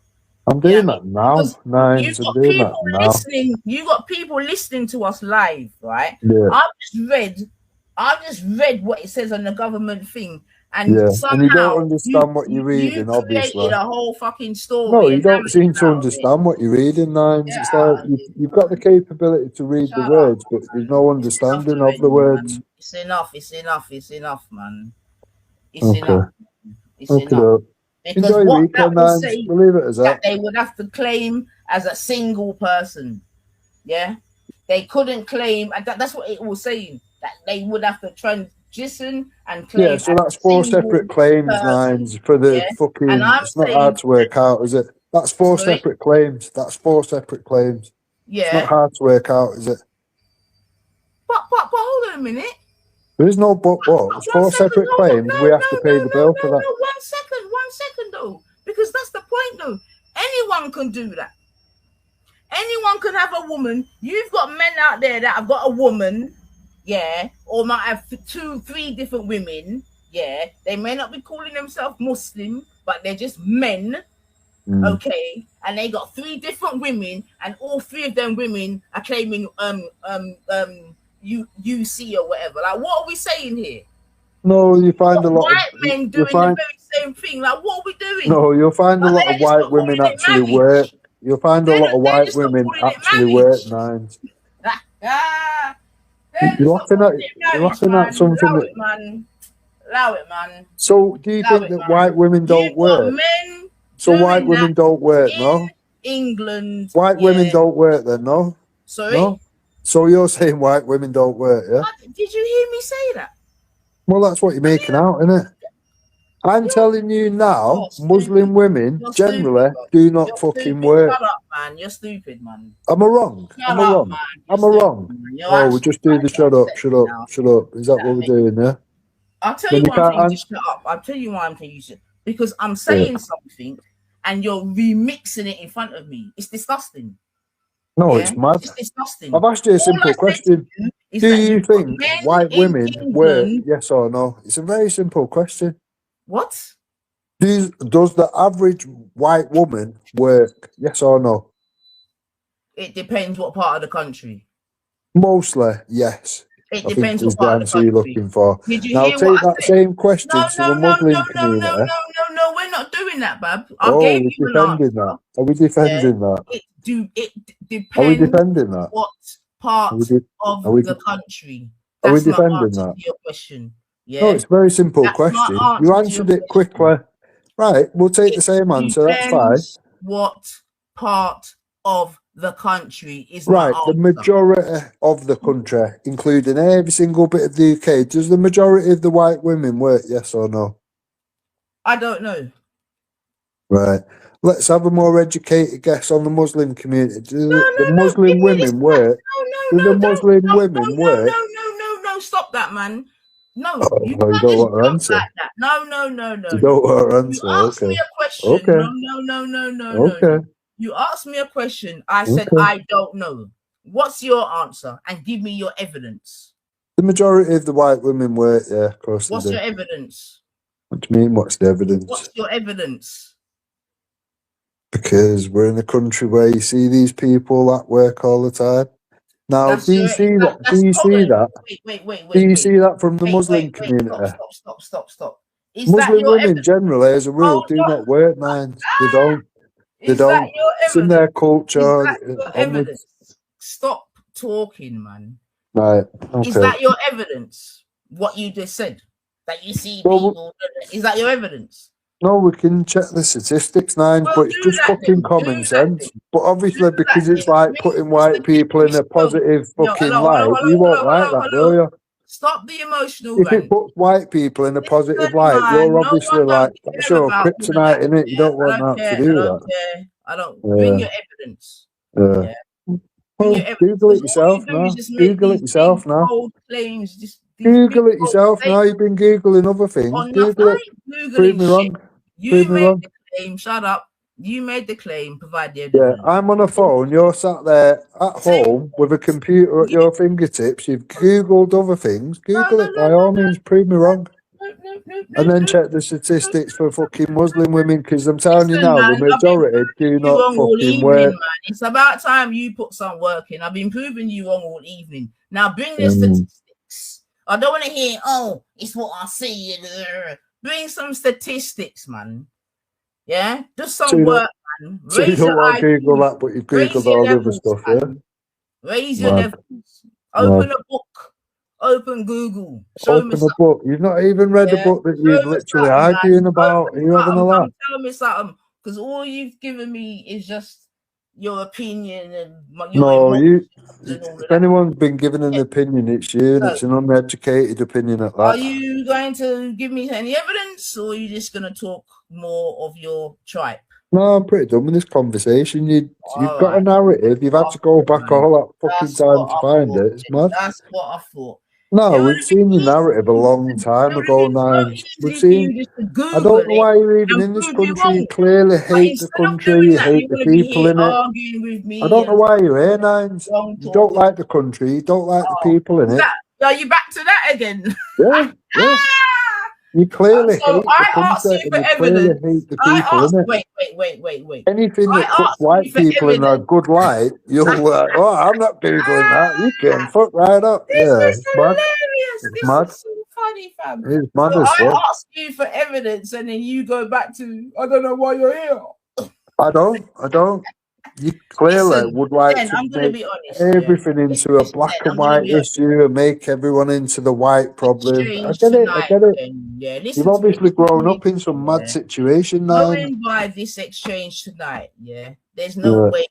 I'm doing that now, Nines. I'm doing that now. You got people listening to us live, right? Yeah. I've just read what it says on the government thing, and Yeah. somehow And you don't understand what you're reading, you obviously. created a whole fucking story. No, you and don't seem to narrative out of it. understand what you're reading, Nines. Get It's out like of here, you've got the capability to read the Shut words, up, but there's man. no It's understanding enough of the already, words. man. It's enough. It's enough. It's enough, man. It's Okay. enough. It's Okay. enough. Because Enjoy your what that weekend, will Nines. say We'll leave it as that that. they would have to claim as a single person. Yeah, they couldn't claim. That's what it was saying. That they would have to transition and claim. Yeah, so as that's a 4 single separate claims, person. Nines, for the Yeah? fucking. And I'm It's not saying, hard to work out, is it? That's 4 Sorry? separate claims. That's 4 separate claims. Yeah. It's not hard to work out, is it? But hold on a minute. There is no but what. It's 4 separate claims. We have to pay the bill for that. No, 1 second though. Because that's the point though. Anyone can do that. Anyone can have a woman. You've got men out there that have got a woman, yeah, or might have 2, 3 different women, yeah. They may not be calling themselves Muslim, but they're just men, okay. And they got 3 different women, and all 3 of them women are claiming UC or whatever. Like, what are we saying here? No, you find a lot white of men doing the very same thing. Like, what are we doing? No, you'll find a lot of white women actually work. You'll find a lot of white women actually work, Nines. You're laughing at something Allow that. it, man. Allow it, man. So, do you think that white women don't work? So white women don't work, no? England. White women don't work then, no? Sorry? No? So you're saying white women don't work, yeah? Did you hear me say that? Well, that's what you're making out, isn't it? I'm telling you now, Muslim women generally do not fucking work. Shut up, man. You're stupid, man. Am I wrong? Am I wrong? Am I wrong? Oh, we just do the shut up. Is that what we're doing, yeah? I'll tell you why I'm telling you to shut up. I'll tell you why I'm telling you to. Because I'm saying something and you're remixing it in front of me. It's disgusting. No, it's mad. It's disgusting. I've asked you a simple question. Do you think white women work? Yes or no? It's a very simple question. What? Does the average white woman work? Yes or no? It depends what part of the country. Mostly, yes. It depends what part of the country you're looking for. Did you now hear take what that same question to the Muslim community. No, we're not doing that, Bab. We're defending that. Are we defending that? It depends. Are we defending that? What part of the country? Are we defending that? Your question. Yeah. No, it's a very simple question. You answered it quickly. Right, we'll take the same answer. That's fine. What part of the country is right? The majority of the country, including every single bit of the UK, does the majority of the white women work? Yes or no? I don't know. Right. Let's have a more educated guess on the Muslim community. Do the Muslim women work? Do the Muslim women work? No, stop that, man. No, you don't want to answer. Like that. No. You don't want to answer. You asked me a question. Okay. No. Okay. You asked me a question. I said I don't know. What's your answer? And give me your evidence. The majority of the white women work. Yeah, of course. What's your evidence? What do you mean? What's the evidence? What's your evidence? Because we're in a country where you see these people at work all the time. Now, do you see that? Wait. Do you see that from the Muslim community? Stop. Muslim women generally, as a rule, do not work, man. They don't. They don't. It's in their culture. Evidence. Stop talking, man. Right. Okay. Is that your evidence? What you just said? That you see people? Is that your evidence? No, we can check the statistics, Nines, Well, but it's do just that fucking then. common Do that sense. then. But obviously, Do because that it's then. like Bring putting the white people in a statistics. positive fucking light, you won't like that, will you? Stop the emotional If it rant. puts white people in a positive Listen, light, man, you're no obviously one like, don't that's care your about all of that. kryptonite, innit? You Yeah, don't want I don't that to care. do that. I don't. Bring Yeah, your evidence. yeah. Yeah. Bring your Well, evidence. Google Because it all you yourself do is now. just make Google it these big, yourself now. bold claims, these big, Google it bold yourself now. statements You've been Googling other things. on nothing. Google I it. ain't Prove Googling me shit. wrong. You Prove me made wrong. the claim. Shut up. You made the claim. Provide the Yeah, evidence. I'm on a phone. You're sat there at Same. home with a computer at You, your fingertips. You've Googled other things. no, Google no, it no, by no, all means. Prove me wrong. no, And then no. check the statistics for fucking Muslim women, because I'm telling you Listen, now, the man, I've been majority do proving you not wrong all fucking evening, wear. man. It's about time you put some work in. I've been proving you wrong all evening. Now bring the Mm. statistics. I don't want to hear, oh, it's what I see. Bring some statistics, man. Yeah? Do So some you don't, work, man. so you Raise don't your want to Google IQ. that, but you've Raise Googled your all the other levels, stuff, yeah? man. Raise your Mad, levels. mad. Open a book. Open Google. Show me Open a something. book. You've not even read a Yeah? book that Show you're me literally something, man. arguing about. Show Are me you having a something. laugh? Come tell me something. Because all you've given me is just your opinion and your No, emotions and all of if that. anyone's been given an Yeah. opinion, it's you, and So, it's an uneducated opinion at are that. you going to give me any evidence, or are you just going to talk more of your tribe? No, I'm pretty done with this conversation. You've All got a right. narrative. You've had to go back Man. all that fucking That's what time to I find thought. it. It's mad. That's what I thought. No, It would we've have been seen your easy. narrative a long time It would have ago, been so Nines. We've easy for seen. you just to I Google don't know it why you're even and in this prove me country. You wrong. clearly But hate the instead of country. doing You that, hate you're the going to be people here in it. arguing with I me don't know and why you're here, Nines. wrong You don't talking. like the country. You don't like the people in it. Are you back to that again? Yeah, yeah. You clearly So hate the I asked country you for and you clearly evidence. hate the I people asked, in it. wait. Anything that I puts asked you white for people in a evidence. good light, you'll oh, I'm not Googling that. You can fuck right up. This Yeah, is it's mad. hilarious. It's This mad. is so funny, fam. It's So mad as I fuck. asked you for evidence, and then you go back to, I don't know why you're here. I don't. You clearly Listen, would like then to I'm gonna make be honest. Yeah, everything into a listen, black then and I'm gonna white be honest. issue and make everyone into the white problem. I Exchange get it. I tonight. get it. Then yeah, You've listen to me. obviously Listen to grown me. up in some mad Yeah. situation, Nine. Going by this exchange tonight, yeah, there's no Yeah. way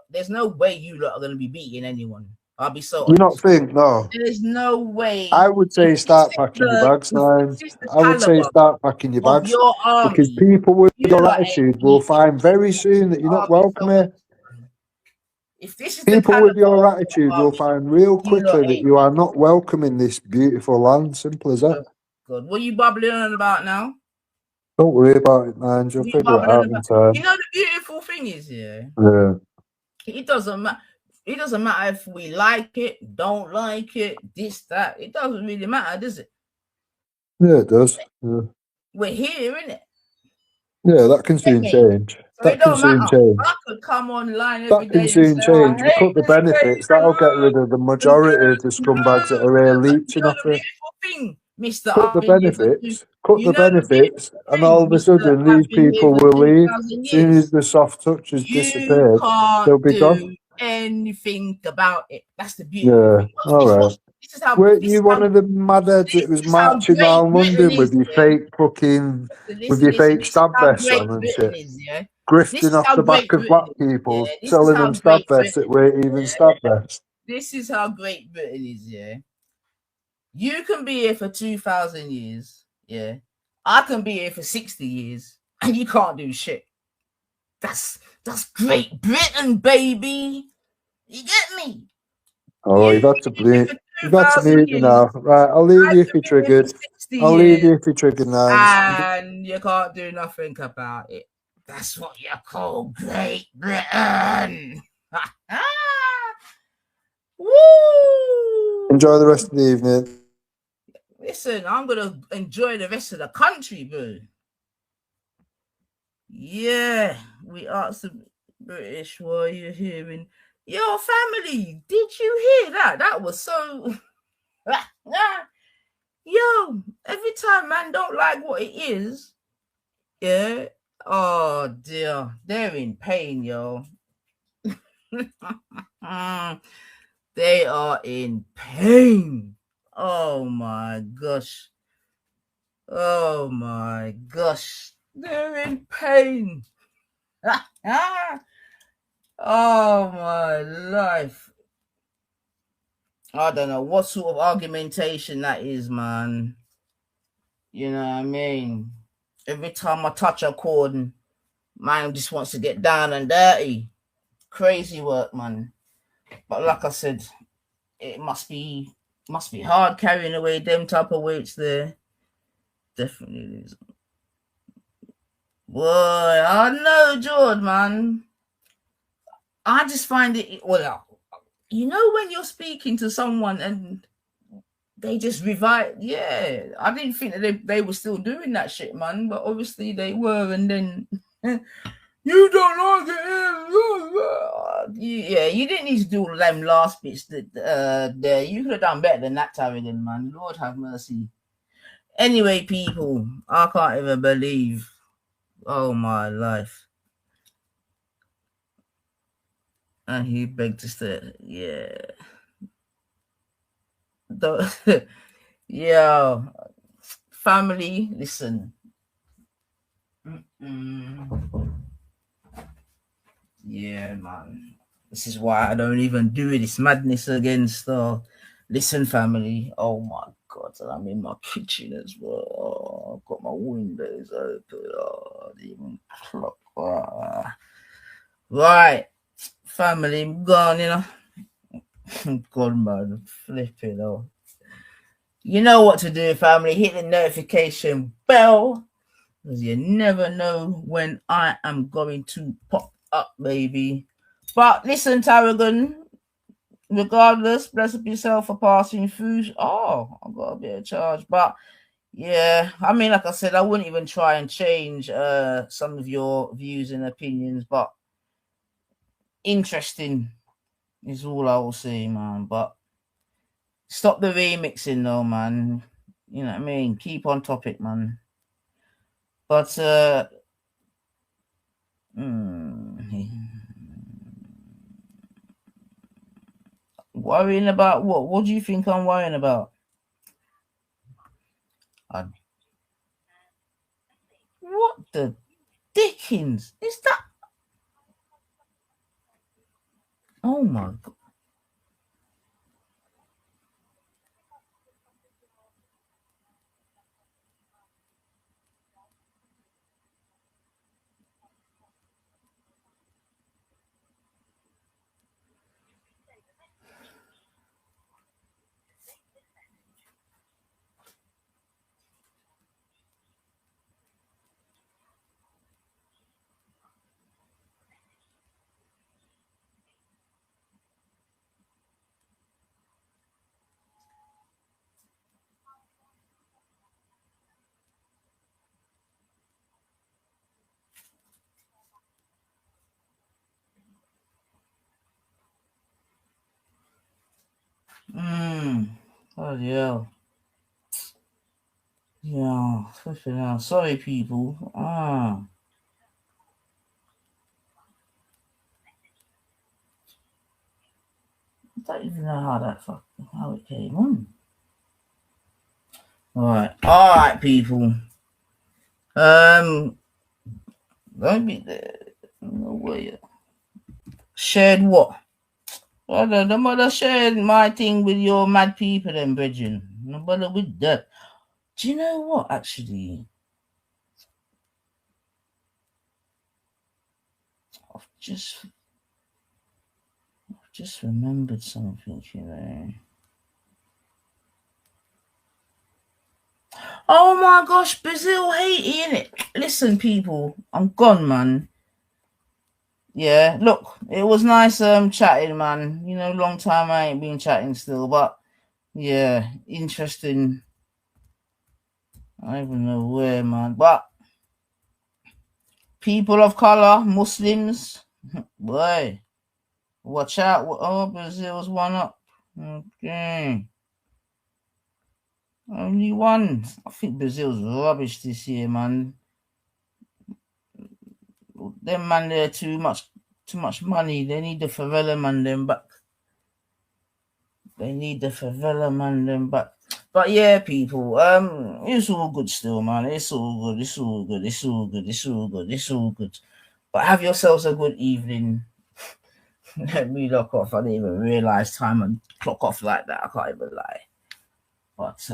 there's no way you lot are gonna be beating anyone. I'll be so You not honest. think? No. There's no way. I would say start packing your bags, If Nine. this is the I would say caliber start packing your of bags, your because army, people with you your lot ain't attitude will beating find very anyone. soon that you're not I'll be welcome so here. honest. If this is the People caliber with your of your attitude will army, find real you lot quickly that ain't you are not welcome in this beautiful land. Simple as that. good. What are you bubbling on about now? Don't worry about it, man. You'll What are you figure it bubbling out in about? time. You know the beautiful thing is, yeah, Yeah. it doesn't matter. It doesn't matter if we like it, don't like it, this, that. It doesn't really matter, does it? Yeah, it does. Yeah, We're here, innit? yeah, that can soon change. So That it can don't soon matter. change. I could come online every That can day and soon say, I change. We hate cut the this place. benefits. That'll get rid of the majority of the scumbags that are here You leeching know off the it. beautiful thing, Mr. Cut the I've been here for benefits, cut you the know the benefits, beautiful and all thing, of a Mr. sudden I've these been here people for will leave. 2,000 As soon as years. the soft touch has You disappeared, they'll can't be gone. do anything about it. That's the beautiful Yeah, thing. all right. This is how Weren't this is you one how of the madheads that was this is how marching great around Britain London is. with your Yeah? fake fucking, with Listen, your fake this is stab how vests great on and Britain shit? is, yeah. This Grifting is off how the back great of Britain black is. people, Yeah, this is selling how them stab great vests Britain that weren't even is. stab vests. This is how great Britain is, yeah. You can be here for 2,000 years, yeah. I can be here for 60 years, and you can't do shit. That's Great Britain, baby. You get me? Oh, You you've had to can be here bleed. for You've had to 2,000 mute me years. now. Right, I'll leave I you if can you're be here for triggered. 60 I'll leave years. you if you're triggered, Nines. And you can't do nothing about it. That's what you call Great Britain. Woo! Enjoy the rest of the evening. Listen, I'm gonna enjoy the rest of the country, bro. Yeah, we asked the British, what are you hearing? Your family, did you hear that? That was so. Yo, every time man don't like what it is, yeah. Oh dear, they're in pain, yo. They are in pain. Oh my gosh. Oh my gosh. They're in pain. Oh my life. I don't know what sort of argumentation that is, man. You know what I mean? Every time I touch a chord, man just wants to get down and dirty. Crazy work, man. But like I said, it must be hard carrying away them type of weights there. Definitely is. Boy, I know, George, man. I just find it, well, you know, when you're speaking to someone and they just revive. Yeah, I didn't think that they were still doing that shit, man. But obviously they were, and then you don't like it. Yeah, you didn't need to do all them last bits. There, you could have done better than that, Tarrigan, man. Lord have mercy. Anyway, people, I can't even believe. Oh my life. And he begged to stay. Yeah. Yeah. Family, listen. Yeah, man. This is why I don't even do this madness against listen, family. Oh my god, I'm in my kitchen as well. Oh, I've got my windows open. Oh, I didn't even clock. Right, family, I'm gone, you know. God, man, flip it off. You know what to do, family. Hit the notification bell, because you never know when I am going to pop up, baby. But listen, Tarragon, regardless, bless up yourself for passing through. Oh, I've got a bit of charge. But yeah, I mean, like I said, I wouldn't even try and change some of your views and opinions, but interesting is all I will say, man. But stop the remixing though, man. You know what I mean? Keep on topic, man. But worrying about what? What do you think I'm worrying about? What the dickens is that? Oh my god. Oh yeah. Yeah, flipping out. Sorry, people. I don't even know how it came on. All right, people. Don't be there. No way. Shared what? Well, the mother shared my thing with your mad people, then, brethren. No bother with that. Do you know what? Actually, I've just remembered something, you know. Oh my gosh, Brazil, Haiti, innit? Listen, people, I'm gone, man. Yeah, look, it was nice chatting, man. You know, long time I ain't been chatting still, but yeah, interesting. I don't even know where, man. But people of color, Muslims, boy, watch out. Oh, Brazil's one up. Okay. Only one. I think Brazil's rubbish this year, man. Them man, they're too much money. They need the favela man them back. They need the favela man them back. But yeah, people, it's all good still, man. It's all good. It's all good. It's all good. It's all good. It's all good. But have yourselves a good evening. Let me lock off. I didn't even realize time and clock off like that. I can't even lie. But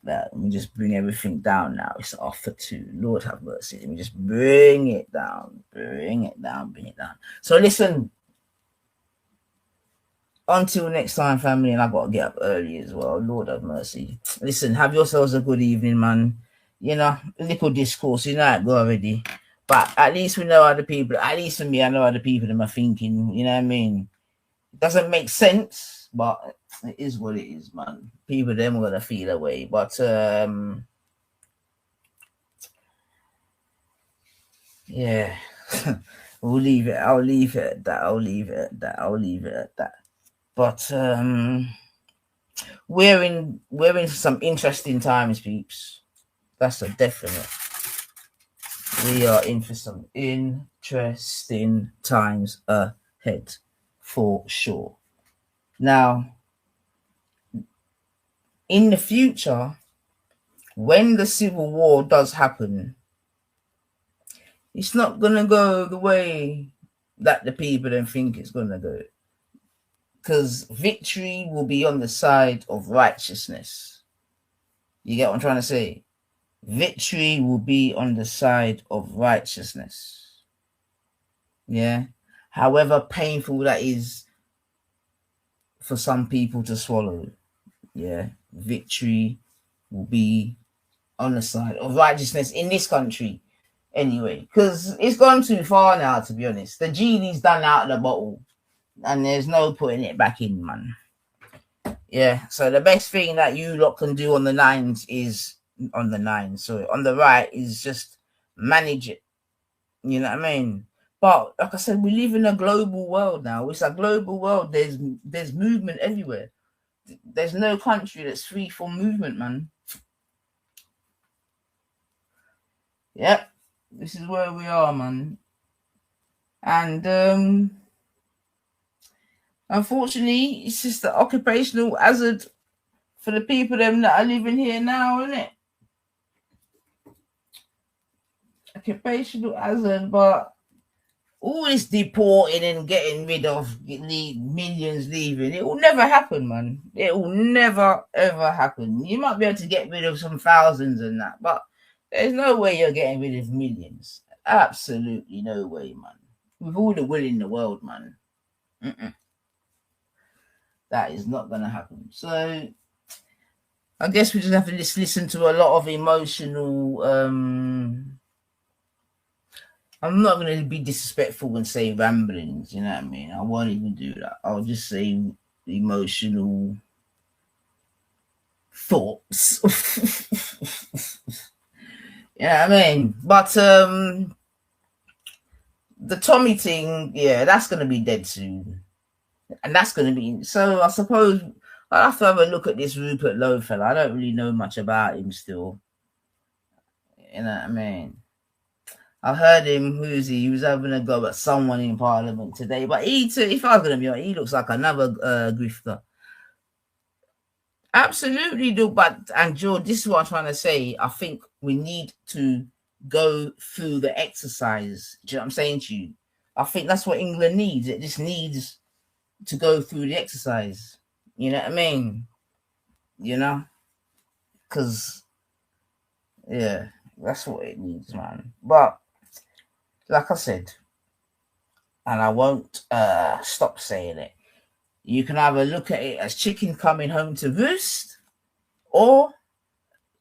let me just bring everything down now. It's after 2. Lord have mercy. Let me just bring it down. Bring it down. Bring it down. So listen. Until next time, family, and I got to get up early as well. Lord have mercy. Listen, have yourselves a good evening, man. You know, a little discourse, you know how it go already. But at least we know other people, at least for me, I know other people are thinking, you know what I mean? It doesn't make sense, but it is what it is, man. People, them are going to feel away. But, yeah. We'll leave it. I'll leave it at that. I'll leave it at that. I'll leave it at that. But, we're in some interesting times, peeps. That's a definite. We are in for some interesting times ahead, for sure. Now, in the future, when the Civil War does happen, it's not gonna go the way that the people don't think it's gonna go. Because victory will be on the side of righteousness. You get what I'm trying to say? Victory will be on the side of righteousness. Yeah. However painful that is for some people to swallow. Yeah. Victory will be on the side of righteousness in this country. Anyway, because it's gone too far now, to be honest. The genie's done out of the bottle. And there's no putting it back in, man. Yeah. So the best thing that you lot can do on the nines is on the right is just manage it. You know what I mean? But like I said, we live in a global world now. It's a global world. There's movement everywhere. There's no country that's free from movement, man. Yep. This is where we are, man. And unfortunately, it's just the occupational hazard for the people them that are living here now, isn't it? Occupational hazard, but all this deporting and getting rid of millions leaving, it will never happen, man. It will never, ever happen. You might be able to get rid of some thousands and that, but there's no way you're getting rid of millions. Absolutely no way, man. With all the will in the world, man. That is not going to happen. So I guess we just have to just listen to a lot of emotional... I'm not going to be disrespectful and say ramblings, you know what I mean? I won't even do that. I'll just say emotional thoughts. You know what I mean? But the Tommy thing, yeah, that's going to be dead soon. And that's going to be... So I suppose I'll have to have a look at this Rupert Lowe fella. I don't really know much about him still. You know what I mean? I heard him, who's he? He was having a go at someone in Parliament today. But if I was going to be honest, he looks like another grifter. Absolutely do. And George, this is what I'm trying to say. I think we need to go through the exercise. Do you know what I'm saying to you? I think that's what England needs. It just needs to go through the exercise. You know what I mean? You know? Because, yeah, that's what it needs, man. But, like I said, and I won't stop saying it, you can either look at it as chicken coming home to roost, or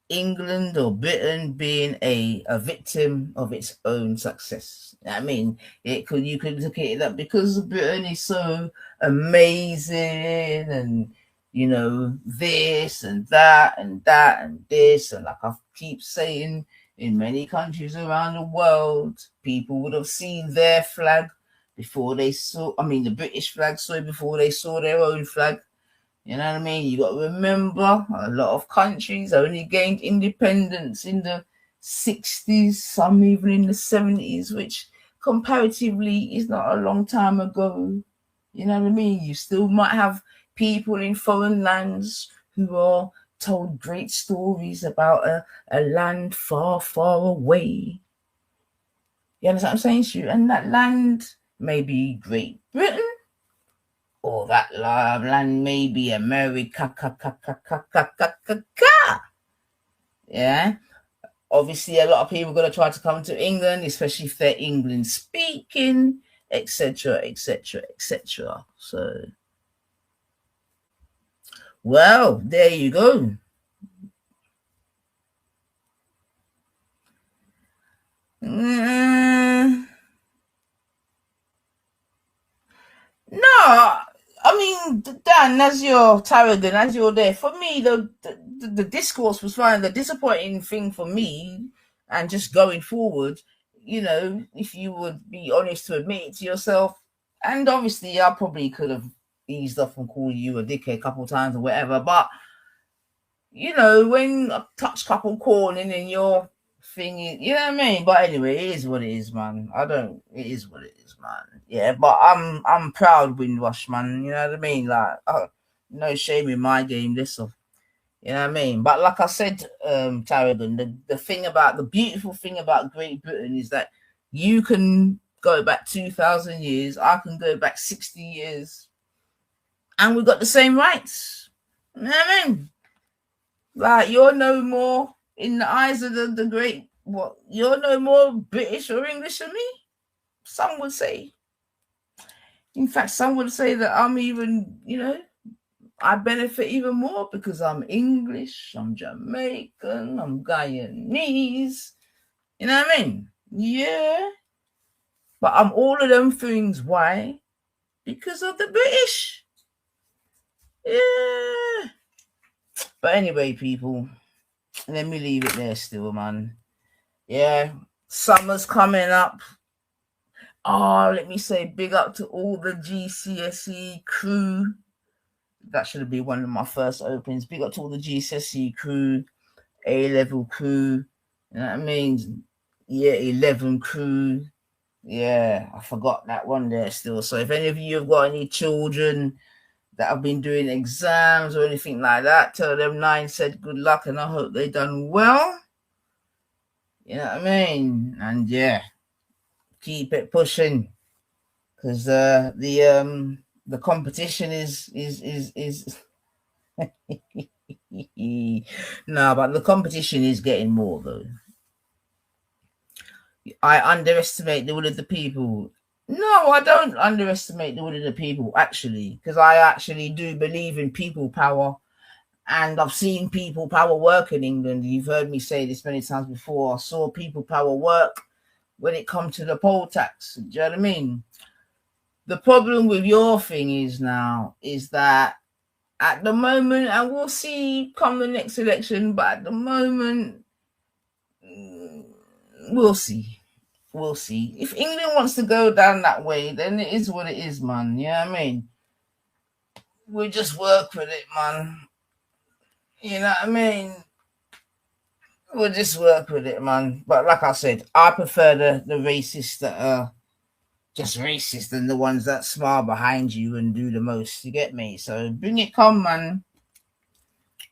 England or Britain being a victim of its own success. I mean, you could look at it that because Britain is so amazing, and you know, this and that and that and this, and like I keep saying, in many countries around the world, people would have seen their flag before they saw, the British flag, before they saw their own flag. You know what I mean? You got to remember, a lot of countries only gained independence in the 60s, some even in the 70s, which comparatively is not a long time ago. You know what I mean? You still might have people in foreign lands who are told great stories about a land far, far away. You understand what I'm saying, Stu? And that land may be Great Britain, or that land may be America. Yeah. Obviously, a lot of people are going to try to come to England, especially if they're England speaking, etc., etc., etc. So, well, there you go. No, I mean, Dan, as you're Tarragon, as you're there, for me, the discourse was fine. The disappointing thing for me, and just going forward, you know, if you would be honest to admit it to yourself, and obviously I probably could have eased off and called you a dickhead a couple of times or whatever, but you know, when a touch couple calling and your thing is, you know what I mean? But anyway, it is what it is, man. It is what it is, man. Yeah, but I'm proud Windrush, man. You know what I mean? Like, no shame in my game, listen. You know what I mean? But like I said, Tarragon, the beautiful thing about Great Britain is that you can go back 2,000 years, I can go back 60 years, and we've got the same rights. You know what I mean? Like, you're no more, in the eyes of the great, what, you're no more British or English than me? Some would say. In fact, some would say that I'm even, you know, I benefit even more because I'm English, I'm Jamaican, I'm Guyanese. You know what I mean? Yeah. But I'm all of them things. Why? Because of the British. Yeah. But anyway, people, let me leave it there still, man. Yeah. Summer's coming up. Oh, let me say big up to all the GCSE crew. That should be one of my first openings. Big up to all the GCSE crew, A-level crew. You know what I mean? Yeah, 11 crew. Yeah, I forgot that one there still. So if any of you have got any children that have been doing exams or anything like that, tell them 9 said good luck and I hope they done well. You know what I mean? And yeah, keep it pushing, because the competition is no, but the competition is getting more though. I underestimate the will of the people. No, I don't underestimate the will of the people, actually, because I actually do believe in people power, and I've seen people power work in England. You've heard me say this many times before. I saw people power work when it comes to the poll tax. Do you know what I mean? The problem with your thing is now is that at the moment, and we'll see come the next election, but at the moment, we'll see. We'll see. If England wants to go down that way, then it is what it is, man. You know what I mean? We just work with it, man. You know what I mean? We'll just work with it, man. But like I said, I prefer the racists that are just racist than the ones that smile behind you and do the most. You get me? So bring it come, man.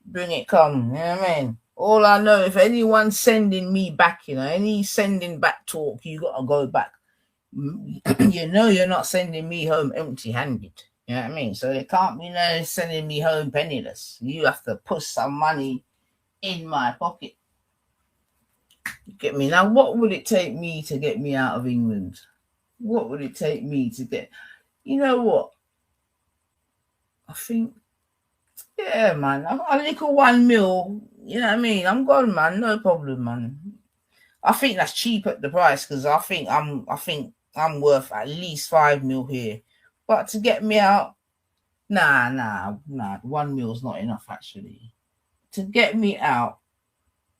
Bring it come. You know what I mean? All I know, if anyone's sending me back, you know, any sending back talk, you got to go back. You know, you're not sending me home empty-handed. You know what I mean? So it can't be no sending me home penniless. You have to put some money in my pocket. You get me? Now, what would it take me to get me out of England? What would it take me to get? You know what? I think, yeah, man. I little 1 mil. You know what I mean? I'm gone, man. No problem, man. I think that's cheap at the price, because I think I'm worth at least 5 mil here. But to get me out, nah. 1 mil's not enough, actually. To get me out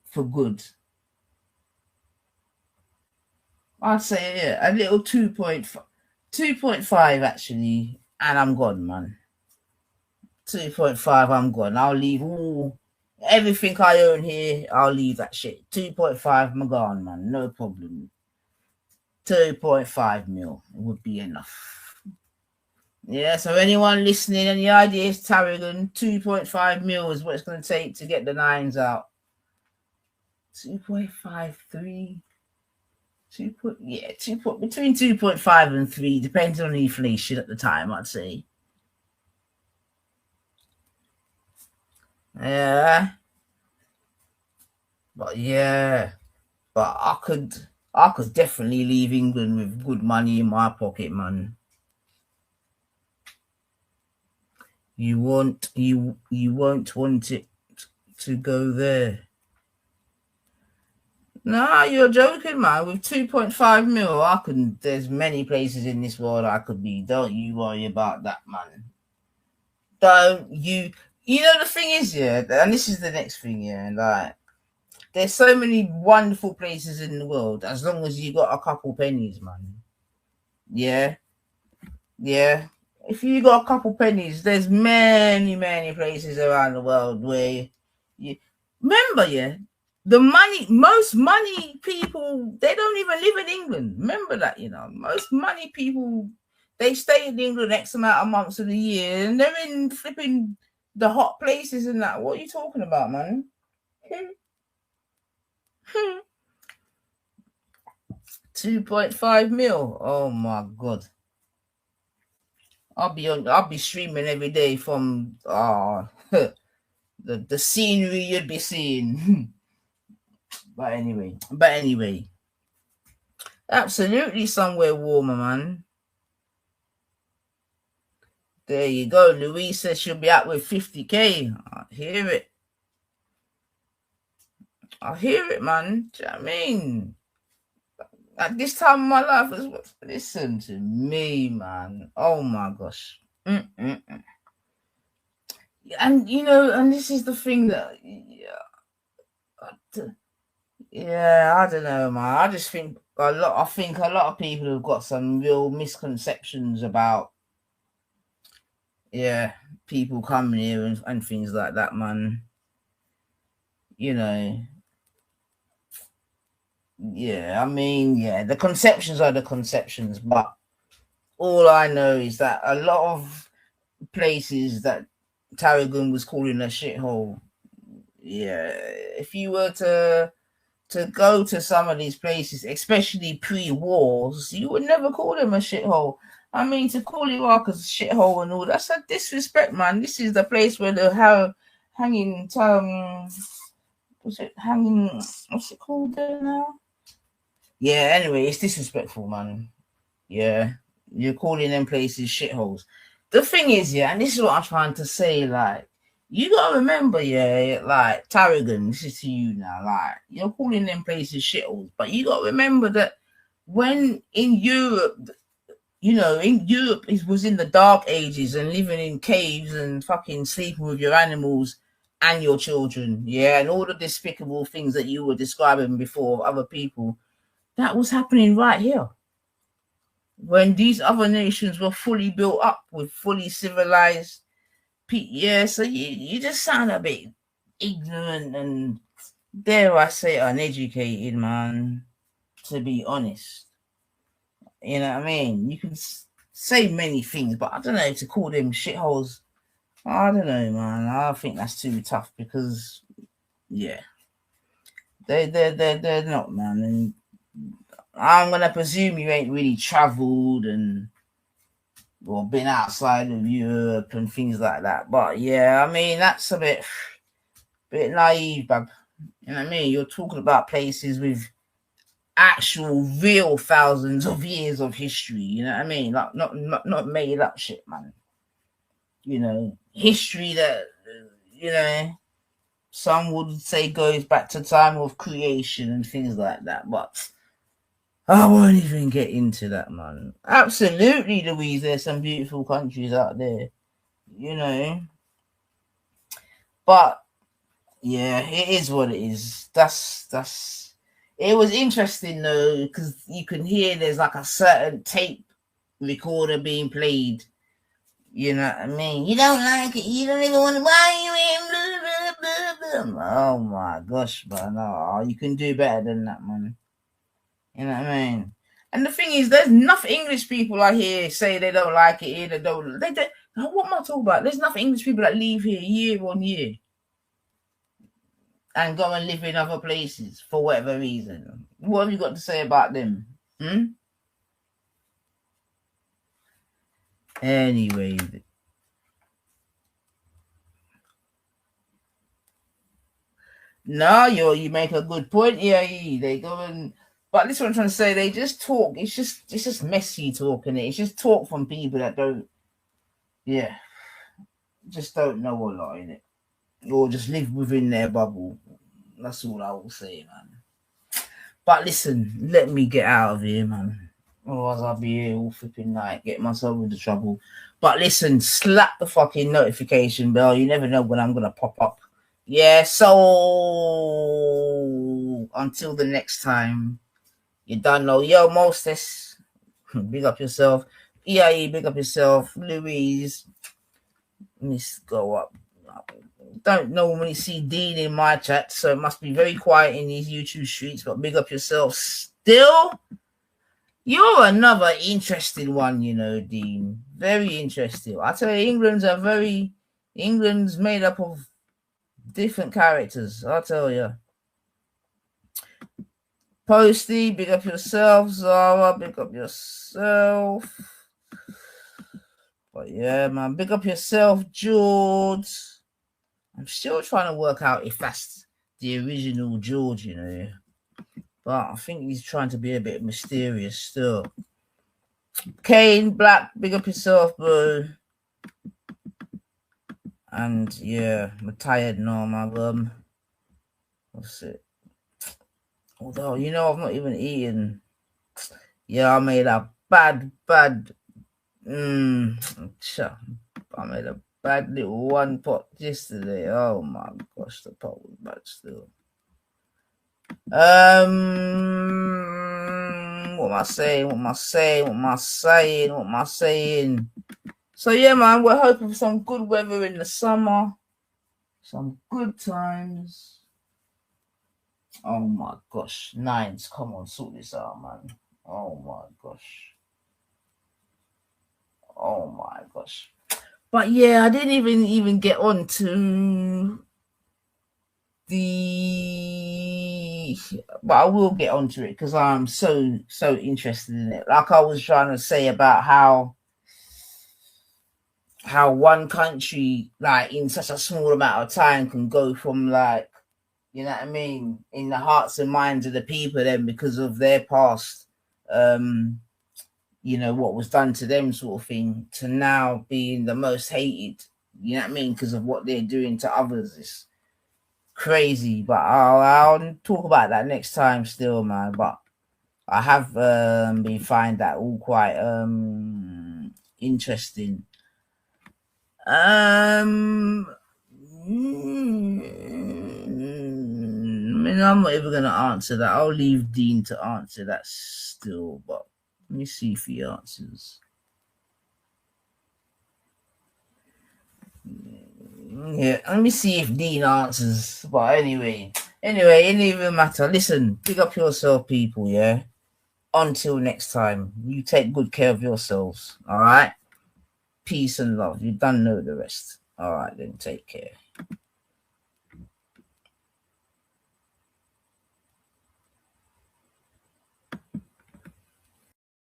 for good, I'd say, yeah, a little 2.5 actually, and I'm gone, man. 2.5, I'm gone. I'll leave everything I own here. I'll leave that shit. 2.5, I'm gone, man. No problem. 2.5 mil would be enough. Yeah, so anyone listening, any ideas, Tarragon, 2.5 mil is what it's going to take to get the nines out. 2.53. Between 2.5 and 3, depending on the inflation at the time, I'd say. Yeah. But yeah. But I could definitely leave England with good money in my pocket, man. You won't want it to go there. Nah, you're joking, man. With 2.5 mil, there's many places in this world I could be. Don't you worry about that, man. Don't you know the thing is, yeah, and this is the next thing, yeah, like there's so many wonderful places in the world as long as you got a couple pennies, man. Yeah. If you got a couple pennies, there's many places around the world where you remember, yeah, most money people, they don't even live in England. Remember that, most money people, they stay in England X amount of months of the year and they're in flipping the hot places and that. What are you talking about, man? 2.5 mil. Oh my god. I'll be streaming every day from the scenery you'd be seeing. But anyway. Absolutely somewhere warmer, man. There you go. Louise says she'll be out with 50k. I hear it. Man. Do you know what I mean? At this time of my life, listen to me, man. Oh my gosh. And and this is the thing that, I don't know, man. I just think a lot of people have got some real misconceptions about, people coming here and things like that, man. The conceptions are the conceptions, but all I know is that a lot of places that Tarragon was calling a shithole, if you were to go to some of these places, especially pre-wars, you would never call them a shithole. I mean, to call Iraq a shithole and all, that's a disrespect, man. This is the place where the hanging, what's it called there now? Yeah, anyway, it's disrespectful, man. Yeah, you're calling them places shitholes. The thing is, and this is what I'm trying to say, like, you gotta remember, like, Tarragon, this is to you now, like, you're calling them places shitholes, but you gotta remember that when in Europe, it was in the dark ages and living in caves and fucking sleeping with your animals and your children, and all the despicable things that you were describing before of other people, that was happening right here. When these other nations were fully built up with fully civilized people, so you just sound a bit ignorant and, dare I say, uneducated, man, to be honest. You know what I mean? You can say many things, but I don't know, to call them shitholes, I don't know, man. I think that's too tough because, they're not, man. And I'm gonna presume you ain't really traveled or been outside of Europe and things like that. But I mean, that's a bit naive, bub. You know what I mean? You're talking about places with actual real thousands of years of history. You know what I mean? Like not made up shit, man. History that some would say goes back to time of creation and things like that. But I won't even get into that, man. Absolutely, Louise, there's some beautiful countries out there, But it is what it is. That's. It was interesting though, because you can hear there's like a certain tape recorder being played. You know what I mean? You don't like it. You don't even want to buy you in. Blah, blah, blah. Oh my gosh, but no, you can do better than that, man. You know what I mean? And the thing is, there's enough English people I hear say they don't like it here. They don't. What am I talking about? There's enough English people that leave here year on year and go and live in other places for whatever reason. What have you got to say about them? Anyway. No, you make a good point. Yeah, they go and. But this is what I'm trying to say. They just talk. It's just messy talking. It's just talk from people that don't. Yeah, just don't know a lot in it, or just live within their bubble. That's all I will say, man. But listen, let me get out of here, man. Otherwise, I'll be here all flipping night, get myself into trouble. But listen, slap the fucking notification bell. You never know when I'm gonna pop up. Yeah, so until the next time, you don't know. Yo, Moses, big up yourself. EIE, big up yourself. Louise, let's go up. Don't normally see Dean in my chat, so it must be very quiet in these YouTube streets, but big up yourself still. You're another interesting one, you know, Dean. Very interesting. I tell you, England's made up of different characters, I'll tell you. Posty, big up yourself. Zara, big up yourself. But yeah, man, big up yourself, George. I'm still trying to work out if that's the original George, you know. But I think he's trying to be a bit mysterious still. Kane, Black, big up yourself, bro. And yeah, I'm tired now, my bum. What's it? Although, you know, I've not even eaten. Yeah, I made a bad. I made a bad little one pot yesterday. Oh my gosh, the pot was bad still. What am I saying? So yeah, man, we're hoping for some good weather in the summer. Some good times. Oh my gosh. Nines, come on, sort this out, man. Oh my gosh. But yeah, I didn't even get on to but I will get onto it because I'm so interested in it. Like I was trying to say about how one country, like in such a small amount of time, can go from, like, you know what I mean, in the hearts and minds of the people then because of their past, you know, what was done to them sort of thing, to now being the most hated, you know what I mean, because of what they're doing to others. It's crazy, but I'll talk about that next time still, man. But I have been finding that all quite interesting. I mean, I'm not even gonna answer that. I'll leave Dean to answer that still, but let me see if he answers. Yeah, let me see if Dean answers. But anyway, it didn't even matter. Listen, pick up yourself, people, yeah? Until next time, you take good care of yourselves, all right? Peace and love. You don't know the rest. All right, then, take care.